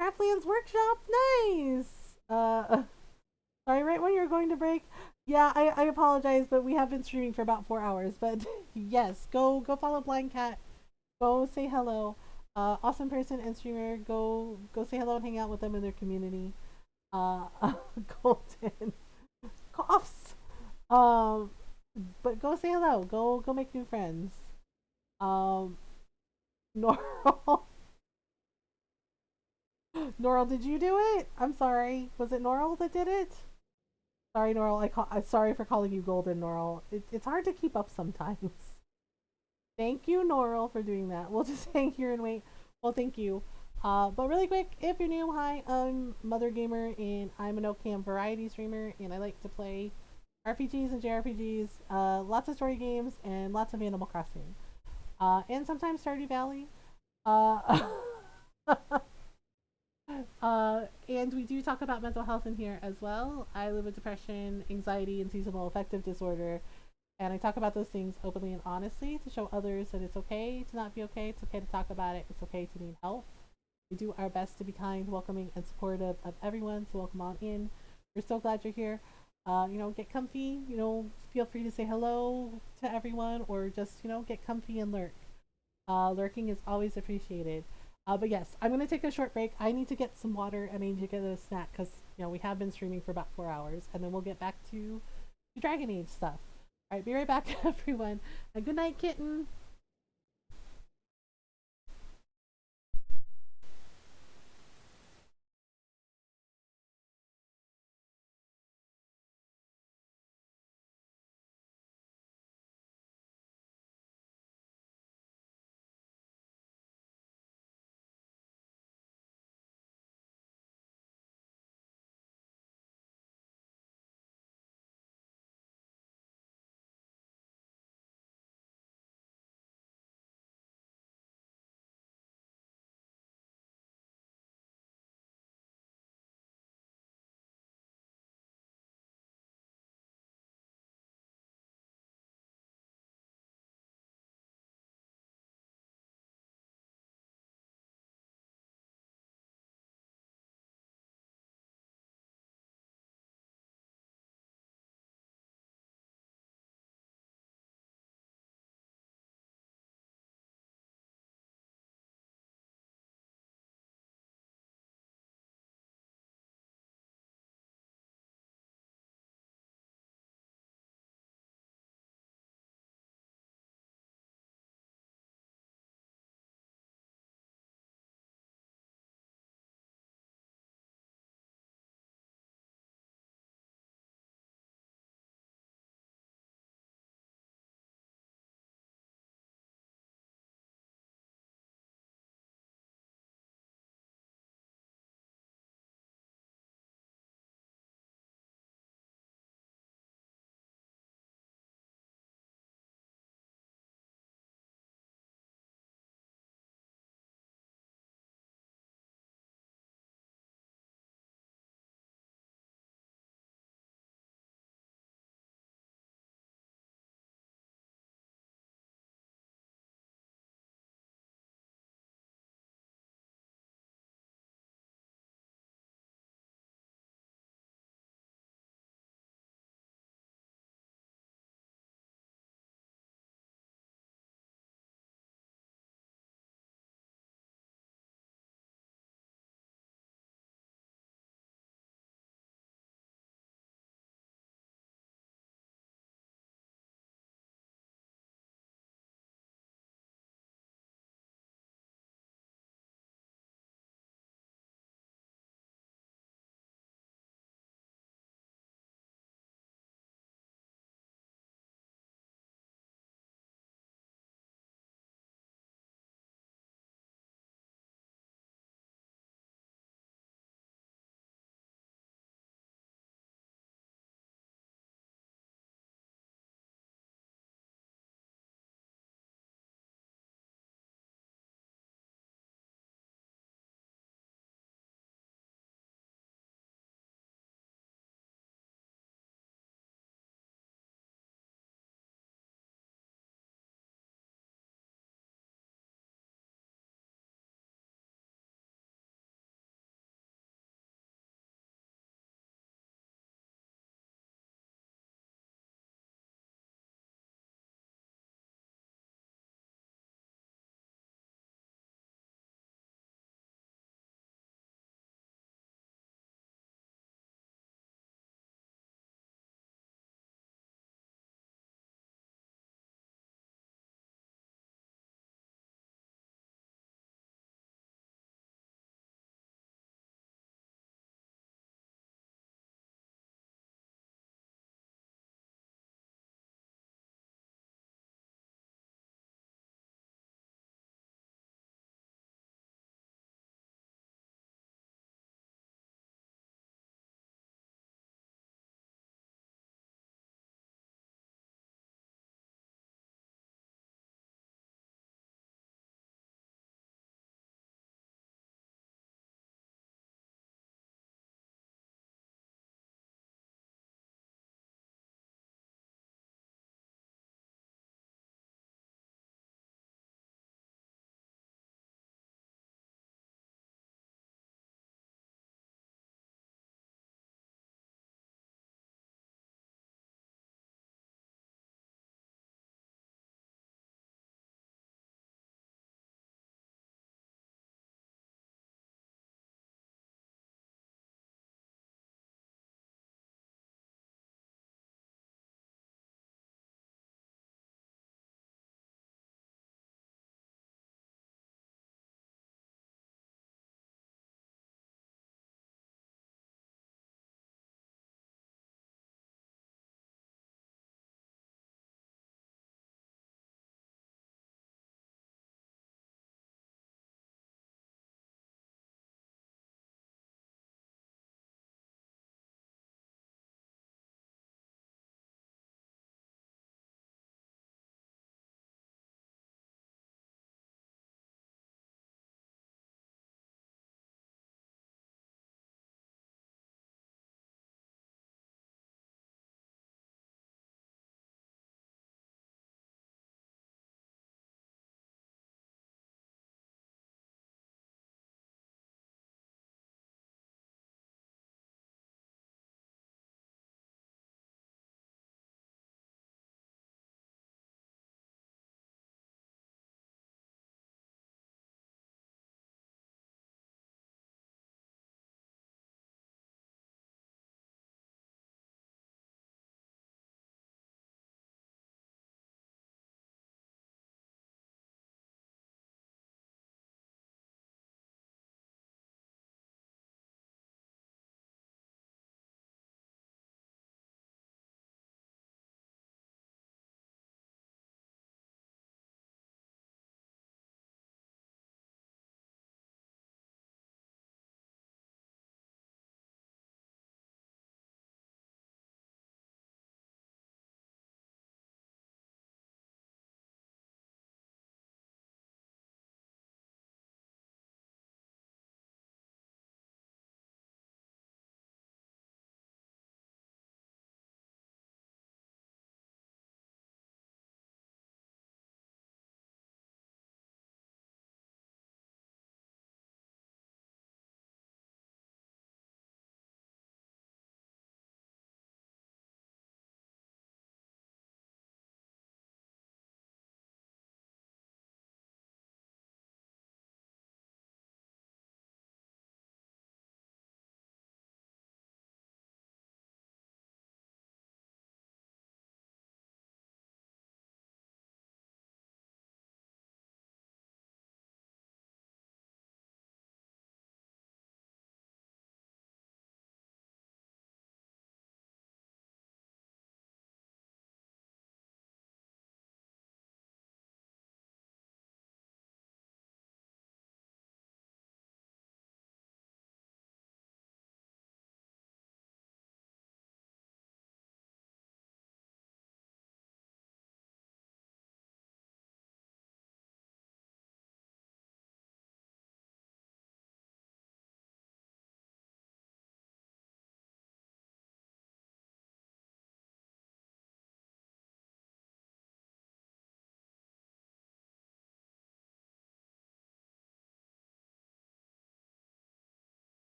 Craftlands Workshop, nice. Sorry, right when you were going to break. Yeah, I apologize, but we have been streaming for about 4 hours. But yes, go follow Blind Cat. Go say hello. Awesome person and streamer. Go say hello and hang out with them in their community. Golden coughs. But go say hello. Go make new friends. Norrell. Norrell, did you do it? I'm sorry. Was it Norrell that did it? Sorry, Norrell. I'm sorry for calling you Golden, Norrell. It's hard to keep up sometimes. Thank you, Norrell, for doing that. We'll just hang here and wait. Well, thank you. But really quick, if you're new, hi, I'm Mothergamer, and I'm an OCam variety streamer, and I like to play RPGs and JRPGs, lots of story games, and lots of Animal Crossing. And sometimes Stardew Valley. And we do talk about mental health in here as well. I live with depression, anxiety, and seasonal affective disorder. And I talk about those things openly and honestly to show others that it's okay to not be okay. It's okay to talk about it. It's okay to need help. We do our best to be kind, welcoming, and supportive of everyone. So welcome on in. We're so glad you're here. Get comfy. Feel free to say hello to everyone or just, get comfy and lurk. Lurking is always appreciated. But yes, I'm gonna take a short break. I need to get some water and I need to get a snack because we have been streaming for about 4 hours, and then we'll get back to Dragon Age stuff. All right, be right back, everyone. And good night, kitten.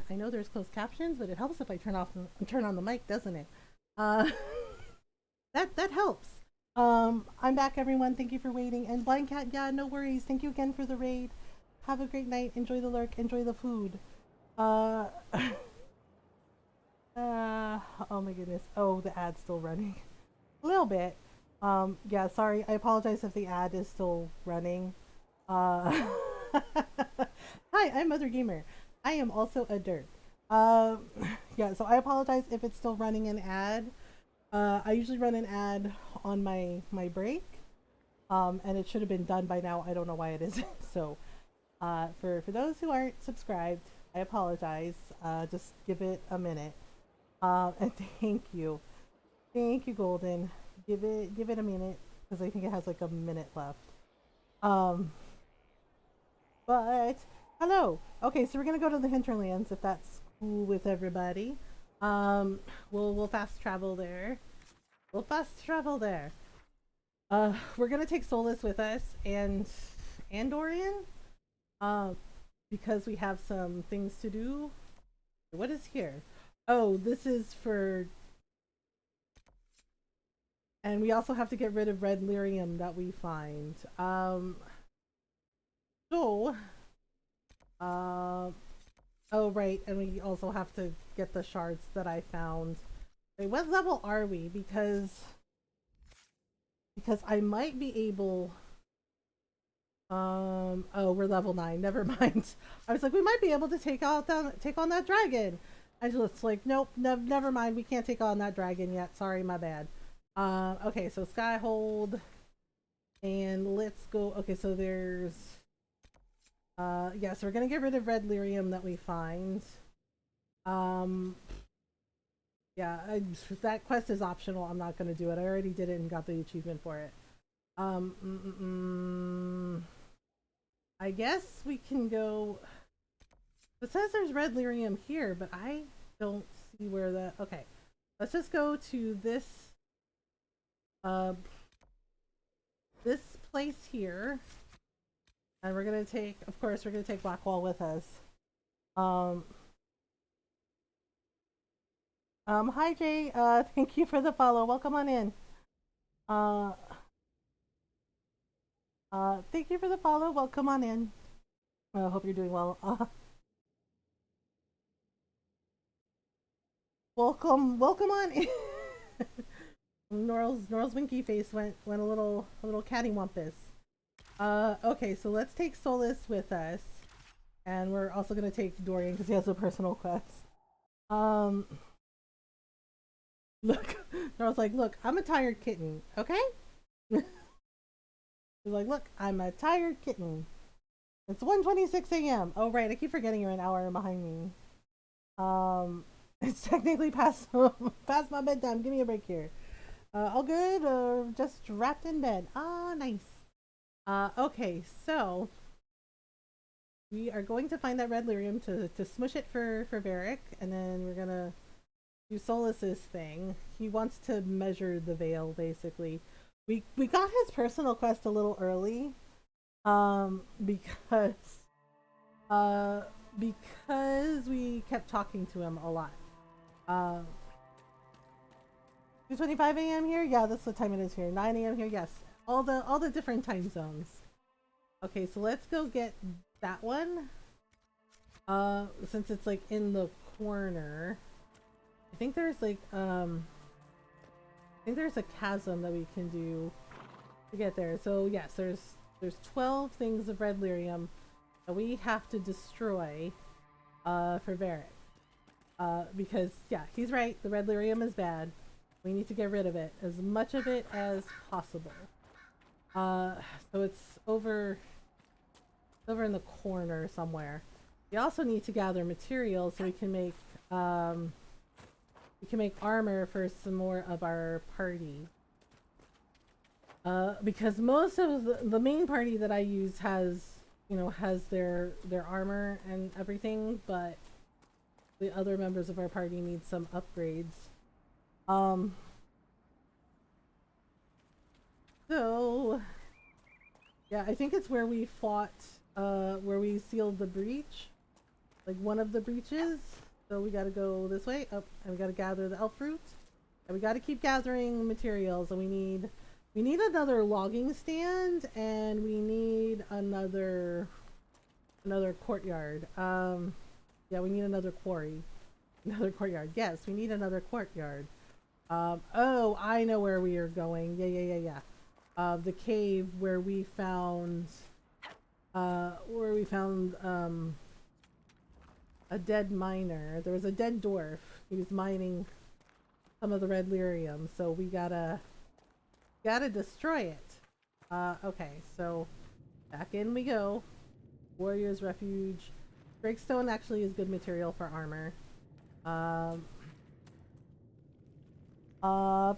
I know there's closed captions, but it helps if I turn on the mic, doesn't it? That helps. I'm back, everyone. Thank you for waiting. And Blind Cat, yeah, no worries. Thank you again for the raid. Have a great night. Enjoy the lurk. Enjoy the food. Oh my goodness. Oh, the ad's still running. A little bit. Yeah, sorry. I apologize if the ad is still running. Hi, I'm Mothergamer. I am also a dirt. Yeah, so I apologize if it's still running an ad. I usually run an ad on my break. And it should have been done by now. I don't know why it isn't. So, for those who aren't subscribed, I apologize. Just give it a minute. And thank you, Golden. Give it a minute because I think it has like a minute left. But hello. Okay, so we're gonna go to the hinterlands if that's cool with everybody. We'll fast travel there. We're gonna take Solus with us and Dorian. Because we have some things to do. What is here? Oh, this is for... And we also have to get rid of red lyrium that we find. Oh, right, and we also have to get the shards that I found. Wait, what level are we? Because I might be able... oh, we're level 9. Never mind. I was like, we might be able to take on that dragon. Angela's like, nope, never mind. We can't take on that dragon yet. Sorry, my bad. Okay, so Skyhold, and let's go. Okay, so there's, yeah, so we're gonna get rid of red lyrium that we find. Yeah, that quest is optional. I'm not gonna do it. I already did it and got the achievement for it. I guess we can go. It says there's red lyrium here, but I don't see where the. Okay, let's just go to this. This place here, and we're gonna take. Of course, we're gonna take Blackwall with us. Hi Jay. Thank you for the follow. Welcome on in. Thank you for the follow. Welcome on in. I hope you're doing well. Welcome on in. Norl's winky face went a little cattywampus. Okay, so let's take Solus with us, and we're also gonna take Dorian because he has a personal quest. Look, Norl's like, look, I'm a tired kitten, okay? He's like, look, I'm a tired kitten. It's 1:26 a.m. Oh right, I keep forgetting you're an hour behind me. It's technically past my bedtime. Give me a break here. All good, or just wrapped in bed? Ah, nice. Okay, so we are going to find that red lyrium to smush it for Varric, and then we're gonna do Solus's thing. He wants to measure the veil, basically. We got his personal quest a little early, because we kept talking to him a lot. 2:25 a.m. here? Yeah, that's the time it is here. 9 a.m. here, yes. All the different time zones. Okay, so let's go get that one. Since it's like in the corner. I think there's like I think there's a chasm that we can do to get there. So yes, there's 12 things of red lyrium that we have to destroy for Varric. Because yeah, he's right, the red lyrium is bad. We need to get rid of it, as much of it as possible. So it's over in the corner somewhere. We also need to gather materials so we can make armor for some more of our party. Because most of the main party that I use has their armor and everything, but the other members of our party need some upgrades. So yeah, I think it's where we fought, where we sealed the breach. like one of the breaches. So we gotta go this way up, and we gotta gather the elf fruit, and we gotta keep gathering materials. And we need another logging stand, and we need another courtyard. Yeah, we need another quarry, another courtyard. Yes, we need another courtyard. Oh, I know where we are going. Yeah. The cave where we found a dead miner. There was a dead dwarf. He was mining some of the red lyrium, so we gotta destroy it. Okay, so back in we go. Warrior's Refuge. Breakstone actually is good material for armor.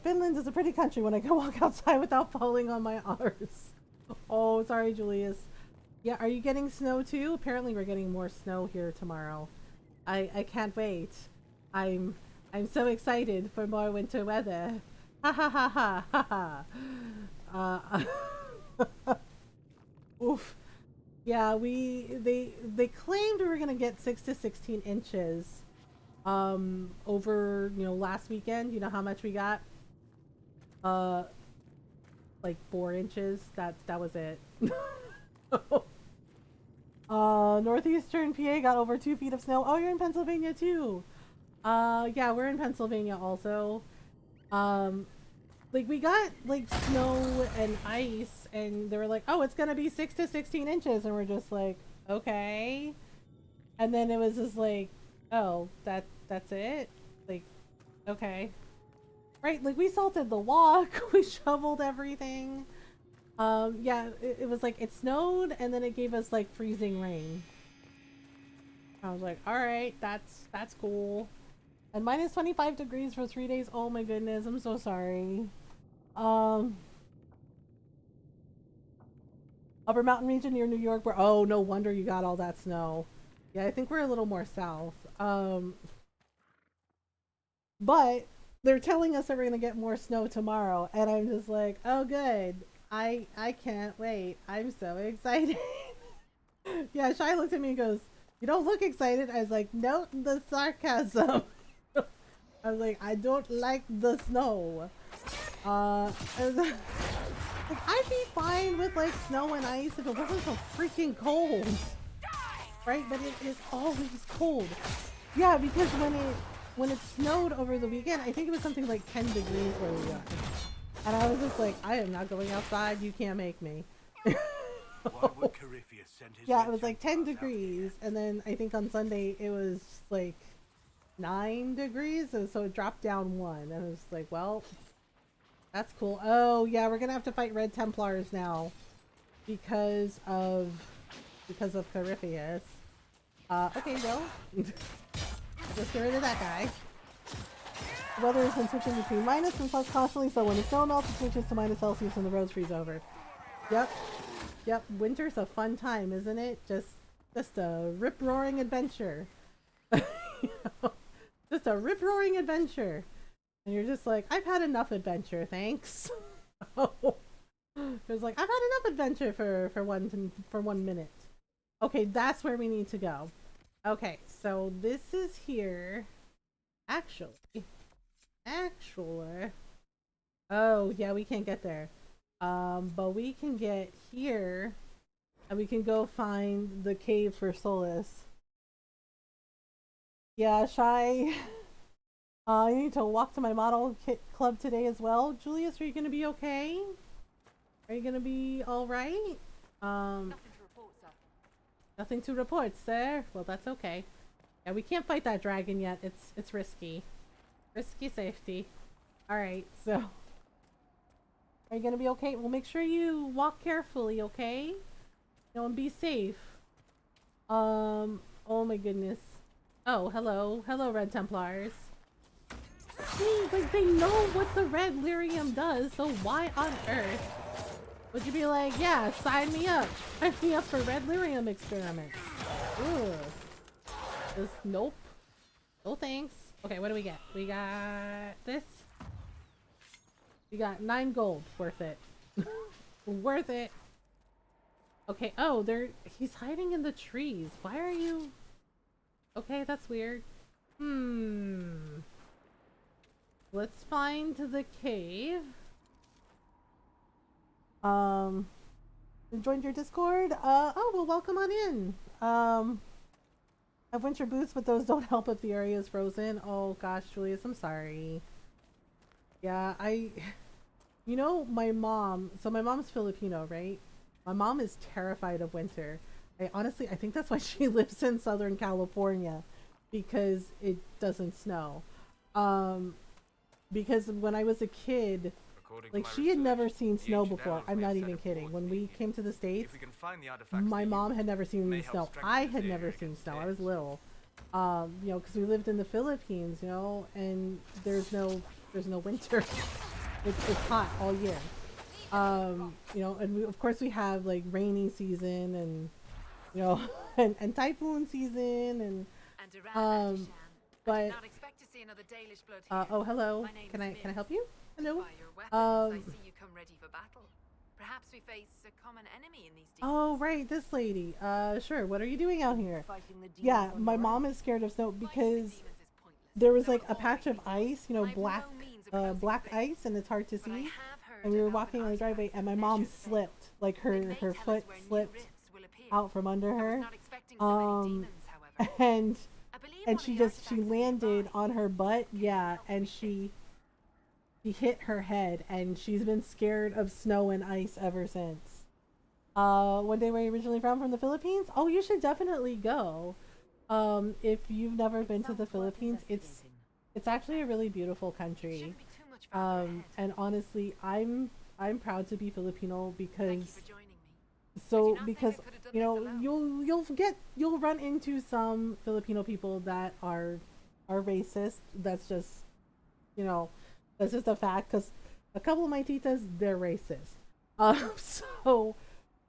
Finland is a pretty country when I can walk outside without falling on my arse. Oh, sorry, Julius. Yeah, are you getting snow too? Apparently we're getting more snow here tomorrow. I can't wait. I'm so excited for more winter weather. Ha ha ha ha ha ha. Oof. Yeah, they claimed we were gonna get 6 to 16 inches over, you know, last weekend. You know how much we got? Like 4 inches. That was it. Northeastern PA got over 2 feet of snow. Oh, you're in Pennsylvania too. Yeah, we're in Pennsylvania also. Like we got like snow and ice, and they were like, oh, it's gonna be 6 to 16 inches, and we're just like, okay. And then it was just like, oh, that's it? Like, okay. Right, like we salted the walk, we shoveled everything. Yeah, it was like, it snowed, and then it gave us like freezing rain. I was like, alright, that's cool. And minus 25 degrees for 3 days. Oh my goodness, I'm so sorry. Upper mountain region near New York, where, oh, no wonder you got all that snow. Yeah, I think we're a little more south. But they're telling us that we're gonna get more snow tomorrow, and I'm just like, oh good. I can't wait. I'm so excited. Yeah, Shai looked at me and goes, you don't look excited. I was like, note the sarcasm. I was like, I don't like the snow. Like, I'd be fine with like snow and ice if it wasn't so freaking cold. Right? But it is always cold. Yeah, because when it snowed over the weekend, I think it was something like 10 degrees where we are. And I was just like, I am not going outside, you can't make me. Why would Corypheus send his Yeah, it was like 10 degrees, and then I think on Sunday it was like 9 degrees, and so it dropped down 1, and I was like, well, that's cool. Oh yeah, we're gonna have to fight Red Templars now because of Corypheus. Okay, well, let's get rid of that guy. The weather has been switching between minus and plus constantly, so when the snow melts, it switches to minus Celsius and the roads freeze over. Yep, winter's a fun time, isn't it? Just a rip-roaring adventure. Just a rip-roaring adventure. And you're just like, I've had enough adventure, thanks. It's like, I've had enough adventure for 1 minute. Okay, that's where we need to go. Okay, so this is here. Actually. Oh, yeah, we can't get there. But we can get here, and we can go find the cave for Solace. Yeah, Shy. I need to walk to my model kit club today as well. Julius, are you gonna be okay? Are you gonna be alright? Nothing to report, sir. Well, that's okay. Yeah, we can't fight that dragon yet. It's risky. Risky safety. Alright, so are you gonna be okay? Well, make sure you walk carefully, okay? You know, and be safe. Oh my goodness. Oh, hello. Hello, Red Templars. See, like, they know what the red lyrium does, so why on earth would you be like, yeah, sign me up. Sign me up for red lyrium experiments. Ugh. Just, nope. No thanks. Okay, what do we get? We got this. We got 9 gold. Worth it. Worth it. Okay, oh, he's hiding in the trees. Why are you... Okay, that's weird. Let's find the cave. Joined your Discord? Oh, well, welcome on in. I've winter boots, but those don't help if the area is frozen. Oh gosh, Julius, I'm sorry. Yeah, you know, my mom's Filipino, right? My mom is terrified of winter. I think that's why she lives in Southern California, because it doesn't snow. Because when I was a kid, like, she had never seen snow before. I'm not even kidding. When we came to the States, my mom had never seen snow. I had never seen snow. I was little. You know, because we lived in the Philippines, you know, and there's no winter. It's hot all year. You know, and of course we have like rainy season and, you know, and typhoon season and but oh, hello. Can I help you? Hello. I see you come ready for battle. Perhaps we face a common enemy in these deeds. Oh, right, this lady. Sure. What are you doing out here? Yeah, my mom is scared of snow because there was like a patch of ice, you know, black ice, and it's hard to see. And we were walking on the driveway, and my mom slipped, like her foot slipped out from under her, and she landed on her butt, yeah, and she hit her head, and she's been scared of snow and ice ever since. One day, where you originally from the Philippines? Oh, you should definitely go. If you've never been to the Philippines, it's actually a really beautiful country. And honestly, I'm proud to be Filipino because you know, you'll run into some Filipino people that are racist. That's just, you know, that's just a fact, because a couple of my titas, they're racist. So,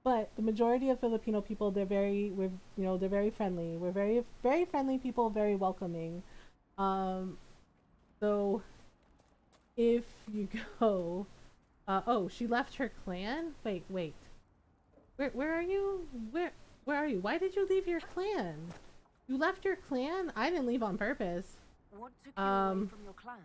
but the majority of Filipino people, they're very friendly. We're very, very friendly people, very welcoming. So if you go, oh, she left her clan? Wait. Where are you? Where are you? Why did you leave your clan? You left your clan? I didn't leave on purpose. What took you away from your clan?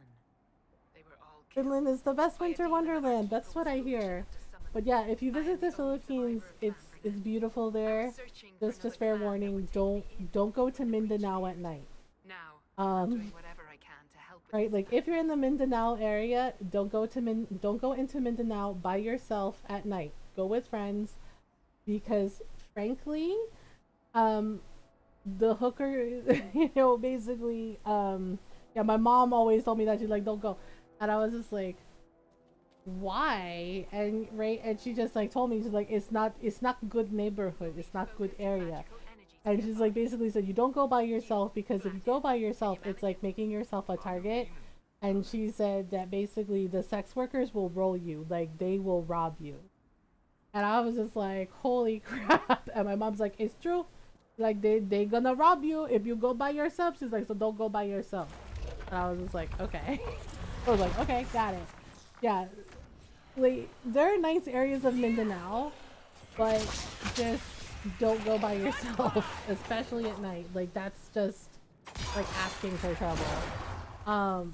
Finland is the best winter wonderland. That's what I hear. But yeah, if you visit the Philippines, it's beautiful there. Just fair warning, don't go to Mindanao at night. Right, like if you're in the Mindanao area, don't go into Mindanao by yourself at night. Go with friends, because frankly, the hooker, you know, basically, yeah, my mom always told me that, she's like, don't go. And I was just like, why? And she just like told me, she's like, it's not good neighborhood, it's not good area. And she's like, basically said, you don't go by yourself, because if you go by yourself, it's like making yourself a target. And she said that basically the sex workers will roll you, like they will rob you. And I was just like, holy crap. And my mom's like, it's true, like they gonna rob you if you go by yourself. She's like, so don't go by yourself. And I was just like, okay. I was like, okay, got it. Yeah, like there are nice areas of Mindanao, but just don't go by yourself, especially at night. Like that's just like asking for trouble.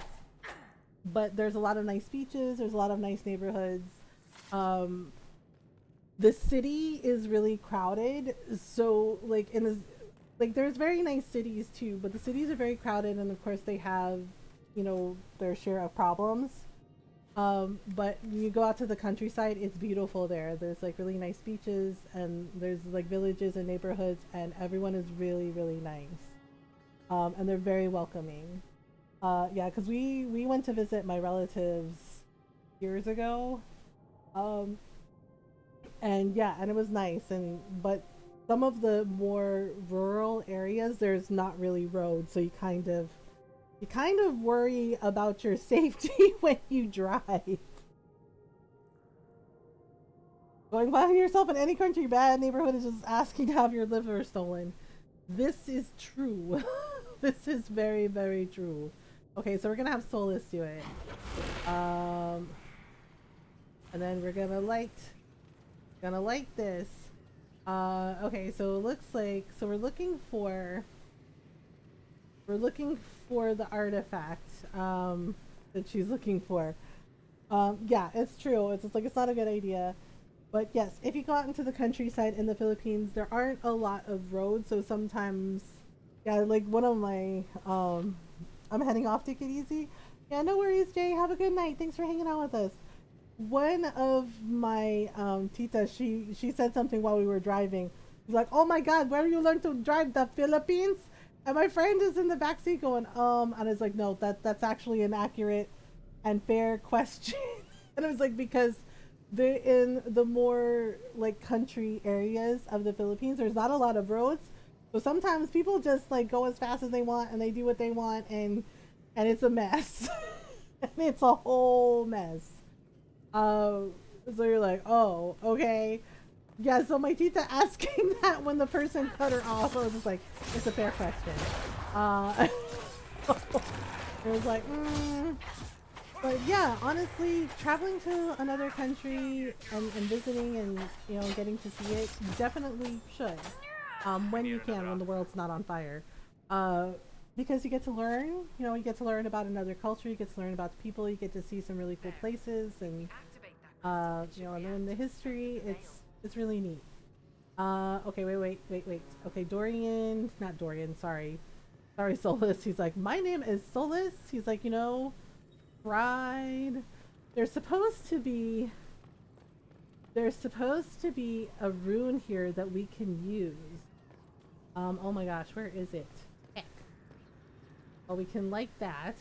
But there's a lot of nice beaches, there's a lot of nice neighborhoods. The city is really crowded, so like there's very nice cities too, but the cities are very crowded, and of course they have, you know, their share of problems. But when you go out to the countryside, it's beautiful there. There's like really nice beaches, and there's like villages and neighborhoods, and everyone is really, really nice. And they're very welcoming. Yeah, because we went to visit my relatives years ago. And yeah, and it was nice, but some of the more rural areas, there's not really roads, so you kind of worry about your safety when you drive. Going by yourself in any country, bad neighborhood is just asking to have your liver stolen. This is true. This is very, very true. Okay, so we're gonna have Solus do it. And then we're gonna light this. Okay, so it looks like, so we're looking for We're looking for the artifact that she's looking for. Yeah, it's true. It's just like it's not a good idea. But yes, if you go out into the countryside in the Philippines, there aren't a lot of roads, so sometimes, yeah, like one of my, I'm heading off. Take it easy. Yeah, no worries, Jay. Have a good night. Thanks for hanging out with us. One of my titas, she said something while we were driving. She's like, "Oh my God, where you learn to drive? The Philippines?" And my friend is in the backseat going, and I was like, "No, that's actually an accurate and fair question." And I was like, because they're in the more like country areas of the Philippines, there's not a lot of roads, so sometimes people just like go as fast as they want and they do what they want, and it's a mess. And it's a whole mess. So you're like, oh, okay. Yeah, so my tita asking that when the person cut her off, I was just like, it's a fair question. It was like, But yeah, honestly, traveling to another country and visiting and, you know, getting to see it, you definitely should. When you can, when the world's not on fire. Because you get to learn, you know, you get to learn about another culture, you get to learn about the people, you get to see some really cool places, and you know, and then the history, it's really neat. Okay, wait. Okay, Dorian, not Dorian, sorry, Solus. He's like, my name is Solus. He's like, you know, pride. There's supposed to be a rune here that we can use. Oh my gosh, where is it? Heck. Oh, we can like that.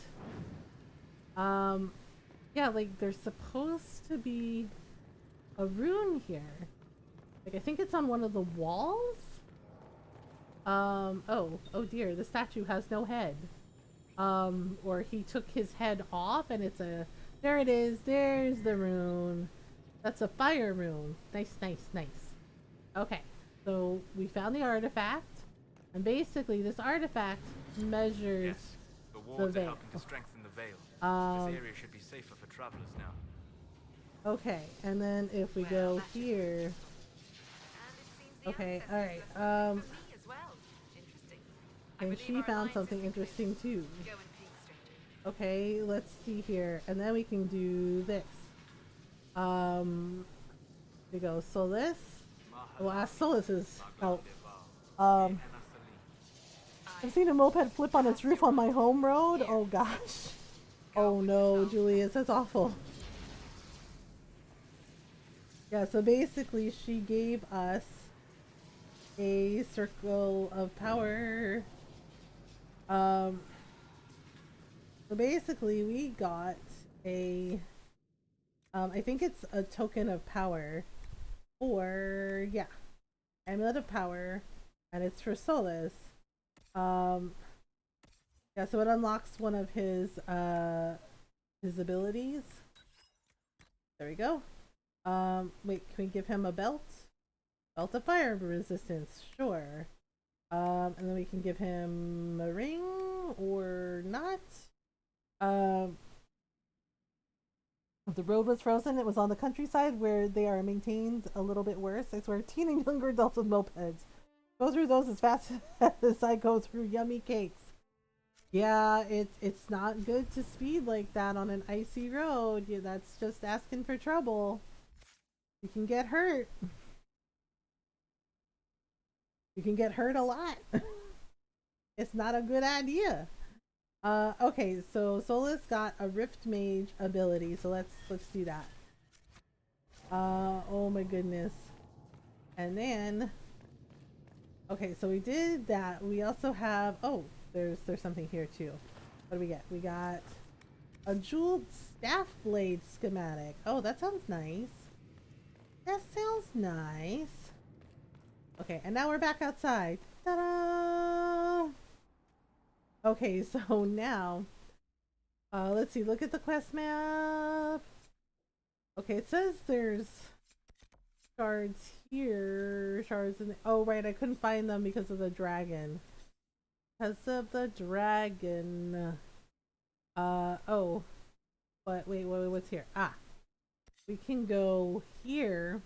Yeah, like there's supposed to be a rune here. Like I think it's on one of the walls. Oh dear, the statue has no head. Or he took his head off and it's a, there it is, there's the rune. That's a fire rune. Nice. Okay, so we found the artifact, and basically this artifact measures the wards are helping to strengthen the veil. This area should be safer for travelers now. Okay, and then if we go here, okay, alright, and she found something interesting too. Okay, let's see here, and then we can do this. We go Solus. We'll ask Solus's help. I've seen a moped flip on its roof on my home road. Oh gosh. Oh no, Julius, that's awful. Yeah, so basically she gave us a circle of power. So basically we got a I think it's a token of power, or yeah, amulet of power, and it's for Solus. Yeah, so it unlocks one of his abilities. There we go. Wait, can we give him a belt? Belt of fire resistance, sure. And then we can give him a ring or not. The road was frozen. It was on the countryside where they are maintained a little bit worse. I swear, teen and younger adults with mopeds. Go through those as fast as I go through yummy cakes. Yeah, it's not good to speed like that on an icy road. Yeah, that's just asking for trouble. You can get hurt. You can get hurt a lot. It's not a good idea. Okay, so Solus got a Rift Mage ability, so let's do that. Oh my goodness. And then, okay, so we did that. We also have, oh, there's something here too. What do we get? We got a jeweled staff blade schematic. Oh, that sounds nice. That sounds nice. Okay, and now we're back outside. Ta-da! Okay, so now, let's see, look at the quest map. Okay, it says there's shards here, shards in the, oh right, I couldn't find them because of the dragon. Because of the dragon. Oh, but wait, what's here? Ah, we can go here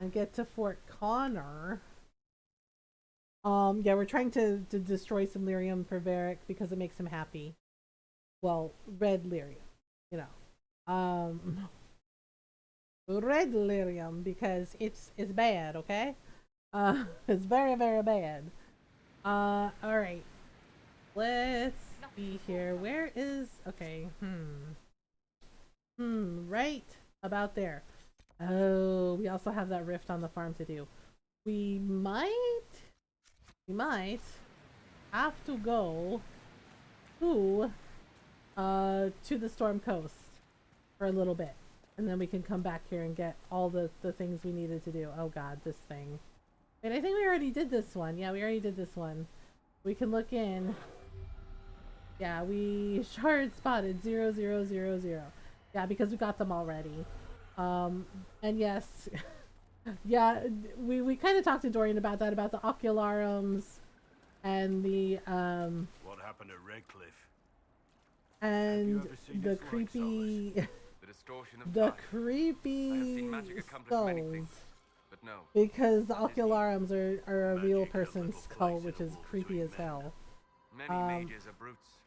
and get to Fort Connor. Yeah, we're trying to destroy some lyrium for Varric because it makes him happy. Well, red lyrium, you know. Red lyrium because it's bad, okay? It's very, very bad. Alright. Let's see here. Where is... Okay, right about there. Oh, we also have that rift on the farm to do. We might have to go to the Storm Coast for a little bit. And then we can come back here and get all the things we needed to do. Oh god, this thing. Wait, I think we already did this one. Yeah, we already did this one. We can look in. Yeah, we shard spotted 0000. Yeah, because we got them already. And yes, yeah, we kind of talked to Dorian about that, about the ocularums and the What happened at Redcliffe? And the creepy the creepy skulls. But no, because the ocularums are a real person's skull, which is creepy as hell. Many mages are brutes,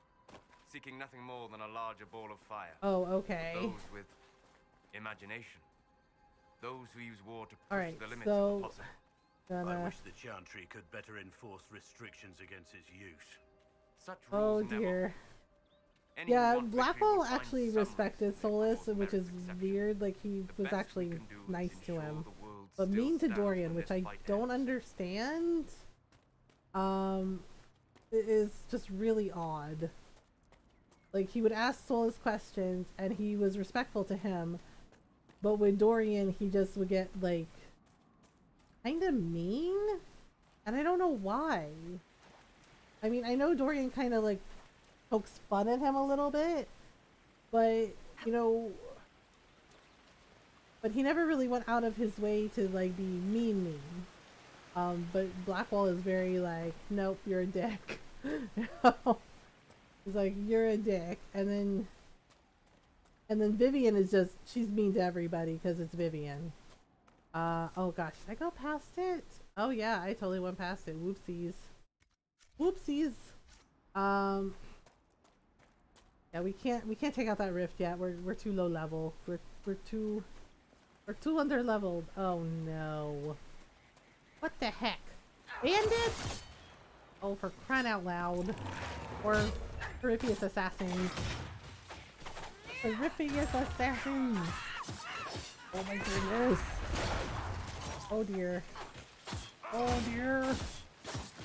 seeking nothing more than a larger ball of fire. Oh, okay. But those with imagination, those who use war to push the limits so of the possible. I wish the Chantry could better enforce restrictions against its use. Such oh dear. Yeah, Blackwell actually respected Solus, which is weird. Like, he was actually nice to him. But mean to Dorian, which I don't understand, is just really odd. Like, he would ask Solus questions, and he was respectful to him. But with Dorian, he just would get, like, kind of mean? And I don't know why. I mean, I know Dorian kind of, like, pokes fun at him a little bit, but you know, but he never really went out of his way to like be mean. But Blackwell is very like, nope, you're a dick. He's like, you're a dick, and then Vivian is just, she's mean to everybody because it's Vivian. Oh gosh, did I go past it? Oh yeah, I totally went past it. Whoopsies. Whoopsies. Yeah, we can't take out that rift yet. We're too low level. We're too under leveled. Oh no. What the heck? Bandits? Oh, for crying out loud. Or Horrifious Assassins. Horrifious Assassins. Oh my goodness. Oh dear. Oh dear.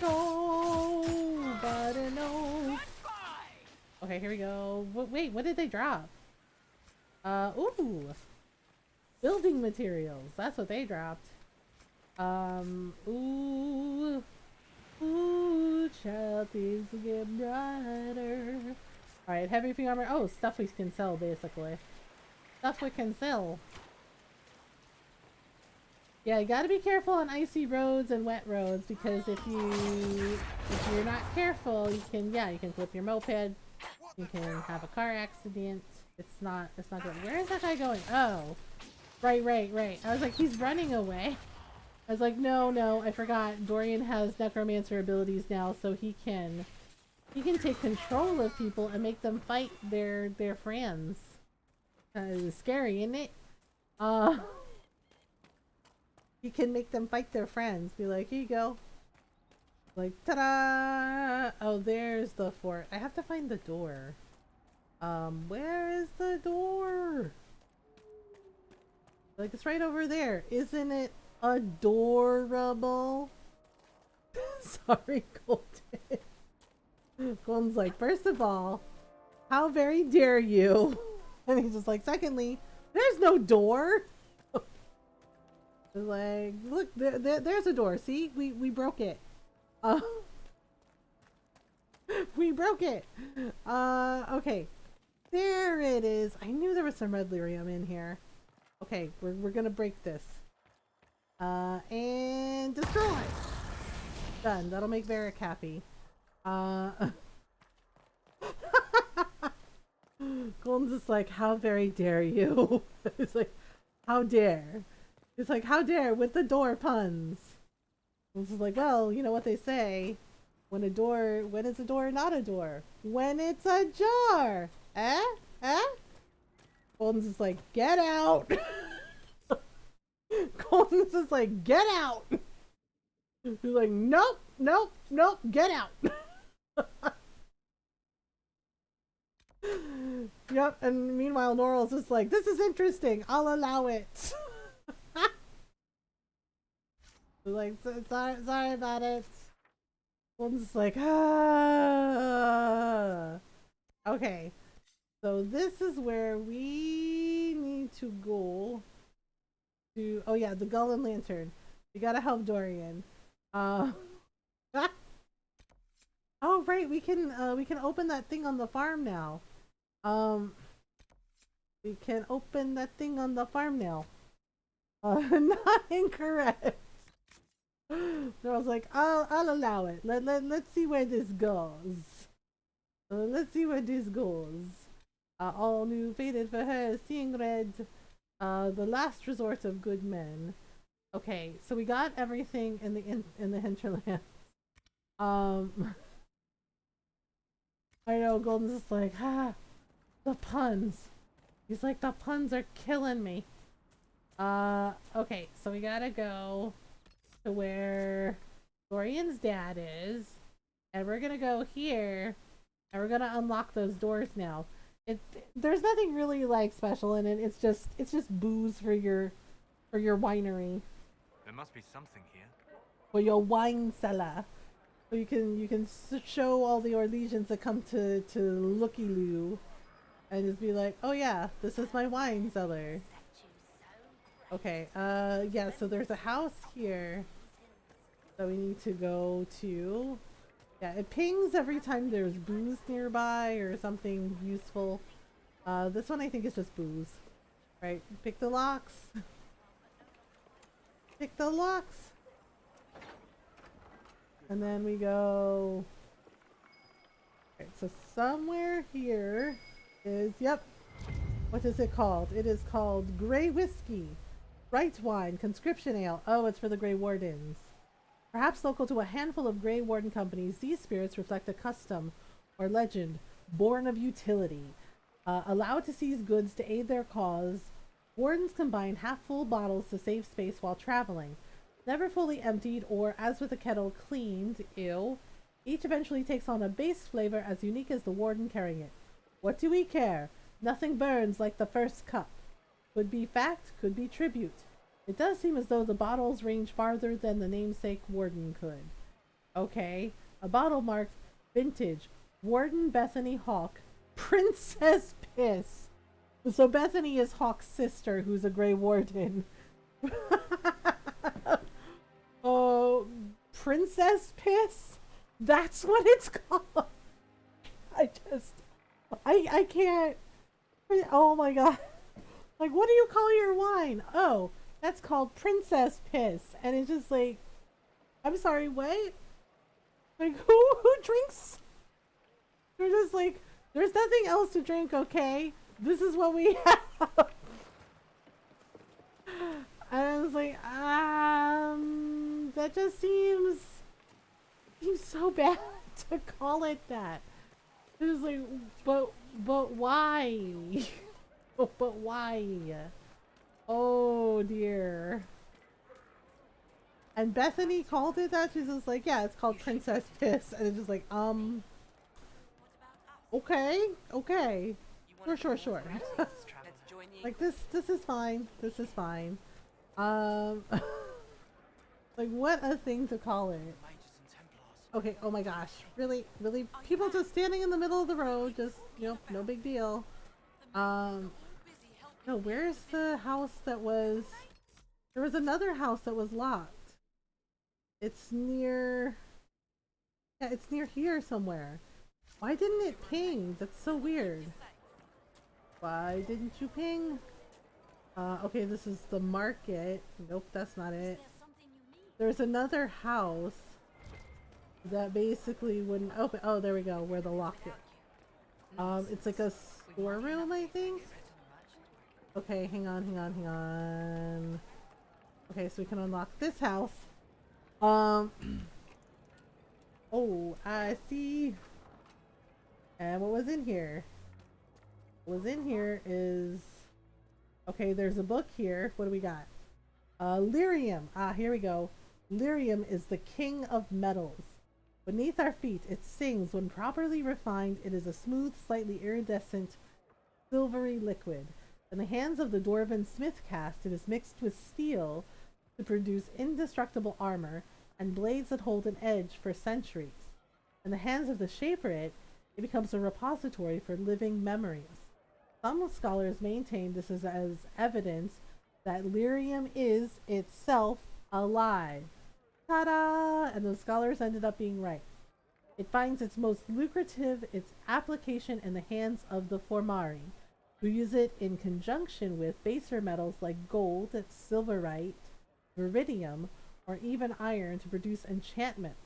Nobody knows. Okay, here we go. Wait, what did they drop? Ooh. Building materials. That's what they dropped. Ooh. Ooh, child, things will get brighter. Alright, heavy free armor. Oh, stuff we can sell, basically. Stuff we can sell. Yeah, you gotta be careful on icy roads and wet roads, because if you're not careful, you can flip your moped. You can have a car accident. It's not good. Where is that guy going? Oh. Right. I was like, he's running away. I was like, no, I forgot. Dorian has necromancer abilities now, so he can take control of people and make them fight their friends. It's scary, isn't it? He can make them fight their friends. Be like, here you go. Like, ta-da! Oh, there's the fort. I have to find the door. Where is the door? Like, it's right over there. Isn't it adorable? Sorry, Colton. Colton's like, first of all, how very dare you? And he's just like, secondly, there's no door. Like, look, there's a door. See? We broke it. We broke it. Okay. There it is. I knew there was some red lyrium in here. Okay, we're gonna break this. And destroy. Done. That'll make Varric happy. Golden's just like, how very dare you? It's like, how dare? It's like, how dare with the door puns. This is like, well, you know what they say. When is a door not a door? When it's ajar! Eh? Eh? Golden's just like, get out! Golden's just like, get out! He's like, nope, nope, nope, get out! Yep, and meanwhile Noral's just like, this is interesting, I'll allow it. Like, sorry about it. Golden's just like, ah. Okay, so this is where we need to go to, oh yeah, the Gull and Lantern. We gotta help Dorian. Oh right, we can open that thing on the farm now. We can open that thing on the farm now. Not incorrect. So I was like, I'll allow it. Let's see where this goes. Let's see where this goes. All new faded for her, seeing red. The last resort of good men. Okay, so we got everything in the hinterland. I know Golden's just like, the puns. He's like, the puns are killing me. Okay, so we gotta go to where Dorian's dad is, and we're gonna go here, and we're gonna unlock those doors now. There's nothing really like special in it. It's just booze for your winery. There must be something here. For your wine cellar. So you can show all the Orlesians that come to Looky Loo and just be like, oh yeah, this is my wine cellar. Okay, yeah, so there's a house here that we need to go to. Yeah, it pings every time there's booze nearby or something useful. This one I think is just booze. Right, pick the locks. Pick the locks. And then we go... Okay, so somewhere here is... Yep. What is it called? It is called Grey Whiskey. Bright Wine. Conscription Ale. Oh, it's for the Grey Wardens. Perhaps local to a handful of Grey Warden companies, these spirits reflect a custom or legend born of utility. Allowed to seize goods to aid their cause, Wardens combine half-full bottles to save space while traveling. Never fully emptied or, as with a kettle, cleaned, ew, each eventually takes on a base flavor as unique as the Warden carrying it. What do we care? Nothing burns like the first cup. Could be fact, could be tribute. It does seem as though the bottles range farther than the namesake Warden could. Okay, a bottle marked Vintage, Warden Bethany Hawk, Princess Piss. So Bethany is Hawk's sister, who's a Grey Warden. Oh, Princess Piss? That's what it's called. I can't. Oh my god. Like, what do you call your wine? Oh, that's called Princess Piss. And it's just like, I'm sorry, what? Like, who drinks? They're just like, there's nothing else to drink, okay? This is what we have. And I was like, that just seems so bad to call it that. It was like, but why? But why? Oh dear. And Bethany called it that. She's just like, yeah, it's called Princess Piss, and it's just like, okay, sure. Like this is fine. This is fine. Like, what a thing to call it. Okay, oh my gosh. Really? People just standing in the middle of the road, just, you know, no big deal. No, where's the house that was... There was another house that was locked. It's near... Yeah, it's near here somewhere. Why didn't it ping? That's so weird. Why didn't you ping? Okay, this is the market. Nope, that's not it. There's another house that basically wouldn't open. Oh, there we go, where the lock is. It's like a storeroom, I think? Okay, hang on. Okay, so we can unlock this house. Oh, I see. And what was in here? What was in here is... Okay, there's a book here. What do we got? Lyrium. Ah, here we go. Lyrium is the king of metals. Beneath our feet, it sings. When properly refined, it is a smooth, slightly iridescent, silvery liquid. In the hands of the Dwarven smith cast, it is mixed with steel to produce indestructible armor and blades that hold an edge for centuries. In the hands of the shaper it becomes a repository for living memories. Some scholars maintain this is as evidence that lyrium is itself alive. Ta-da! And the scholars ended up being right. It finds its most lucrative its application in the hands of the Formari, who use it in conjunction with baser metals like gold, silverite, viridium, or even iron to produce enchantments.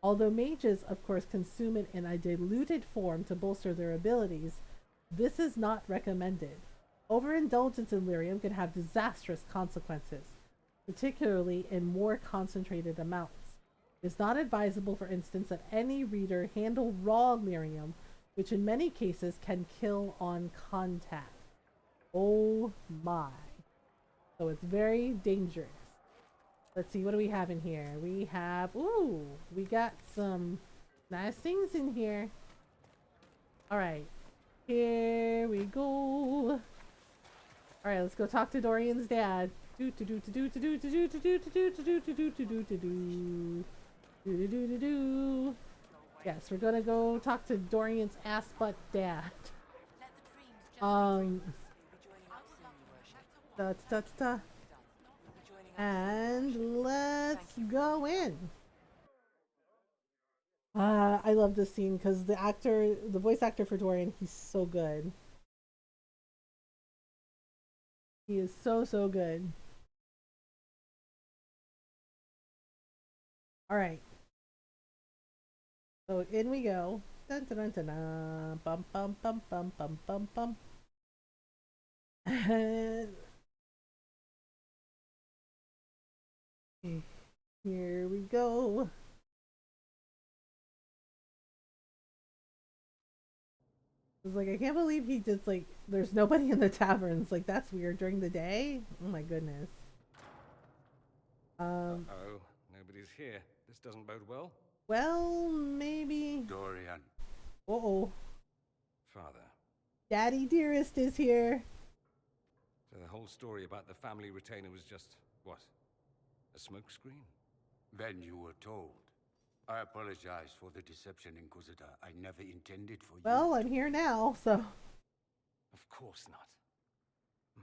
Although mages, of course, consume it in a diluted form to bolster their abilities, this is not recommended. Overindulgence in lyrium can have disastrous consequences, particularly in more concentrated amounts. It is not advisable, for instance, that any reader handle raw lyrium, which in many cases can kill on contact. Oh my. So it's very dangerous. Let's see, what do we have in here? We have, ooh, we got some nice things in here. Alright, here we go. Alright, let's go talk to Dorian's dad. Yes, we're gonna go talk to Dorian's ass butt dad. And let's go in. I love this scene because the voice actor for Dorian, he's so good. He is so good. All right. So in we go. Dun dun dun dun dun. Bum bum bum bum bum bum bum. Here we go. I was like, I can't believe he just like, there's nobody in the taverns. Like, that's weird during the day. Oh my goodness. Oh, nobody's here. This doesn't bode well. Well, maybe. Dorian. Uh-oh. Father. Daddy dearest is here. So the whole story about the family retainer was just, what? A smokescreen? Then you were told. I apologize for the deception, Inquisitor. I never intended for you. Well, I'm here now, so. Of course not.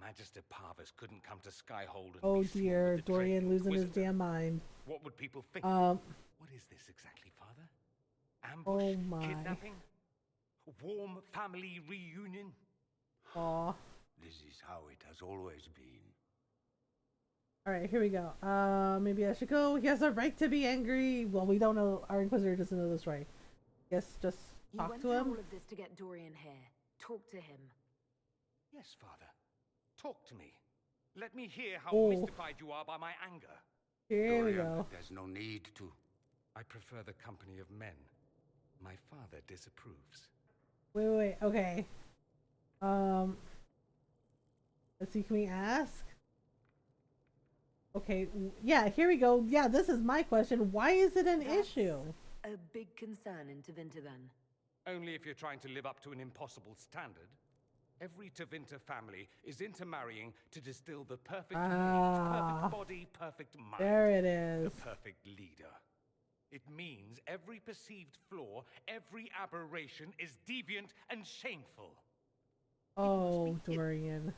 Magister Parvus couldn't come to Skyhold and oh dear, Dorian losing his damn mind. What would people think? What is this exactly, Father? Ambush? Oh my. Kidnapping? Warm family reunion? Aw. This is how it has always been. Alright, here we go. Maybe I should go. He has a right to be angry. Well, we don't know. Our Inquisitor doesn't know this right. Guess just talk to him. You went through all of this to get Dorian here. Talk to him. Yes, Father. Talk to me. Let me hear how mystified you are by my anger. Here we go. There's no need to. I prefer the company of men. My father disapproves. Wait. Okay. Let's see. Can we ask? Okay. Yeah. Here we go. Yeah. This is my question. Why is it an issue? A big concern in Tevinter, then. Only if you're trying to live up to an impossible standard. Every Tevinter family is intermarrying to distill the perfect image, perfect body, perfect mind. There it is. The perfect leader. It means every perceived flaw, every aberration is deviant and shameful. Oh, Dorian.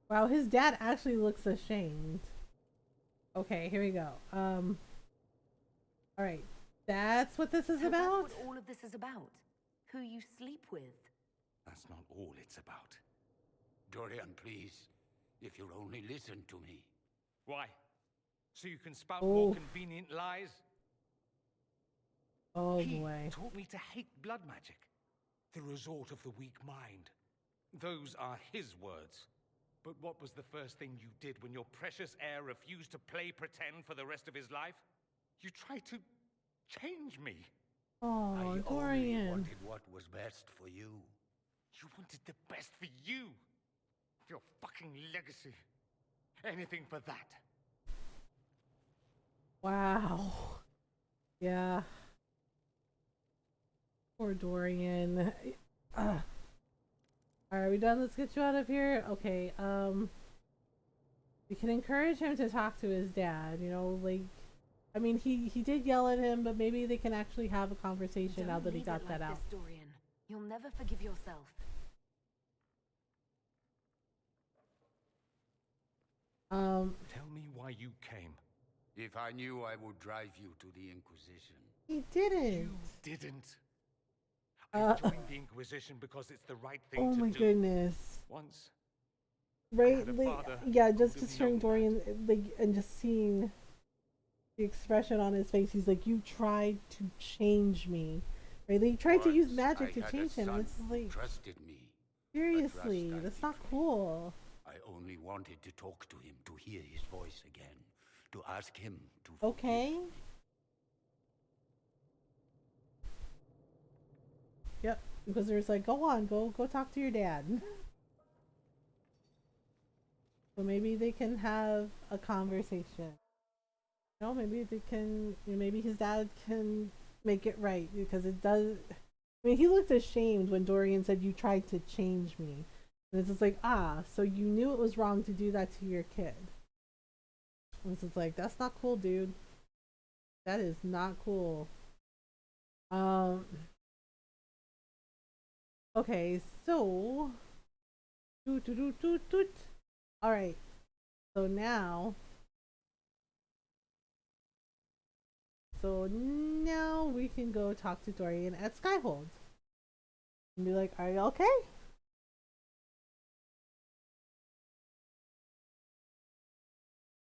Wow, his dad actually looks ashamed. Okay, here we go. Alright. That's what this is about? That's what all of this is about. Who you sleep with. That's not all it's about. Dorian, please. If you'll only listen to me. Why? So you can spout more convenient lies? Oh he boy. taught me to hate blood magic. The resort of the weak mind. Those are his words. But what was the first thing you did when your precious heir refused to play pretend for the rest of his life? You tried to change me. Oh, I only Dorian. wanted what was best for you. You wanted the best for you. For your fucking legacy. Anything for that. Wow. Yeah. Poor Dorian. Are we done? Let's get you out of here. Okay. We can encourage him to talk to his dad. You know, like, I mean, he did yell at him, but maybe they can actually have a conversation now that he got that out. This, Dorian. You'll never forgive yourself. Tell me why you came. If I knew, I would drive you to the Inquisition. He didn't. You didn't. I joined the Inquisition because it's the right thing to do. Oh my goodness. Once. Right, like, yeah, just hearing Dorian, like, and just seeing the expression on his face. He's like, "You tried to change me," right? They tried to use magic to change him. It's like, trusted me. seriously, that's not cool. I only wanted to talk to him, to hear his voice again, to ask him to. Okay. Yep, because there's like, go on, go talk to your dad. So maybe they can have a conversation. You know, maybe they can. You know, maybe his dad can make it right, because it does. I mean, he looked ashamed when Dorian said, "You tried to change me," and it's just like, so you knew it was wrong to do that to your kid. And it's just like, that's not cool, dude. That is not cool. Okay, so. Alright. So now. We can go talk to Dorian at Skyhold. And be like, are you okay?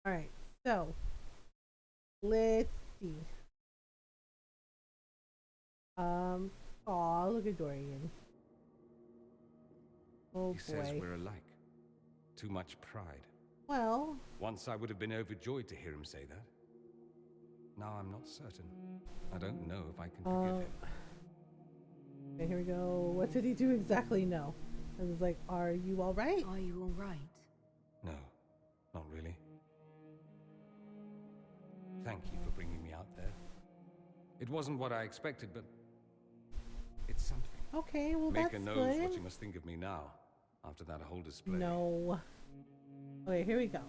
Alright, so. Let's see. Aw, look at Dorian. Oh, he says we're alike. Too much pride. Well. Once I would have been overjoyed to hear him say that. Now I'm not certain. I don't know if I can forgive him. Okay, here we go. What did he do exactly? No. I was like, are you alright? Are you alright? No, not really. Thank you for bringing me out there. It wasn't what I expected, but it's something. Okay, well, Maker that's knows good. what you must think of me now, after that whole display. No. Okay, here we go.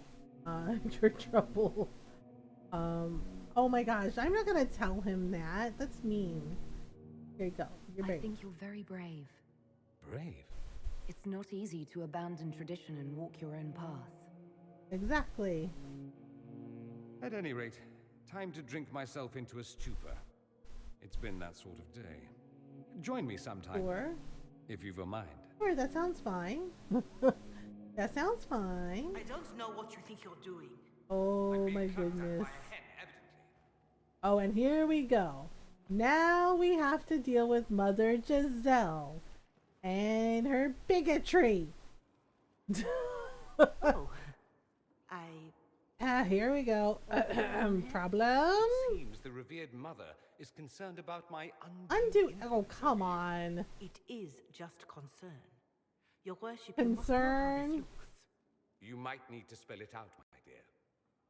Your trouble. Oh my gosh, I'm not gonna tell him that. That's mean. Here you go. You're brave. I think you're very brave. Brave? It's not easy to abandon tradition and walk your own path. Exactly. At any rate, time to drink myself into a stupor. It's been that sort of day. Join me sometime. Sure. If you've a mind. Sure, that sounds fine. That sounds fine. I don't know what you think you're doing. Oh my goodness. Oh, and here we go. Now we have to deal with Mother Giselle and her bigotry. Oh, here we go. Problem? It seems the revered mother is concerned about my Oh, come on. It is just concern. Your worship. Concern? You might need to spell it out, my dear.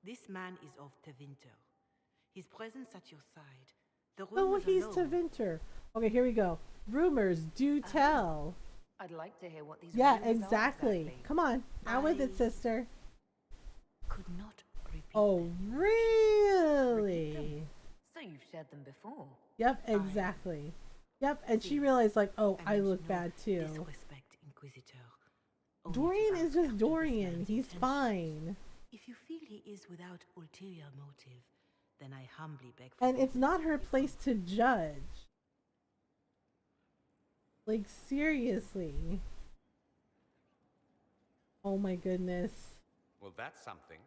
This man is of Tevinter. His presence at your side. The Oh, rumors he's alone. Tevinter. Okay, here we go. Rumors do tell. I'd like to hear what these Yeah, rumors are exactly. Come on, out with it, sister. Could not repeat. Oh, really? So you've shared them before? Yep, exactly. Yep, and she realized, like, oh, I look bad too. Disrespect, Inquisitor. Dorian is just Dorian. He's fine. If you feel he is without ulterior motive, then I humbly beg for And it's not her place to judge. Like, seriously. Oh my goodness. Well, that's something.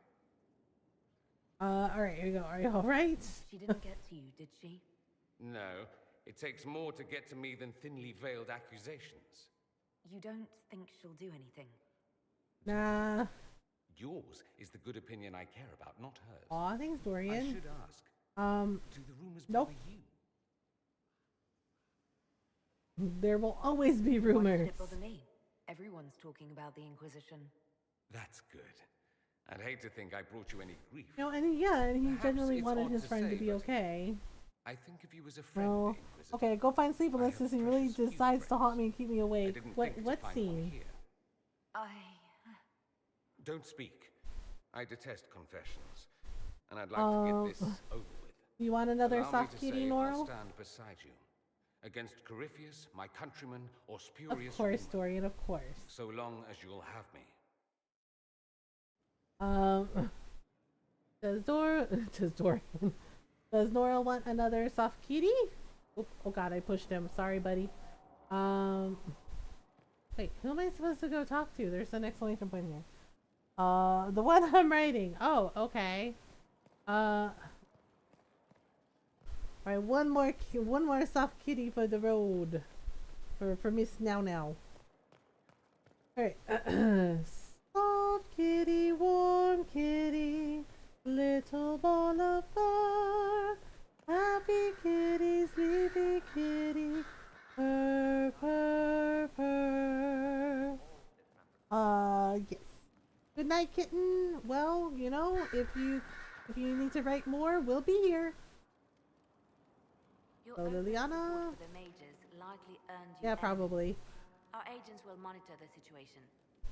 Alright, here we go. Are you alright? She didn't get to you, did she? No, it takes more to get to me than thinly veiled accusations. You don't think she'll do anything? Nah. Yours is the good opinion I care about, not hers. Aw, thanks, Dorian. I should ask. Do the rumors nope. bother you? There will always be rumors. Why did it bother me? Everyone's talking about the Inquisition. That's good. I'd hate to think I brought you any grief. No, and he Perhaps genuinely it's wanted odd his to friend to say, be but okay. I think of you as a friend. No. Okay, go find sleep unless he really decides to haunt me and keep me awake. What scene? Don't speak. I detest confessions, and I'd like to get this over with. You want another Allow soft me to kitty, say Norl? I'll stand beside you, against Corypheus, my countryman, or spurious Of course, rumor, Dorian, of course. so long as you'll have me. Does Dorian, does Norl want another soft kitty? Oh god, I pushed him. Sorry, buddy. Wait, who am I supposed to go talk to? There's an exclamation point here. The one I'm writing. Oh, okay. Alright, one more soft kitty for the road. For Miss Now Now. Alright. Soft kitty, warm kitty, little ball of fur. Happy kitty, sleepy kitty, purr, purr, purr. Yes. Good night, kitten. Well, you know, if you need to write more, we'll be here. So Liliana. For the mages likely earned you Yeah, probably. Our agents will monitor the situation.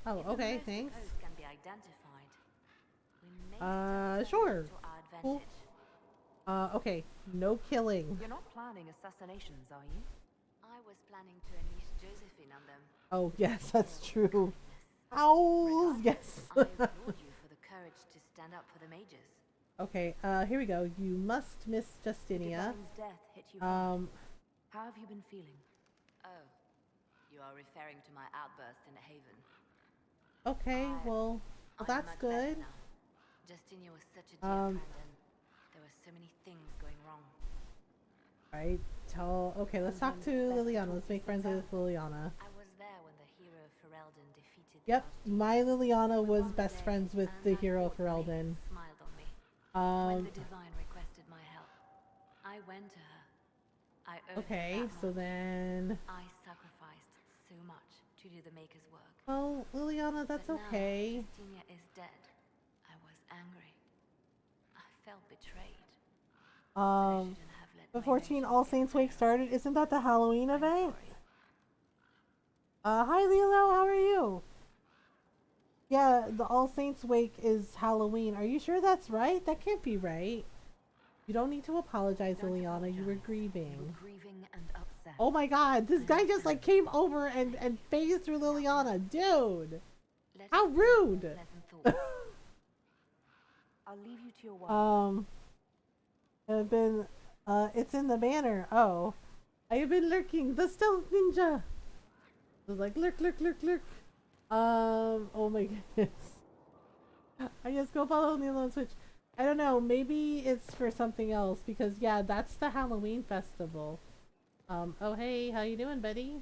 Oh, If okay, the thanks. coast can be identified, we may Sure. to our Cool. advantage. Okay. No killing. You're not planning assassinations, are you? I was planning to unleash Josephine on them. Oh, yes, that's true. Owls, yes. I applaud you for the courage to stand up for the mages. Okay, here we go. You must miss Justinia. Divine's death hit you hard. How have you been feeling? Oh, you are referring to my outburst in the Haven. Okay, well, that's much good. better now. Justinia was such a dear friend, and there were so many things going wrong. Right. Okay, let's talk to Liliana. Let's make friends with Liliana. I was there when the hero Ferelden defeated. Yep, my Liliana was best friends with the hero Ferelden. Smiled on me. When the Divine requested my help, I went to her. I owed her Okay, that so much. then. I sacrificed so much to do the Maker's work. Well, Liliana, that's But now okay. Justinia is dead. I was angry. I felt betrayed. Before Teen All Saints Wake started, isn't that the Halloween event? Hi Lilo, how are you? Yeah, the All Saints Wake is Halloween. Are you sure that's right? That can't be right. You don't need to apologize, Liliana. You were grieving. Grieving and upset. Oh my god, this guy just like came over and phased through Liliana. Dude! How rude! I'll leave you to your work. I've been, it's in the banner. Oh. I have been lurking. The stealth ninja! I was like, lurk, lurk, lurk, lurk. Oh my goodness. I just go follow Neil on Twitch. I don't know, maybe it's for something else, because yeah, that's the Halloween festival. Oh hey, how you doing, buddy?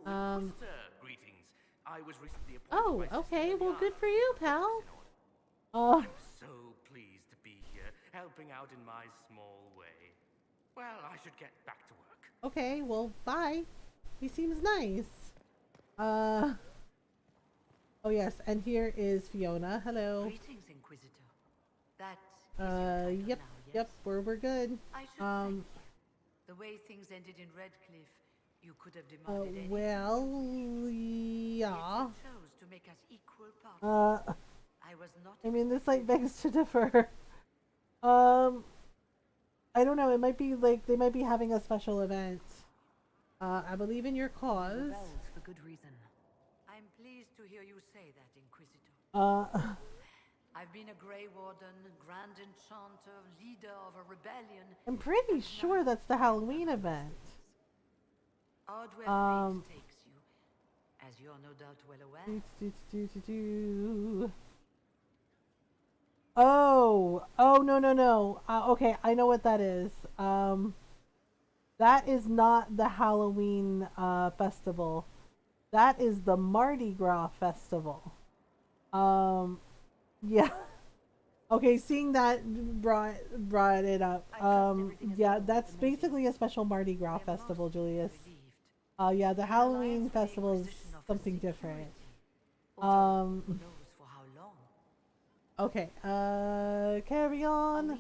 Greetings. I was recently appointed Oh, okay, well good for you, pal. I'm so pleased to be here, helping out in my small way. Well, I should get back to work. Okay, well, bye. He seems nice. Oh yes, and here is Fiona. Hello. Greetings, Inquisitor. That is your title Yep, now, yes? yep, we're good. I should thank you. The way things ended in Redcliffe, you could have demanded anything. Well, yeah. You chose to make us equal partners. I was not. I mean, this like begs to differ. I don't know. It might be like they might be having a special event. I believe in your cause. Rebels for good reason. I'm pleased to hear you say that, Inquisitor. I've been a Grey Warden, Grand Enchanter, leader of a rebellion. I'm pretty sure that's the Halloween event. Odd where fate takes you, as you're no doubt well aware. Oh, no. Okay, I know what that is. That is not the Halloween festival. That is the Mardi Gras festival. Yeah. Okay, seeing that brought it up. Yeah, that's basically a special Mardi Gras festival, Julius. Yeah, the Halloween festival is something different. Okay, carry on.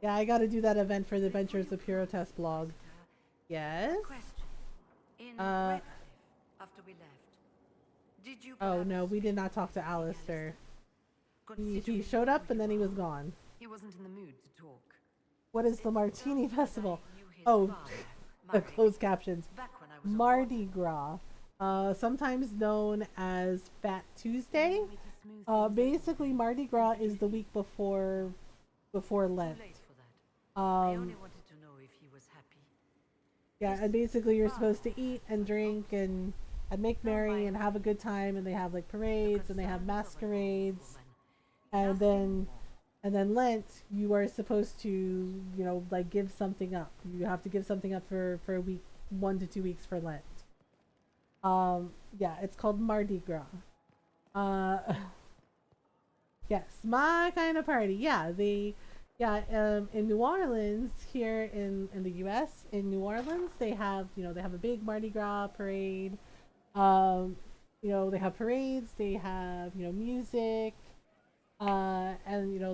Yeah, I gotta do that event for the Adventures of Purotest blog. Yes? After we left, did you Oh no, we did not talk to Alistair. He showed up and then he was gone. He wasn't in the mood to talk. What is the Martini Festival? Oh, the closed captions. Mardi Gras, sometimes known as Fat Tuesday. Basically, Mardi Gras is the week before Lent. Yeah, and basically you're supposed to eat and drink and make merry and have a good time, and they have like parades and they have masquerades, and then Lent you are supposed to like give something up. You have to give something up for a week, 1 to 2 weeks for Lent. Yeah, it's called Mardi Gras. Yes, my kind of party. Yeah, in New Orleans, here in the U.S., in New Orleans, they have they have a big Mardi Gras parade. They have parades. They have music, and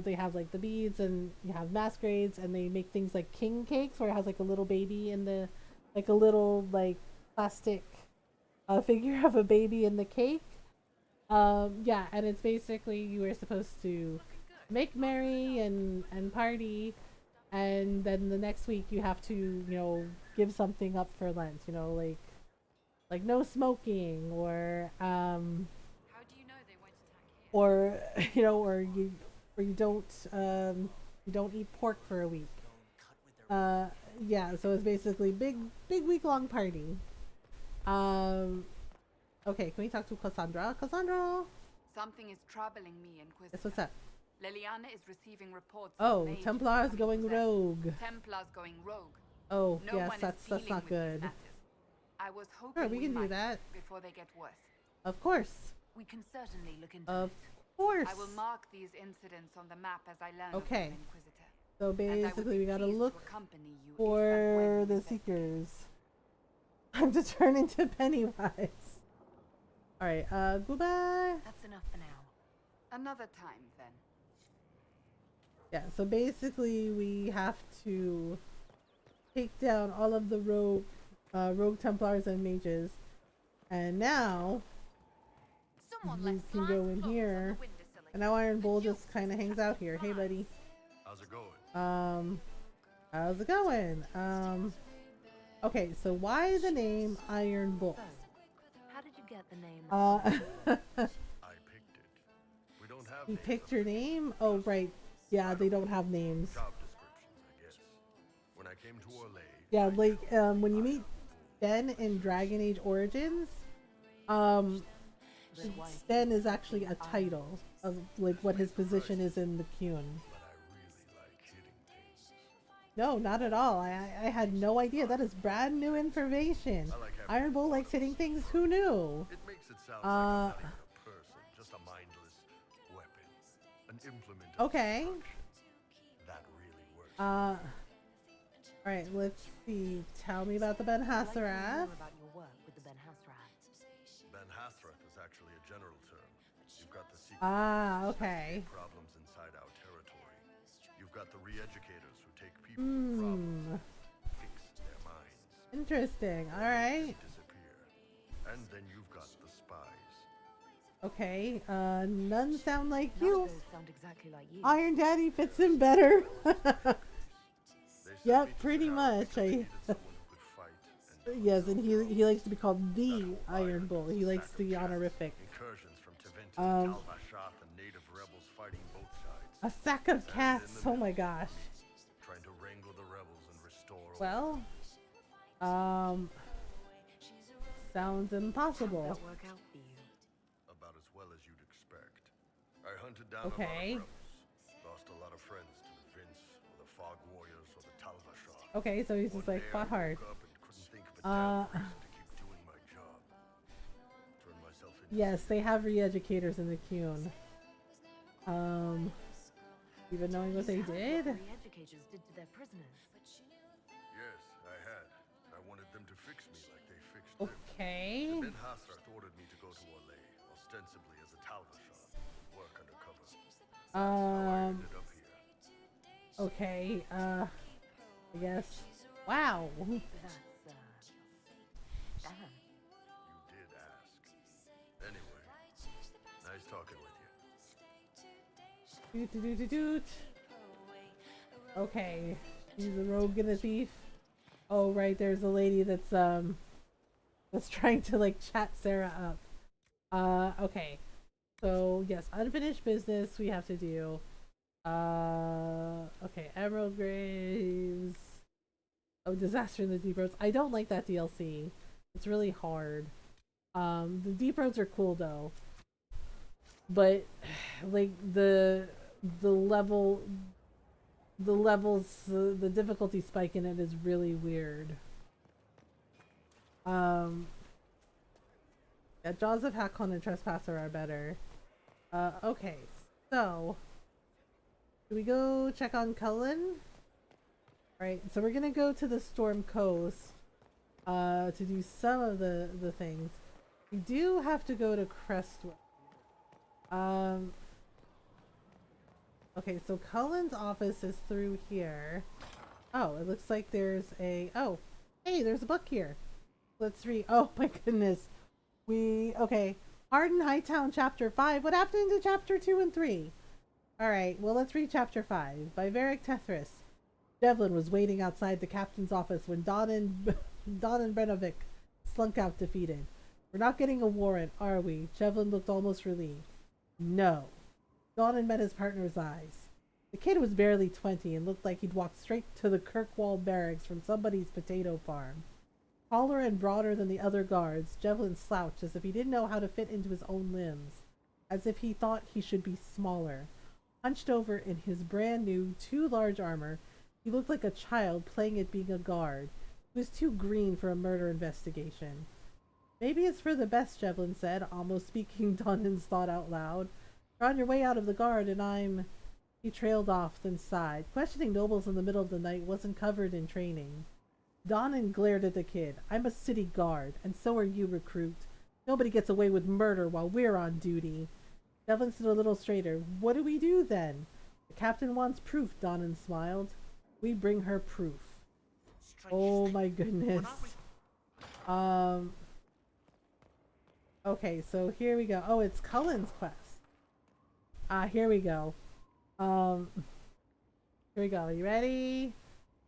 they have like the beads, and you have masquerades, and they make things like king cakes, where it has like a little baby in the, like a little like plastic figure of a baby in the cake. Yeah, and it's basically you were supposed to make merry and party, and then the next week you have to give something up for Lent, like no smoking, or How do you know they won't attack here? or or you don't eat pork for a week. Yeah, so it's basically big week-long party. Okay, can we talk to Cassandra? Something is troubling me, Inquisitor. Yes, what's up? Liliana is receiving reports. Oh, Templars going rogue. Templars going rogue. Oh, no yes, one that's is not good. I was hoping sure, we can do that before they get worse. Of course. We can certainly look into Of it. course. I will mark these incidents on the map as I learn. Okay. Of them, Inquisitor. So basically, we gotta look to for the Seekers. Time to turn into Pennywise. Alright, goodbye. That's enough for now. Another time, then. Yeah, so basically we have to take down all of the rogue Templars and mages. And now we can go in here. And now Iron Bull just kind of hangs out here. Hey, buddy. How's it going? How's it going? Okay, so why the name Iron Bull? How did you get the name? I picked it. We don't have You picked your name? Oh, right. Yeah, they don't have names. job descriptions, I guess. When I came to Orlais, Yeah, like when you meet Ben in Dragon Age Origins, Sten is actually a title of like what his position is in the Qun. No, not at all. I had no idea. That is brand new information. Iron Bull likes hitting things. Who knew? it makes it sound like I'm not even a person, just a mindless weapon. An implement of Okay. destruction. That really works. Alright, let's see. Tell me about the Ben Hassarath. About your work with the Ben Hassrath. Ben Hassrath is actually a general term. You've got the secret Okay. problems inside our territory. You've got the re-educators who take people with problems, fix their minds, Interesting. Alright. disappear. And then you've got the spies. Okay. None sound like you. Those sound exactly like you. Iron Daddy fits in better. Yep, pretty much. Yes, and he likes to be called the Iron Bull. He likes the honorific. Incursions from Tevinter, Tal-Vashath, and native rebels fighting both sides. A sack of cats. Oh my gosh. Trying to wrangle the rebels and restore Well, sounds impossible. How'd that work out for you? about as well as you'd expect. I hunted down Okay. a lot of rebels. Lost a lot of friends to the Vince, or the Fog Warriors, or the Tal-Vashath. Okay, so he's just like fought hard. Woke up and couldn't think of a damn reason to keep doing my job. Turned myself into Yes, they have re-educators in the Qun. Even knowing what they did? The educators did to their prisoners. Yes, I had. I wanted them to fix me like they fixed them. Okay. The Ben Hassart ordered me to go to Orlais, ostensibly as a Talvashar, work undercover. That's how I ended up here. Okay, I guess. Wow. Damn. You did ask. Anyway, nice talking with you. Doot. Okay, he's a rogue and a thief. Oh right, there's a lady that's trying to like chat Sarah up. Okay. So yes, unfinished business we have to do. Okay, Emerald Graves. Oh, Disaster in the Deep Roads. I don't like that DLC. It's really hard. The Deep Roads are cool though. But like the levels, the difficulty spike in it is really weird. Yeah, Jaws of Hakon and Trespasser are better. Okay, so do we go check on Cullen? Right, so we're gonna go to the Storm Coast to do some of the things. We do have to go to Crestwood. Okay, so Cullen's office is through here. Oh, it looks like there's a... Oh, hey, there's a book here. Let's read. Oh my goodness. Okay. Arden Hightown Chapter 5. What happened to Chapter 2 and 3? Alright, well let's read Chapter 5. By Varric Tethris. Devlin was waiting outside the captain's office when Don and Brenovic slunk out defeated. We're not getting a warrant, are we? Devlin looked almost relieved. No. Donan met his partner's eyes. The kid was barely 20 and looked like he'd walked straight to the Kirkwall barracks from somebody's potato farm. Taller and broader than the other guards, Devlin slouched as if he didn't know how to fit into his own limbs, as if he thought he should be smaller. Hunched over in his brand new, too large armor, he looked like a child playing at being a guard. He was too green for a murder investigation. Maybe it's for the best, Devlin said, almost speaking Donan's thought out loud. You're on your way out of the guard, and I'm... He trailed off, then sighed. Questioning nobles in the middle of the night wasn't covered in training. Donan glared at the kid. I'm a city guard, and so are you, recruit. Nobody gets away with murder while we're on duty. Devlin stood a little straighter. What do we do, then? The captain wants proof, Donan smiled. We bring her proof. Oh my goodness. Okay, so here we go. Oh, it's Cullen's quest. Here we go. Here we go. Are you ready?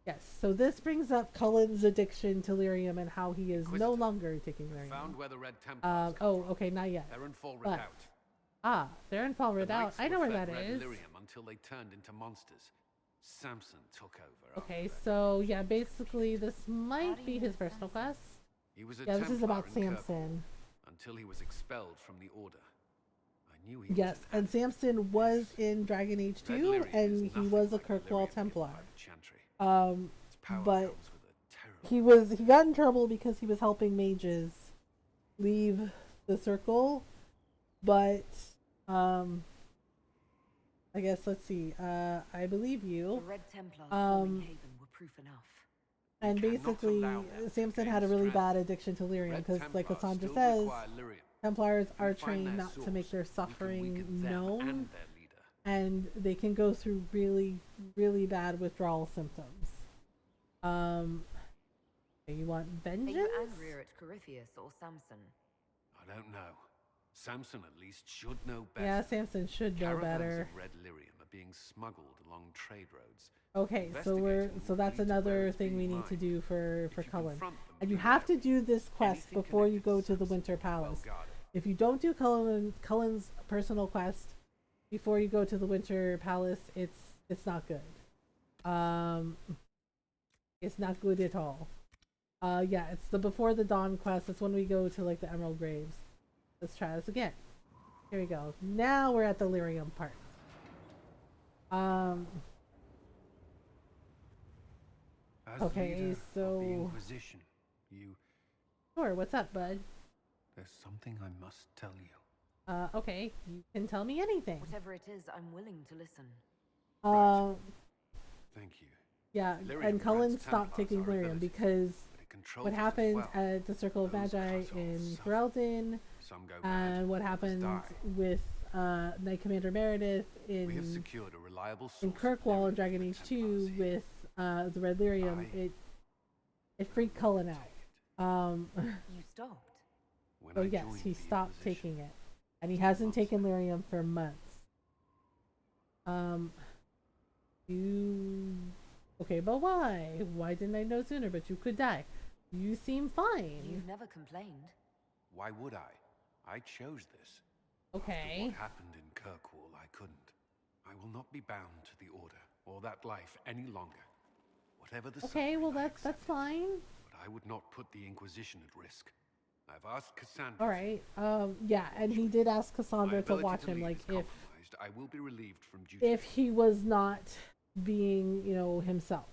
Yes. So this brings up Cullen's addiction to lyrium and how he is no longer taking lyrium. Found where the Red Templars oh, okay, not yet. Therenfall But, Redoubt. Therenfall Redoubt. I know where that is. Lyrium until they turned into monsters. Samson took over. Okay, so yeah, basically this might be his personal quest. He was a yeah, this is Templar about in Samson. Until he was expelled from the order. I knew he Yes, and Samson was in Dragon Age 2, and he was a Kirkwall Templar. But he got in trouble because he was helping mages leave the circle. But I guess let's see. I believe you. The Red Templars forming Haven were proof enough. And basically, Samson had a really bad addiction to lyrium because, like Cassandra says, Templars are trained not to make their suffering known, and they can go through really, really bad withdrawal symptoms. You want vengeance? Are you angrier at Corypheus or Samson? I don't know. Samson at least should know better. Yeah, Samson should know better. Of red lyrium are being smuggled along trade roads. Okay, so that's another thing we need to do for Cullen. And you have to do this quest before you go to the Winter Palace. If you don't do Cullen's personal quest before you go to the Winter Palace, it's not good. It's not good at all. Yeah, it's the Before the Dawn quest. It's when we go to like the Emerald Graves. Let's try this again. Here we go. Now we're at the lyrium part. Okay, so the Inquisition, you... Sure, what's up, bud? There's something I must tell you. Okay, you can tell me anything. Whatever it is, I'm willing to listen. Thank you. Yeah, and Cullen stopped taking lyrium because what happened at the Circle of Magi in Ferelden, and what happened with Knight Commander Meredith in Kirkwall and Dragon Age 2 with the red lyrium, it freaked Cullen out. You stopped? So yes, he stopped taking it. And he hasn't taken lyrium for months. Okay, but why? Why didn't I know sooner? But you could die. You seem fine. You've never complained. Why would I? I chose this. Okay. After what happened in Kirkwall, I couldn't. I will not be bound to the Order or that life any longer. Whatever the okay, well that's fine. But I would not put the Inquisition at risk. I've asked Cassandra. All right. Yeah, and he did ask Cassandra to watch him, like if I will be relieved from duty. If he was not being, himself.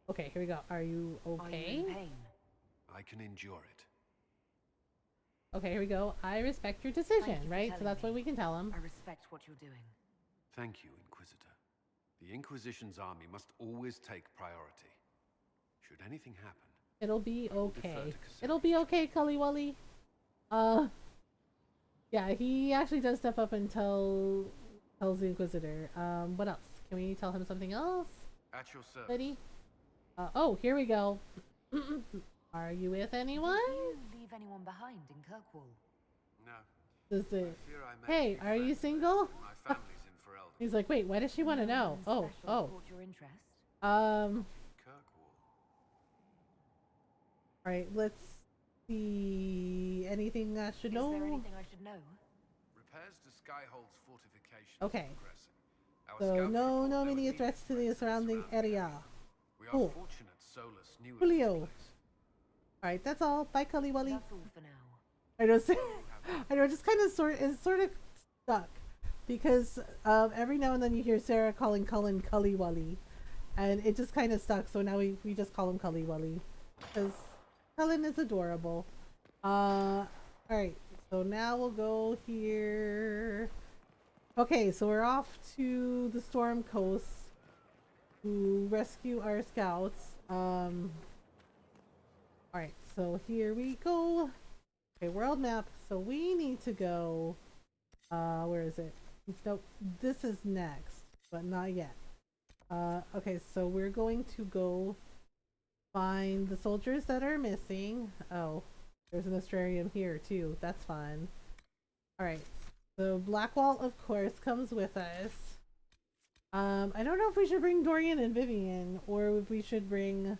Okay, here we go. Are you okay? Are you in pain? I can endure it. Okay, here we go. I respect your decision, right? So that's what we can tell him. I respect what you're doing. Thank you, Inquisitor. The Inquisition's army must always take priority. Should anything happen, it'll be okay. It'll be okay, Cully Wully. Yeah, he actually does step up and tells the Inquisitor. What else? Can we tell him something else? At your service. Lady? Oh, here we go. Are you with anyone? Did you leave anyone behind in Kirkwall? No. Hey, are you single? My family's in Ferelden. He's like, wait, why does she want to know? Oh. Your interest? Alright, let's see. Anything I should know? Is there anything I should know? Repairs to Skyhold's fortifications okay. So no immediate threats to the surrounding area. We are fortunate Solus knew Julio. Alright, that's all. Bye, Cully Wully. That's all for now. I know, just kind of sort of stuck because every now and then you hear Sarah calling Cullen Cully Wully, and it just kind of stuck. So now we just call him Cully Wully because Cullen is adorable. All right, so now we'll go here. Okay, so we're off to the Storm Coast to rescue our scouts. All right, so here we go. Okay, world map. So we need to go. Where is it? Nope. This is next, but not yet. Okay, so we're going to go find the soldiers that are missing. Oh, there's an Astrarium here too. That's fun. All right. So Blackwall, of course, comes with us. I don't know if we should bring Dorian and Vivian, or if we should bring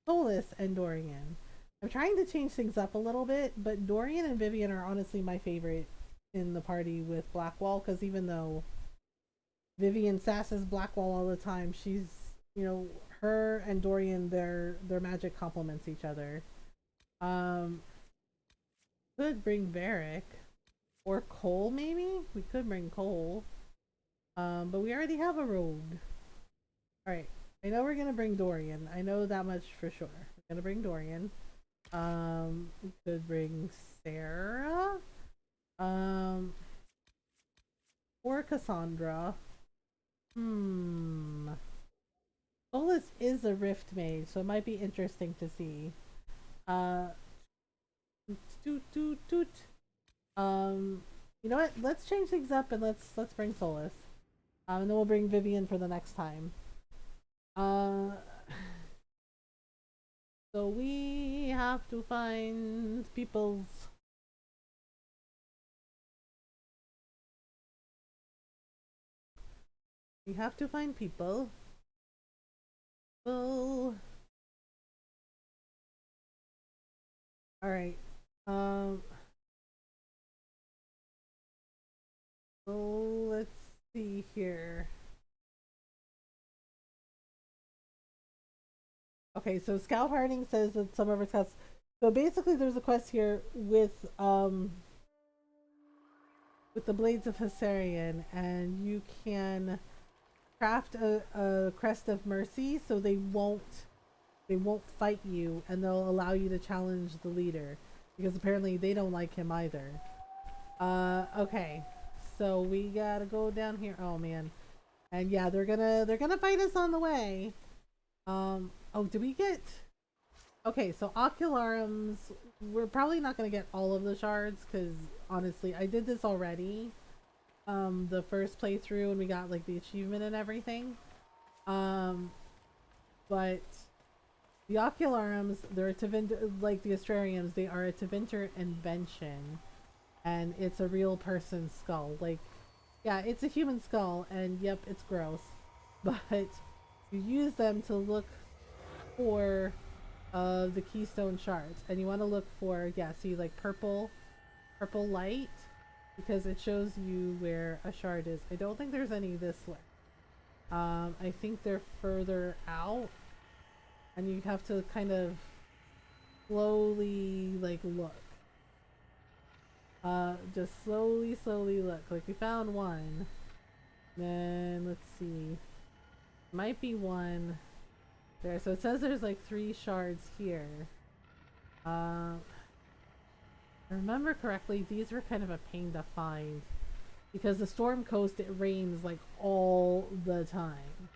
Solus and Dorian. I'm trying to change things up a little bit, but Dorian and Vivian are honestly my favorite in the party with Blackwall, because even though Vivian sasses Blackwall all the time, she's, her and Dorian, their magic complements each other. Could bring Varric or Cole, maybe? We could bring Cole. But we already have a rogue. Alright, I know we're gonna bring Dorian. I know that much for sure. We're gonna bring Dorian. We could bring Sarah. Or Cassandra. Solus is a Rift Mage, so it might be interesting to see. You know what? Let's change things up and let's bring Solus. And then we'll bring Vivian for the next time. So we have to find people's. We have to find people. Well. Alright. So let's see here. Okay, so Scout Harding says that some of our scouts. So basically, there's a quest here with the Blades of Hessarian, and you can craft a Crest of Mercy, so they won't fight you, and they'll allow you to challenge the leader. because apparently they don't like him either. Okay, so we gotta go down here. Oh man, and yeah, they're gonna fight us on the way. Oh, did we get? Okay, so Ocularums, we're probably not gonna get all of the shards because honestly, I did this already. The first playthrough and we got like the achievement and everything. But the Ocularums, they're a Tevinter, like the Astrariums, they are a Tevinter invention. And it's a real person's skull. Like, yeah, it's a human skull, and yep, it's gross. But you use them to look for the keystone shards. And you want to look for, yeah, see, like purple light, because it shows you where a shard is. I don't think there's any this way. I think they're further out. And you have to kind of slowly, like, look. Just slowly look. Like, we found one. Then, let's see. Might be one there. So it says there's, like, 3 shards here. If I remember correctly, these were kind of a pain to find. Because the Storm Coast, it rains, like, all the time.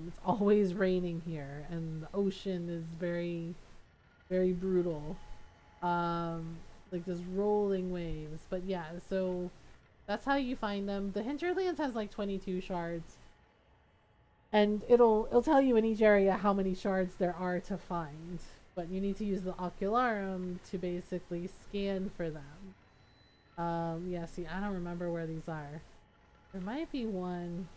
It's always raining here, and the ocean is very, very brutal. Like just rolling waves. But yeah, so that's how you find them. The Hinterlands has like 22 shards, and it'll tell you in each area how many shards there are to find. But you need to use the Ocularum to basically scan for them. Yeah, see, I don't remember where these are. There might be one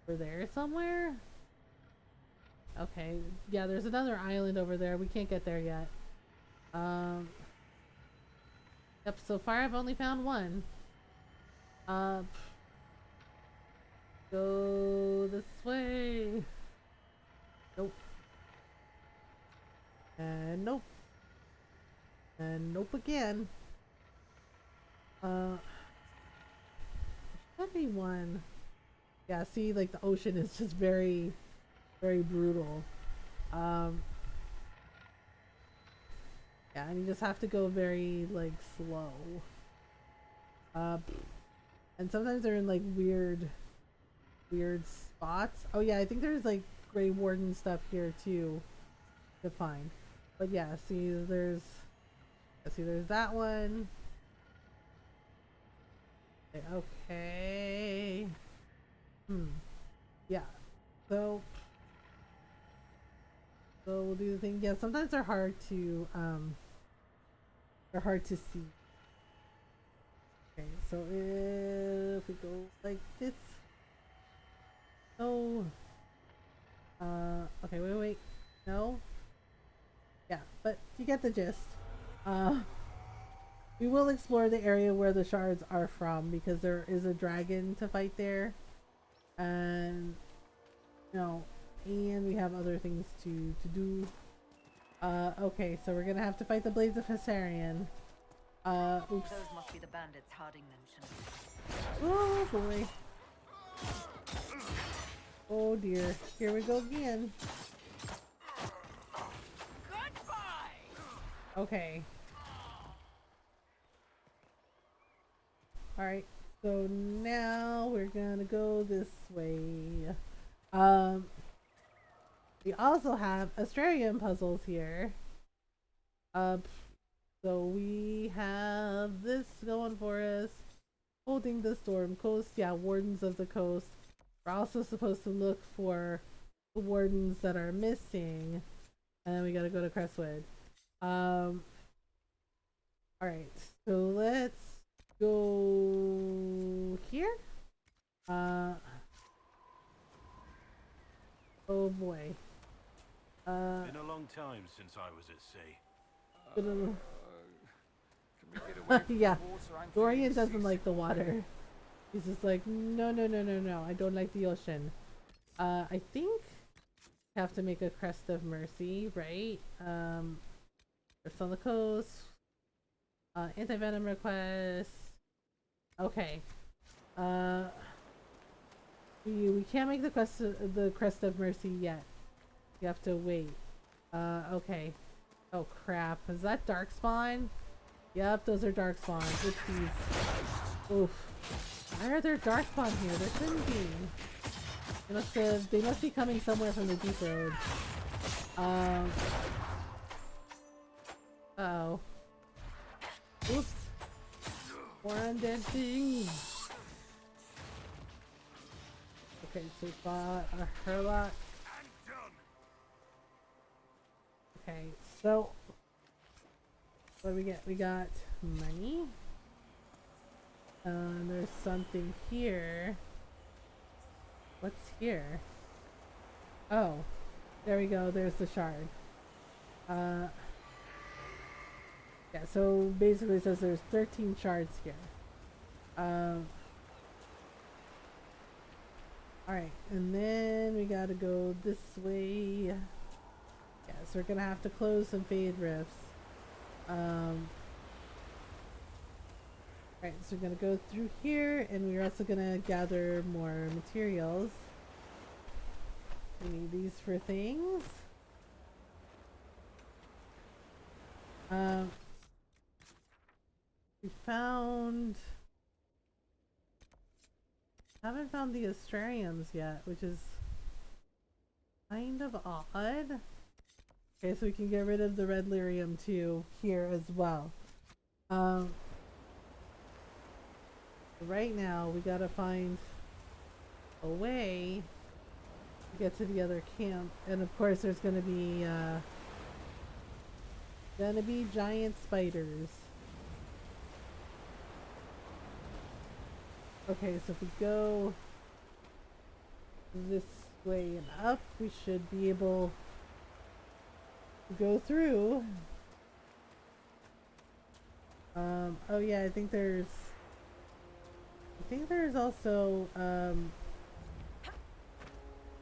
over there somewhere. Okay, yeah, there's another island over there. We can't get there yet. Yep, so far I've only found one. Go this way. Nope. And nope. And nope again. Should be one. Yeah, see, like the ocean is just very, very brutal. Yeah, and you just have to go very, like, slow. And sometimes they're in, like, weird spots. Oh yeah, I think there's, like, Grey Warden stuff here, too, to find. But yeah, see, there's that one. Okay. Yeah. So we'll do the thing. Yeah, sometimes they're hard to see. Okay, so if we go like this. Oh. Okay, wait. No. Yeah, but you get the gist. We will explore the area where the shards are from because there is a dragon to fight there. And and we have other things to do. Okay, so we're gonna have to fight the Blades of Hessarian. Oops. Those must be the bandits Harding mentioned. Oh boy. Oh dear. Here we go again. Okay. Alright, so now we're gonna go this way. We also have Astrarian puzzles here. So we have this going for us. Holding the Storm Coast. Yeah, Wardens of the Coast. We're also supposed to look for the Wardens that are missing. And then we gotta go to Crestwood. Alright, so let's go here. Oh boy. Been a long time since I was at sea. Yeah, Dorian doesn't like the water. He's just like, no, I don't like the ocean. I think I have to make a Crest of Mercy, right? It's on the coast. Anti-venom request. Okay. We can't make the Crest of Mercy yet. You have to wait. Okay. Oh crap, is that darkspawn? Yep, those are darkspawn. Oopsies. Oof. Why are there darkspawn here? There shouldn't be. They must be coming somewhere from the deep road. Uh-oh. Oops. More undead things. Okay, so we got a Herlock. Okay, so what do we get? We got money. There's something here. What's here? Oh, there we go. There's the shard. Yeah, so basically it says there's 13 shards here. Alright, and then we gotta go this way. Yeah, so we're gonna have to close some fade rifts. Alright, so we're gonna go through here, and we're also gonna gather more materials. We need these for things. We haven't found the astrariums yet, which is kind of odd. Okay, so we can get rid of the red lyrium too here as well. Right now we gotta find a way to get to the other camp, and of course there's gonna be giant spiders. Okay, so if we go this way and up, we should be able to go through. Oh yeah, I think there's also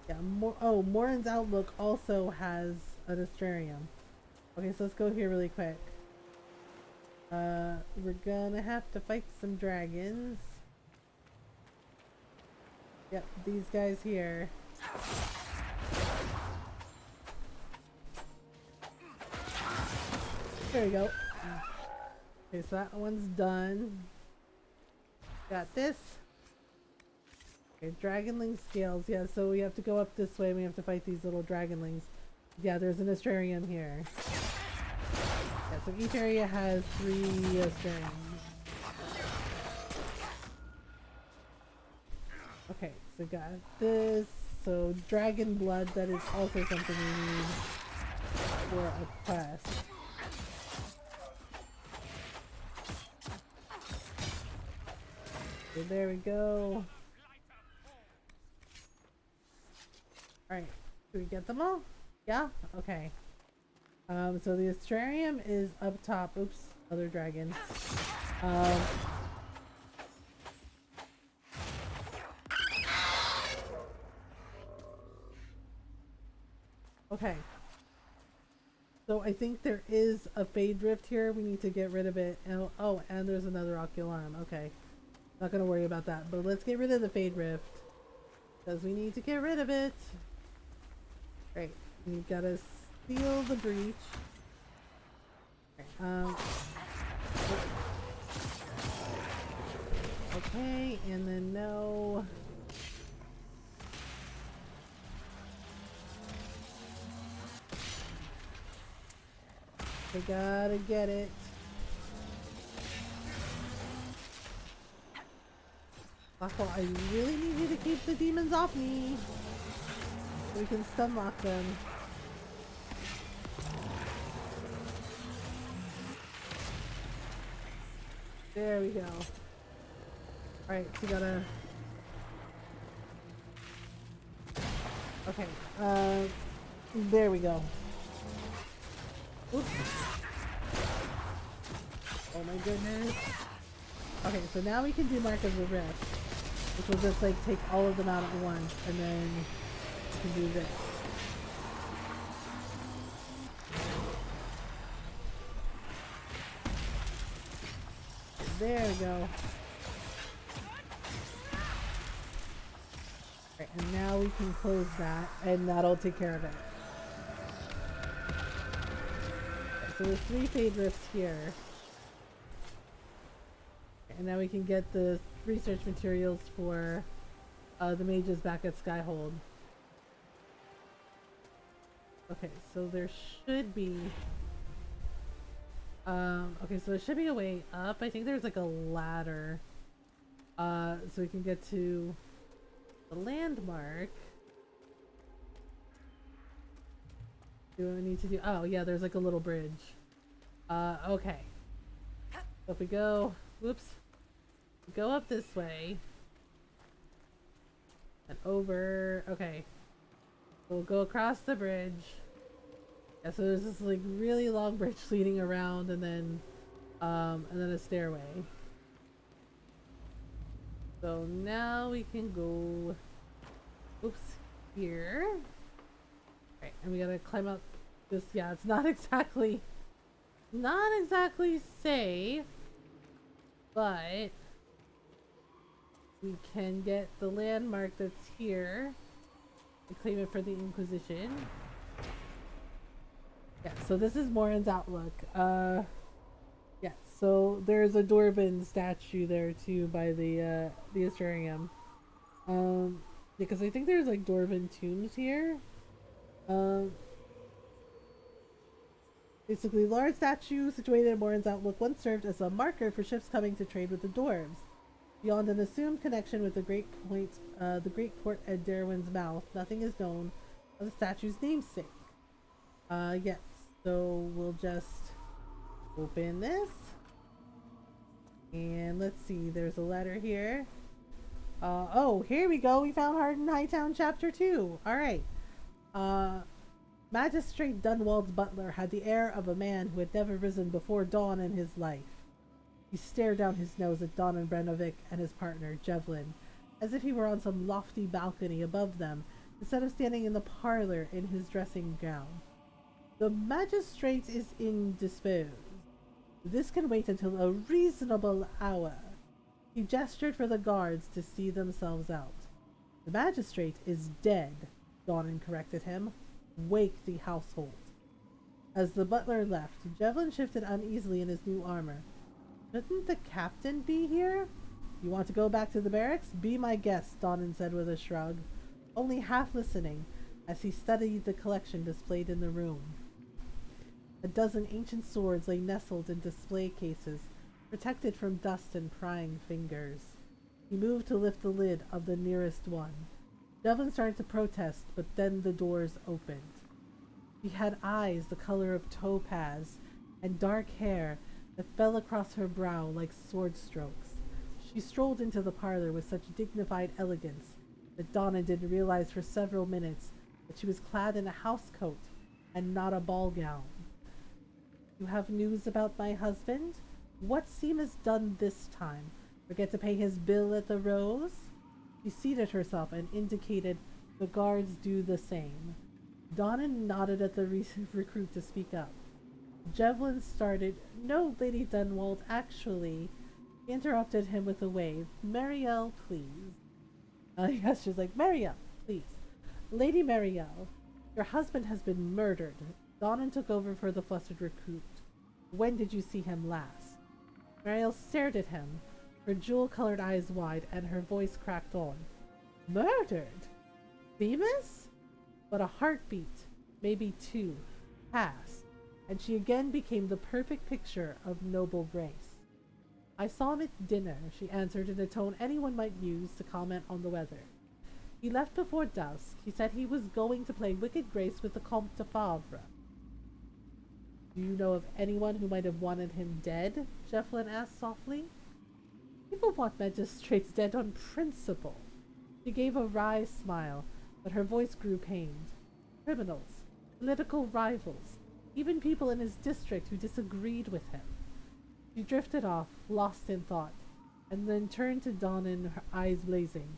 yeah, Morin's Outlook also has an astrarium. Okay, so let's go here really quick. We're gonna have to fight some dragons. Yep, these guys here. There we go. Okay, so that one's done. Got this. Okay, dragonling scales. Yeah, so we have to go up this way and we have to fight these little dragonlings. Yeah, there's an astrarium here. Yeah, so each area has 3 astrariums. Okay, so got this. So dragon blood, that is also something we need for a quest. So there we go. Alright, did we get them all? Yeah? Okay. So the astrarium is up top. Oops, other dragon. Okay. So I think there is a fade rift here. We need to get rid of it. And, oh, and there's another ocularum. Okay. Not gonna worry about that. But let's get rid of the fade rift. Because we need to get rid of it. Great. We gotta seal the breach. Okay, and then no. I gotta get it. Blackwell, I really need you to keep the demons off me. So we can stun lock them. There we go. Alright, so we gotta... Okay, there we go. Oops. Oh my goodness. Okay, so now we can do Mark of the Rift, which will just like take all of them out at once, and then we can do this. There we go. Alright, and now we can close that, and that'll take care of it. so there's 3 fade rifts here. And now we can get the research materials for the mages back at Skyhold. Okay, so there should be... okay, so there should be a way up. I think there's like a ladder. So we can get to the landmark. Do I need to do... Oh, yeah, there's like a little bridge. Okay. So if we go... Whoops. Go up this way. And over... Okay. We'll go across the bridge. Yeah, so there's this like really long bridge leading around and then a stairway. So now we can go... Oops. Here. Right, and we gotta climb up this... Yeah, it's not exactly safe. But... we can get the landmark that's here and claim it for the Inquisition. Yeah, so this is Morin's Outlook. Yeah, so there's a Dwarven statue there too by the Astarium. Because I think there's like Dwarven tombs here. Basically, large statue situated in Morin's Outlook once served as a marker for ships coming to trade with the dwarves. Beyond an assumed connection with the Great Port at Darwin's Mouth, nothing is known of the statue's namesake. Yes, so we'll just open this. And let's see, there's a letter here. Oh, here we go. We found Harden Hightown Chapter 2. Alright. Magistrate Dunwald's butler had the air of a man who had never risen before dawn in his life. He stared down his nose at Don and Brenovic and his partner, Jevlin, as if he were on some lofty balcony above them, instead of standing in the parlor in his dressing gown. The magistrate is indisposed. This can wait until a reasonable hour. He gestured for the guards to see themselves out. The magistrate is dead, Donan corrected him. Wake the household. As the butler left, Jevlin shifted uneasily in his new armor. Shouldn't the captain be here? You want to go back to the barracks? Be my guest, Donan said with a shrug, only half listening as he studied the collection displayed in the room. A dozen ancient swords lay nestled in display cases, protected from dust and prying fingers. He moved to lift the lid of the nearest one. Devlin started to protest, but then the doors opened. She had eyes the color of topaz and dark hair that fell across her brow like sword strokes. She strolled into the parlor with such dignified elegance that Donna didn't realize for several minutes that she was clad in a housecoat and not a ball gown. You have news about my husband? What Seam has done this time? Forget to pay his bill at the Rose? She seated herself and indicated the guards do the same. Donna nodded at the recruit to speak up. Jevlin started, "No, Lady Dunwald, actually," he interrupted him with a wave. "Marielle, please." Yes, she's like, "Marielle, please. Lady Marielle, your husband has been murdered." Donnan took over for the flustered recruit. "When did you see him last?" Marielle stared at him, her jewel-colored eyes wide, and her voice cracked on. "Murdered? Bemis?" But a heartbeat, maybe two, passed, and she again became the perfect picture of noble grace. "I saw him at dinner," she answered in a tone anyone might use to comment on the weather. "He left before dusk. He said he was going to play Wicked Grace with the Comte de Favre." "Do you know of anyone who might have wanted him dead?" Jefflin asked softly. "People want magistrates dead on principle." She gave a wry smile, but her voice grew pained. "Criminals, political rivals, even people in his district who disagreed with him." She drifted off, lost in thought, and then turned to Donnan, her eyes blazing.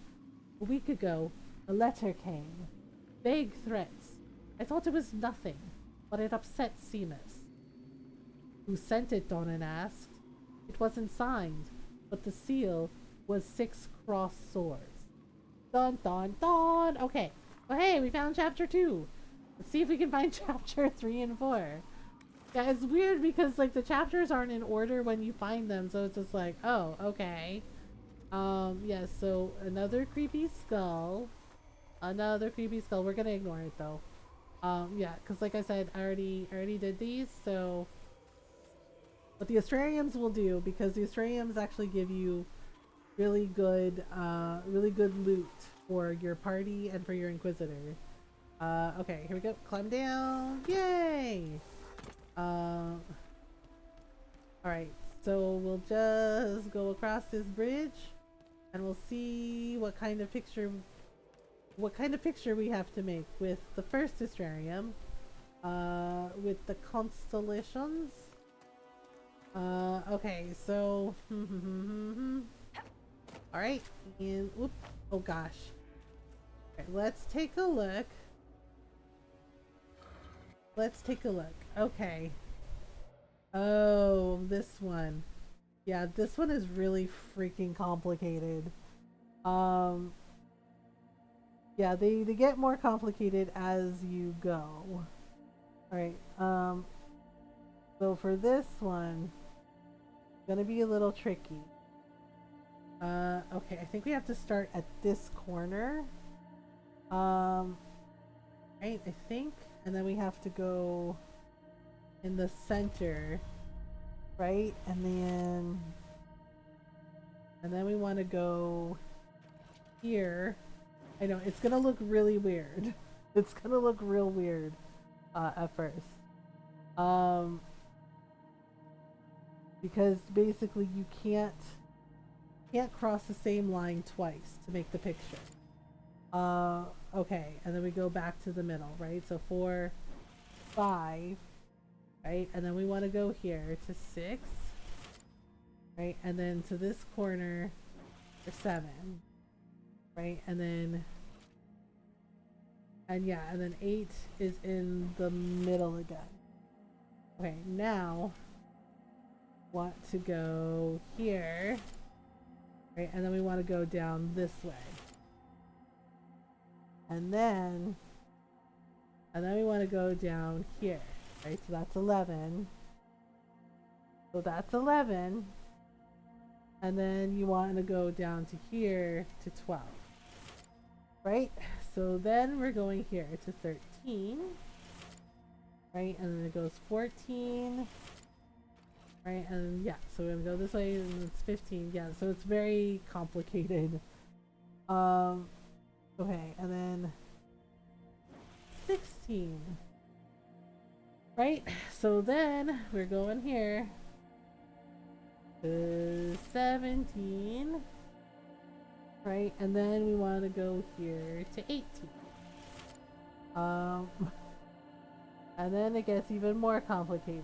"A week ago, a letter came. Vague threats. I thought it was nothing, but it upset Seamus." "Who sent it?" Donnan asked. "It wasn't signed, but the seal was 6 crossed swords." Dun dun dun! Okay. Well, hey, we found chapter 2. Let's see if we can find chapter 3 and 4. Yeah, it's weird because like the chapters aren't in order when you find them, so it's just like, oh, okay. Yeah, so another creepy skull. Another creepy skull. We're gonna ignore it though. Yeah, because like I said, I already did these, so what the Astrariums will do, because the Astrariums actually give you really good loot for your party and for your Inquisitor. Okay, here we go. Climb down. Yay! Alright, so we'll just go across this bridge and we'll see what kind of picture we have to make with the first Astrarium. With the constellations. Okay, so alright, and whoop, oh gosh. Okay, let's take a look. Okay. Oh, this one. Yeah, this one is really freaking complicated. Yeah, they get more complicated as you go. Alright, so for this one, gonna be a little tricky. Okay, I think we have to start at this corner. Right, I think, and then we have to go in the center, right? And then we want to go here. I know it's gonna look really weird. It's gonna look real weird at first. Because basically you can't cross the same line twice to make the picture. Okay, and then we go back to the middle, right? So 4, 5, right? And then we want to go here to 6, right? And then to this corner for 7, right? And then 8 is in the middle again. Okay, now want to go here, right? And then we want to go down this way. And then we want to go down here, right? So that's 11. So that's 11. And then you want to go down to here to 12. Right? So then we're going here to 13. Right? And then it goes 14. Right? And yeah, so we're going to go this way and it's 15. Yeah, so it's very complicated. Okay, and then 16. Right? So then we're going here to 17. Right? And then we want to go here to 18. And then it gets even more complicated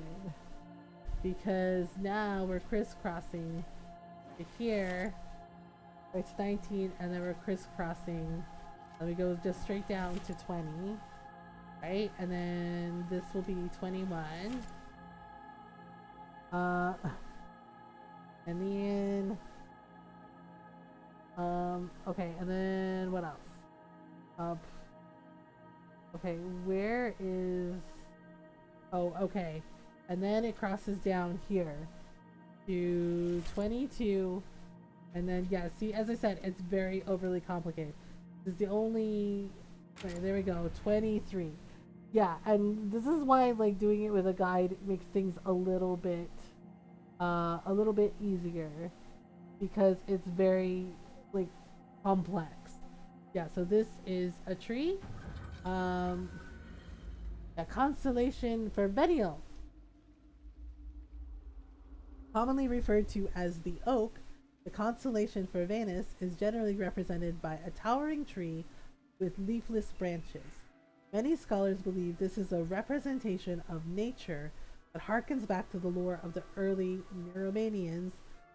because now we're crisscrossing to here. Right, to 19, and then we're crisscrossing. And we go just straight down to 20, right? And then this will be 21. And then, okay, and then what else? Okay, where is, oh, okay. And then it crosses down here to 22. And then, yeah, see, as I said, it's very overly complicated. This is the only, right, there we go, 23. Yeah, and this is why, like, doing it with a guide makes things a little bit easier. Because it's very, like, complex. Yeah, so this is a tree. A constellation for Venial. Commonly referred to as the oak, the constellation for Venus is generally represented by a towering tree with leafless branches. Many scholars believe this is a representation of nature that harkens back to the lore of the early Romanians,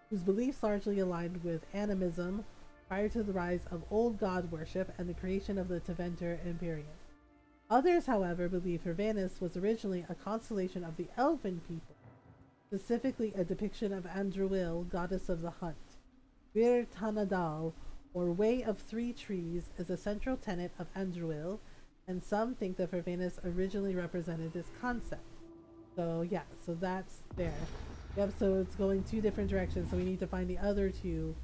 whose beliefs largely aligned with animism prior to the rise of old god worship and the creation of the Tevinter Imperium. Others, however, believe Venus was originally a constellation of the elven people, specifically a depiction of Andruil, goddess of the hunt. Bir Tanadal, or Way of Three Trees, is a central tenet of Andruil, and some think that Venus originally represented this concept. So yeah, so that's there. Yep, so it's going 2 different directions, so we need to find the other 2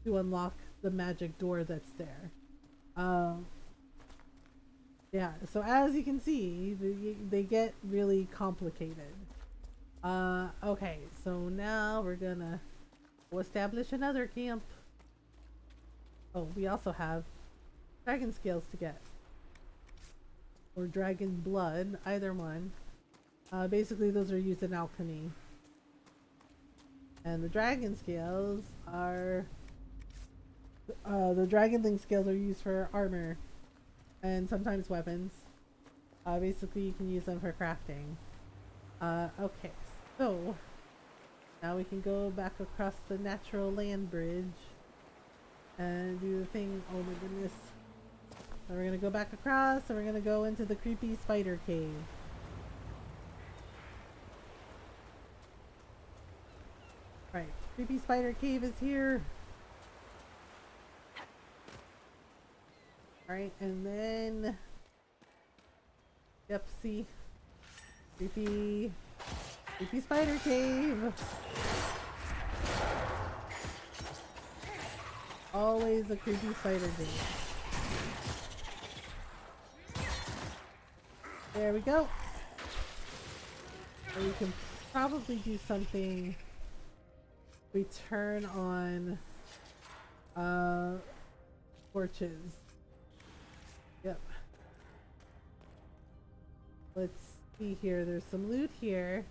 to unlock the magic door that's there. Yeah, so as you can see, they get really complicated. Okay, so now we're gonna establish another camp. Oh, we also have dragon scales to get. Or dragon blood, either one. Basically those are used in alchemy. And the dragon scales are... the dragonling scales are used for armor. And sometimes weapons. Basically you can use them for crafting. Okay, so... now we can go back across the natural land bridge. And do the thing. Oh my goodness. So we're gonna go back across and we're gonna go into the creepy spider cave. Right, creepy spider cave is here. Alright, and then... yep, see? Creepy spider cave! Always a creepy spider cave. There we go. And we can probably do something. We turn on torches. Yep. Let's see here. There's some loot here.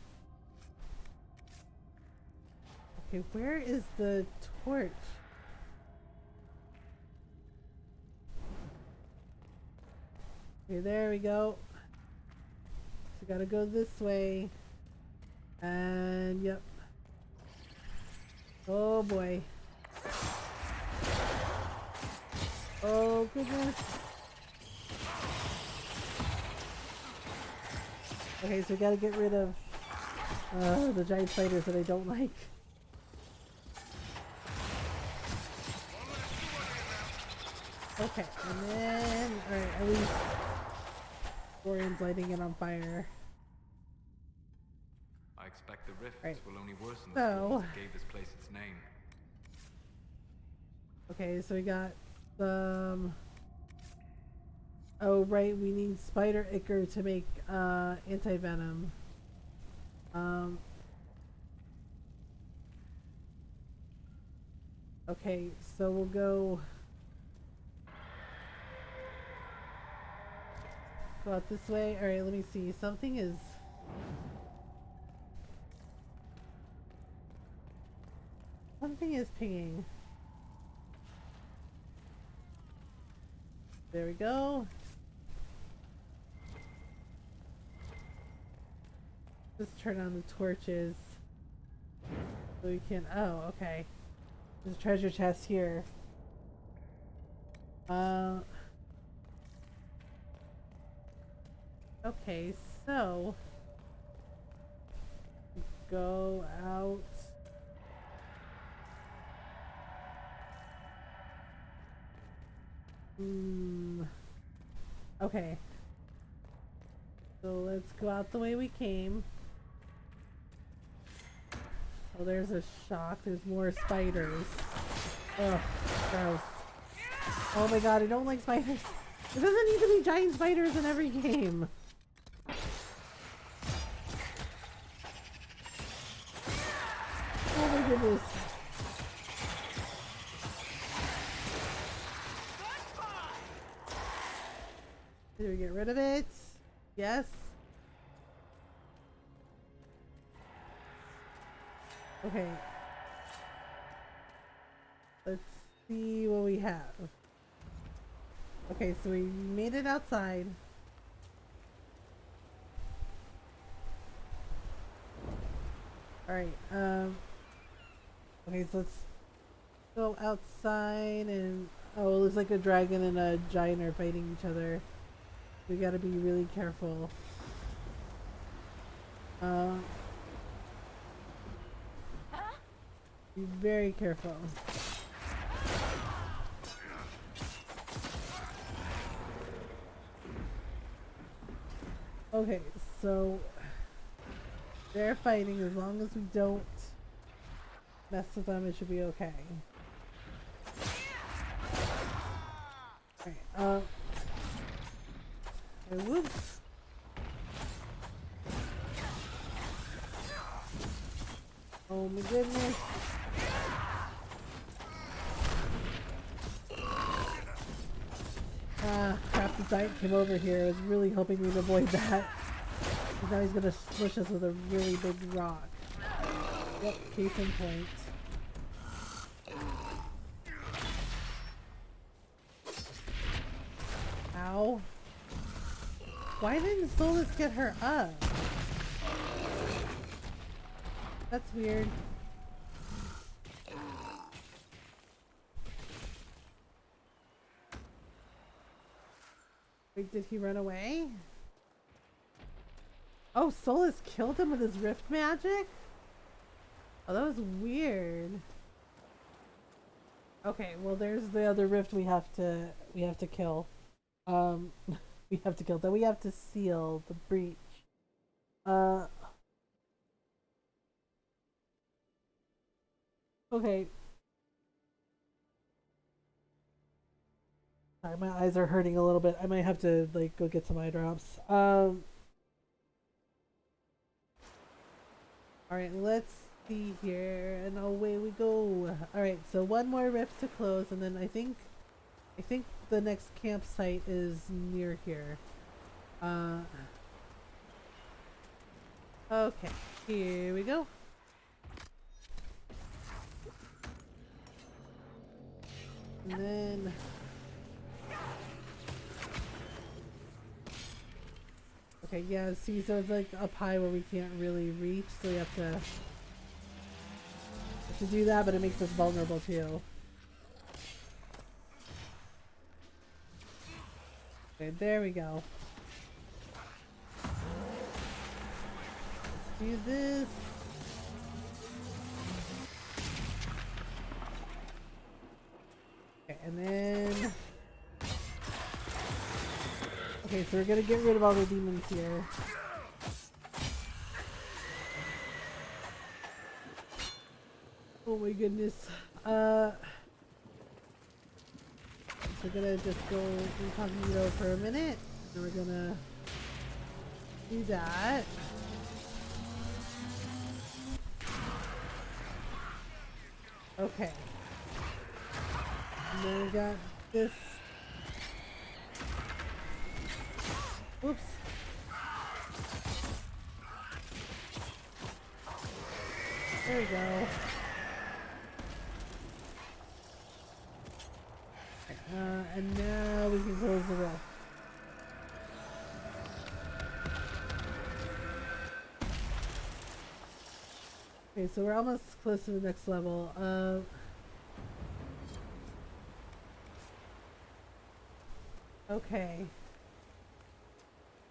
Okay, where is the torch? Okay, there we go. So gotta go this way. And yep. Oh boy. Oh goodness. Okay, so we gotta get rid of the giant spiders that I don't like. Okay, and then alright, at least Orian's lighting it on fire. I expect the rifts will only worsen the So storms that gave this place its name. okay, so we got some... oh right, we need spider ichor to make anti-venom. Okay, so we'll go out this way. Alright, let me see. Something is pinging. There we go. Just turn on the torches so we can... oh, okay. There's a treasure chest here. Okay, so go out. Okay. So let's go out the way we came. Oh, there's a shock. There's more spiders. Ugh, gross. Oh my god, I don't like spiders. There doesn't need to be giant spiders in every game. Oh my goodness. Did we get rid of it? Yes. Okay. Let's see what we have. Okay, so we made it outside. Alright, okay, so let's go outside and... oh, it looks like a dragon and a giant are fighting each other. We gotta be really careful. Be very careful. Okay, so They're fighting. As long as we don't mess with them, it should be okay. Alright, whoops. Oh my goodness. Ah, crap, the giant came over here. I was really hoping we'd avoid that. Now he's gonna smush us with a really big rock. Yep, case in point. Ow. Why didn't Solus get her up? That's weird. Wait, did he run away? Oh, Solus killed him with his rift magic? Oh, that was weird. Okay, well there's the other rift we have to kill. We have to kill that. We have to seal the breach. Okay. Sorry, my eyes are hurting a little bit. I might have to like go get some eye drops. Alright, let's see here, and away we go. Alright, so one more rift to close, and then I think the next campsite is near here. Okay, here we go. And then okay, yeah, see, so it's like up high where we can't really reach, so we have to do that, but it makes us vulnerable too. Okay, there we go. Let's do this. Okay, and then okay, so we're gonna get rid of all the demons here. Oh my goodness. So we're gonna just go incognito for a minute, and we're gonna do that. Okay. And then we got this. Oops. There we go. And now we can close the rift. Okay, so we're almost close to the next level. Okay.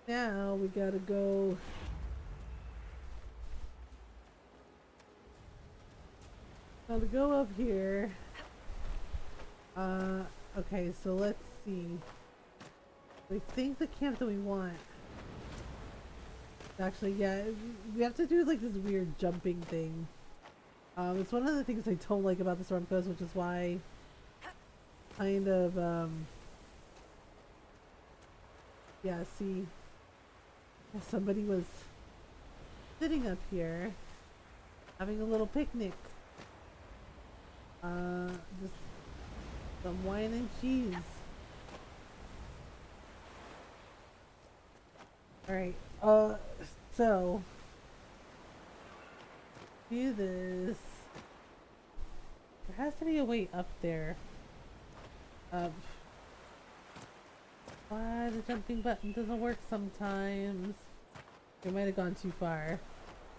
Now we gotta go. Gotta go up here. Okay, so let's see. I think the camp that we want. Actually, yeah, we have to do like this weird jumping thing. It's one of the things I don't like about the Storm Coast, which is why kind of, yeah, see, somebody was sitting up here having a little picnic. Just some wine and cheese. Alright, so do this. There has to be a way up there. Why the jumping button doesn't work sometimes. We might have gone too far.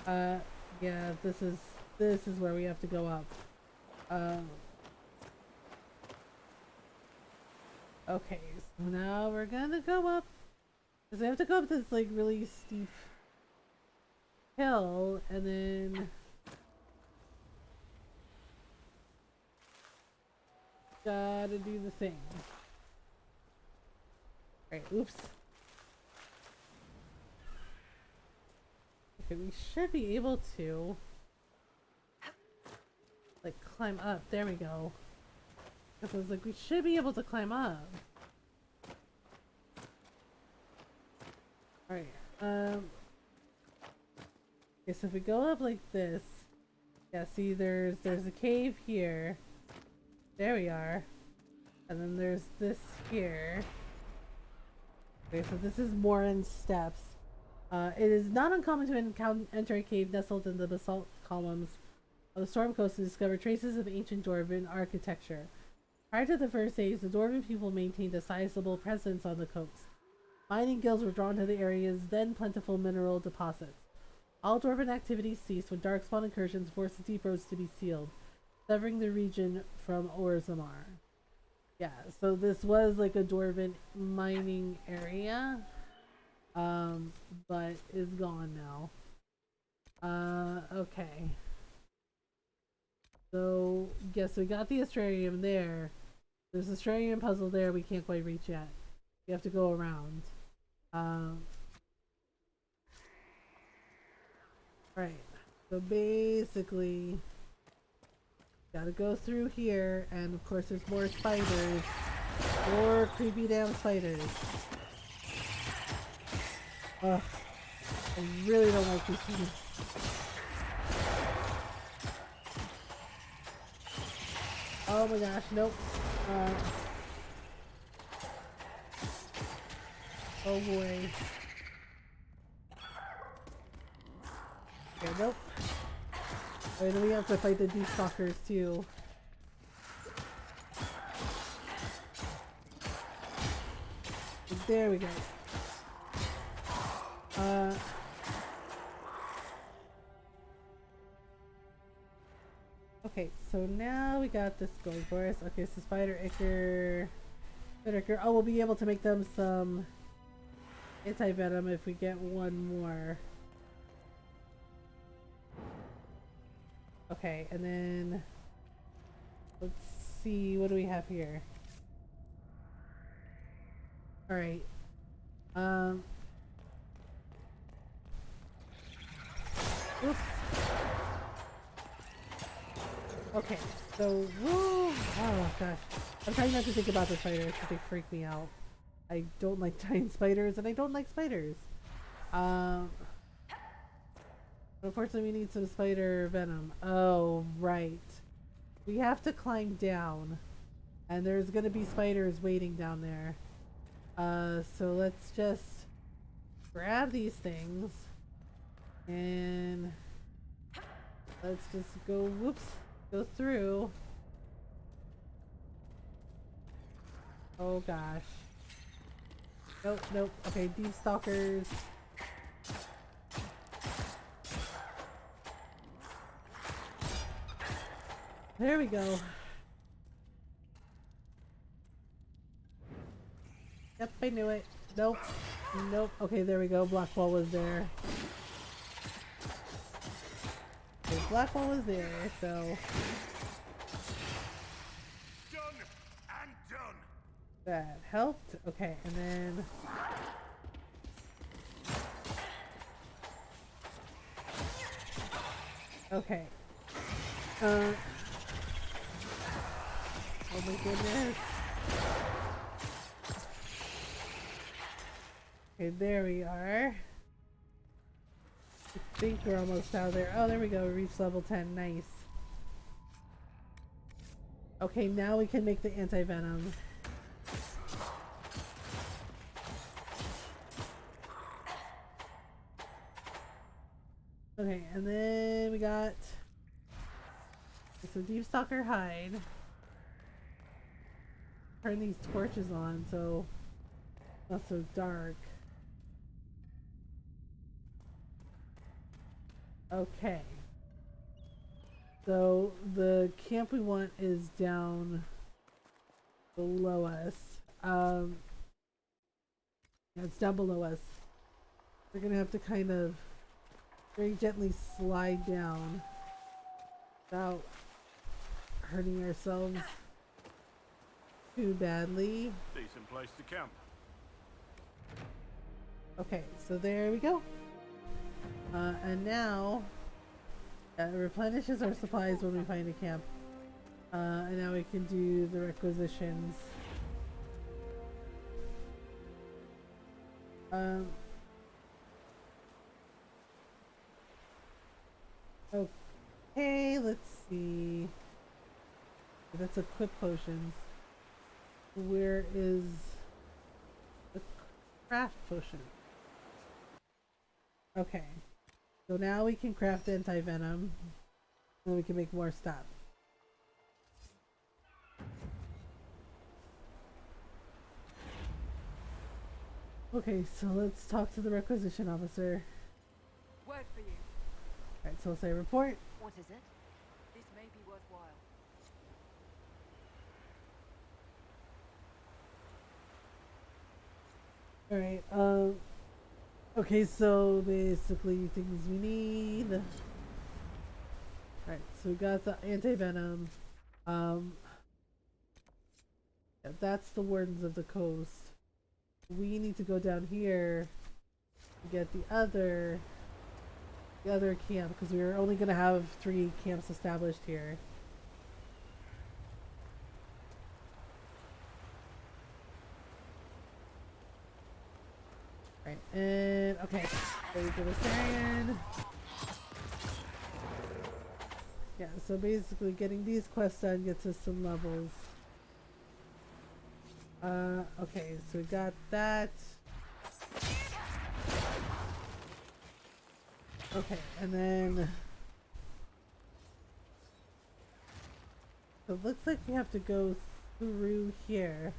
Yeah, this is where we have to go up. Okay, so now we're gonna go up. Because we have to go up this like really steep hill, and then gotta do the thing. Alright, oops. Okay, we should be able to like climb up. There we go. Because I was like, we should be able to climb up. Alright, okay, so if we go up like this, yeah, see there's a cave here. There we are. And then there's this here. Okay, so this is Morin's steps. It is not uncommon to enter a cave nestled in the basalt columns of the storm coast to discover traces of ancient dwarven architecture. Prior to the First Age, the dwarven people maintained a sizable presence on the coast. Mining guilds were drawn to the area's then plentiful mineral deposits. All dwarven activities ceased when darkspawn incursions forced the deep roads to be sealed, severing the region from Orzammar. Yeah, so this was like a dwarven mining area, but is gone now. Okay. So, yes, we got the Astrarium there. There's an Astrarium puzzle there we can't quite reach yet. We have to go around. Right. So basically, gotta go through here, and of course there's more spiders. More creepy damn spiders. Ugh. I really don't like these things. Oh my gosh, nope. Oh boy. Okay, nope. Alright, then we have to fight the deep stalkers too. There we go. Okay, so now we got this going for us. Okay, so Spider Ichor. Oh, we'll be able to make them some anti-venom if we get one more. Okay, and then let's see, what do we have here? Alright. Oops. Okay, so woo! Oh gosh. I'm trying not to think about the spiders because they freak me out. I don't like giant spiders and I don't like spiders. Unfortunately we need some spider venom. Oh, right. We have to climb down. And there's gonna be spiders waiting down there. So let's just grab these things. And let's just go, whoops, go through. Oh gosh. Nope, nope. Okay, deep stalkers. There we go. Yep, I knew it. Nope. Nope. Okay, there we go. Black wall was there. Okay, black wall was there, so. Done and done. That helped. Okay, and then. Okay. Oh my goodness. Okay, there we are. I think we're almost out of there. Oh, there we go. We reached level 10. Nice. Okay, now we can make the anti-venom. Okay, and then we got some deep stalker hide. Turn these torches on so it's not so dark. Okay. So the camp we want is down below us. Yeah, it's down below us. We're gonna have to kind of very gently slide down without hurting ourselves too badly. Decent place to camp. Okay, so there we go. And now it replenishes our supplies when we find a camp. And now we can do the requisitions. Okay, let's see. That's equip potions. Where is the craft potion? Okay. So now we can craft anti-venom. And we can make more stuff. Okay, so let's talk to the requisition officer. Word for you. Alright, so we'll say report. What is it? This may be worthwhile. Alright, okay, so basically things we need. Alright, so we got the anti-venom. Yeah, that's the Wardens of the Coast. We need to go down here to get the other camp, because we're only going to have 3 camps established here. Right, and okay, ready for the Sarian. Yeah, so basically getting these quests done gets us some levels. Okay, so we got that. Okay, and then so it looks like we have to go through here.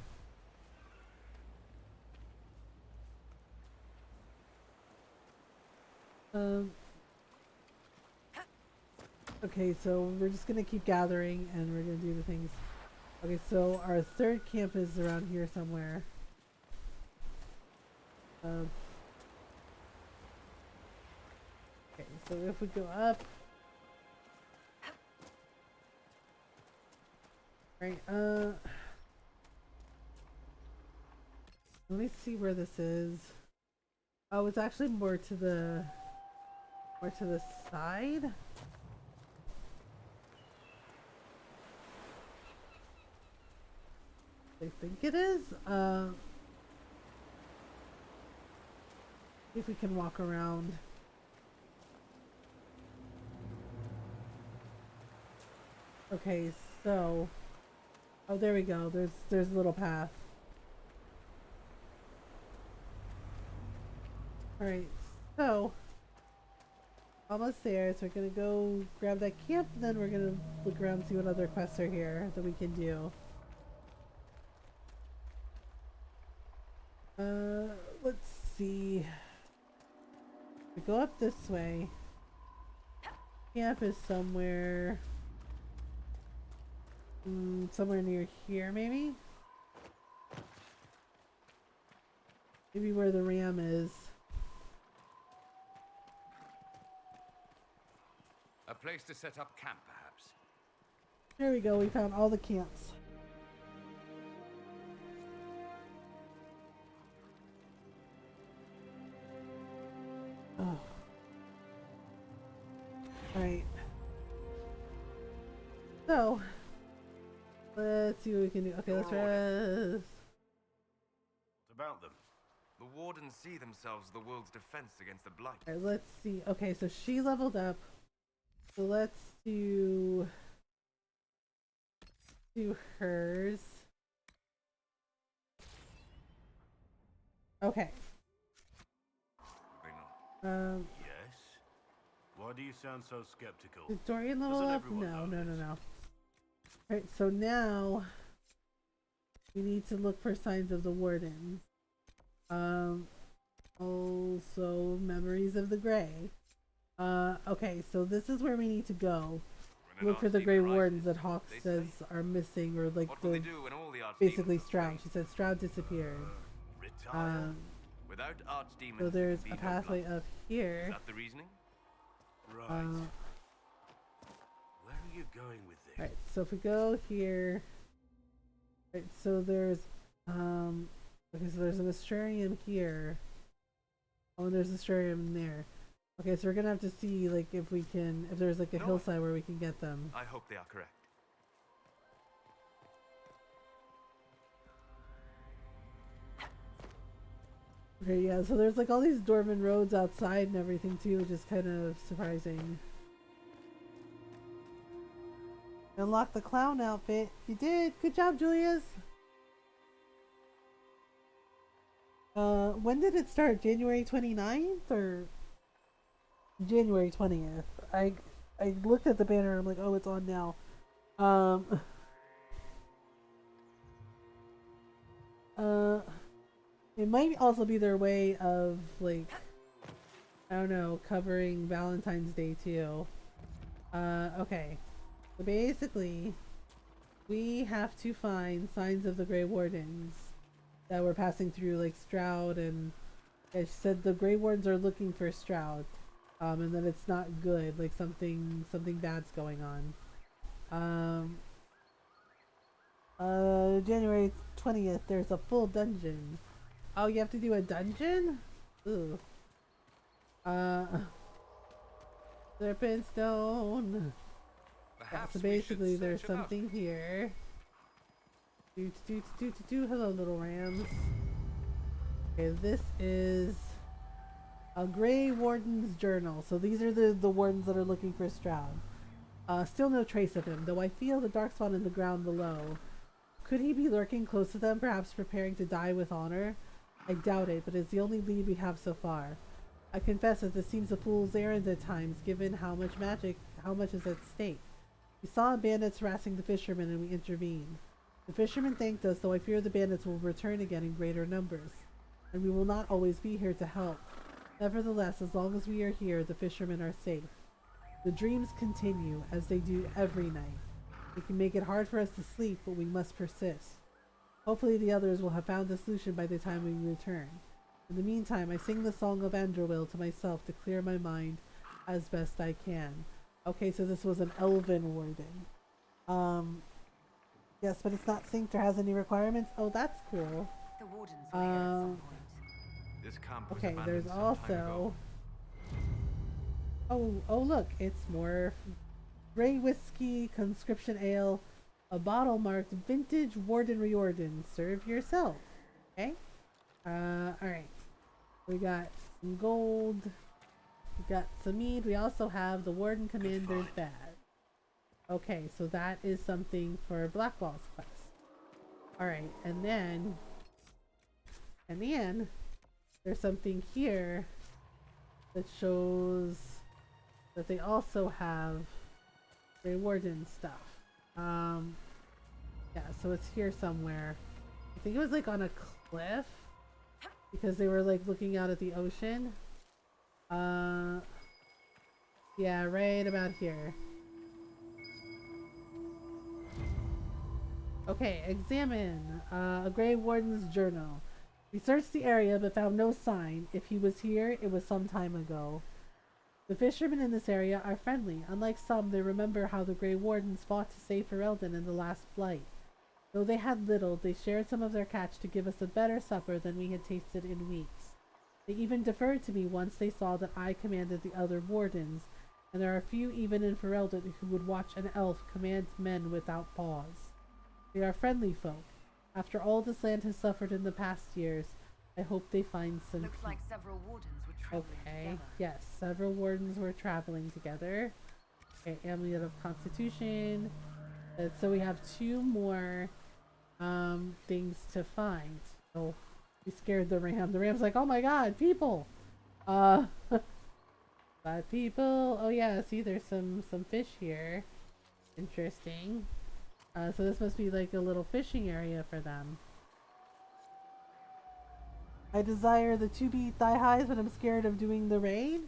Okay, so we're just gonna keep gathering and we're gonna do the things. Okay, so our 3rd camp is around here somewhere. Okay, so if we go up, right? Let me see where this is. Oh, it's actually more to the side. I think it is. See if we can walk around. Okay, so oh, there we go. There's a little path. All right, so almost there. So we're gonna go grab that camp, and then we're gonna look around and see what other quests are here that we can do. Let's see. We go up this way. Camp is somewhere. Somewhere near here, maybe? Maybe where the ram is. A place to set up camp, perhaps. There we go, we found all the camps. Oh. Alright. So, let's see what we can do. Okay, let's rest. What about them? The Wardens see themselves as the world's defense against the Blight. Alright, let's see. Okay, so she leveled up. So let's do hers. Okay. Yes? Why do you sound so skeptical? Did Dorian level up? No. Alright, so now we need to look for signs of the Wardens. Also memories of the Grey. Okay, so this is where we need to go. Look for the Grey Wardens that Hawk says are missing, or like the basically Stroud. She said Stroud disappeared. Without archdemons, so there's a pathway up here. Is that the reasoning? Right. Where are you going with this? Alright, so if we go here, right, so there's okay, so there's an Astrarium here. Oh, and there's an Astrarium there. Okay, so we're gonna have to see like if we can, if there's like a hillside where we can get them. I hope they are correct. Okay, yeah, so there's like all these dwarven roads outside and everything too, which is kind of surprising. Unlock the clown outfit. You did! Good job, Julius! When did it start? January 29th or January 20th? I looked at the banner and I'm like, oh, it's on now. It might also be their way of like, I don't know, covering Valentine's Day too. Okay. So basically, we have to find signs of the Grey Wardens that we're passing through, like Stroud, and I said the Grey Wardens are looking for Stroud, and that it's not good, like something bad's going on. January 20th, there's a full dungeon. Oh, you have to do a dungeon? Ooh. Serpent Stone. Yeah, so basically there's something here. Hello, little rams. Okay, this is a Grey Warden's journal. So these are the wardens that are looking for Stroud. Still no trace of him, though I feel the dark spot in the ground below. Could he be lurking close to them, perhaps preparing to die with honor? I doubt it, but it's the only lead we have so far. I confess that this seems a fool's errand at times, given how much is at stake. We saw bandits harassing the fishermen and we intervened. The fishermen thanked us, though I fear the bandits will return again in greater numbers, and we will not always be here to help. Nevertheless, as long as we are here, the fishermen are safe. The dreams continue, as they do every night. They can make it hard for us to sleep, but we must persist. Hopefully the others will have found a solution by the time we return. In the meantime, I sing the song of Androwil to myself to clear my mind as best I can. Okay, so this was an elven warden. Yes, but it's not synced or has any requirements. Oh, that's cool. The wardens were here at some point. This camp was Okay, abandoned there's some time also... ago. Oh, look, it's more Grey Whiskey, Conscription Ale, a bottle marked Vintage Warden Reorden. Serve yourself. Okay? Alright. We got some gold. We got some mead. We also have the Warden Commander's badge. Okay, so that is something for Blackwall's quest. Alright, and then there's something here that shows that they also have Grey Warden stuff. Yeah, so it's here somewhere. I think it was like on a cliff because they were like looking out at the ocean. Yeah, right about here. Okay, examine a Grey Warden's journal. We searched the area but found no sign. If he was here, it was some time ago. The fishermen in this area are friendly. Unlike some, they remember how the Grey Wardens fought to save Ferelden in the last blight. Though they had little, they shared some of their catch to give us a better supper than we had tasted in weeks. They even deferred to me once they saw that I commanded the other wardens, and there are few even in Ferelden who would watch an elf command men without pause. They are friendly folk. After all this land has suffered in the past years, I hope they find some Looks like several wardens were traveling together. Yes, several wardens were traveling together. Okay, Amulet of Constitution. So we have 2 more things to find. So we scared the ram. The ram's like, oh my god, people! Bad people. Oh yeah, see there's some fish here. Interesting. So this must be like a little fishing area for them. I desire the 2 beat thigh highs, but I'm scared of doing the raid.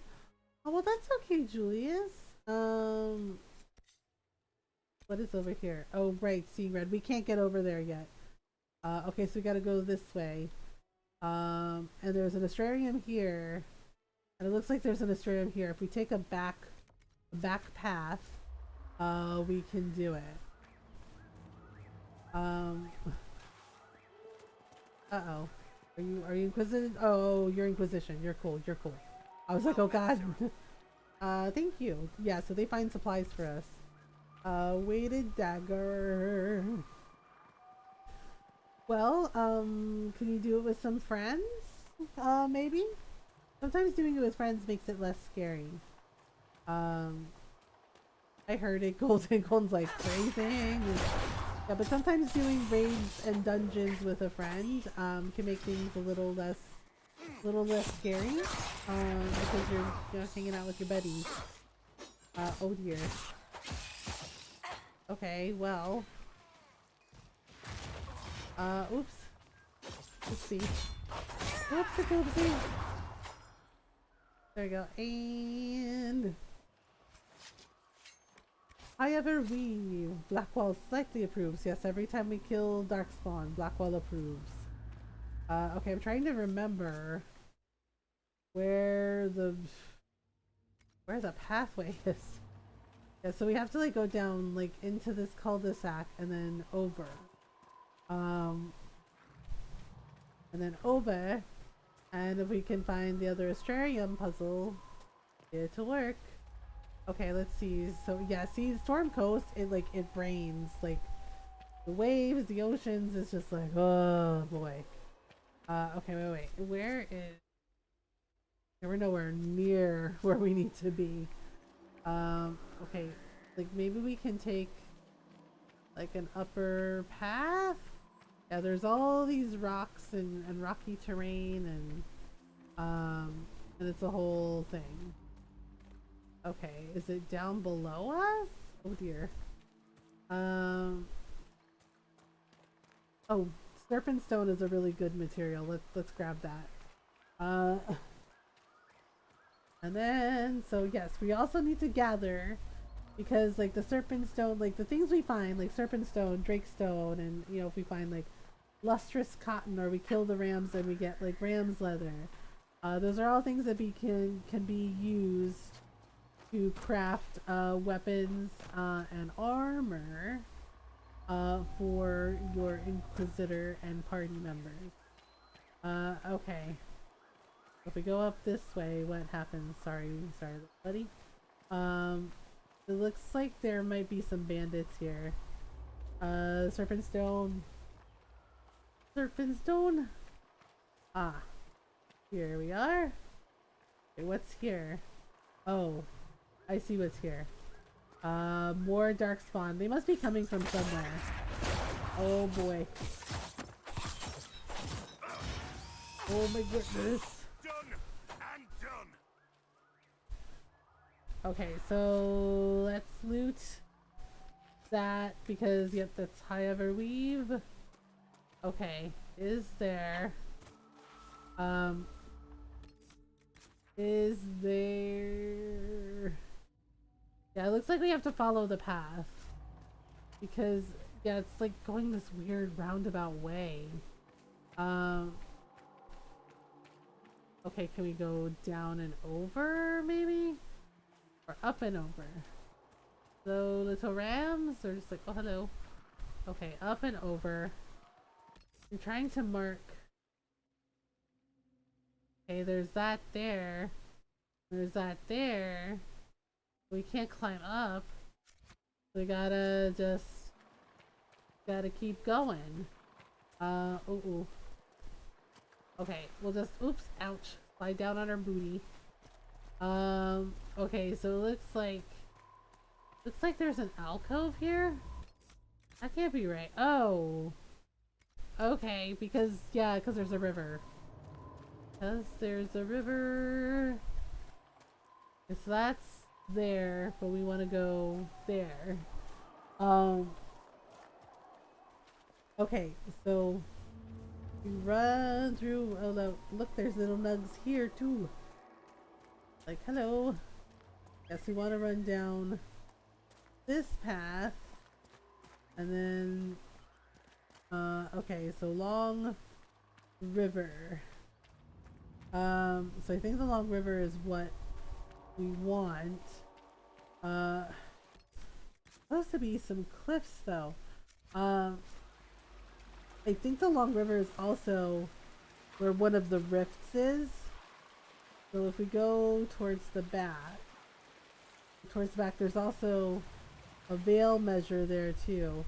Oh well, that's okay, Julius. What is over here? Oh right, Sea Red. We can't get over there yet. Okay, so we gotta go this way. And there's an Astrarium here. And it looks like there's an Astrarium here. If we take a back path, we can do it. Uh-oh. Are you Inquisitive? Oh, you're Inquisition. You're cool. You're cool. I was like, oh god. Thank you. Yeah, so they find supplies for us. Weighted dagger. Well, can you do it with some friends? Maybe? Sometimes doing it with friends makes it less scary. I heard it. Golden's like phrasing. Yeah, but sometimes doing raids and dungeons with a friend can make things a little less scary. Because you're hanging out with your buddies. Oh dear. Okay, well. Oops. Oopsie. Oopsie. There we go. And I ever weave. Blackwell slightly approves. Yes, every time we kill Darkspawn, Blackwell approves. Okay, I'm trying to remember where the pathway is. Yeah, so we have to like go down like into this cul-de-sac and then over. And then over. And if we can find the other Astrarium puzzle, it'll work. Okay, let's see. So yeah, see, Storm Coast, it rains. Like the waves, the oceans, it's just like, oh boy. Okay, wait. Where is... We're nowhere near where we need to be. Okay, like maybe we can take like an upper path? Yeah, there's all these rocks and rocky terrain and it's a whole thing. Okay, is it down below us? Oh dear. Oh, serpent stone is a really good material. Let's grab that. And then so yes, we also need to gather because like the serpent stone, like the things we find, like serpent stone, drake stone, and if we find like lustrous cotton or we kill the rams and we get like ram's leather. Those are all things that can be used to craft weapons and armor for your Inquisitor and party members. Okay. If we go up this way, what happens? Sorry, buddy. It looks like there might be some bandits here. Serpent stone. Ah, here we are. Okay, what's here? Oh, I see what's here. More darkspawn. They must be coming from somewhere. Oh boy. Oh my goodness. Okay, so let's loot that because yep, that's high ever weave. Okay, is there yeah, it looks like we have to follow the path because yeah, it's like going this weird roundabout way. Okay, can we go down and over maybe? Or up and over? So little rams or just like, oh hello. Okay, up and over. I'm trying to mark. Okay, there's that there. There's that there. We can't climb up. We gotta keep going. Ooh. Okay, we'll just, oops, ouch. Slide down on our booty. Okay, so it looks like there's an alcove here? That can't be right. Oh. Okay, because there's a river. Because there's a river. So that's there, but we want to go there. Okay, so we run through. Oh no, look, there's little nugs here too. Like, hello. Guess we want to run down this path. And then, okay, so long river. So I think the long river is what we want. Supposed to be some cliffs though. I think the long river is also where one of the rifts is. So if we go towards the back, there's also a veil measure there too.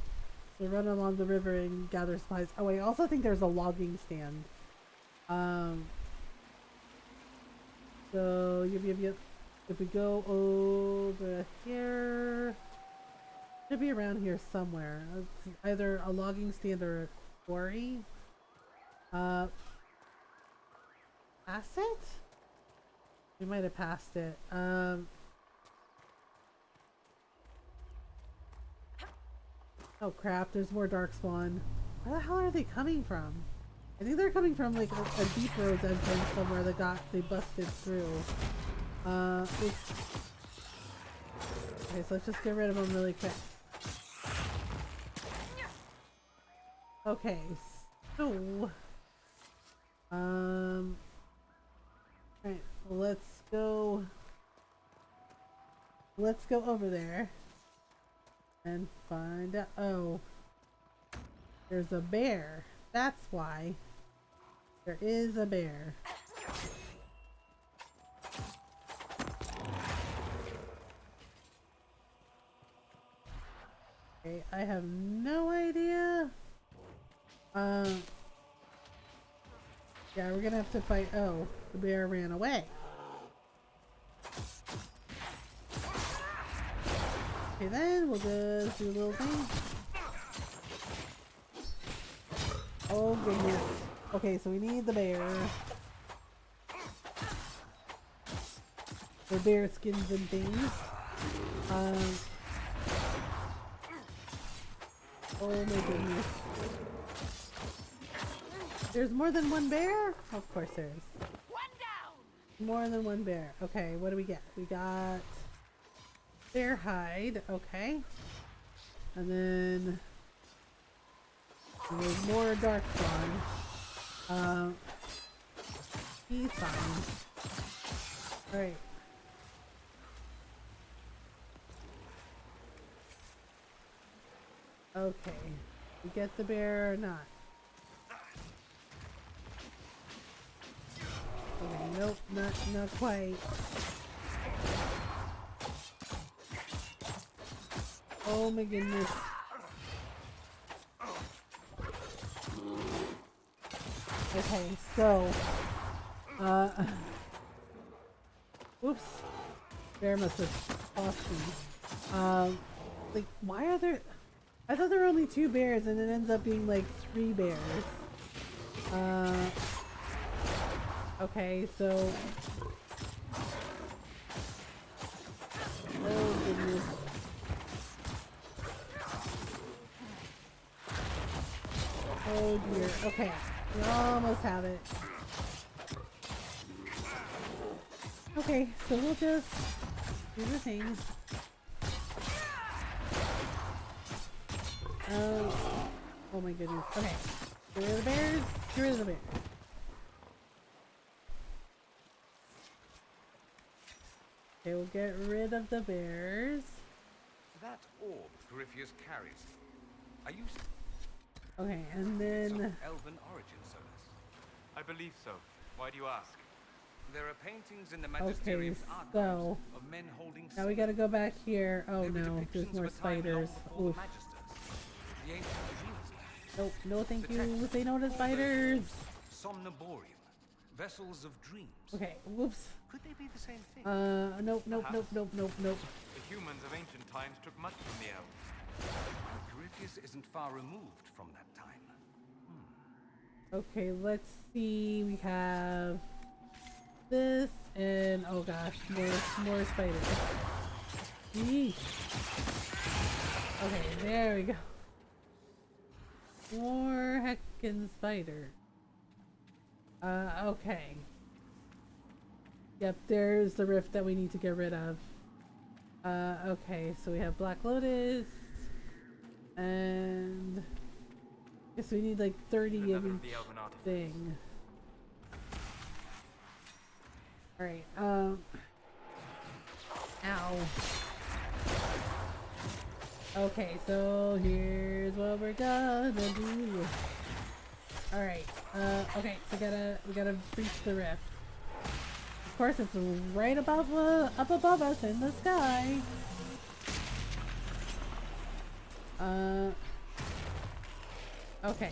So run along the river and gather supplies. Oh, I also think there's a logging stand. So yep. If we go over here, should be around here somewhere. It's either a logging stand or a quarry. Past it? We might have passed it. Oh crap, there's more darkspawn. Where the hell are they coming from? I think they're coming from like a deep roads entrance somewhere that they busted through. Oops. Okay, so let's just get rid of them really quick. Okay, so alright, let's go over there and find out. Oh, there's a bear. That's why. There is a bear. Okay, I have no idea. Yeah, we're gonna have to fight. Oh, the bear ran away. Okay, then we'll just do a little thing. Oh goodness. Okay, so we need the bear. For bear skins and things. Oh my goodness. There's more than one bear? Of course there is. More than one bear. Okay, what do we get? We got bear hide. Okay. And then there's more darkspawn. He's fine. Alright. Okay. We get the bear or not? Okay, nope, not quite. Oh my goodness. Okay, so whoops. Bear must have lost me. Like, why are there? I thought there were only 2 bears, and it ends up being like 3 bears. Okay, so. Oh goodness. Oh dear. Okay, we almost have it. Okay, so we'll just do the thing. Oh my goodness. Okay. Get rid of the bears. Get rid of the bears. Okay, we'll get rid of the bears. That orb Corypheus carries. Are you? Okay, and then. Elven origin, Solus. I believe so. Why do you ask? There are paintings in the Magisterium's archives so of men holding. Now we gotta go back here. Oh no, there's more spiders. Oof. Nope, no thank you. Say no to spiders. Somnamborium, vessels of dreams. Okay, whoops. Could they be the same thing? Nope. The humans of ancient times took much from the elves. And Corypheus isn't far removed from that time. Okay, let's see. We have this and oh gosh, more spiders. Yeesh. Okay, there we go. More heckin' spiders. Okay. Yep, there's the rift that we need to get rid of. Okay, so we have Black Lotus. And I guess we need like 30 of each thing. Alright, ow. Okay, so here's what we're gonna do. Alright, okay, we gotta breach the rift. course, it's right above, up above us in the sky. Okay.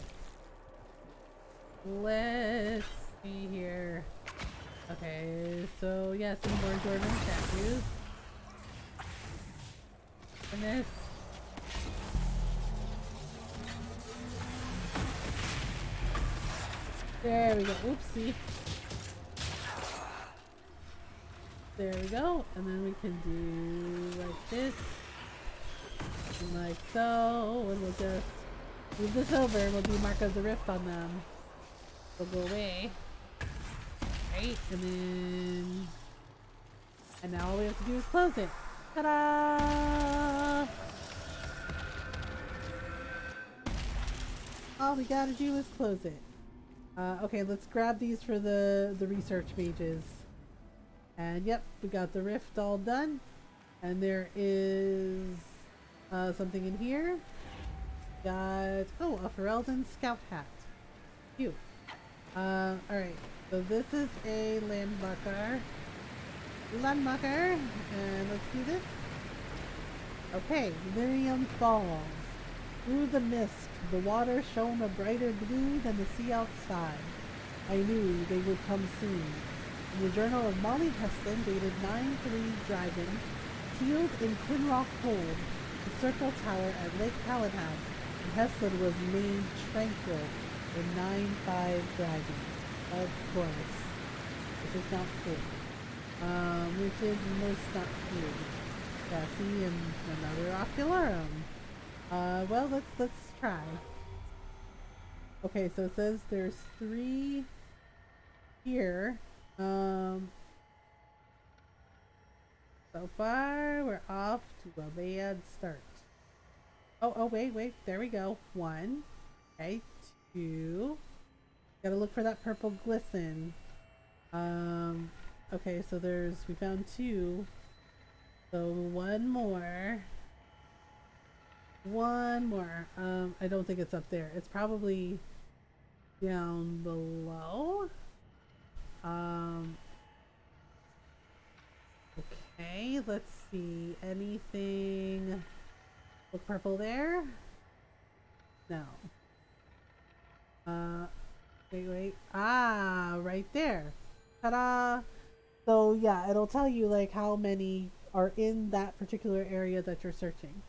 Let's see here. Okay, so yeah, some more Jordan statues. And this. There we go. Oopsie. There we go. And then we can do like this. And like so. And we'll just move this over and we'll do Mark of the Rift on them. They'll go away. Right? And then... And now all we have to do is close it. Ta-da! All we gotta do is close it. Okay, let's grab these for the research mages. And yep, we got the rift all done. And there is something in here. Got, oh, a Ferelden scout hat. Cute. Alright, so this is a landmarker. And let's do this. Okay, Miriam Falls. Through the mist, the water shone a brighter blue than the sea outside. I knew they would come soon. In the journal of Molly Heston, dated 9-3 Dragon, sealed in Quinrock Hold, the Circle Tower at Lake Callahan, and Heston was made tranquil in 9-5 Dragon. Of course. Which is not cool. Which is most not cool. Yeah, see, and another Ocularum. Well, let's try. Okay, so it says there's 3 here. So far, we're off to a bad start. Oh, wait, there we go. 1. Okay, 2. Gotta look for that purple glisten. Okay, so we found 2. So 1 more. 1 more. I don't think it's up there. It's probably down below. Okay, let's see. Anything look purple there? No. Wait. Ah, right there. Ta-da! So yeah, it'll tell you like how many are in that particular area that you're searching.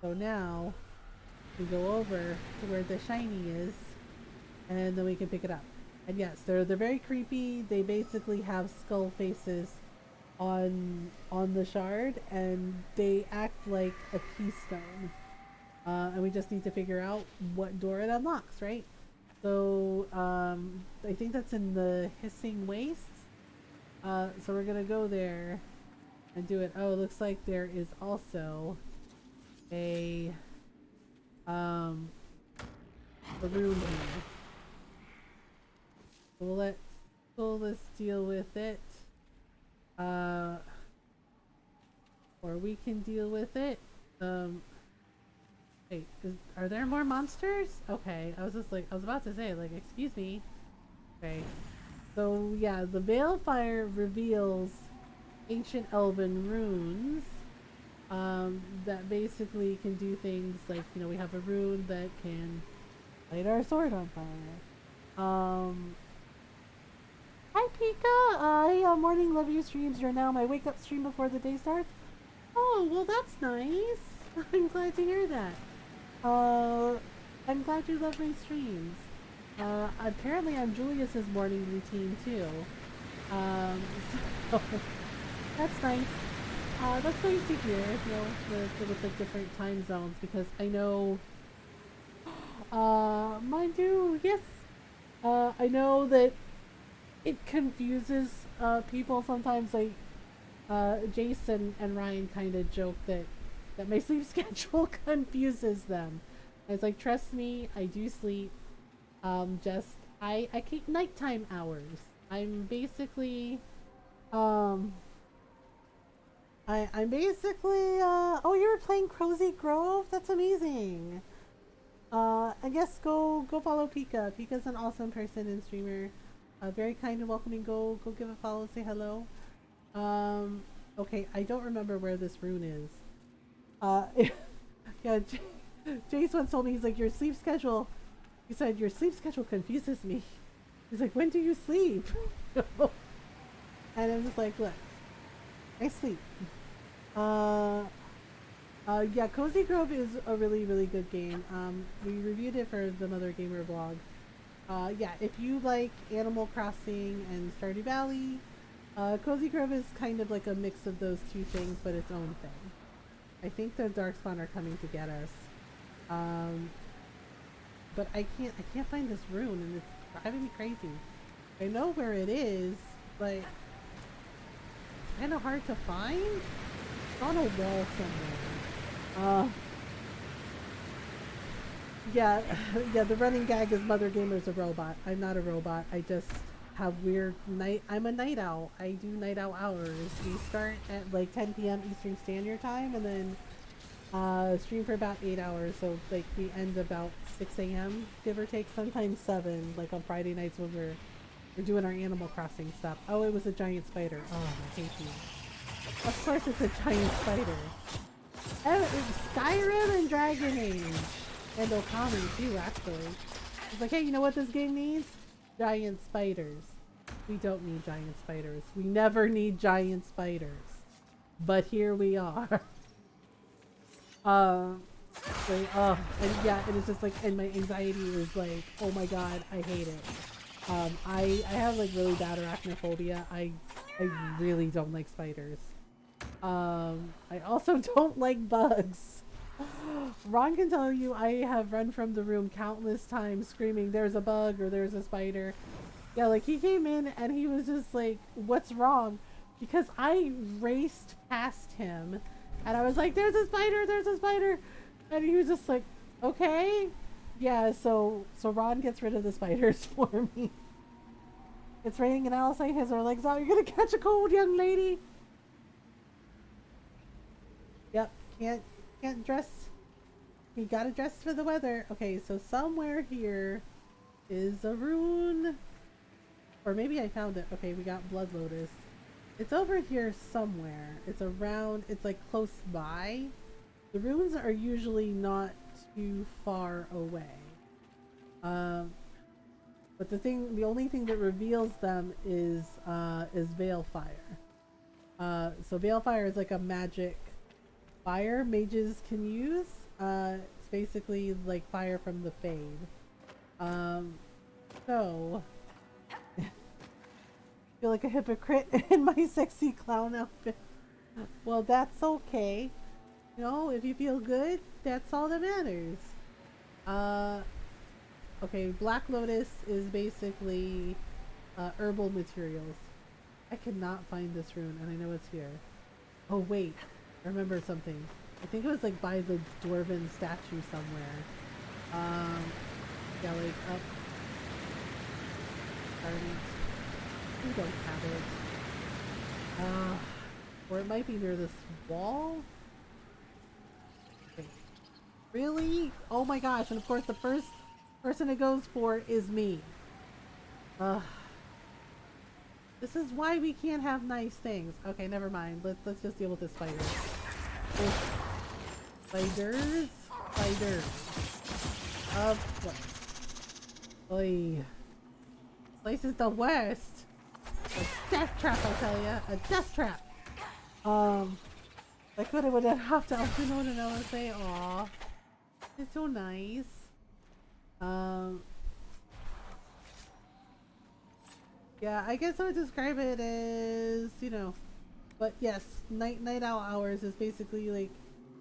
So now we go over to where the shiny is, and then we can pick it up. And yes, they're very creepy. They basically have skull faces on the shard, and they act like a keystone. And we just need to figure out what door it unlocks, right? So I think that's in the Hissing Wastes. So we're gonna go there and do it. Oh, it looks like there is also a rune here. So let's deal with it. Or we can deal with it. Wait, are there more monsters? Okay, I was about to say, like, excuse me. Okay. So yeah, the Balefire reveals ancient elven runes that basically can do things like, you know, we have a rune that can light our sword on fire. Hi Pika! Hey, morning, love your streams. You're now my wake up stream before the day starts. Oh, well that's nice. I'm glad to hear that. I'm glad you love my streams. Apparently I'm Julius's morning routine too. So that's nice. That's nice to hear, you know, with the different time zones, because I know, mind you, yes, I know that it confuses people sometimes. Like Jason and Ryan kind of joke that my sleep schedule confuses them. It's like, trust me, I do sleep. Just I keep nighttime hours. I'm basically I'm basically oh, you were playing Crowsy Grove? That's amazing. I guess go follow Pika. Pika's an awesome person and streamer. Very kind and welcoming. Go give a follow, say hello. Okay, I don't remember where this rune is. Yeah, Jace once told me, he's like, your sleep schedule, he said, your sleep schedule confuses me. He's like, when do you sleep? And I'm just like, look, I sleep. Yeah, Cozy Grove is a really, really good game. We reviewed it for the Mothergamer blog. Yeah, if you like Animal Crossing and Stardew Valley, Cozy Grove is kind of like a mix of those two things, but its own thing. I think the Darkspawn are coming to get us. But I can't find this rune, and it's driving me crazy. I know where it is, but it's kind of hard to find. It's on a wall somewhere. Yeah, yeah, the running gag is Mothergamer's a robot. I'm not a robot. I just have weird I'm a night owl. I do night owl hours. We start at like 10 p.m. Eastern Standard Time and then stream for about 8 hours. So like we end about 6 a.m. give or take, sometimes 7, like on Friday nights when we're doing our Animal Crossing stuff. Oh, it was a giant spider. Oh, I hate you. Of course it's a giant spider. Oh, it's Skyrim and Dragon Age. And Okami too, actually. It's like, hey, you know what this game needs? Giant spiders. We don't need giant spiders. We never need giant spiders. But here we are. And yeah, it is just like, and my anxiety is like, oh my god, I hate it. I have like really bad arachnophobia. I really don't like spiders. I also don't like bugs. Ron can tell you I have run from the room countless times screaming, there's a bug or there's a spider. Yeah, like he came in and he was just like, what's wrong? Because I raced past him and I was like, there's a spider. And he was just like, okay. Yeah, so Ron gets rid of the spiders for me. It's raining and Alice has her legs out. You're gonna catch a cold, young lady. Yep, can't dress. You gotta dress for the weather. Okay, so somewhere here is a rune. Or maybe I found it. Okay, we got Blood Lotus. It's over here somewhere. It's around, it's like close by. The runes are usually not too far away. But the only thing that reveals them is Veilfire. So Veilfire is like a magic fire mages can use. It's basically like fire from the Fade. So I feel like a hypocrite in my sexy clown outfit. Well, that's okay. You know, if you feel good, that's all that matters. Okay, Black Lotus is basically herbal materials. I cannot find this rune, and I know it's here. Oh wait, I remember something. I think it was like by the dwarven statue somewhere. Yeah, like up. We don't have it. Or it might be near this wall. Okay. Really? Oh my gosh! And of course, the first person it goes for is me. This is why we can't have nice things. Okay, never mind. Let's just deal with this spider. Spiders. Of course. Oy. This place is the worst. A death trap, I'll tell ya. A death trap. I could have have to also know what I say. Aw. It's so nice. Yeah, I guess I would describe it as, you know, but yes, night owl hours is basically like,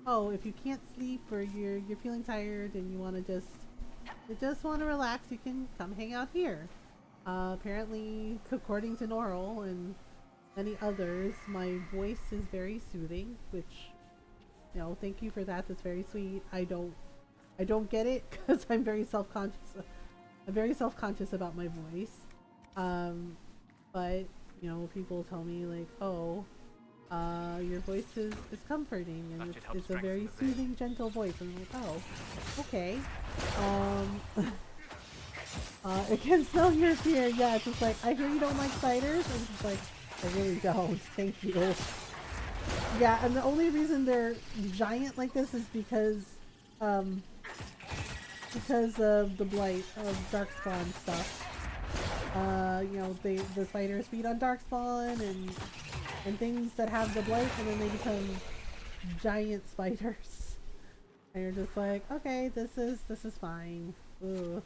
oh, if you can't sleep or you're feeling tired and you want to just want to relax, you can come hang out here. Apparently, according to Norrell and many others, my voice is very soothing, which, you know, thank you for that. That's very sweet. I don't get it because I'm very self-conscious. I'm very self-conscious about my voice. But, you know, people tell me like, oh, your voice is comforting and it's a very soothing, gentle voice. And I'm like, oh, okay. It can smell your fear. Yeah, it's just like, I hear you don't like spiders. And it's just like, I really don't. Thank you. Yeah, and the only reason they're giant like this is because of the blight of darkspawn stuff. You know, the spiders feed on darkspawn and things that have the blight, and then they become giant spiders. And you're just like, okay, this is fine. Ugh.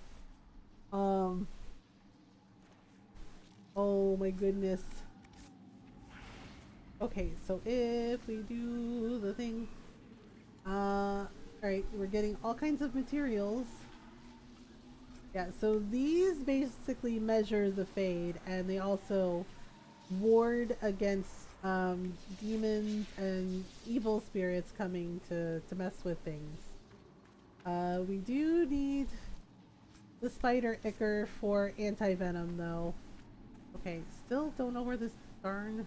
Oh my goodness. Okay, so if we do the thing, alright, we're getting all kinds of materials. Yeah, so these basically measure the fade, and they also ward against demons and evil spirits coming to mess with things. We do need the spider ichor for anti-venom though. Okay, still don't know where this darn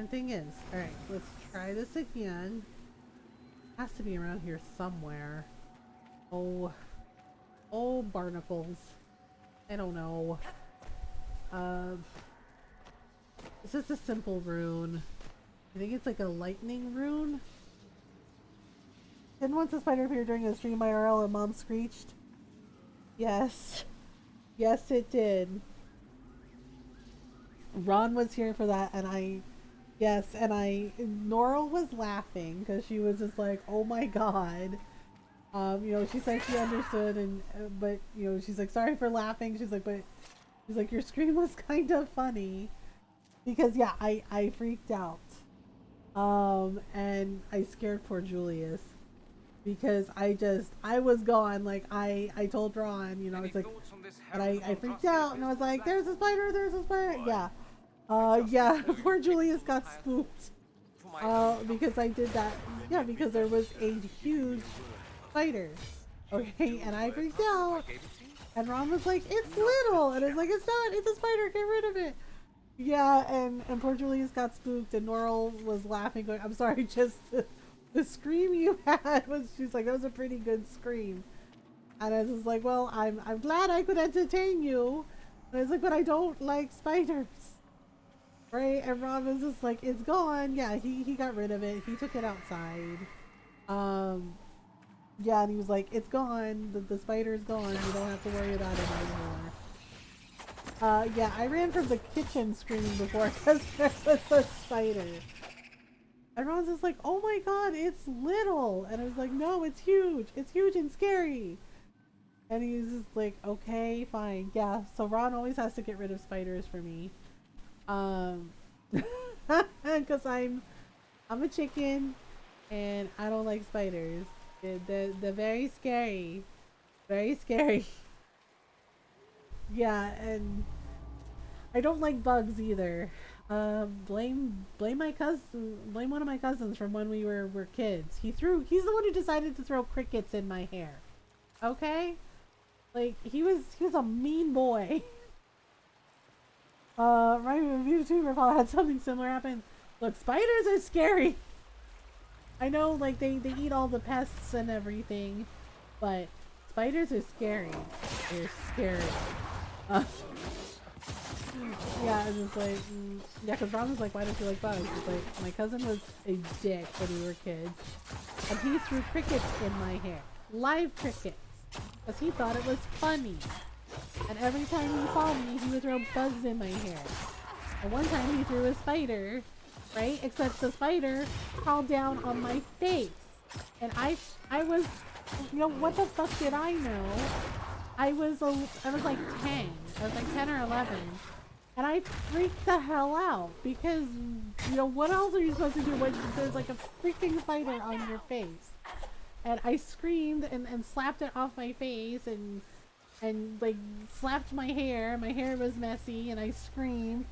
thing is. Alright, let's try this again. Has to be around here somewhere. Oh, barnacles. I don't know. It's just a simple rune. I think it's like a lightning rune. Didn't once a spider appear during a stream IRL and Mom screeched? Yes. Yes, it did. Ron was here for that, and Norel was laughing because she was just like, oh my god. You know, she said she understood, but you know, she's like, sorry for laughing. She's like, your scream was kind of funny, because yeah, I freaked out, and I scared poor Julius, because I was gone. Like I told Ron, you know, it's like, and I freaked out, and I was like, there's a spider, yeah. Yeah, poor Julius got spooked, because I did that, yeah, because there was a huge spider, okay, and I freaked out, and Ron was like, it's little, and I was like, it's not, it's a spider, get rid of it. Yeah, and poor Julius got spooked, and Norel was laughing, going, I'm sorry, just the scream you had was, she's like, that was a pretty good scream. And I was just like, well, I'm glad I could entertain you. And I was like, but I don't like spiders. Right? And Ron was just like, it's gone. Yeah, he got rid of it. He took it outside. Yeah, and he was like, it's gone. The spider's gone. You don't have to worry about it anymore. Yeah, I ran from the kitchen screaming before because there was a spider. And Ron's just like, oh my god, it's little. And I was like, no, it's huge. It's huge and scary. And he's just like, okay, fine. Yeah, so Ron always has to get rid of spiders for me. Because I'm a chicken and I don't like spiders. They're very scary. Very scary. Yeah, and I don't like bugs either. Blame my cousin, blame one of my cousins from when we were kids. He's the one who decided to throw crickets in my hair. Okay? Like, he was a mean boy. My YouTuber probably had something similar happen. Look, spiders are scary. I know, like, they eat all the pests and everything, but spiders are scary. They're scary. Yeah, it's just like, yeah, because Ron was like, why don't you like bugs? It's like, my cousin was a dick when we were kids, and he threw crickets in my hair. Live crickets. Because he thought it was funny. And every time he saw me, he would throw bugs in my hair. And one time he threw a spider, right? Except the spider crawled down on my face. And I was, you know, what the fuck did I know? I was like 10. I was like 10 or 11. And I freaked the hell out because, you know, what else are you supposed to do when there's like a freaking spider on your face? And I screamed and slapped it off my face and like slapped my hair. My hair was messy and I screamed.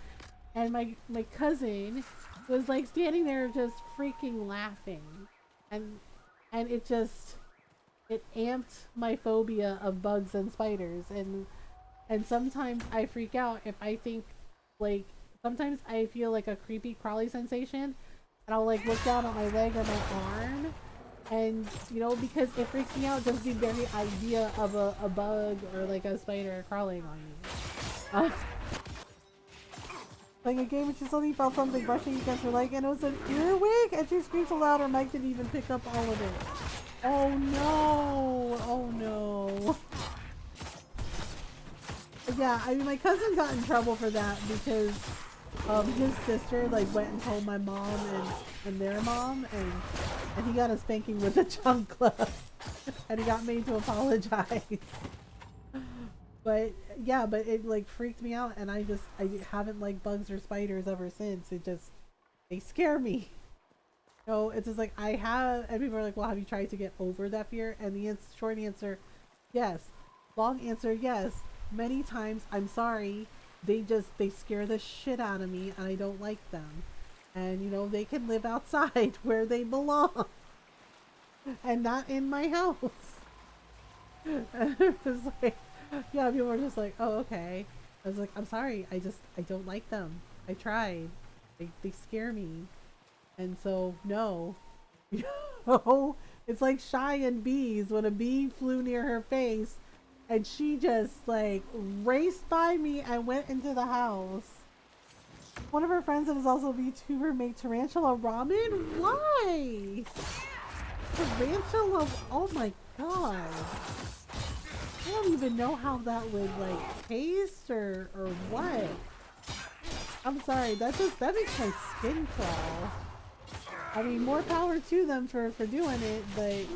And my cousin was like standing there just freaking laughing. And it amped my phobia of bugs and spiders. And sometimes I freak out if I think, like, sometimes I feel like a creepy crawly sensation. And I'll like look down at my leg or my arm. And, you know, because it freaks me out just the very idea of a bug or like a spider crawling on you. Like a game when she suddenly felt something brushing against her leg and it was an earwig and she screamed so loud her mic didn't even pick up all of it. Oh no! Oh no. Yeah, I mean my cousin got in trouble for that because his sister like went and told my mom and their mom and he got a spanking with a chancla and he got made to apologize. But yeah, but it like freaked me out and I haven't liked bugs or spiders ever since. They scare me. So it's just like I have, and people are like, well, have you tried to get over that fear? And the short answer, yes. Long answer, yes. Many times, I'm sorry, they scare the shit out of me and I don't like them. And you know, they can live outside where they belong and not in my house. And it was like, yeah, people were just like, oh, okay. I was like, I'm sorry, I don't like them. I tried. They scare me. And so, no. You know, it's like Shy and Bees when a bee flew near her face and she just like raced by me and went into the house. One of her friends that is also a VTuber made tarantula ramen? Why? Tarantula? Oh my god. I don't even know how that would like taste or what. I'm sorry, that makes my skin crawl. I mean, more power to them for doing it, but it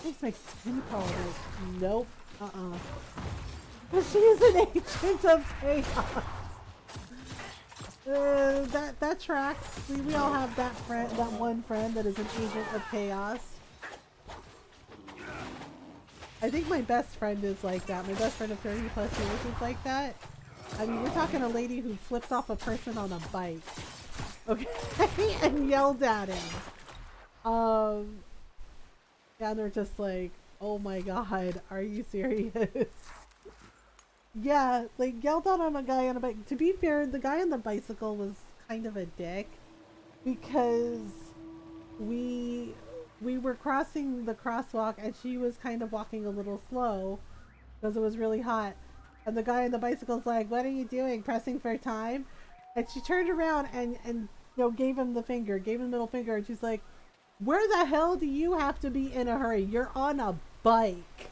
makes my skin crawl. Like, nope. But she is an agent of chaos. That tracks. We all have that one friend that is an agent of chaos. I think my best friend is like that. My best friend of 30 plus years is like that. I mean, we're talking a lady who flipped off a person on a bike. Okay? And yelled at him. Yeah, they're just like, oh my god, are you serious? Yeah, like yelled out on a guy on a bike. To be fair, the guy on the bicycle was kind of a dick because we were crossing the crosswalk and she was kind of walking a little slow because it was really hot. And the guy on the bicycle's like, what are you doing? Pressing for time? And she turned around and you know, gave him the middle finger, and she's like, where the hell do you have to be in a hurry? You're on a bike.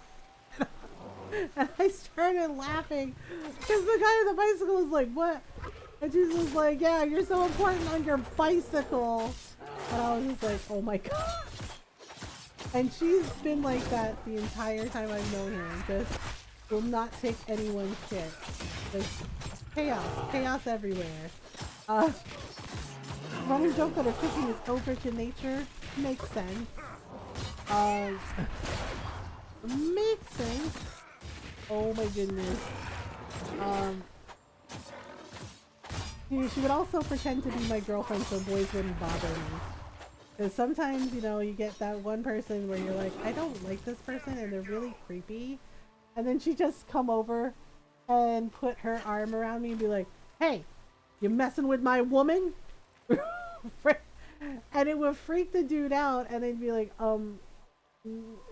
And I started laughing because the guy on the bicycle was like, what? And she was like, yeah, you're so important on your bicycle. And I was just like, oh my god. And she's been like that the entire time I've known her. Just will not take anyone's shit. Just chaos everywhere. Running joke that her cooking is eldritch in nature makes sense. Makes sense. Oh my goodness. She would also pretend to be my girlfriend so boys wouldn't bother me. Because sometimes, you know, you get that one person where you're like, I don't like this person and they're really creepy. And then she just come over and put her arm around me and be like, hey, you messing with my woman? And it would freak the dude out and they'd be like,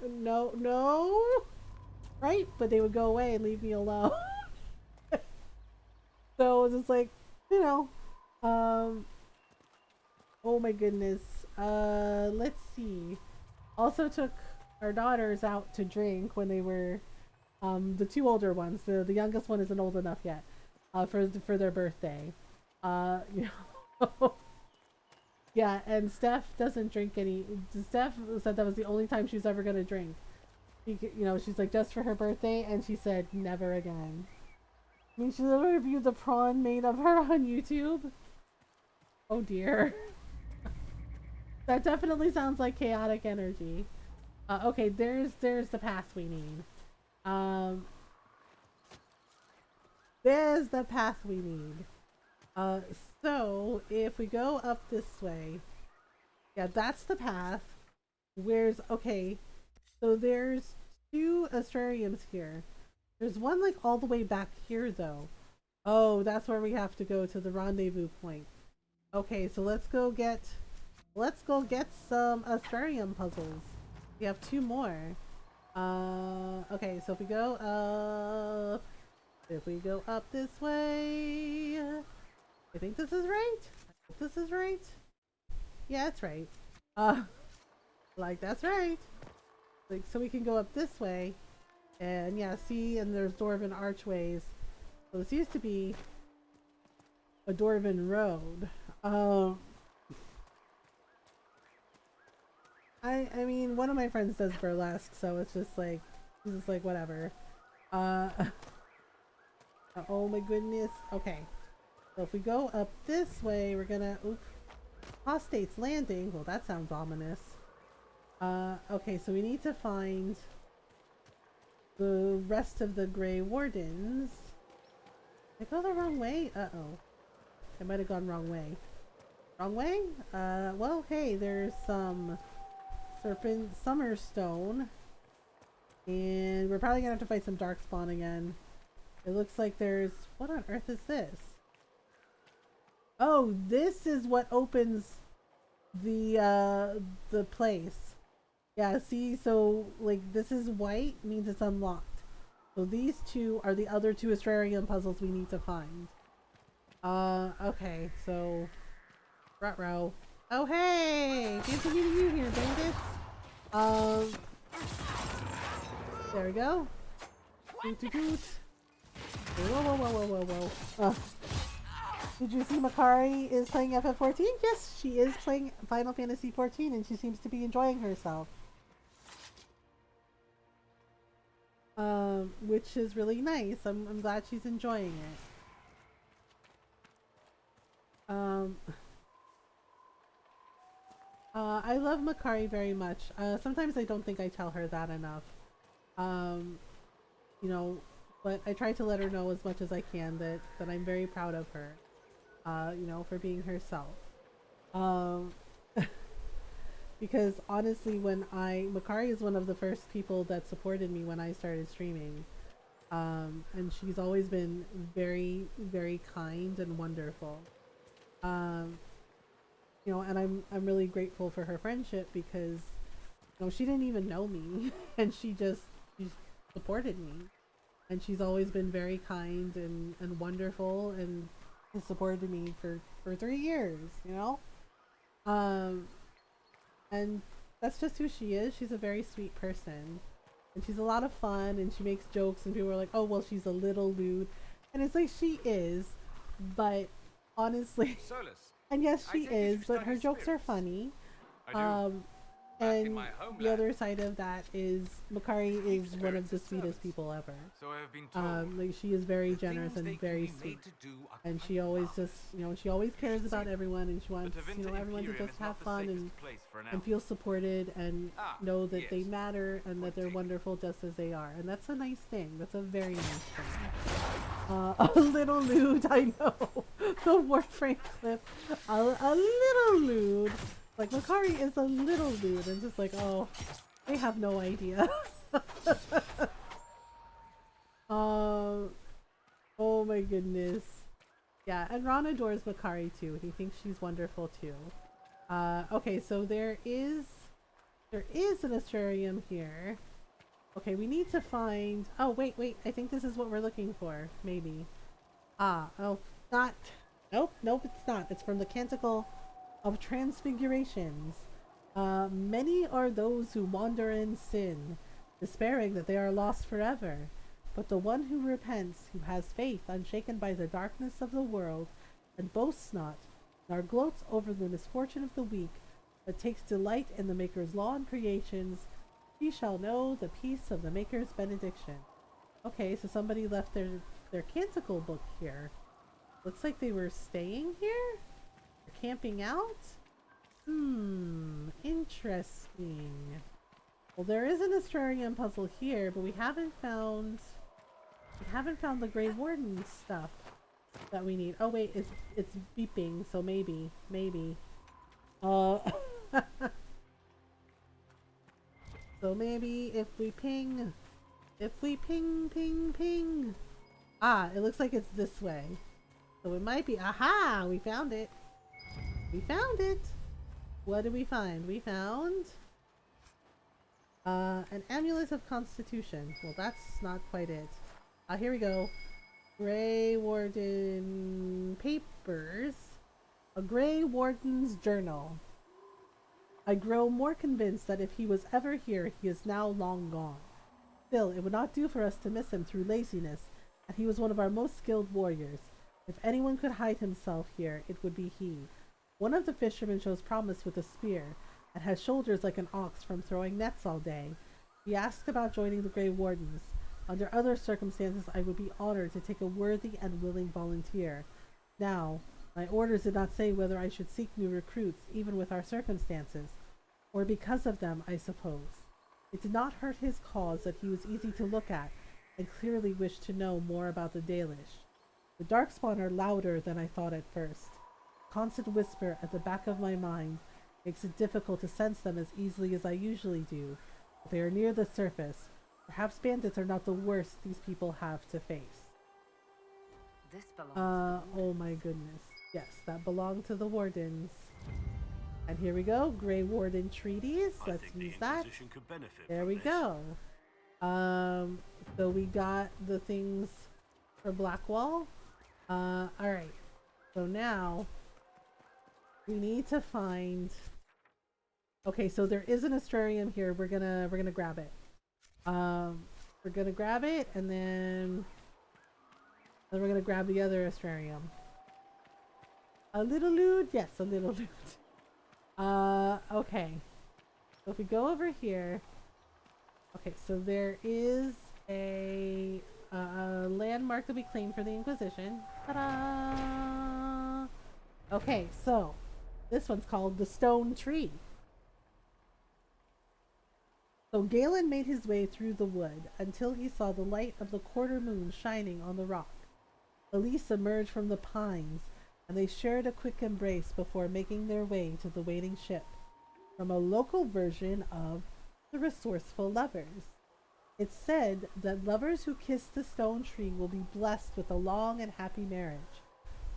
no. Right? But they would go away and leave me alone. So it was just like, you know, oh my goodness. Let's see. Also took our daughters out to drink when they were, the two older ones. The youngest one isn't old enough yet, for their birthday. You know. Yeah, and Steph doesn't drink any. Steph said that was the only time she's ever gonna drink. You know, she's like, just for her birthday, and she said never again. I mean, she literally reviewed the prawn made of her on YouTube. Oh dear. That definitely sounds like chaotic energy. Okay, there's the path we need. There's the path we need. So if we go up this way, yeah, that's the path. Okay, so there's two astrariums here. There's one like all the way back here though. Oh, that's where we have to go to the rendezvous point. Okay, so let's go get some astrarium puzzles. We have 2 more. Okay, so if we go up, this way, I think this is right. I hope this is right. Yeah, it's right. Like that's right. Like so we can go up this way, and yeah, see, and there's dwarven archways. So this used to be a dwarven road. I mean, one of my friends does burlesque, so it's just like, he's just like, whatever. Oh my goodness. Okay. So if we go up this way, we're gonna, oop, Apostate's Landing. Well, that sounds ominous. Okay, so we need to find the rest of the Grey Wardens. Did I go the wrong way? Uh-oh. I might have gone wrong way. Wrong way? Well, hey, there's some Serpent Summerstone. And we're probably gonna have to fight some Darkspawn again. It looks like there's... What on earth is this? Oh, this is what opens the place. Yeah, see, so, like, this is white, means it's unlocked. So these 2 are the other 2 Astrarium puzzles we need to find. Okay, so... Ruh-roh. Oh, hey! Fancy meeting you here, bandits! There we go. Doot doot doot. Whoa, whoa, whoa, whoa, whoa, whoa. Did you see Makari is playing FF14? Yes, she is playing Final Fantasy 14 and she seems to be enjoying herself. Which is really nice. I'm glad she's enjoying it. I love Makari very much. Sometimes I don't think I tell her that enough. You know, but I try to let her know as much as I can that I'm very proud of her. You know, for being herself. Because honestly, Makari is one of the first people that supported me when I started streaming. And she's always been very, very kind and wonderful. You know, and I'm really grateful for her friendship because, you know, she didn't even know me and she supported me. And she's always been very kind and wonderful and has supported me for 3 years, you know? And that's just who she is. She's a very sweet person. And she's a lot of fun and she makes jokes and people are like, oh, well, she's a little lewd. And it's like, she is, but honestly, Solus, and yes, she is, but her jokes are funny. And the other side of that is Makari is one of the sweetest people ever. So I have been told. Like she is very generous and very sweet, and she always just, you know, she always cares about everyone, and she wants, you know, everyone to just have fun and feel supported and know that they matter and that they're wonderful just as they are, and that's a nice thing. That's a very nice thing. A little lewd, I know. The Warframe clip, a little lewd. Like, Makari is a little dude, and just like, oh, they have no idea. Oh my goodness. Yeah, and Ron adores Makari too. He thinks she's wonderful too. Okay, so there is an Astrarium here. Okay, we need to find... Oh, wait, I think this is what we're looking for. Maybe. Oh, not... Nope, it's not. It's from the Canticle of Transfigurations. Many are those who wander in sin, despairing that they are lost forever. But the one who repents, who has faith unshaken by the darkness of the world, and boasts not, nor gloats over the misfortune of the weak, but takes delight in the Maker's law and creations, he shall know the peace of the Maker's benediction. Okay, so somebody left their canticle book here. Looks like they were staying here? Camping out? Interesting. Well, there is an Astrarium puzzle here, but we haven't found the Grey Warden stuff that we need. Oh wait, it's beeping, so maybe. So maybe if we ping. Ah, it looks like it's this way. So it might be. Aha! We found it. We found it! What did we find? We found An amulet of constitution. Well, that's not quite it. Here we go. Grey Warden papers. A Grey Warden's journal. I grow more convinced that if he was ever here, he is now long gone. Still, it would not do for us to miss him through laziness, and he was one of our most skilled warriors. If anyone could hide himself here, it would be he. One of the fishermen shows promise with a spear, and has shoulders like an ox from throwing nets all day. He asked about joining the Grey Wardens. Under other circumstances, I would be honored to take a worthy and willing volunteer. Now, my orders did not say whether I should seek new recruits, even with our circumstances. Or because of them, I suppose. It did not hurt his cause that he was easy to look at, and clearly wished to know more about the Dalish. The Darkspawn are louder than I thought at first. Constant whisper at the back of my mind makes it difficult to sense them as easily as I usually do. But they are near the surface. Perhaps bandits are not the worst these people have to face. This belongs to oh my goodness. Yes, that belonged to the Wardens. And here we go, Grey Warden treaties. Let's use that. There we go. So we got the things for Blackwall. Alright. So now we need to find. Okay, so there is an Astrarium here. We're gonna grab it. We're gonna grab it, and then we're gonna grab the other Astrarium. A little loot, yes, a little loot. Okay. So if we go over here, okay, so there is a landmark that we claimed for the Inquisition. Ta-da! Okay, so this one's called the Stone Tree. So Galen made his way through the wood until he saw the light of the quarter moon shining on the rock. Elise emerged from the pines, and they shared a quick embrace before making their way to the waiting ship. From a local version of The Resourceful Lovers. It's said that lovers who kiss the stone tree will be blessed with a long and happy marriage.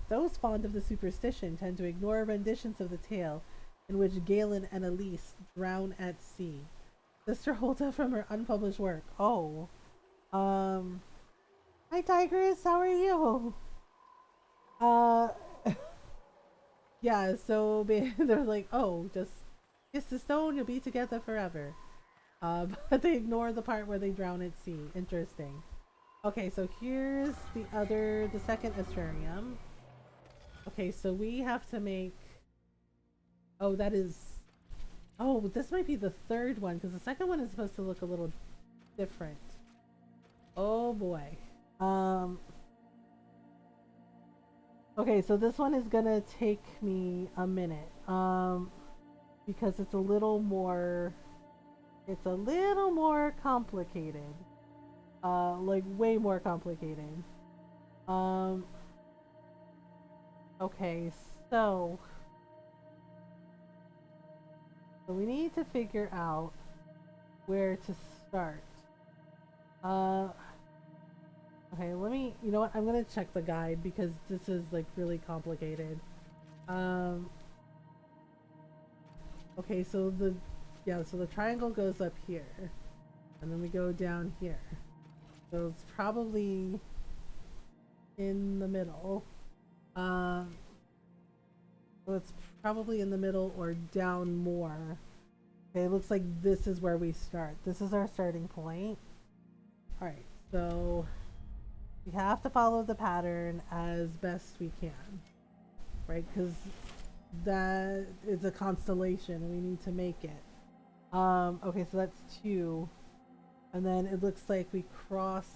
Those fond of the superstition tend to ignore renditions of the tale in which Galen and Elise drown at sea. Sister Holta from her unpublished work. Oh. Hi Tigress, how are you? Yeah, so they're like, oh, just kiss the stone, you'll be together forever. But they ignore the part where they drown at sea. Interesting. Okay, so here's the second Astrarium. Okay, so we have to make. Oh, that is. Oh, this might be the third one because the second one is supposed to look a little different. Oh boy. Okay, so this one is gonna take me a minute. Because it's a little more complicated. Like way more complicated. Okay, so we need to figure out where to start. Okay, you know what? I'm gonna check the guide because this is like really complicated. Okay, so the triangle goes up here, and then we go down here. So it's probably in the middle. So it's probably in the middle or down more. Okay, it looks like this is where we start. This is our starting point. Alright, so we have to follow the pattern as best we can. Right, because that is a constellation and we need to make it. Okay, so that's 2. And then it looks like we cross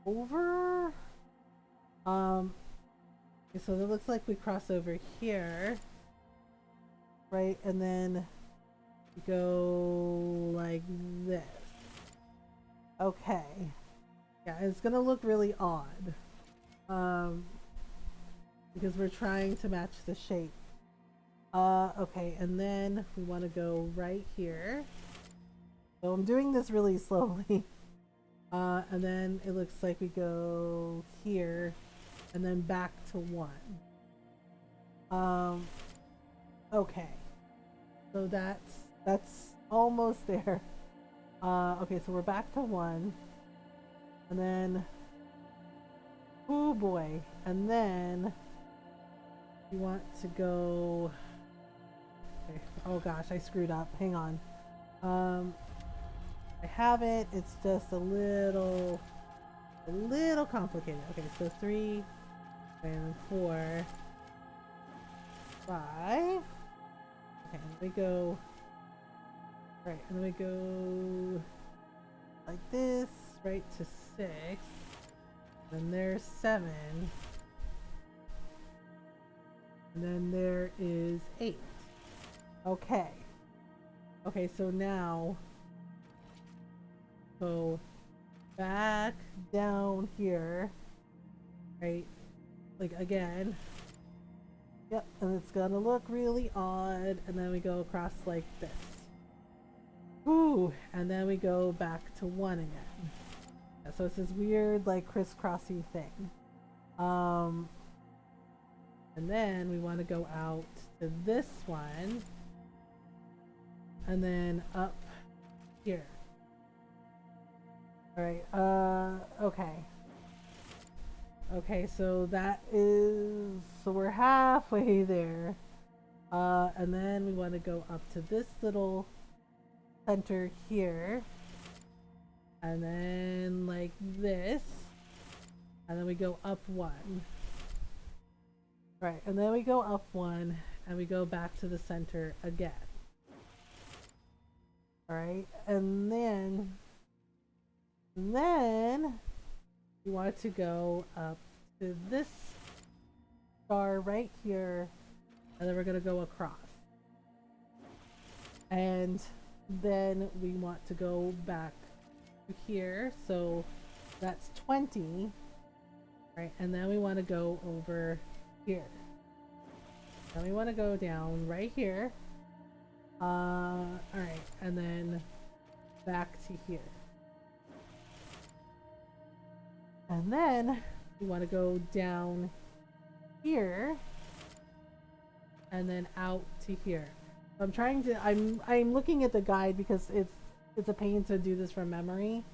over. Okay, so it looks like we cross over here. Right, and then go like this. Okay. Yeah, it's gonna look really odd. Because we're trying to match the shape. Okay, and then we want to go right here. So I'm doing this really slowly. And then it looks like we go here and then back to 1. Okay. So that's almost there. Okay, so we're back to 1. And then, oh boy. And then we want to go, okay. Oh gosh, I screwed up. Hang on. I have it. It's just a little complicated. Okay, so 3 and 4, 5. Okay, and we go. Right, and then we go like this, right to 6. Then there's 7. And then there is 8. Okay. Okay, so now go back down here, right? Like again. Yep, and it's gonna look really odd, and then we go across like this. Ooh, and then we go back to 1 again. Yeah, so it's this weird like crisscrossy thing. And then we want to go out to this one, and then up here. All right. Okay. Okay, so that is, so we're halfway there. And then we want to go up to this little center here, and then like this, and then we go up 1. Right, and then we go up 1, and we go back to the center again. All right, and then we want to go up to this star right here, and then we're gonna go across. And then we want to go back to here, so that's 20, right? And then we want to go over here. Then we want to go down right here. All right, and then back to here. And then we want to go down here, and then out to here. I'm trying to, I'm looking at the guide because it's a pain to do this from memory.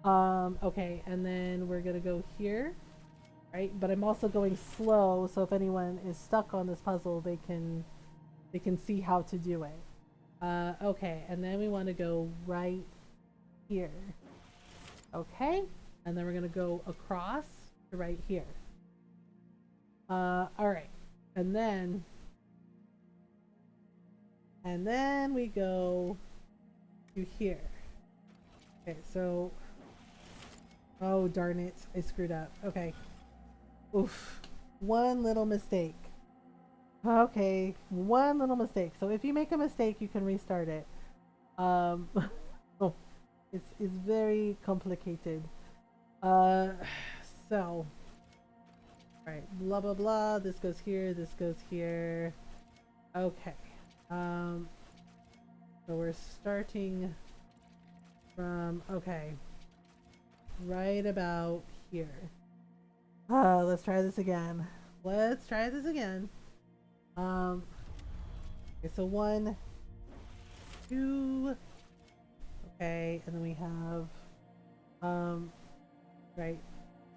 Okay, and then we're gonna go here, right? But I'm also going slow, so if anyone is stuck on this puzzle, they can see how to do it. Okay, and then we want to go right here. Okay, and then we're gonna go across to right here. All right, and then we go to here. Okay, so, oh darn it, I screwed up. Okay, oof, one little mistake. Okay, one little mistake. So if you make a mistake, you can restart it. Oh, it's very complicated. So, right, blah blah blah. This goes here. This goes here. Okay. So we're starting from, okay, right about here. Let's try this again. Okay, so 1, 2, okay, and then we have, right,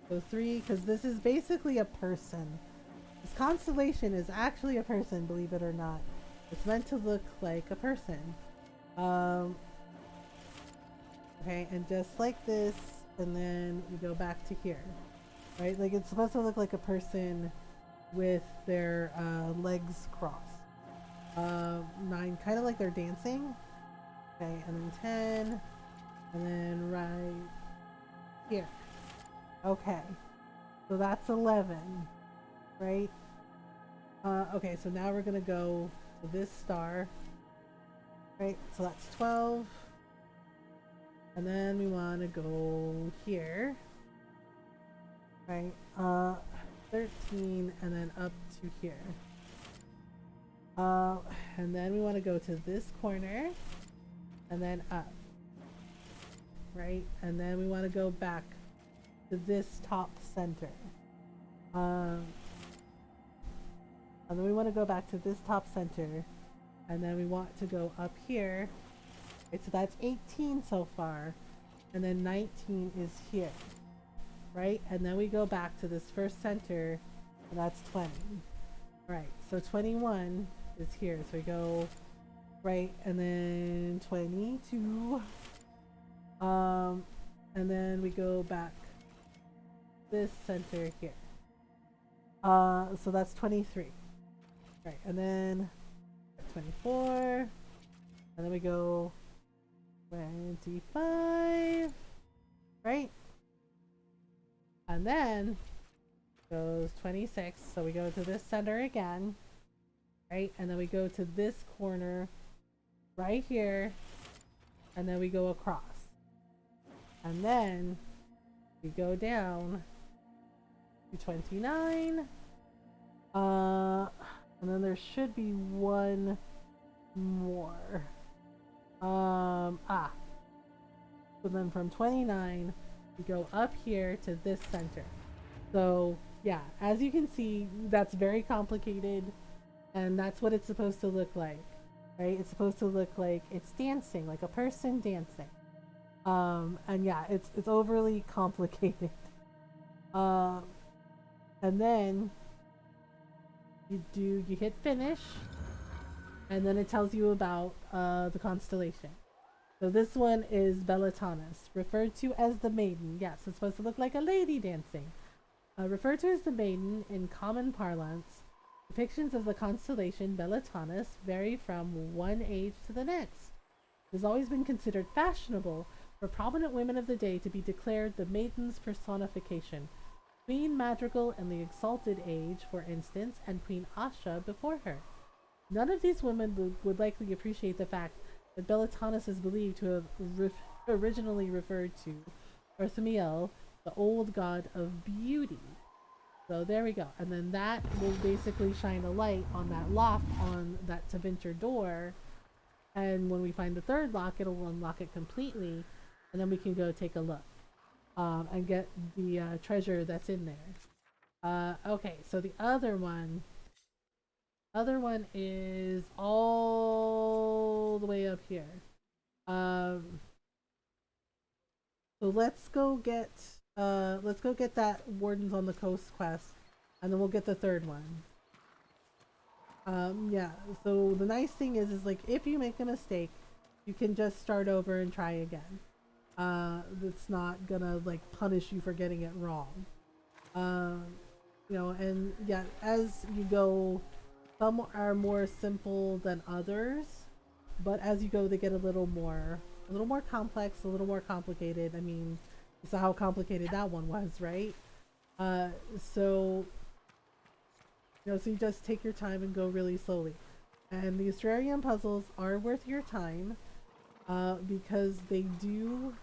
so 3, because this is basically a person. This constellation is actually a person, believe it or not. It's meant to look like a person. Okay, and just like this, and then we go back to here. Right, like it's supposed to look like a person with their legs crossed. 9, kind of like they're dancing. Okay, and then 10, and then right here. Okay, so that's 11, right? Okay, so now we're gonna go to this star, right? So that's 12, and then we want to go here, right? 13, and then up to here. And then we want to go to this corner, and then up, right? And then we want to go back to this top center. And then we want to go back to this top center, and then we want to go up here, Right, so that's 18 so far. And then 19 is here. Right? And then we go back to this first center, and that's 20. Right, so 21 is here. So we go right, and then 22. And then we go back this center here. So that's 23. Right, and then 24. And then we go 25. Right? And then goes 26. So we go to this center again. Right? And then we go to this corner right here. And then we go across. And then we go down to 29. And then there should be one more. So then from 29, we go up here to this center. So yeah, as you can see, that's very complicated, and that's what it's supposed to look like, right? It's supposed to look like it's dancing, like a person dancing. And yeah, it's overly complicated. And then you hit finish, and then it tells you about the constellation. So this one is Bellatanus, referred to as the maiden. Yes, it's supposed to look like a lady dancing. Referred to as the maiden in common parlance, depictions of the constellation Bellatanus vary from one age to the next. It has always been considered fashionable for prominent women of the day to be declared the maiden's personification. Queen Madrigal in the Exalted Age, for instance, and Queen Asha before her. None of these women would likely appreciate the fact that Bellatanus is believed to have originally referred to Bartholomew, the old god of beauty. So there we go. And then that will basically shine a light on that lock on that Tevinter door. And when we find the third lock, it'll unlock it completely. And then we can go take a look. And get the treasure that's in there. Okay, so the other one is all the way up here. So let's go get that Wardens on the Coast quest, and then we'll get the third one. Yeah, so the nice thing is like if you make a mistake, you can just start over and try again. That's not gonna like punish you for getting it wrong. You know, and yeah, as you go, some are more simple than others, but as you go, they get a little more complex, a little more complicated. I mean, you saw how complicated that one was, right? So, you know, so you just take your time and go really slowly. And the Australian puzzles are worth your time, because they do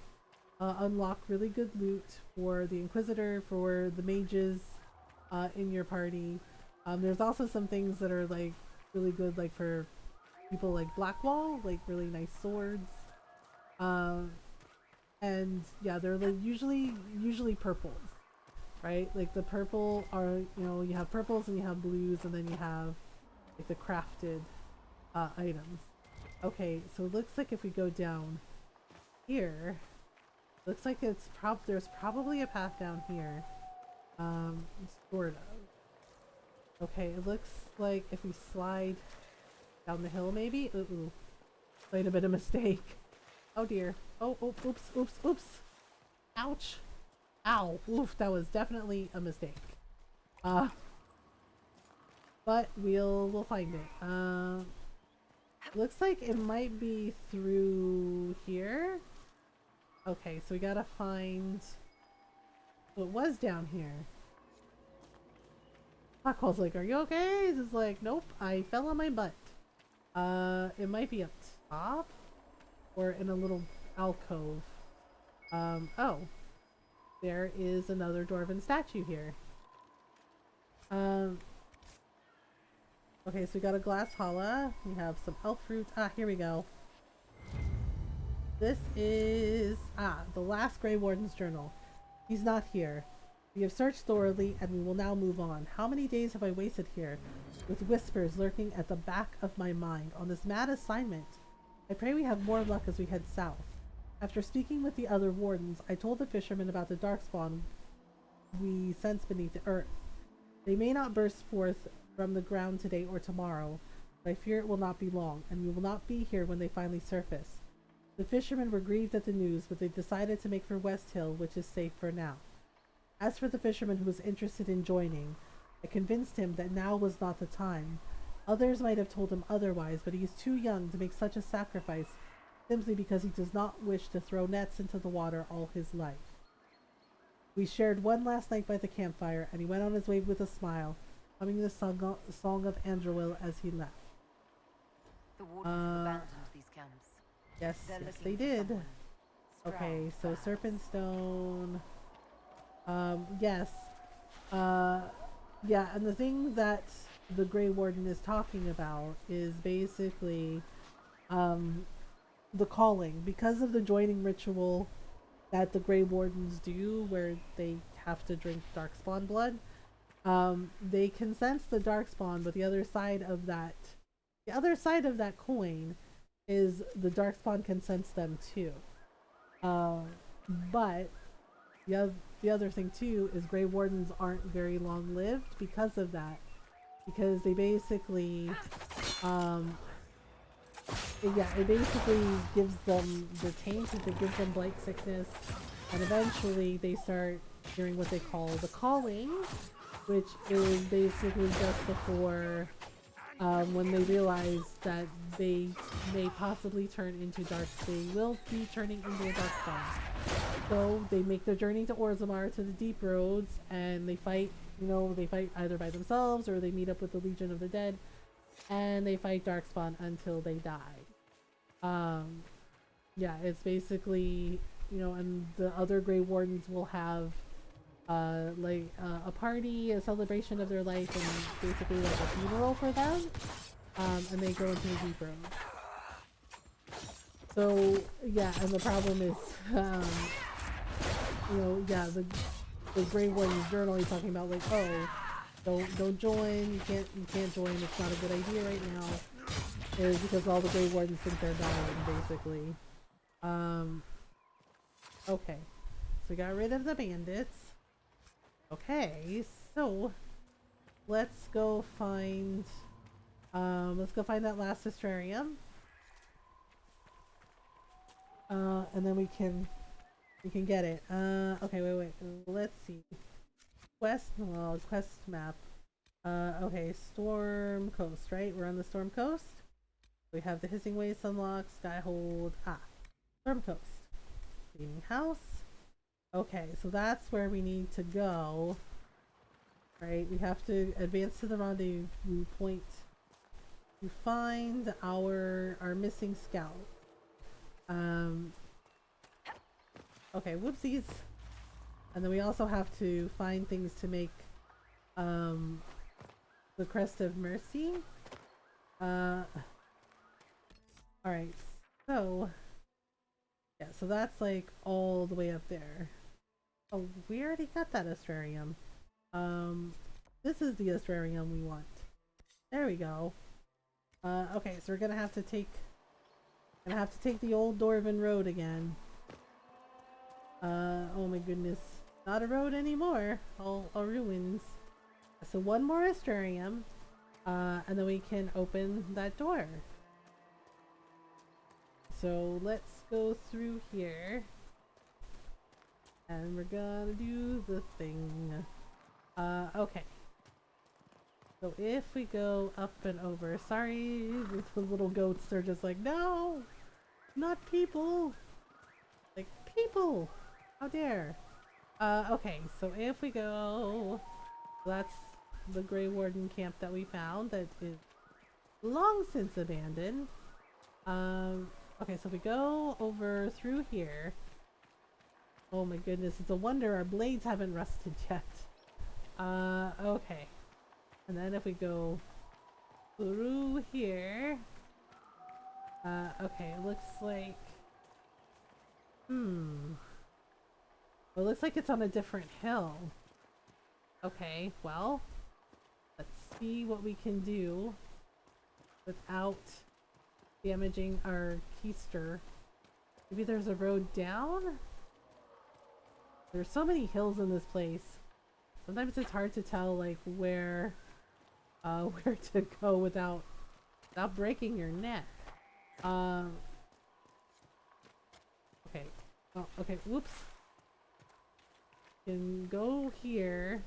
unlock really good loot for the Inquisitor, for the mages in your party. There's also some things that are like really good, like for people like Blackwall, like really nice swords. And yeah, they're like usually purples, right? Like the purple are, you know, you have purples and you have blues, and then you have like the crafted items. Okay, so it looks like if we go down here, looks like there's probably a path down here. Sort of. Okay, it looks like if we slide down the hill, maybe? Ooh. Made a bit of mistake. Oh dear. Oh, oops. Ouch. Ow. Oof, that was definitely a mistake. But we'll find it. Looks like it might be through here. Okay, so we gotta find... So it was down here. Blackwall's like, are you okay? He's like, nope, I fell on my butt. It might be up top? Or in a little alcove. Oh. There is another dwarven statue here. Okay, so we got a glass holla. We have some elf fruit. Ah, here we go. This is... the last Grey Warden's journal. He's not here. We have searched thoroughly, and we will now move on. How many days have I wasted here, with whispers lurking at the back of my mind, on this mad assignment? I pray we have more luck as we head south. After speaking with the other wardens, I told the fishermen about the darkspawn we sense beneath the earth. They may not burst forth from the ground today or tomorrow, but I fear it will not be long, and we will not be here when they finally surface. The fishermen were grieved at the news, but they decided to make for West Hill, which is safe for now. As for the fisherman who was interested in joining, I convinced him that now was not the time. Others might have told him otherwise, but he is too young to make such a sacrifice simply because he does not wish to throw nets into the water all his life. We shared one last night by the campfire, and he went on his way with a smile, humming the song of Andrewil as he left. The wardens have abandoned these camps. Yes, they did. Okay, so Serpent Stone. Yes. Yeah, and the thing that the Grey Warden is talking about is basically the calling. Because of the joining ritual that the Grey Wardens do, where they have to drink Darkspawn blood, they can sense the Darkspawn, but the other side of that coin is the Darkspawn can sense them too. But the other thing too is Grey Wardens aren't very long lived because of that. Because they basically, it basically gives them the taint, it gives them blight sickness, and eventually they start hearing what they call the calling, which is basically just before when they realize that they may possibly turn into they will be turning into a Darkspawn. So they make their journey to Orzammar, to the Deep Roads, and they fight, they fight either by themselves or they meet up with the Legion of the Dead, and they fight Darkspawn until they die. Yeah, it's basically, and the other Grey Wardens will have a party, a celebration of their life, and basically like a funeral for them, and they go into the Deep Road. So yeah, and the problem is, the Grey Warden's journal is talking about like, oh, don't join, you can't join, it's not a good idea right now, is because all the Grey Wardens think they're dying, basically. Okay, so we got rid of the bandits. Okay, so let's go find that last Astrarium. And then we can get it. Okay, wait. Let's see. Quest map. Okay, Storm Coast, right? We're on the Storm Coast. We have the Hissing Waste unlocked, Skyhold. Storm Coast. Cleaning house. Okay, so that's where we need to go. Right, we have to advance to the rendezvous point to find our missing scout. Okay, whoopsies. And then we also have to find things to make the Crest of Mercy. Alright, so yeah, so that's like all the way up there. Oh, we already got that Astrarium. This is the Astrarium we want. There we go. Okay, so we're gonna have to take the old Dwarven road again. Oh my goodness. Not a road anymore. All ruins. So one more Astrarium, and then we can open that door. So let's go through here. And we're gonna do the thing. Okay. So if we go up and over, sorry, the little goats are just like, no, not people. Like, people, how dare. Okay, so if we go, that's the Grey Warden camp that we found that is long since abandoned. Okay, so if we go over through here, oh my goodness, it's a wonder our blades haven't rusted yet. Okay. And then if we go through here, okay, it looks like, well, it looks like it's on a different hill. Okay, well, let's see what we can do without damaging our keister. Maybe there's a road down? There's so many hills in this place. Sometimes it's hard to tell like where to go without breaking your neck. Okay. Oh, okay, whoops. Can go here.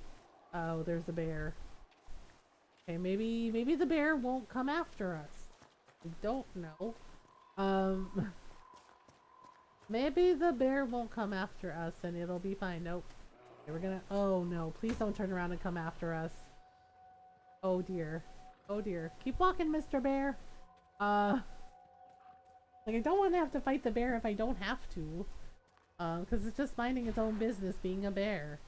Oh, there's a bear. Okay, maybe the bear won't come after us. I don't know. Maybe the bear won't come after us and it'll be fine. Nope. Okay, we're gonna. Oh no! Please don't turn around and come after us. Oh dear. Oh dear. Keep walking, Mr. Bear. Like I don't want to have to fight the bear if I don't have to. Because it's just minding its own business being a bear.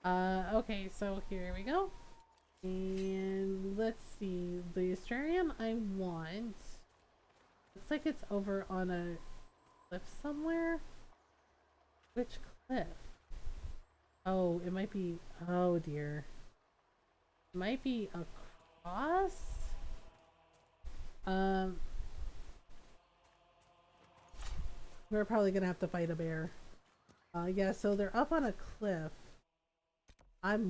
Okay, so here we go. And let's see. The Australian I want. Looks like it's over on a cliff somewhere. Which cliff? Oh, it might be. Oh dear. It might be across? We're probably gonna have to fight a bear. Yeah, so they're up on a cliff.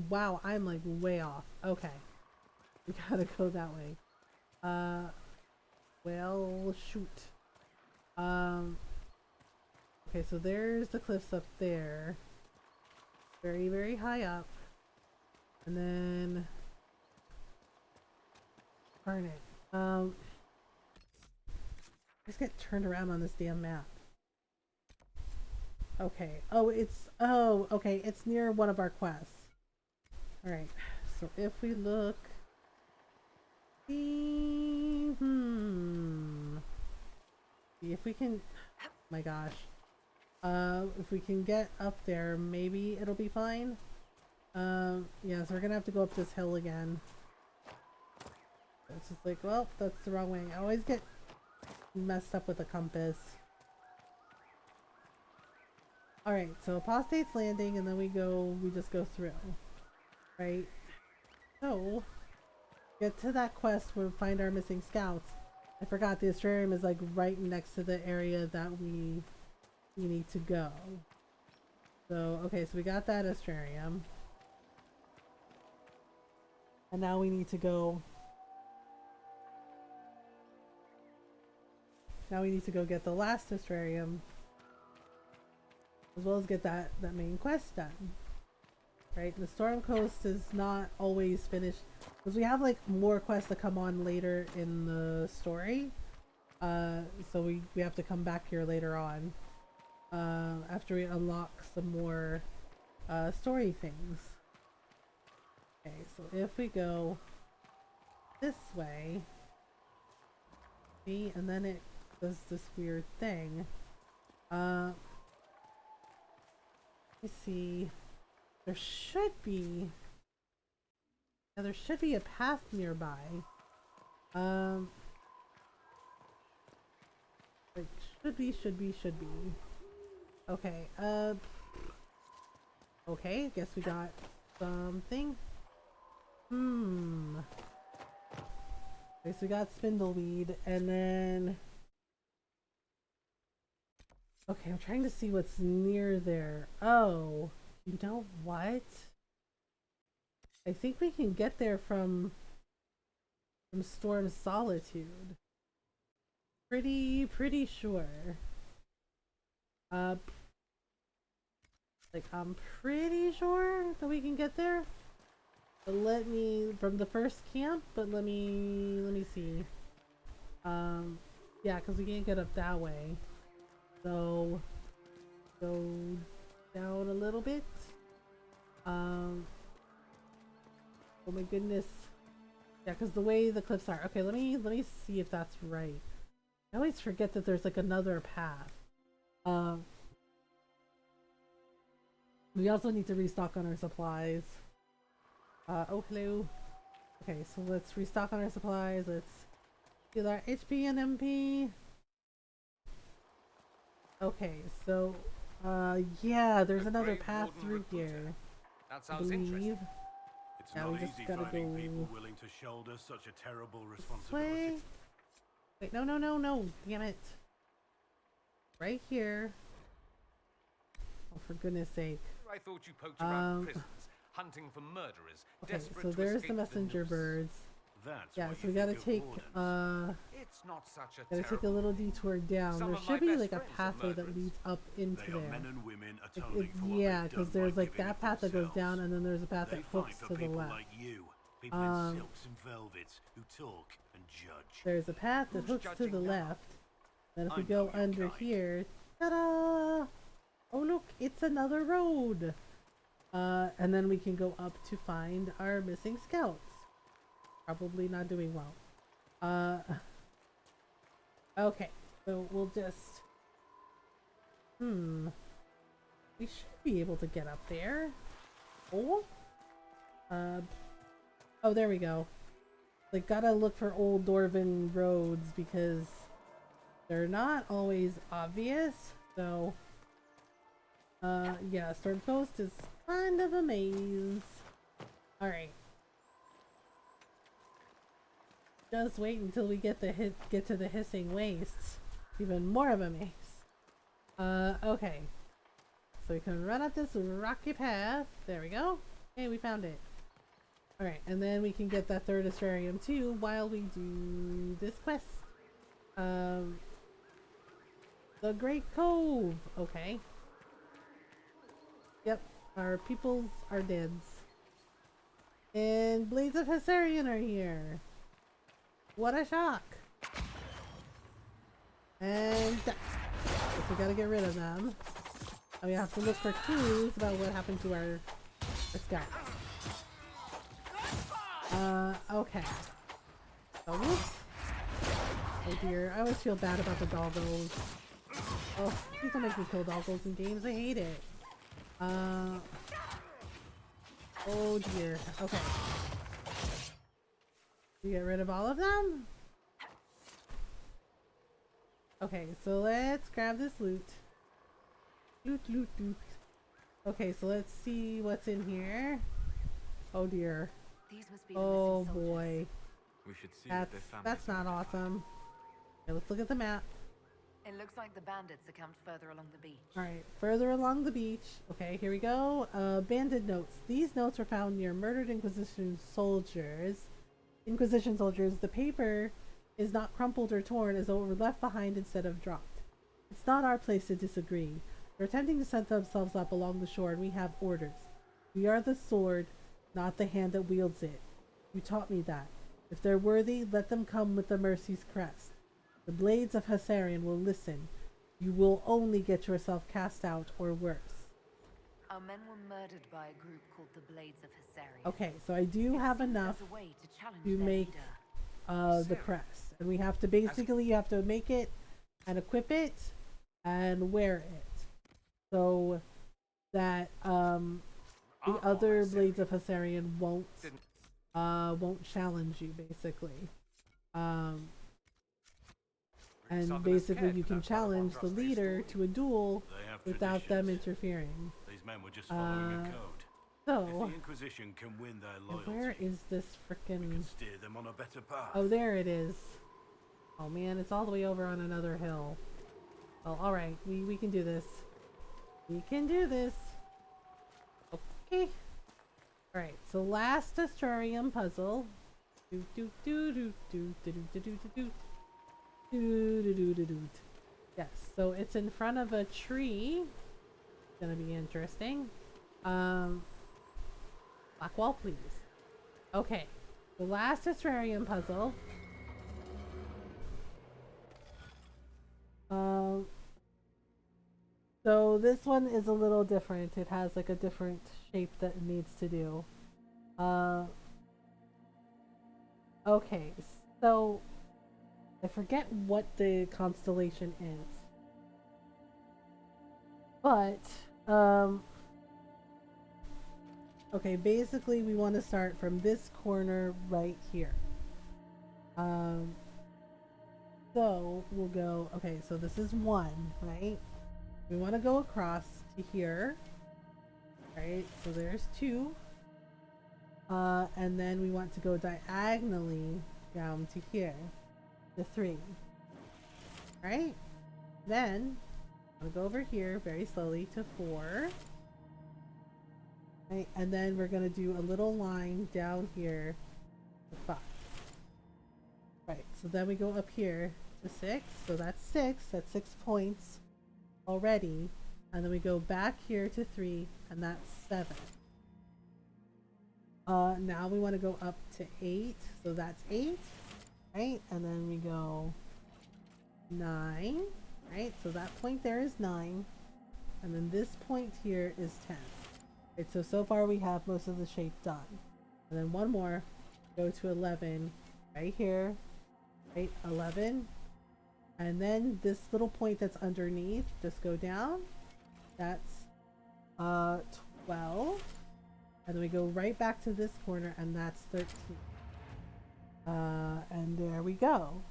Wow, I'm like way off. Okay. We gotta go that way. Well, shoot. Okay, so there's the cliffs up there. Very, very high up. And then... Darn it. I just get turned around on this damn map. Okay. Oh, okay. It's near one of our quests. Alright. So if we look... See if we can... Oh my gosh. If we can get up there, maybe it'll be fine. Yeah, so we're gonna have to go up this hill again. It's just like, well, that's the wrong way. I always get messed up with the compass. Alright, so Apostate's Landing, and then we just go through. Right? So, get to that quest where we find our missing scouts. I forgot the Astrarium is like right next to the area that we need to go. So, okay, so we got that Astrarium. And now we need to go... Now we need to go get the last Astrarium. As well as get that main quest done. Right? The Storm Coast is not always finished. Because we have like more quests that come on later in the story. So we have to come back here later on. After we unlock some more story things. Okay, so if we go this way. See, and then it does this weird thing. Let me see. There should be... Yeah, there should be a path nearby. Like, should be. Okay, okay, I guess we got something. Okay, so we got spindleweed, and then... Okay, I'm trying to see what's near there. Oh, you know what? I think we can get there from Storm Solitude. Pretty sure. Like I'm pretty sure that we can get there. But let me from the first camp. But let me see. Yeah, because we can't get up that way. So go down a little bit. Oh my goodness. Yeah, because the way the cliffs are. Okay, let me see if that's right. I always forget that there's like another path. We also need to restock on our supplies. Oh hello. Okay, so let's restock on our supplies. Let's heal our HP and MP. Okay, so yeah, there's another path through here. That sounds interesting. It's not easy finding people willing to shoulder such a terrible responsibility. Wait, no, no, no, no. Damn it. Right here. Oh, for goodness sake. I thought you poked around prisons, hunting for murderers. Okay, so there's the messenger birds. That's yeah, so we gotta take It's not such a gotta take a little detour down. There should be like a pathway that leads up into they there. are men and women atoning for yeah, because there's like that path that goes down, and then there's a path that hooks to the left. Like you, people in silks and velvets who talk and judge. There's a path that hooks to the left. Then if we go under here, ta-da! Oh look, it's another road. And then we can go up to find our missing scouts. Probably not doing well. Okay, so we'll just... we should be able to get up there. Oh? Oh, there we go. Like, gotta look for old Dwarven roads because they're not always obvious, so... yeah, Storm Coast is kind of a maze. Alright. Just wait until we get to the hissing wastes. Even more of a maze. Okay. So we can run up this rocky path. There we go. Hey, we found it. Alright, and then we can get that third Astrarium too while we do this quest. The Great Cove. Okay. Yep, our peoples are dead. And Blades of Hessarian are here. What a shock! And guess we gotta get rid of them. And we have to look for clues about what happened to our scout. Okay. So whoops. Oh dear, I always feel bad about the doggos. Oh, please don't make me kill doggos in games, I hate it. Oh dear. Okay. We get rid of all of them? Okay, so let's grab this loot. Loot, loot, loot. Okay, so let's see what's in here. Oh dear. These must be oh boy. We should see that's not awesome. Okay, let's look at the map. It looks like the bandits are camped further along the beach. Alright, further along the beach. Okay, here we go. Bandit notes. These notes were found near murdered Inquisition soldiers. The paper is not crumpled or torn as though it were left behind instead of dropped. It's not our place to disagree. They're attempting to set themselves up along the shore and we have orders. We are the sword, not the hand that wields it. You taught me that. If they're worthy, let them come with the Mercy's crest. The Blades of Hessarian will listen. You will only get yourself cast out or worse. Our men were murdered by a group called the Blades of Hessarian. Okay, so I do have enough to make the crest. And we have to basically, you have to make it and equip it and wear it. So that the other Blades of Hessarian won't challenge you basically. And basically you can challenge the leader to a duel without them interfering. These men were just following a code. So, if the Inquisition can win their loyalty, where is this frickin'... we can steer them on a better path. Oh, there it is. Oh man, it's all the way over on another hill. Well, alright, we can do this. We can do this. Okay. Alright, so last Astrarium puzzle. Do do do do do do do do do do. Yes, so it's in front of a tree. It's gonna be interesting. Black wall, please. Okay, the last Astrarium puzzle. So this one is a little different. It has like a different shape that it needs to do. Okay, so I forget what the constellation is. But, okay, basically we want to start from this corner right here. So we'll go, okay, so this is 1, right? We want to go across to here. Right, so there's 2. And then we want to go diagonally down to here. The 3. right? Then I'll go over here very slowly to 4. Right, and then we're gonna do a little line down here to 5. Right, so then we go up here to 6, so that's 6. That's 6 points already, and then we go back here to 3, and that's 7. Now we want to go up to 8, so that's 8, right? And then we go 9, right? So that point there is 9, and then this point here is 10. Right, so far we have most of the shape done, and then one more, go to 11, right here, right? 11, and then this little point that's underneath, just go down. That's 12. And then we go right back to this corner, and that's 13. And there we go.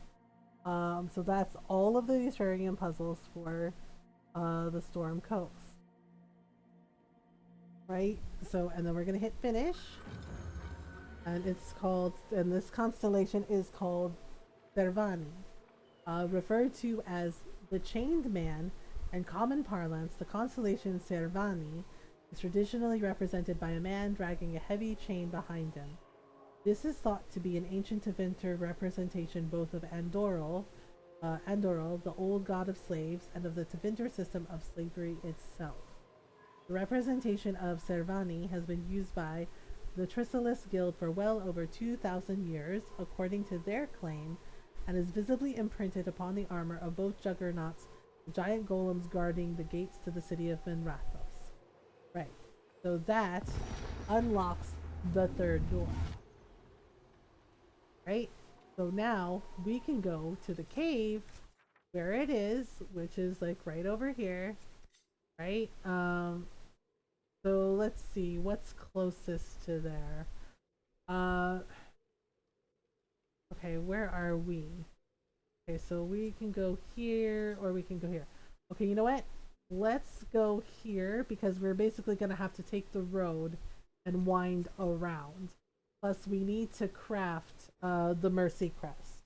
So that's all of the Australian puzzles for the Storm Coast. Right? So, and then we're gonna hit finish. And it's called, and this constellation is called Servani. Referred to as the Chained Man in common parlance, the constellation Servani is traditionally represented by a man dragging a heavy chain behind him. This is thought to be an ancient Tevinter representation both of Andoril, the old god of slaves, and of the Tevinter system of slavery itself. The representation of Servani has been used by the Chrysalis Guild for well over 2,000 years, according to their claim, and is visibly imprinted upon the armor of both juggernauts, the giant golems guarding the gates to the city of Minrathos. Right, so that unlocks the third door. Right, so now we can go to the cave where it is, which is like right over here. Right, so let's see what's closest to there. Okay, where are we? Okay, so we can go here or we can go here. Okay, you know what? Let's go here because we're basically gonna have to take the road and wind around. Plus we need to craft the Mercy Crest.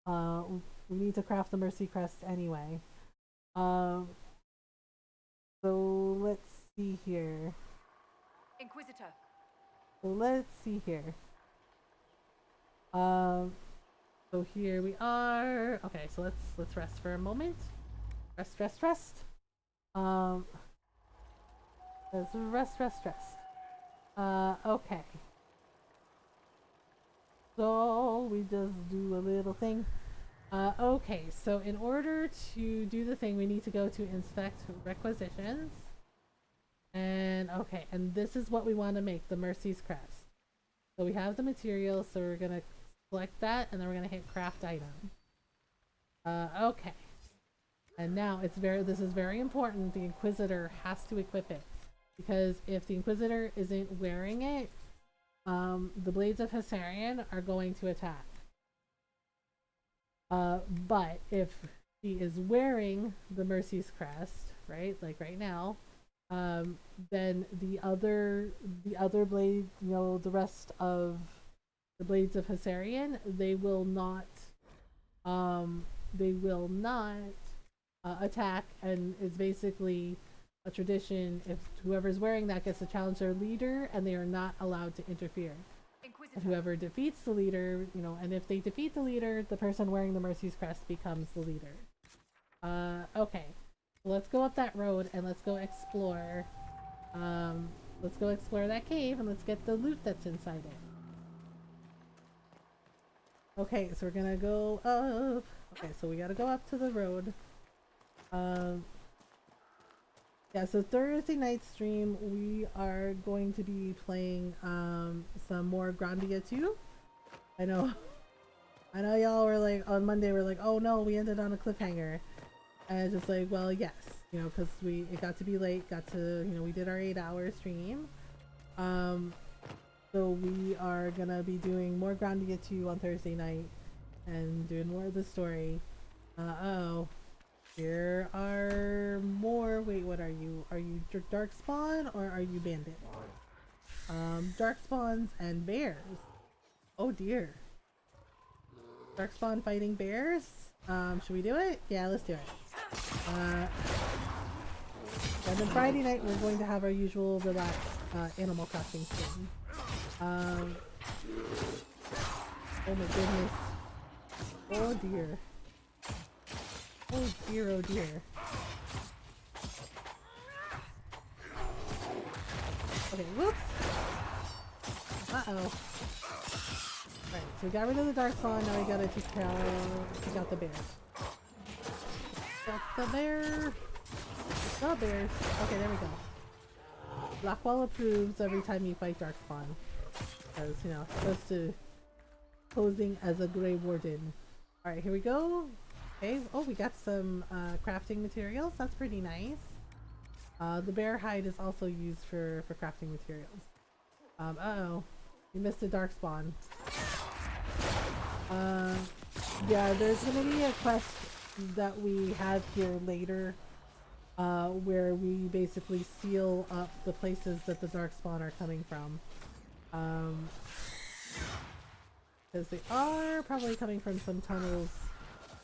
We need to craft the Mercy Crest anyway. So let's see here. Inquisitor. Let's see here. So here we are. Okay, so let's rest for a moment. Rest. Let's rest. Okay. So we just do a little thing. Okay, so in order to do the thing, we need to go to inspect requisitions. And okay, and this is what we want to make, the Mercy's Crest. So we have the materials, so we're gonna select that, and then we're gonna hit craft item. Okay. And now this is very important. The Inquisitor has to equip it, because if the Inquisitor isn't wearing it, the Blades of Hessarian are going to attack. But if she is wearing the Mercy's Crest, right, like right now, then the other blade, the rest of the Blades of Hessarian, they will not attack, and it's basically a tradition. If whoever's wearing that gets to challenge their leader, and they are not allowed to interfere. And whoever defeats the leader, and if they defeat the leader, the person wearing the Mercy's Crest becomes the leader. Okay. Let's go up that road and let's go explore. Let's go explore that cave and let's get the loot that's inside it. Okay, so we're gonna go up. Okay, so we gotta go up to the road. Yeah, so Thursday night stream, we are going to be playing some more Grandia 2. I know y'all were like, on Monday, we're like, oh no, we ended on a cliffhanger. And it's just like, well, yes, because it got to be late, we did our 8-hour stream. So we are gonna be doing more Grandia 2 on Thursday night and doing more of the story. Here are more. Wait, what are you? Are you Darkspawn or are you Bandit? Darkspawns and bears. Oh dear. Darkspawn fighting bears? Should we do it? Yeah, let's do it. And then Friday night we're going to have our usual relaxed Animal Crossing stream. Oh my goodness. Oh dear. Oh dear, oh dear. Okay, whoops. Uh-oh. Right, so we got rid of the Darkspawn, now we gotta take out the bear. Got the bear! The bears! Okay, there we go. Blackwall approves every time you fight Darkspawn. Because, you know, supposed to posing as a Grey Warden. Alright, here we go. Okay, oh, we got some crafting materials. That's pretty nice. The bear hide is also used for crafting materials. Uh-oh. We missed a Darkspawn. Yeah, there's gonna be a quest that we have here later where we basically seal up the places that the Darkspawn are coming from. Because they are probably coming from some tunnels.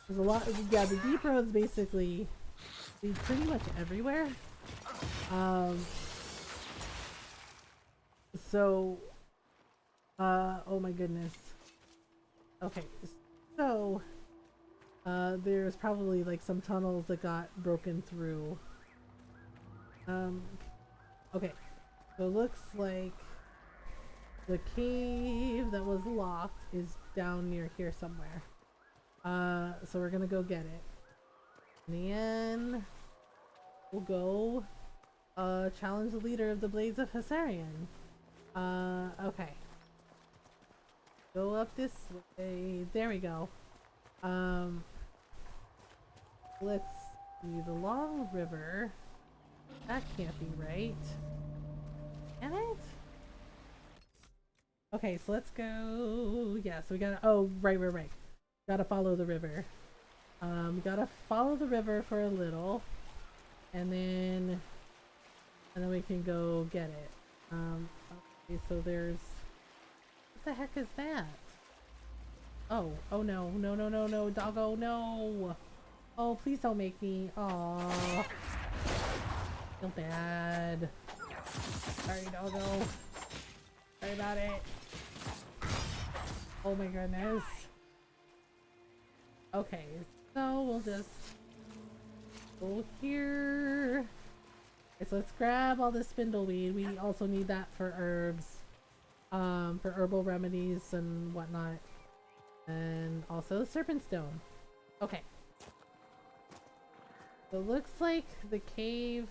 There's a lot, yeah, the deep roads basically lead pretty much everywhere. Oh my goodness. Okay, so, there's probably like some tunnels that got broken through. Okay, so it looks like the cave that was locked is down near here somewhere. So we're gonna go get it. And then we'll go, challenge the leader of the Blades of Hessarian. Okay. Go up this way. There we go. Let's see. The long river. That can't be right. Can it? Okay, so let's go. Yeah, so we gotta. Oh, right. Gotta follow the river. We gotta follow the river for a little, and then we can go get it. Okay, so there's. What the heck is that? Oh no, doggo, no! Oh, please don't make me. Aww. Feel bad. Sorry, doggo. Sorry about it. Oh my goodness. Okay, so we'll just go here. Okay, so let's grab all this spindleweed. We also need that for herbs. For herbal remedies and whatnot. And also serpent stone. Okay. So it looks like the cave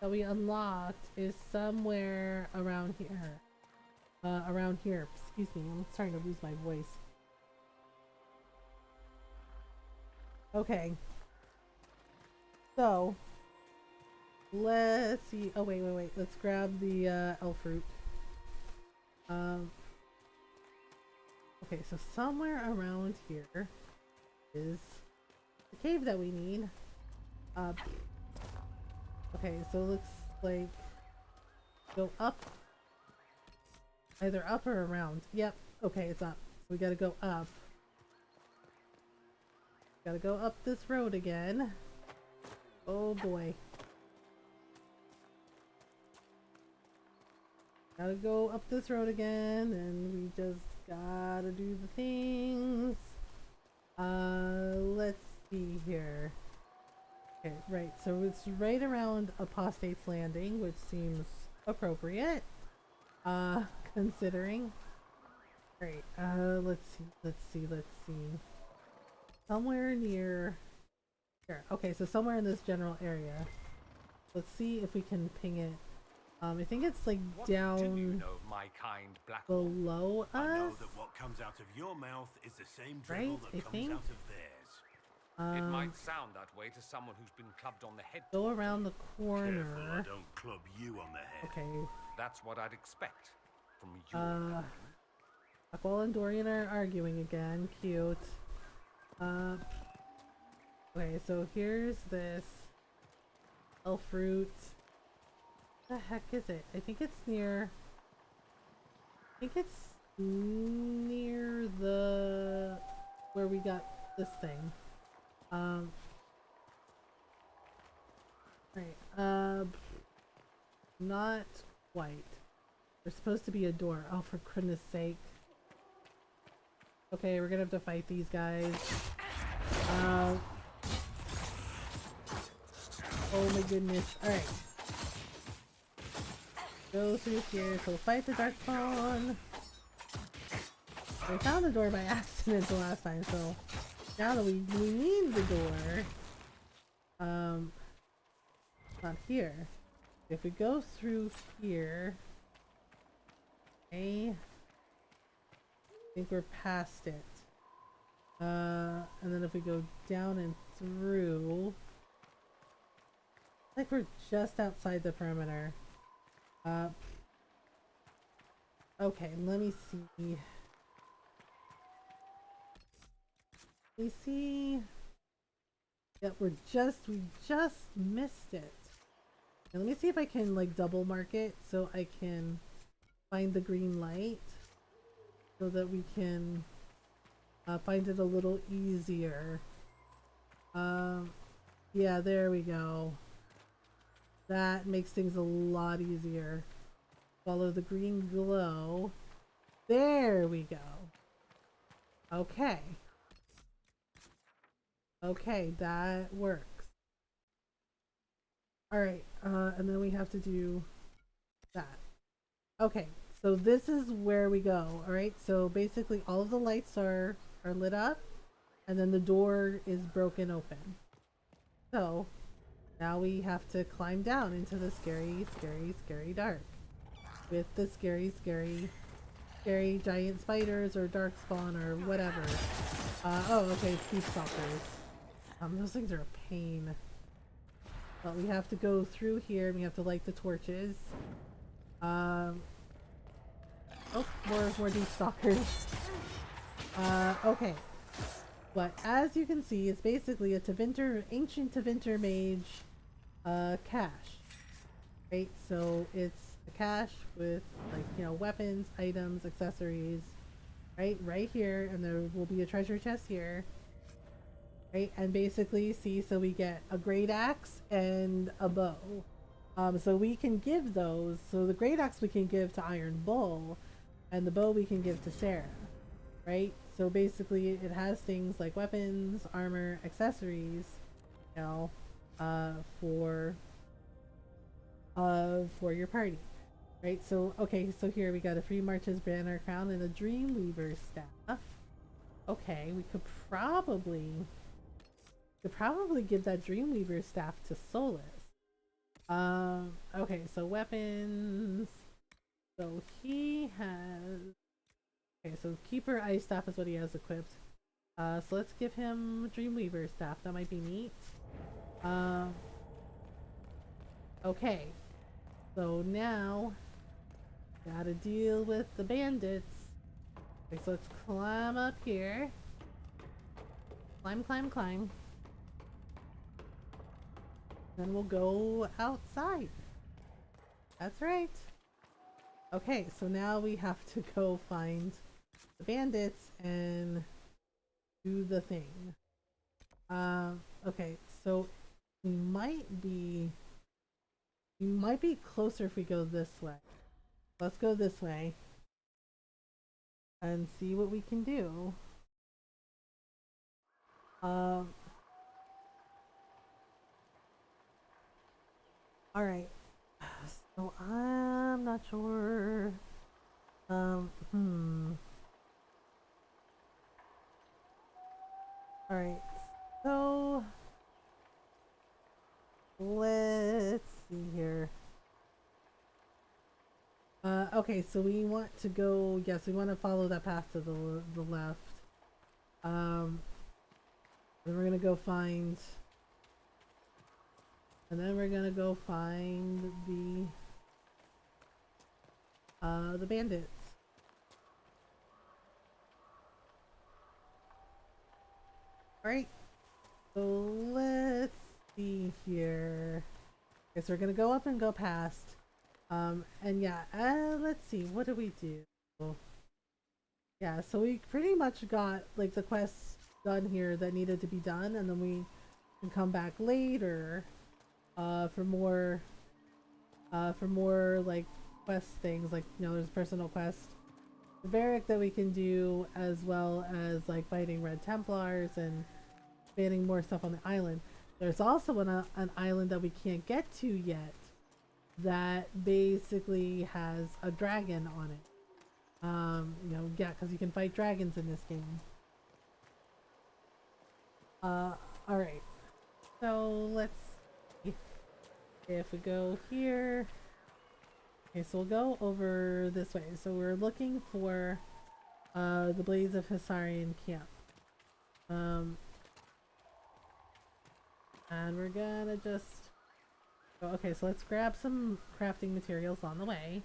that we unlocked is somewhere around here. Around here. Excuse me, I'm starting to lose my voice. Okay. So let's see. Oh wait. Let's grab the elf fruit. Okay, so somewhere around here is the cave that we need. Okay, so it looks like go up. Either up or around. Yep. Okay, it's up. So we gotta go up. Gotta go up this road again. Oh boy. Gotta go up this road again, and we just gotta do the things. Let's see here. Okay, right, so it's right around Apostate's Landing, which seems appropriate. Considering. Great, let's see. Somewhere near here. Okay, so somewhere in this general area. Let's see if we can ping it. I think it's like down do you know, my kind black below us. I know that what comes out of your mouth is the same drivel that comes out of theirs. It might sound that way to someone who's been clubbed on the head. Go around the corner. Careful I don't club you on the head. Okay. That's what I'd expect from you. Aqual and Dorian are arguing again. Cute. Okay, so here's this elf fruit. What the heck is it? I think it's near the where we got this thing. Right. Not quite. There's supposed to be a door. Oh, for goodness sake. Okay, we're gonna have to fight these guys. Oh my goodness. Alright. Go through here. So fight the Darkspawn. I found the door by accident the last time, so now that we need the door. Not here. If we go through here, okay, I think we're past it. And then if we go down and through, I think we're just outside the perimeter. Okay, let me see. We see. Yep, we just missed it. Now, let me see if I can like double mark it so I can find the green light so that we can find it a little easier. Yeah, there we go. That makes things a lot easier. Follow the green glow. There we go. Okay. Okay, that works. Alright, and then we have to do that. Okay, so this is where we go. Alright, so basically all of the lights are lit up, and then the door is broken open. So, now we have to climb down into the scary, scary, scary dark. With the scary, scary, scary giant spiders or darkspawn or whatever. Oh, okay, thief stalkers. Those things are a pain. But we have to go through here and we have to light the torches. Oh, more deep stalkers. Okay. But as you can see, it's basically a ancient Tevinter mage cache. Right? So it's a cache with, like, you know, weapons, items, accessories. Right here, and there will be a treasure chest here. Right, and basically, see, so we get a great axe and a bow. So we can give those. So the great axe we can give to Iron Bull, and the bow we can give to Sarah. Right? So basically, it has things like weapons, armor, accessories, you know, for your party. Right? So okay, so here we got a Free Marches banner crown and a Dreamweaver staff. Okay, we could probably give that Dreamweaver staff to Solus. Okay, so weapons. So he has. Okay, so Keeper Ice Staff is what he has equipped. So let's give him Dreamweaver staff. That might be neat. Okay. So now, gotta deal with the bandits. Okay, so let's climb up here. Climb, climb, climb. Then we'll go outside. That's right. Okay, so now we have to go find the bandits and do the thing. Okay, so we might be closer if we go this way. Let's go this way and see what we can do. Alright. So I'm not sure. Alright, so let's see here. Okay, so we want to go, yes, we want to follow that path to the left. And we're gonna go find, and then we're gonna go find the bandits. Alright, so let's see here. Okay, so we're gonna go up and go past. And yeah, let's see, what do we do? Yeah, so we pretty much got, like, the quests done here that needed to be done, and then we can come back later for more like quest things, like, you know, there's personal quest the barrack that we can do, as well as like fighting Red Templars and banning more stuff on the island. There's also an island that we can't get to yet that basically has a dragon on it. You know, yeah, because you can fight dragons in this game. Alright. So let's see. If we go here. Okay, so we'll go over this way. So we're looking for the Blades of Hissarian camp. And we're gonna just okay, so let's grab some crafting materials on the way.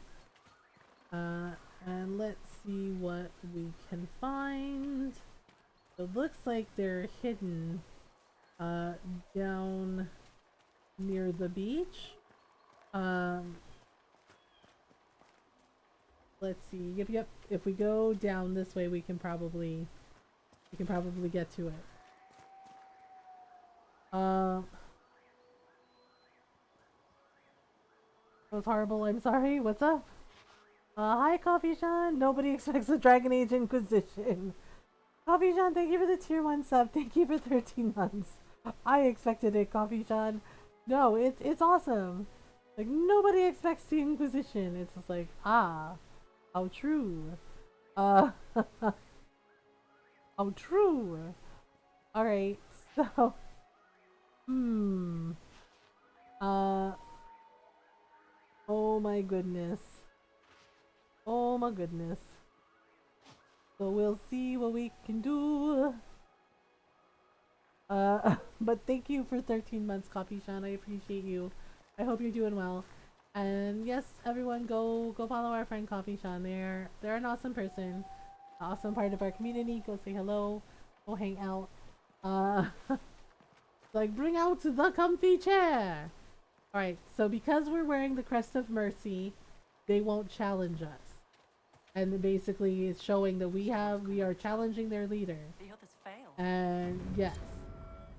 And let's see what we can find. It looks like they're hidden down near the beach. Let's see. Yep. If we go down this way, we can probably get to it. That was horrible. I'm sorry. What's up? Hi, Coffee Sean. Nobody expects the Dragon Age Inquisition. Coffee Sean, thank you for the tier 1 sub. Thank you for 13 months. I expected it, Coffee Sean. No, it's awesome. Like, nobody expects the Inquisition. It's just like, ah, how true. How true. Alright, so, oh my goodness. Oh my goodness. So we'll see what we can do. But thank you for 13 months, Coffee Sean. I appreciate you. I hope you're doing well. And yes, everyone, go follow our friend Coffee Sean. They're an awesome person, an awesome part of our community. Go say hello. Go hang out. Like, bring out the comfy chair. All right. So because we're wearing the Crest of Mercy, they won't challenge us. And basically, it's showing that we are challenging their leader. The others failed. And yes,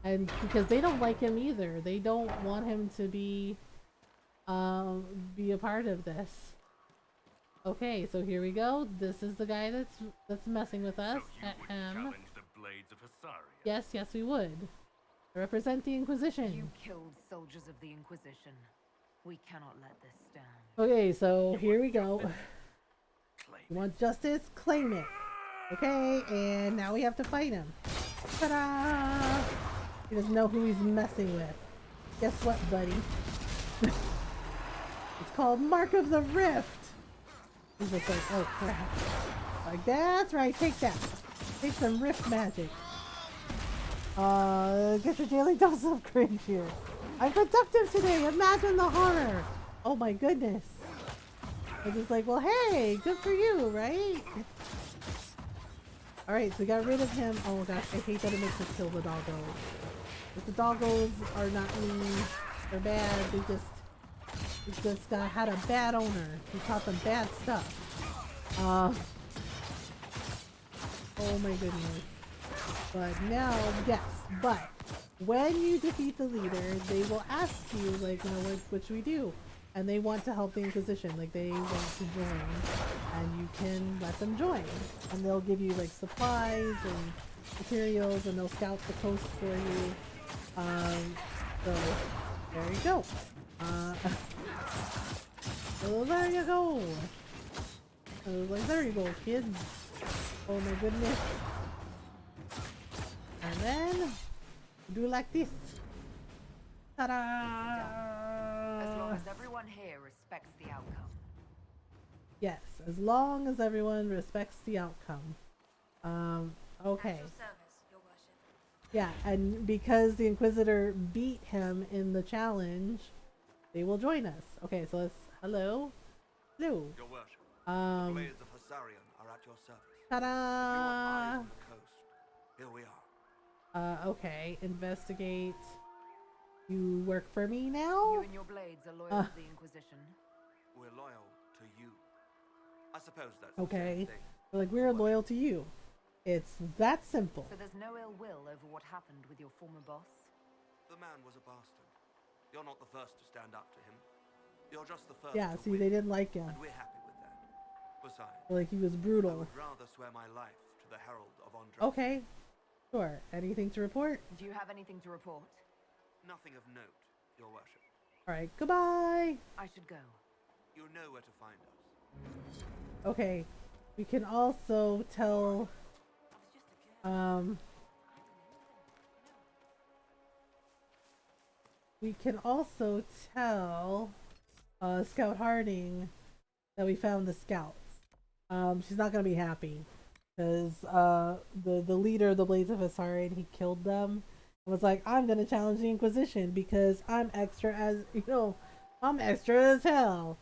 and because they don't like him either, they don't want him to be a part of this. Okay, so here we go. This is the guy that's messing with us. So you would challenge the Blades of Hissarian? Yes, we would. I represent the Inquisition. You killed soldiers of the Inquisition. We cannot let this stand. Okay, so here we go. You want justice? Claim it. Okay, and now we have to fight him. Ta-da! He doesn't know who he's messing with. Guess what, buddy? It's called Mark of the Rift. He's just like, oh crap. Like, that's right, take that. Take some rift magic. Get your daily dose of cringe here. I'm productive today, imagine the horror. Oh my goodness. I'm just like, well, hey, good for you, right? Alright, so we got rid of him. Oh gosh, I hate that it makes us kill the doggos. But the doggos are not mean. They're bad. They just had a bad owner. He taught them bad stuff. Oh my goodness. But now, yes, but when you defeat the leader, they will ask you, like, you know, what should we do? And they want to help the Inquisition, like they want to join, and you can let them join. And they'll give you like supplies and materials, and they'll scout the coast for you. So there you go. So there you go. So like there you go, kids. Oh my goodness. And then do like this. Ta-da! As long as everyone here respects the outcome. Yes, as long as everyone respects the outcome. Okay. At your service, Your Worship. Yeah, and because the Inquisitor beat him in the challenge, they will join us. Okay, so let's... Hello? Hello. Your Worship. The Blades of Hissarian are at your service. Ta-da! If you want eyes on the coast, here we are. Okay. Investigate. You work for me now? You and your blades are loyal to the Inquisition. We're loyal to you. I suppose that's okay. the same thing. Like, we're loyal to you. It's that simple. So there's no ill will over what happened with your former boss? The man was a bastard. You're not the first to stand up to him. You're just the first Yeah, to see, win, they didn't like him. and we're happy with that. Besides, Like, he was I brutal. would rather swear my life to the Herald of Andra. Okay. Sure. Anything to report? Do you have anything to report? Nothing of note, Your Worship. Alright, goodbye! I should go. You know where to find us. Okay. We can also tell... we can also tell Scout Harding that we found the scouts. She's not gonna be happy because the leader of the Blades of Asarian, he killed them and was like, I'm gonna challenge the Inquisition because I'm extra as I'm extra as hell.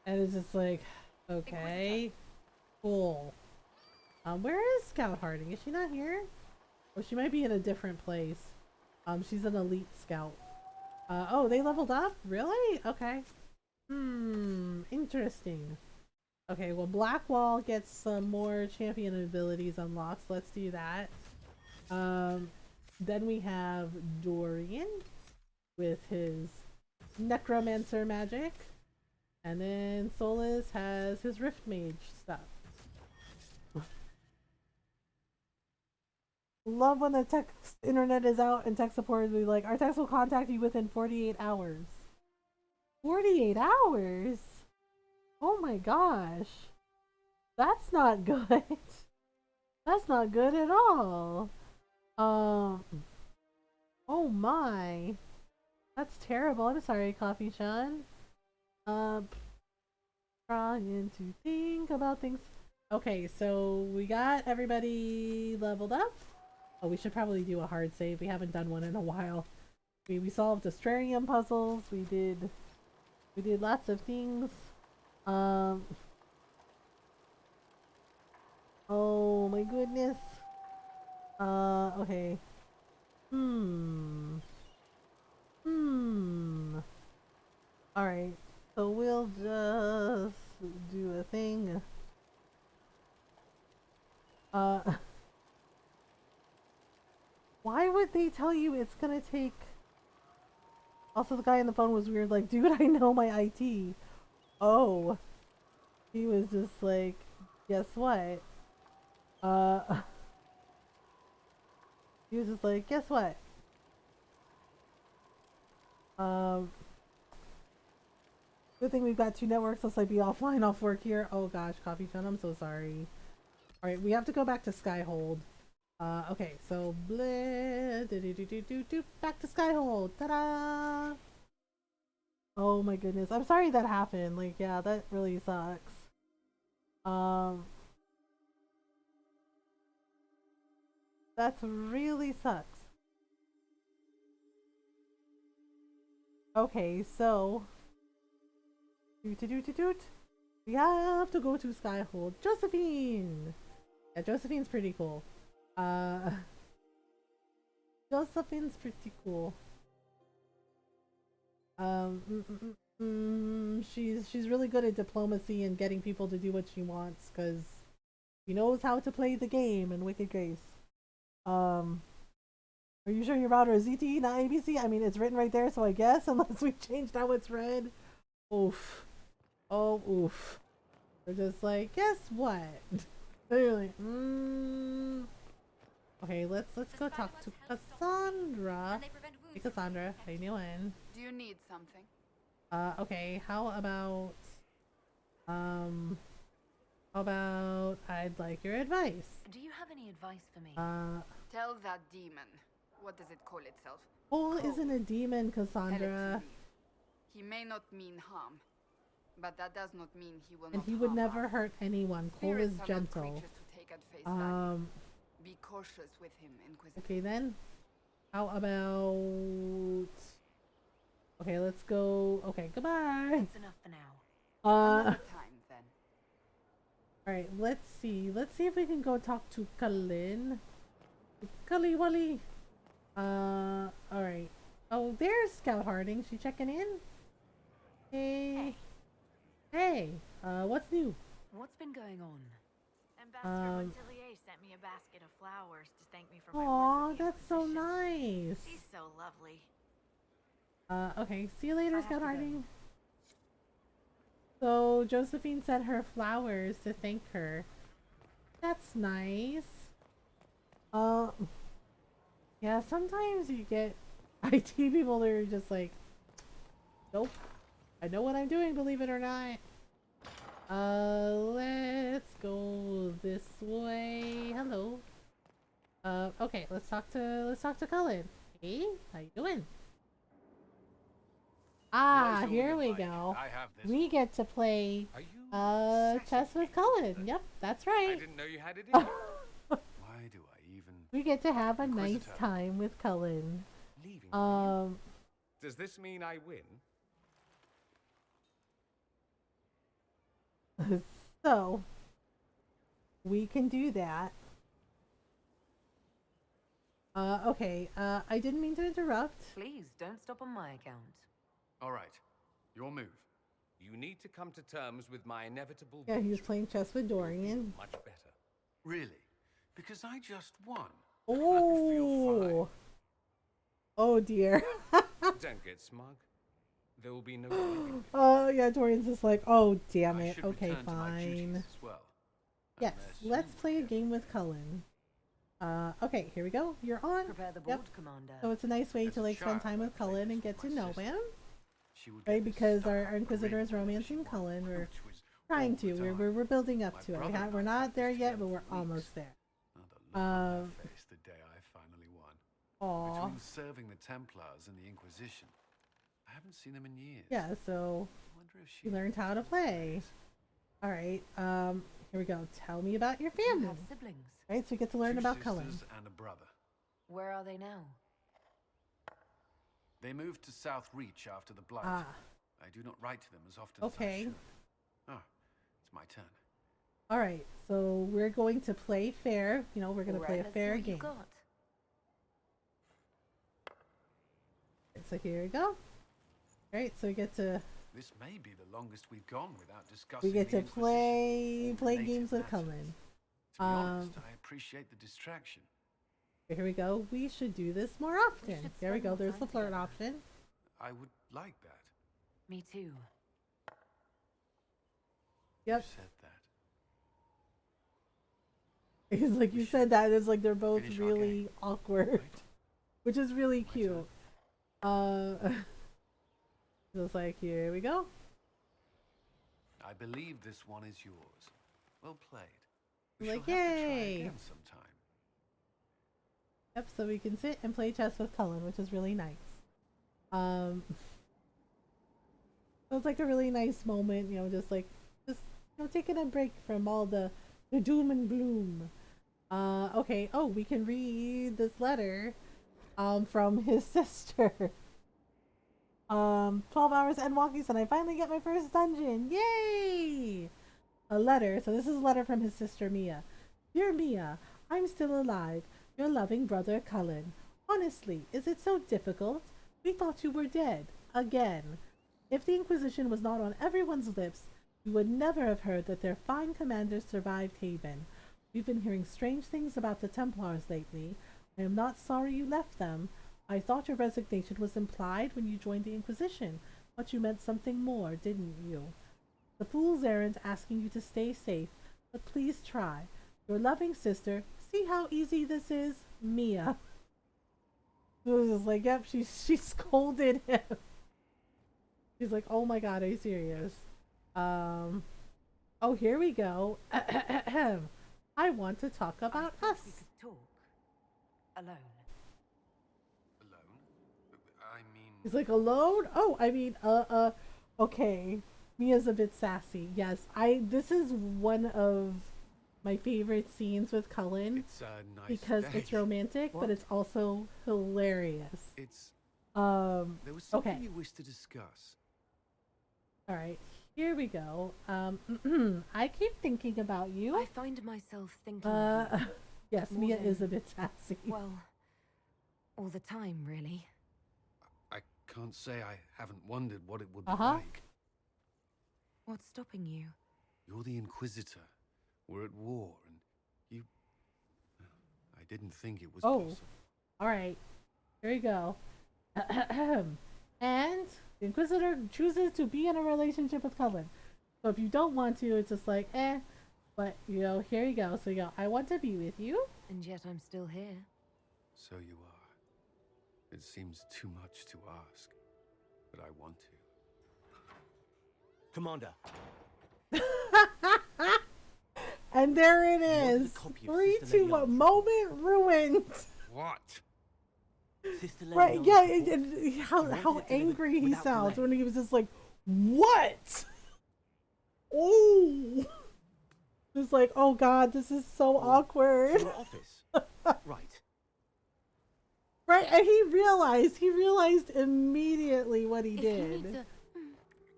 And it's just like, okay, cool. Where is Scout Harding? Is she not here? Or she might be in a different place. She's an elite scout. Oh, they leveled up? Really? Okay. Interesting. Okay, well, Blackwall gets some more champion abilities unlocked, so let's do that. Then we have Dorian with his necromancer magic. And then Solus has his Rift Mage stuff. Love when the text internet is out and tech support will be like, our text will contact you within 48 hours. 48 hours? Oh my gosh. That's not good. That's not good at all. Oh my. That's terrible. I'm sorry, Coffee Sean. Trying to think about things. Okay, so we got everybody leveled up. Oh, we should probably do a hard save. We haven't done one in a while. We solved Astrarium puzzles. We did lots of things. Oh my goodness. Okay. Alright. So we'll just do a thing. Why would they tell you it's gonna take... Also, the guy on the phone was weird, like, dude, I know my IT. Oh. He was just like, guess what? He was just like, guess what? Good thing we've got two networks, let's like be offline, off work here. Oh gosh, Coffee Chun, I'm so sorry. Alright, we have to go back to Skyhold. Okay, so back to Skyhold. Ta-da! Oh my goodness, I'm sorry that happened. Like, yeah, that really sucks. That really sucks. Okay, so we have to go to Skyhold. Josephine! Yeah, Josephine's pretty cool. Josephine's pretty cool. She's really good at diplomacy and getting people to do what she wants because she knows how to play the game in Wicked Grace. Are you sure your router is ZTE, not ABC? I mean, it's written right there, so I guess, unless we changed how it's read. Oof. Oh, oof. They're just like, guess what? They're like, Okay, let's go talk to Cassandra. Hey, Cassandra, how you doing? Do you need something? Okay, how about I'd like your advice. Do you have any advice for me? Tell that demon. What does it call itself? Cole isn't a demon, Cassandra. He may not mean harm, but that does not mean he will And not he would harm never us. hurt anyone. Cole is Spirits are not gentle. creatures to take at face value. Be cautious with him, Inquisitor. Okay then. How about... Okay, let's go... Okay, goodbye! That's enough for now. Another time, then. Alright, let's see. Let's see if we can go talk to Kalin. Cully Wally! Alright. Oh, there's Scout Harding. She checking in? Hey. Hey. What's new? What's been going on? Ambassador Montilier sent me a basket of flowers to thank me for my Aw, work with the that's so Inquisition. nice. She's so lovely. Okay, see you later, Scout Harding. So Josephine sent her flowers to thank her. That's nice. Yeah, sometimes you get IT people that are just like, nope, I know what I'm doing, believe it or not. Let's go this way. Hello. Okay, let's talk to Cullen. Hey, how you doing? Ah, here we go. We get to play chess with Cullen. Yep, that's right. I didn't know you had it in you. Why do I even... We get to have a nice time with Cullen. Does this mean I win? So we can do that. Okay, I didn't mean to interrupt. Please don't stop on my account. All right, your move. You need to come to terms with my inevitable. Yeah, he was playing chess with Dorian. Much better. Really? Because I just won. Oh. Oh dear. Don't get smug. There will be no. Oh yeah, Dorian's just like, oh damn it. Okay, fine. Well. Yes, let's play a game with Cullen. Okay, here we go. You're on. Prepare the board, Commander. So it's a nice way to like spend time with Cullen and get to know him. Right, because our Inquisitor is romancing Cullen. We're trying to. We're building up to it. We're not there yet, but we're almost there. Face the day I finally won. Aww. Between serving the Templars and the Inquisition, I haven't seen them in years. Yeah, so you learned how to play. All right. Here we go. Tell me about your family. You have siblings. Right, so we get to learn about Cullen. And a brother. Where are they now? They moved to South Reach after the Blight. Ah. I do not write to them as often as I should. Oh, it's my turn. All right, so we're going to play fair. You know, we're going to play a fair game. So here we go. All right, so we get to. This may be the longest we've gone without discussing. We get to play games with Cullen. To be honest, I appreciate the distraction. Here we go. We should do this more often. There we go. There's the flirt option. I would like that. Me too. Yep. You said that. It's like you said that. It's like they're both really awkward, which is really cute. Just like here we go. I believe this one is yours. Well played. Like yay! Sometime. Yep. So we can sit and play chess with Cullen, which is really nice. So it's like a really nice moment, you know, just taking a break from all the doom and gloom. Okay. Oh, we can read this letter, from his sister. 12 hours and walkies, and I finally get my first dungeon. Yay! A letter. So this is a letter from his sister Mia. Dear Mia, I'm still alive. Your loving brother Cullen. Honestly, is it so difficult? We thought you were dead. Again. If the Inquisition was not on everyone's lips, we would never have heard that their fine commander survived Haven. We've been hearing strange things about the Templars lately. I am not sorry you left them. I thought your resignation was implied when you joined the Inquisition, but you meant something more, didn't you? The fool's errand asking you to stay safe, but please try. Your loving sister. See how easy this is? Mia. It was just like, yep, she scolded him. She's like, oh my god, are you serious? Oh, here we go. I want to talk about us. We could talk. Alone. He's like, alone? Oh, I mean, okay. Mia's a bit sassy. Yes, this is one of my favorite scenes with Cullen. It's a nice because day. it's romantic, but it's also hilarious. It's there was something okay. you wish to discuss. All right, here we go. I keep thinking about you. I find myself thinking. Of you yes, Mia is a bit sassy. Well, all the time, really. I can't say I haven't wondered what it would be like. What's stopping you? You're the Inquisitor. We're at war, and I didn't think it was possible. All right. Here you go. And the Inquisitor chooses to be in a relationship with Cullen. So if you don't want to, it's just like, eh. But, you know, here you go. So you go, I want to be with you. And yet I'm still here. So you are. It seems too much to ask, but I want to. Commander. And there it is. 3, 2, 1. Moment ruined. What? Right, yeah, how angry he sounds when he was just like, what? Oh. It's like, oh god, this is so awkward. Your office. Right. Right, and he realized immediately what he did.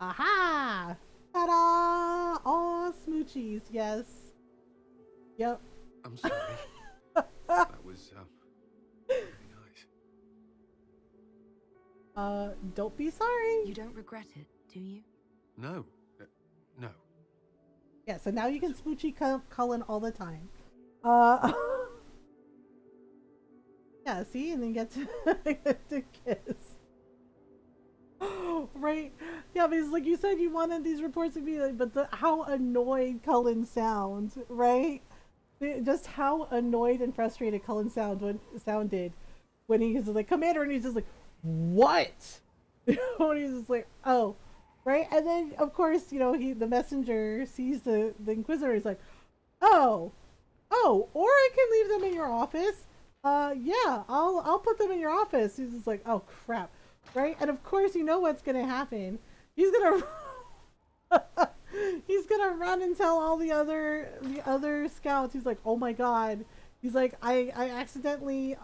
Aha! Ta-da! Oh, smoochies, yes. Yep. I'm sorry. That was, really nice. Don't be sorry. You don't regret it, do you? No. No. Yeah, so now you can smoochy Cullen all the time. Yeah, see, and then get to kiss. Right? Yeah, because like you said, you wanted these reports to be like, but how annoyed Cullen sounds, right? Just how annoyed and frustrated Cullen sounded when he was like, Commander, and he's just like, what? And he's just like, oh. Right, and then of course, you know, the messenger sees the Inquisitor. He's like, oh, or I can leave them in your office. Yeah, I'll put them in your office. He's just like, oh crap, right? And of course, you know what's gonna happen. He's gonna run and tell all the other scouts. He's like, oh my god. He's like, I accidentally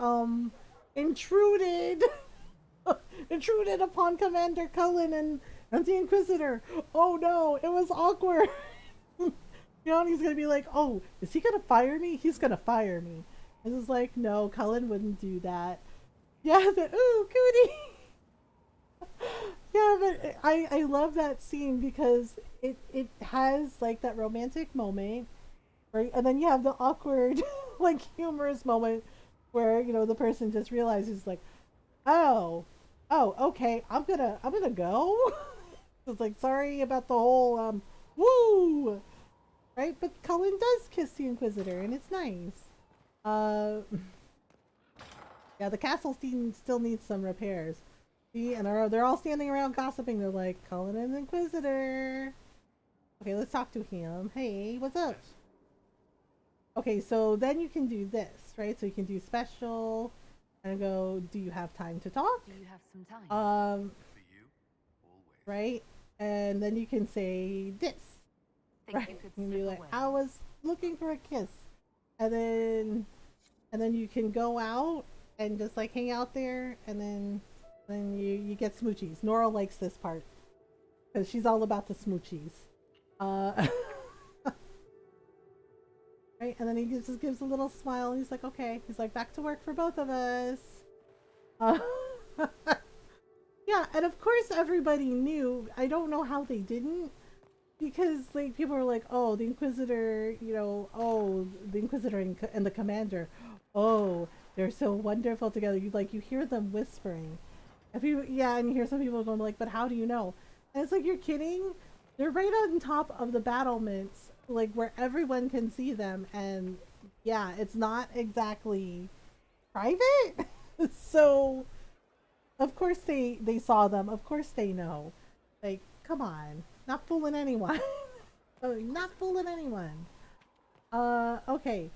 intruded upon Commander Cullen and the Inquisitor. Oh no, it was awkward. You know, and he's gonna be like, oh, is he gonna fire me? He's gonna fire me. And it's like, no, Cullen wouldn't do that. Yeah, ooh, cootie. Yeah, but I love that scene because it has like that romantic moment, right? And then you have the awkward, like humorous moment where, you know, the person just realizes like, oh, okay, I'm gonna go. It's like, sorry about the whole woo, right? But Cullen does kiss the Inquisitor, and it's nice. Yeah, the castle still needs some repairs. See, and they're all standing around gossiping. They're like, Cullen and the Inquisitor. Okay, let's talk to him. Hey, what's up? Okay, so then you can do this, right? So you can do special and go, do you have time to talk? Do you have some time? Right? And then you can say this. Right? You can be like, I was looking for a kiss. And then you can go out and just like hang out there, and then you get smoochies. Nora likes this part because she's all about the smoochies. Right? And then he just gives a little smile and he's like, okay. He's like, back to work for both of us. Yeah, and of course everybody knew. I don't know how they didn't, because like people were like, oh, the Inquisitor, you know, oh, the Inquisitor and the Commander, oh, they're so wonderful together. You hear them whispering. And people, yeah, and you hear some people going like, but how do you know? And it's like, you're kidding? They're right on top of the battlements, like where everyone can see them, and yeah, it's not exactly private. So of course they saw them. Of course they know. Like, come on. Not fooling anyone. Not fooling anyone. Okay.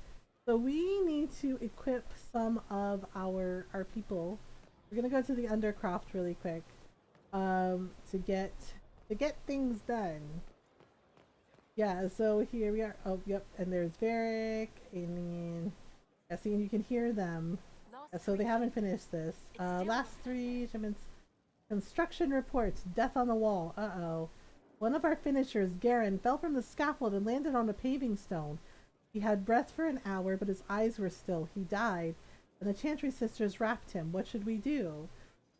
So we need to equip some of our people. We're gonna go to the Undercroft really quick. To get things done. Yeah, so here we are. Oh, yep, and there's Varric, and then yeah, see, you can hear them. So they haven't finished this. Last 3 achievements. Construction reports. Death on the wall. Uh-oh. One of our finishers, Garen, fell from the scaffold and landed on a paving stone. He had breath for an hour, but his eyes were still. He died, and the Chantry sisters wrapped him. What should we do?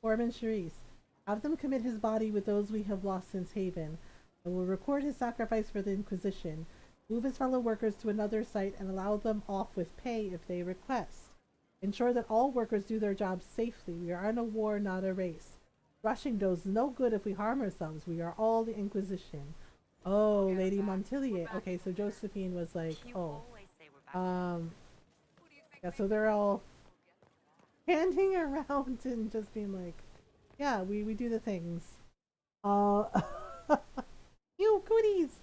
Foreman Charisse. Have them commit his body with those we have lost since Haven. I will record his sacrifice for the Inquisition. Move his fellow workers to another site and allow them off with pay if they request. Ensure that all workers do their jobs safely. We are in a war, not a race. Rushing does no good if we harm ourselves. We are all the Inquisition. Oh, Lady Montilier. Okay, so Josephine was like, oh. Yeah, so they're all handing around and just being like, yeah, we do the things. You goodies.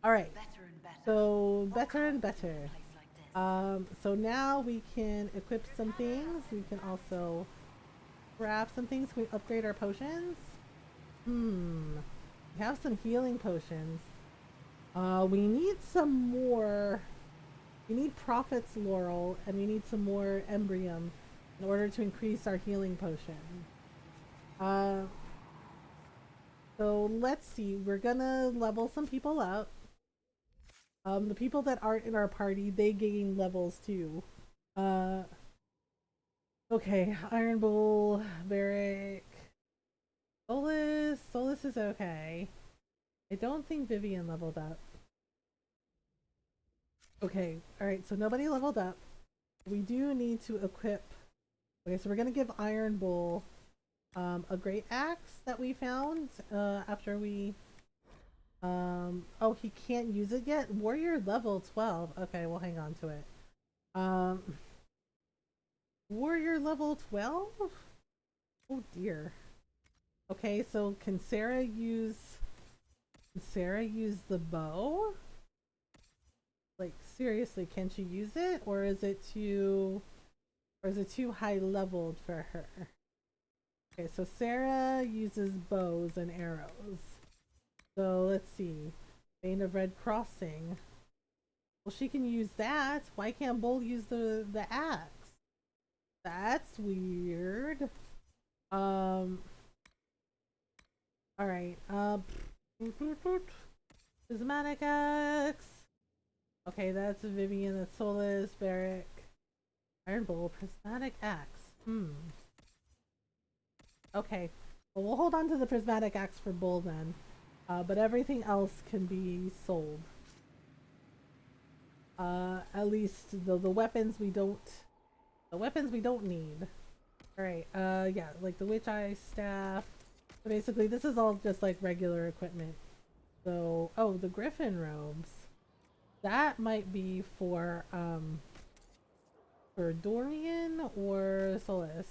All right. So better and better. So now we can equip some things. We can also grab some things. Can we upgrade our potions? We have some healing potions. We need some more. We need Prophet's Laurel, and we need some more Embrium in order to increase our healing potion. So let's see. We're gonna level some people up. The people that aren't in our party, they gain levels too. Okay, Iron Bull, Varric, Solus. Solus is okay. I don't think Vivian leveled up. Okay, alright, so nobody leveled up. We do need to equip. Okay, so we're gonna give Iron Bull a great axe that we found after we oh, he can't use it yet? Warrior level 12. Okay, we'll hang on to it. Warrior level 12? Oh dear. Okay, so can Sarah use the bow? Like seriously, can she use it? Or is it too high leveled for her? Okay, so Sarah uses bows and arrows. So let's see. Bane of Red Crossing. Well, she can use that. Why can't Bull use the axe? That's weird. Alright. Prismatic axe. Okay, that's Vivian, that's Solus, Barrick. Iron Bull, prismatic axe. Okay. Well, we'll hold on to the prismatic axe for Bull then. But everything else can be sold. At least the weapons we don't. The weapons we don't need. Alright, yeah, like the Witch Eye staff. So basically, this is all just like regular equipment. So, oh, the Griffin robes. That might be for Dorian or Solus.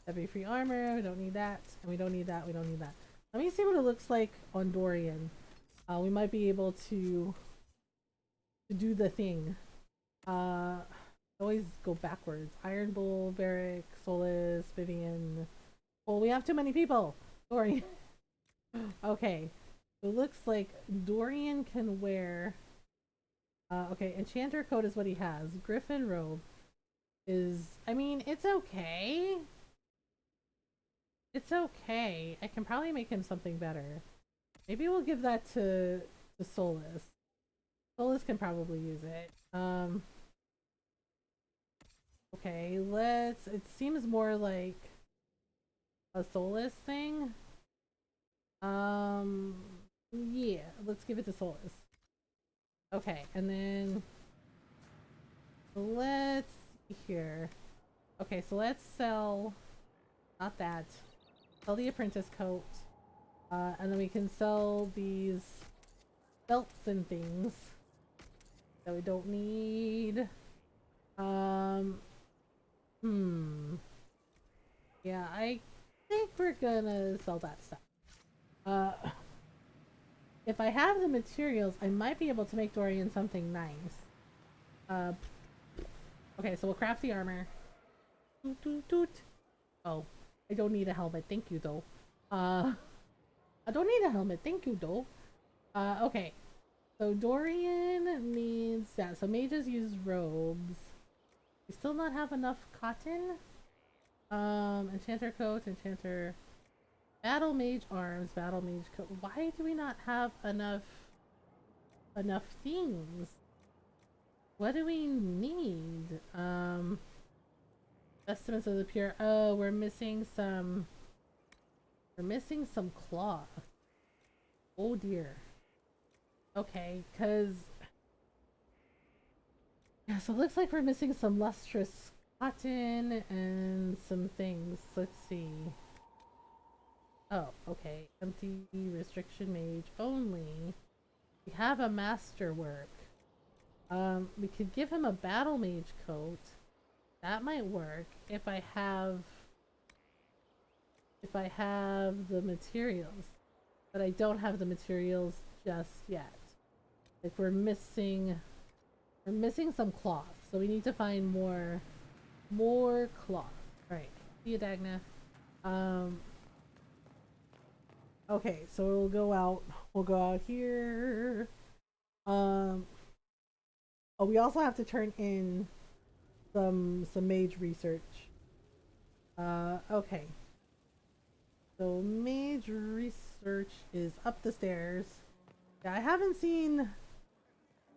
Heavy free armor, we don't need that. And we don't need that, we don't need that. Let me see what it looks like on Dorian. We might be able to do the thing. Always go backwards. Iron Bull, Varric, Solus, Vivian. Well, we have too many people. Dorian. Okay. So it looks like Dorian can wear... okay, Enchanter coat is what he has. Griffin robe is... I mean, it's okay. It's okay. I can probably make him something better. Maybe we'll give that to Solus. Solus can probably use it. Okay, let's... It seems more like a Solus thing. Yeah, let's give it to Solus. Okay, and then... Let's see here. Okay, so let's sell... Not that. Sell the apprentice coat. And then we can sell these belts and things that we don't need. Yeah, I think we're gonna sell that stuff. If I have the materials, I might be able to make Dorian something nice. Okay, so we'll craft the armor. Toot, toot, toot. Oh, I don't need a helmet. Thank you, though. I don't need a helmet. Thank you, though. Okay. So Dorian needs that. So mages use robes. We still not have enough cotton. Enchanter coat, enchanter... Battle mage arms, battle mage coat. Why do we not have enough things? What do we need? Estimates of the pure... Oh, we're missing some cloth. Oh dear. Okay, because Yeah, so it looks like we're missing some lustrous cotton and some things. Let's see. Oh, okay. Empty restriction mage only. We have a masterwork. We could give him a battle mage coat. That might work if I have the materials. But I don't have the materials just yet. Like we're missing some cloth. So we need to find more cloth. Alright. See you, Dagna. Okay, so we'll go out here. Oh, we also have to turn in some mage research. Okay. So mage research is up the stairs. Yeah, I haven't seen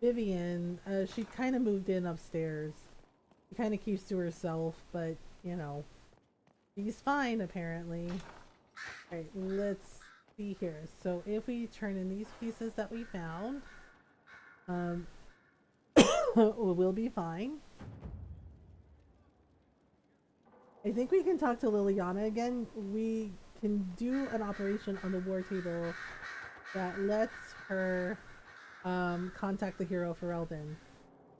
Vivian. She kind of moved in upstairs. She kind of keeps to herself, but you know, she's fine apparently. Alright, let's see here. So if we turn in these pieces that we found, we'll be fine. I think we can talk to Liliana again. We can do an operation on the war table that lets her contact the hero for Eldon.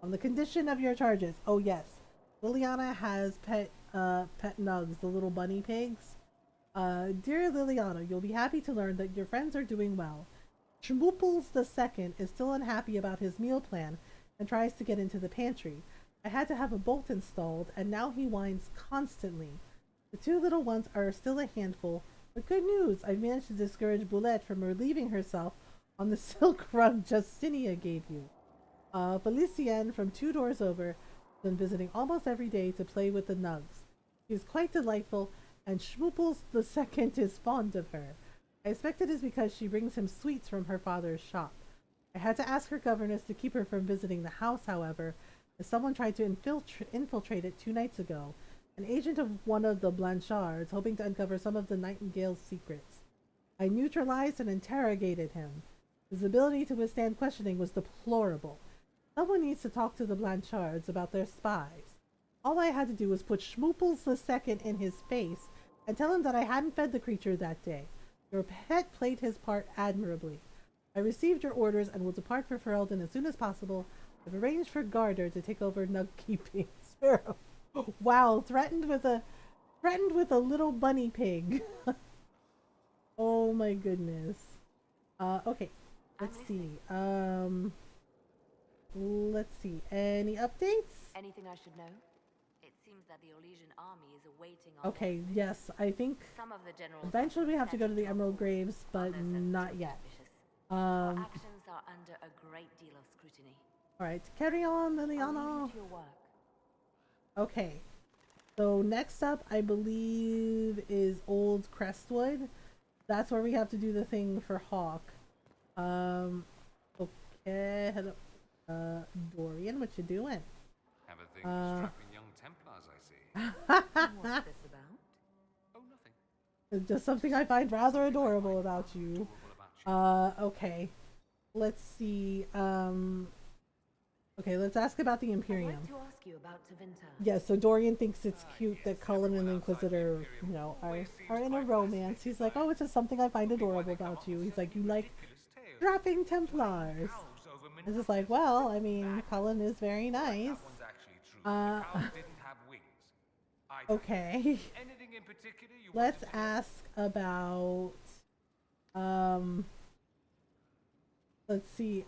On the condition of your charges. Oh yes. Liliana has pet nugs, the little bunny pigs. Dear Liliana, you'll be happy to learn that your friends are doing well. Schmooples II is still unhappy about his meal plan and tries to get into the pantry. I had to have a bolt installed, and now he whines constantly. The two little ones are still a handful, but good news! I've managed to discourage Boulette from relieving herself on the silk rug Justinia gave you. Felicienne from 2 doors over has been visiting almost every day to play with the nugs. She is quite delightful, and Schmooples II is fond of her. I expect it is because she brings him sweets from her father's shop. I had to ask her governess to keep her from visiting the house, however, as someone tried to infiltrate it 2 nights ago. An agent of one of the Blanchards, hoping to uncover some of the Nightingale's secrets. I neutralized and interrogated him. His ability to withstand questioning was deplorable. Someone needs to talk to the Blanchards about their spies. All I had to do was put Schmooples II in his face and tell him that I hadn't fed the creature that day. Your pet played his part admirably. I received your orders and will depart for Ferelden as soon as possible. I've arranged for Garter to take over nug keeping. Sparrow. Wow, threatened with a little bunny pig. Oh my goodness. Okay. Let's see. Let's see. Any updates? Anything I should know? It seems that the Orlesian army is awaiting our Okay, yes, I think some of the generals eventually we have to go to the Emerald Graves, but not yet. Our actions are under a great deal of scrutiny. Alright, carry on, Liliana. Okay. So next up, I believe, is Old Crestwood. That's where we have to do the thing for Hawk. Okay, hello. Dorian, what you doing? Have a thing for strapping young Templars, I see. What's this about? Oh, nothing. It's just something I find rather adorable about you. Okay. Let's see. Okay, let's ask about the Imperium. I'd like to ask you about Tevinter. Yeah, so Dorian thinks it's cute that Cullen and the Inquisitor, you know, are in a romance. He's like, oh, it's just something I find adorable about you. He's like, you like strapping Templars. It's just like, well, I mean, Cullen is very nice. Okay. Let's ask about, let's see,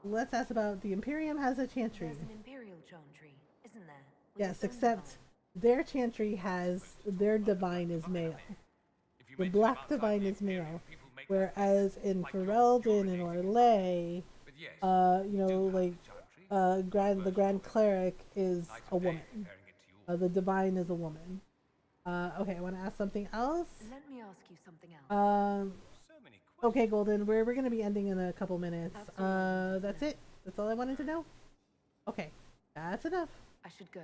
let's ask about the Imperium has a chantry. There's an Imperial chantry, isn't there? Yes, except their chantry has, their divine is male. The Black Divine is male. Whereas in Ferelden and Orlais, you know, like, the Grand Cleric is a woman. The Divine is a woman. Okay, I want to ask something else. Let me ask you something else. Okay, Golden, we're going to be ending in a couple minutes. That's it? That's all I wanted to know? Okay, that's enough. I should go.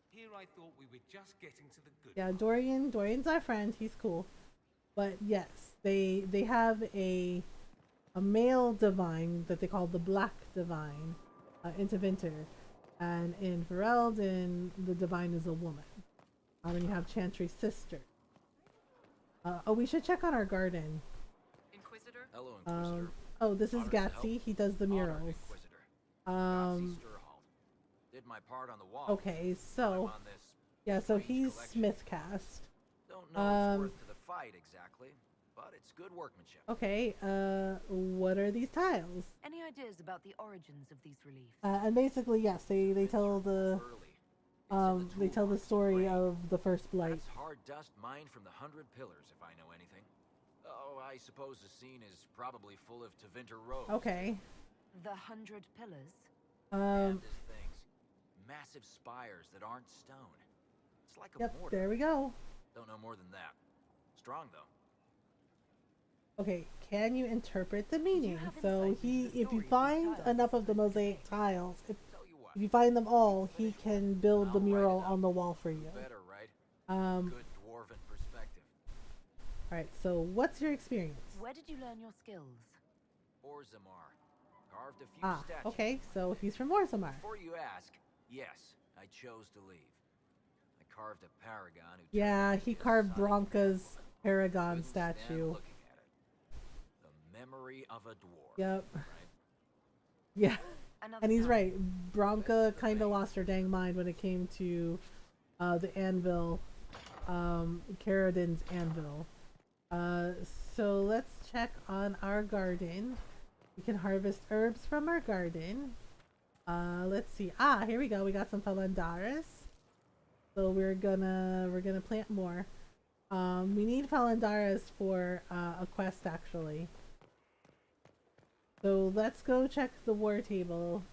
Here I thought we were just getting to the good. Yeah, Dorian's our friend. He's cool. But yes, they have a male divine that they call the Black Divine, into Vinter. And in Ferelden, the Divine is a woman. And you have Chantry's sister. Oh, we should check on our garden. Inquisitor? Hello, Inquisitor. Oh, this is Gatsy. He does the murals. Did my part on the wall. Okay, so yeah, so he's Smithcast. Don't know what's worth to the fight exactly, but it's good workmanship. Okay, what are these tiles? Any ideas about the origins of these reliefs? And basically, yes, they tell the story of the first blight. That's hard dust mined from the 100 Pillars, if I know anything. Oh, I suppose the scene is probably full of Tevinter Roads. Okay. The 100 Pillars? Things. Massive spires that aren't stone. It's like a mortar. There we go. Don't know more than that. Strong, though. Okay, can you interpret the meaning? So if you find enough of the mosaic tiles, if you find them all, he can build the mural on the wall for you. Better, right? Good dwarven perspective. Alright, so what's your experience? Where did you learn your skills? Orzammar. Carved a few statues. Okay, so he's from Orzammar. Before you ask, yes, I chose to leave. I carved a paragon who Yeah, he carved Bronca's paragon statue. The memory of a dwarf. Yep. Right? Yeah. And he's right. Bronca kind of lost her dang mind when it came to the anvil, Caradin's anvil. So let's check on our garden. We can harvest herbs from our garden. Let's see. Here we go. We got some Falandaris. So we're gonna plant more. We need Falandaris for a quest actually. So let's go check the war table.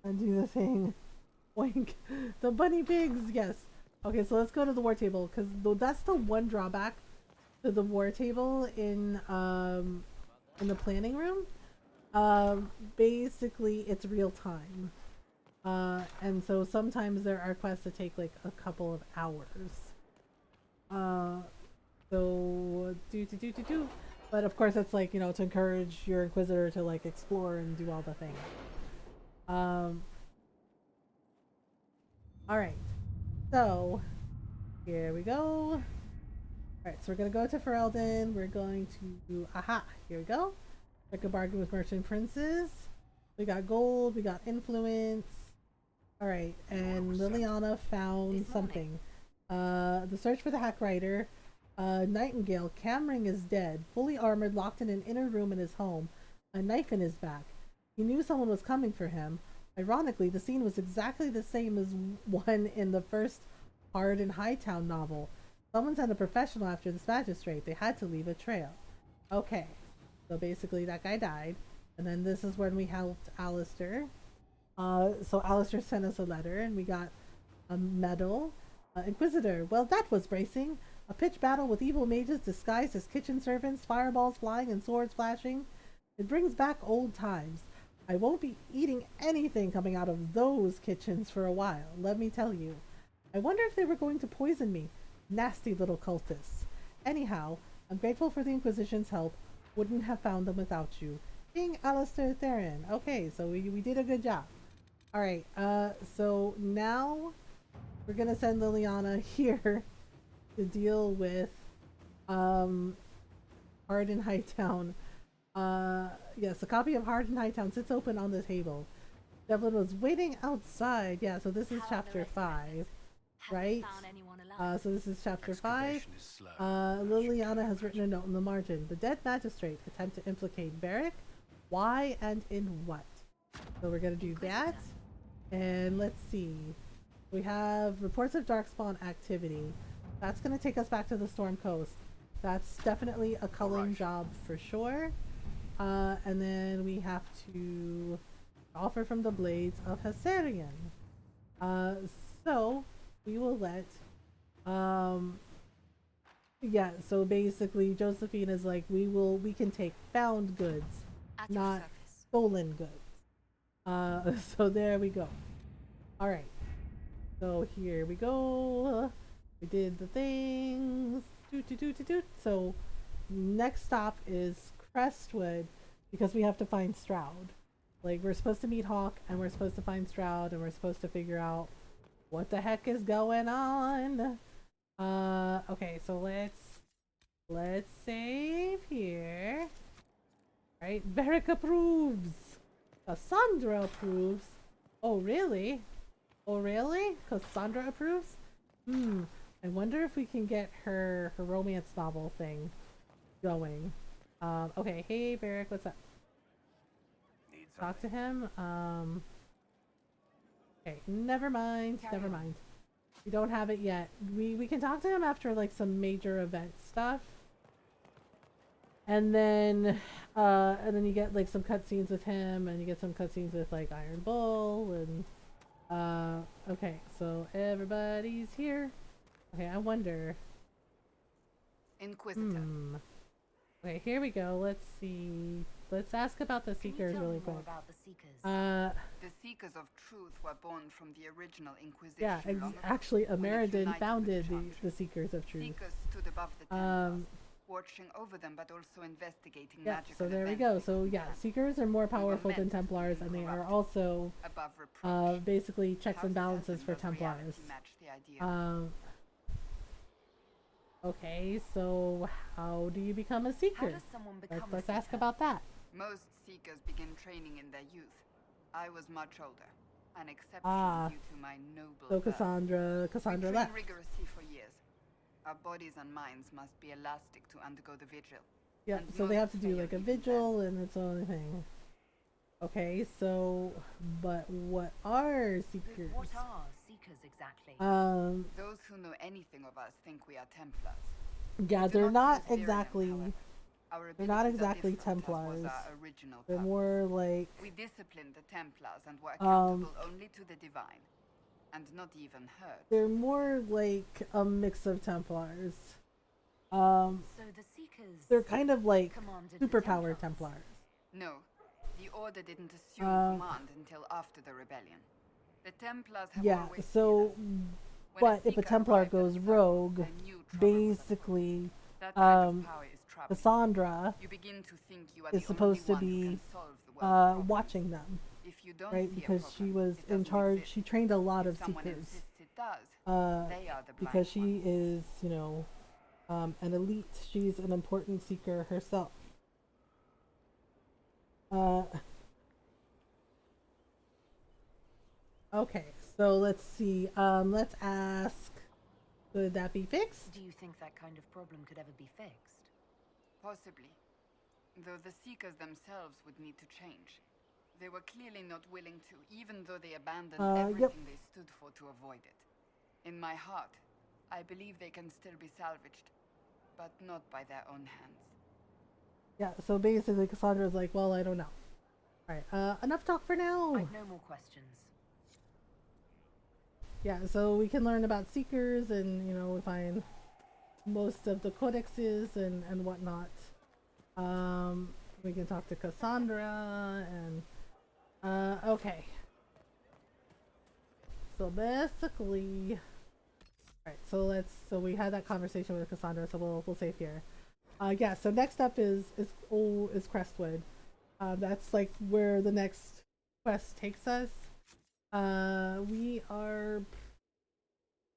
And do the thing. Oink. The bunny pigs, yes. Okay, so let's go to the war table, because that's the one drawback to the war table in the planning room. Basically it's real time. And so sometimes there are quests that take like a couple of hours. So but of course it's like, you know, to encourage your Inquisitor to like explore and do all the things. Alright. So here we go. Alright, so we're gonna go to Ferelden. We're going to here we go. Make a bargain with merchant princes. We got gold, we got influence. Alright, and Liliana found something. The search for the hack writer. Nightingale, Camring is dead, fully armored, locked in an inner room in his home, a knife in his back. He knew someone was coming for him. Ironically, the scene was exactly the same as one in the first Hard in Hightown novel. Someone sent a professional after this magistrate. They had to leave a trail. Okay, so basically that guy died, and then this is when we helped Alistair. So Alistair sent us a letter, and we got a medal. Inquisitor, well, that was bracing. A pitched battle with evil mages disguised as kitchen servants, fireballs flying and swords flashing. It brings back old times. I won't be eating anything coming out of those kitchens for a while, let me tell you. I wonder if they were going to poison me. Nasty little cultists. Anyhow, I'm grateful for the Inquisition's help. Wouldn't have found them without you. King Alistair Theron. Okay, so we did a good job. Alright, so now we're gonna send Liliana here to deal with Hard in Hightown. Yes, a copy of Hard in Hightown sits open on the table. Devlin was waiting outside. Yeah, so this is chapter 5, right? So this is chapter 5. Liliana has written a note in the margin. The dead magistrate attempt to implicate Beric. Why and in what? So we're gonna do that. And let's see. We have reports of Darkspawn activity. That's going to take us back to the Storm Coast. That's definitely a culling job for sure. And then we have to offer from the Blades of Hessarian. So we will let yeah, so basically Josephine is like, we can take found goods, not stolen goods. So there we go. Alright. So here we go. We did the things. So next stop is Crestwood, because we have to find Stroud. Like, we're supposed to meet Hawk, and we're supposed to find Stroud, and we're supposed to figure out what the heck is going on. Okay, so let's save here. Right, Varric approves. Cassandra approves. Oh, really? Oh, really? Cassandra approves? I wonder if we can get her romance novel thing going. Okay, hey, Varric, what's up? Talk to him. Okay, never mind. Never mind. We don't have it yet. We can talk to him after like some major event stuff. And then you get like some cutscenes with him, and you get some cutscenes with like Iron Bull, and okay, so everybody's here. Okay, I wonder. Inquisitor. Okay, here we go. Let's see. Let's ask about the Seekers really quick. About the Seekers of Truth were born from the original Inquisition. Yeah, actually, Ameridin founded the Seekers of Truth. Seekers stood above the Templars, watching over them, but also investigating magical so there we go. So yeah, Seekers are more powerful than Templars, and they are also basically checks and balances for Templars. Okay, so how do you become a Seeker? How does someone become let's ask about that. Most Seekers begin training in their youth. I was much older, an exception due to my noble So birth. Cassandra we train left. rigorously for years. Our bodies and minds must be elastic to undergo the vigil. Yeah, so they have to do like a vigil and its own thing. Okay, so but what are Seekers? What are Seekers exactly? Those who know anything of us think we are Templars. Yeah, they're not exactly. They're not exactly Templars. They're more like. We discipline the Templars and were accountable only to the divine, and not even heard. They're more like a mix of Templars. So the Seekers. They're kind of like superpowered Templars. No, the Order didn't assume command until after the rebellion. The Templars have always so, but if a Templar goes rogue, basically, Cassandra is supposed to be watching them, right? Because she was in charge. She trained a lot of Seekers. Because she is, you know, an elite. She's an important Seeker herself. Okay, so let's see. Let's ask, could that be fixed? Do you think that kind of problem could ever be fixed? Possibly. Though the Seekers themselves would need to change. They were clearly not willing to, even though they abandoned everything they stood for to avoid it. In my heart, I believe they can still be salvaged, but not by their own hands. Yeah, so basically Cassandra's like, well, I don't know. Alright, enough talk for now. I've no more questions. Yeah, so we can learn about Seekers, and, you know, we find most of the codexes and whatnot. We can talk to Cassandra, and, okay. So basically, alright, so we had that conversation with Cassandra, so we'll save here. Yeah, so next up is Crestwood. That's like where the next quest takes us. We're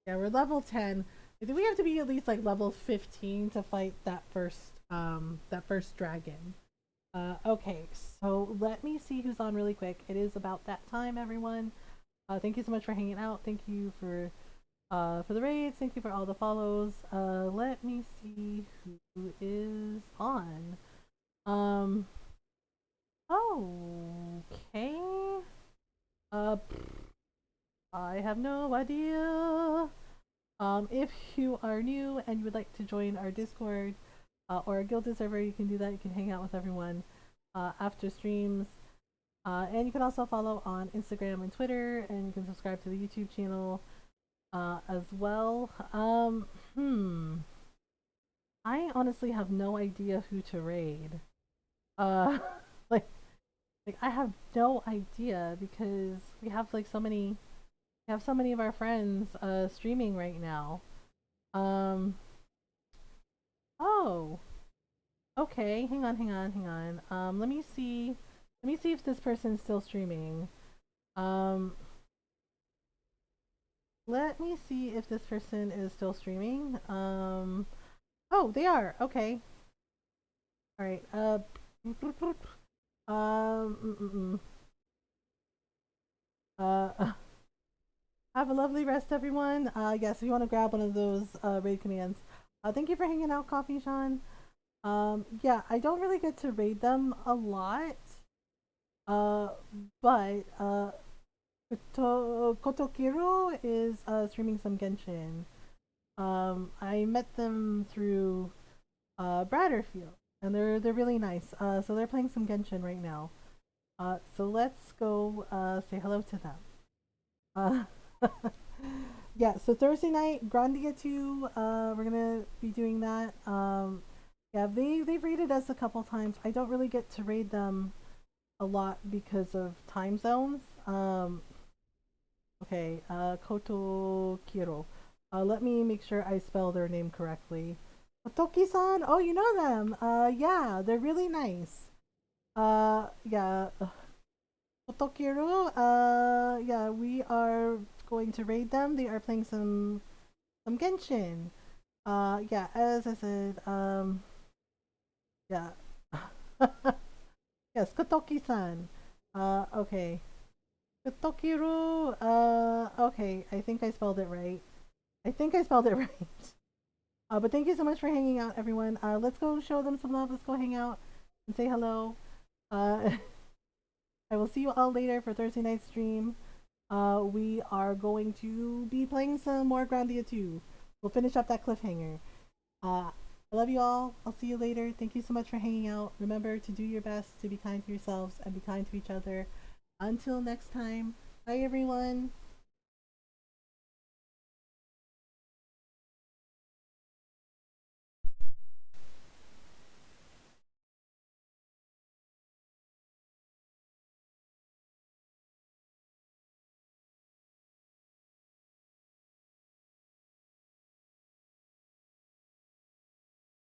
level 10. I think we have to be at least like level 15 to fight that first dragon. Okay, so let me see who's on really quick. It is about that time, everyone. Thank you so much for hanging out. Thank you for the raids. Thank you for all the follows. Let me see who is on. Okay. I have no idea. If you are new and you would like to join our Discord or our Guilded server, you can do that. You can hang out with everyone after streams. And you can also follow on Instagram and Twitter, and you can subscribe to the YouTube channel as well. I honestly have no idea who to raid. Like I have no idea, because we have like so many of our friends streaming right now. Oh, okay, hang on. Let me see Let me see if this person's still streaming. Let me see if this person is still streaming. Oh, they are. Okay. All right. Have a lovely rest, everyone. Yes, if you want to grab one of those raid commands. Thank you for hanging out, Coffee Sean. Yeah, I don't really get to raid them a lot. But Kotokiru is streaming some Genshin. I met them through Bratterfield, and they're really nice. So they're playing some Genshin right now. So let's go say hello to them. Yeah, so Thursday night, Grandia 2, we're gonna be doing that. Yeah, they've raided us a couple times. I don't really get to raid them a lot because of time zones. Okay, Koto Kiro. Let me make sure I spell their name correctly. Toki-san, oh, you know them. Yeah, they're really nice. Yeah. Kotokiru, yeah, we are going to raid them. They are playing some Genshin. Yeah, as I said, yeah. Yes, Kotoki-san. Okay. Kotokiru, okay, I think I spelled it right. But thank you so much for hanging out, everyone. Let's go show them some love. Let's go hang out and say hello. I will see you all later for Thursday night stream. We are going to be playing some more Grandia 2. We'll finish up that cliffhanger. I love you all. I'll see you later. Thank you so much for hanging out. Remember to do your best, to be kind to yourselves, and be kind to each other. Until next time, bye everyone.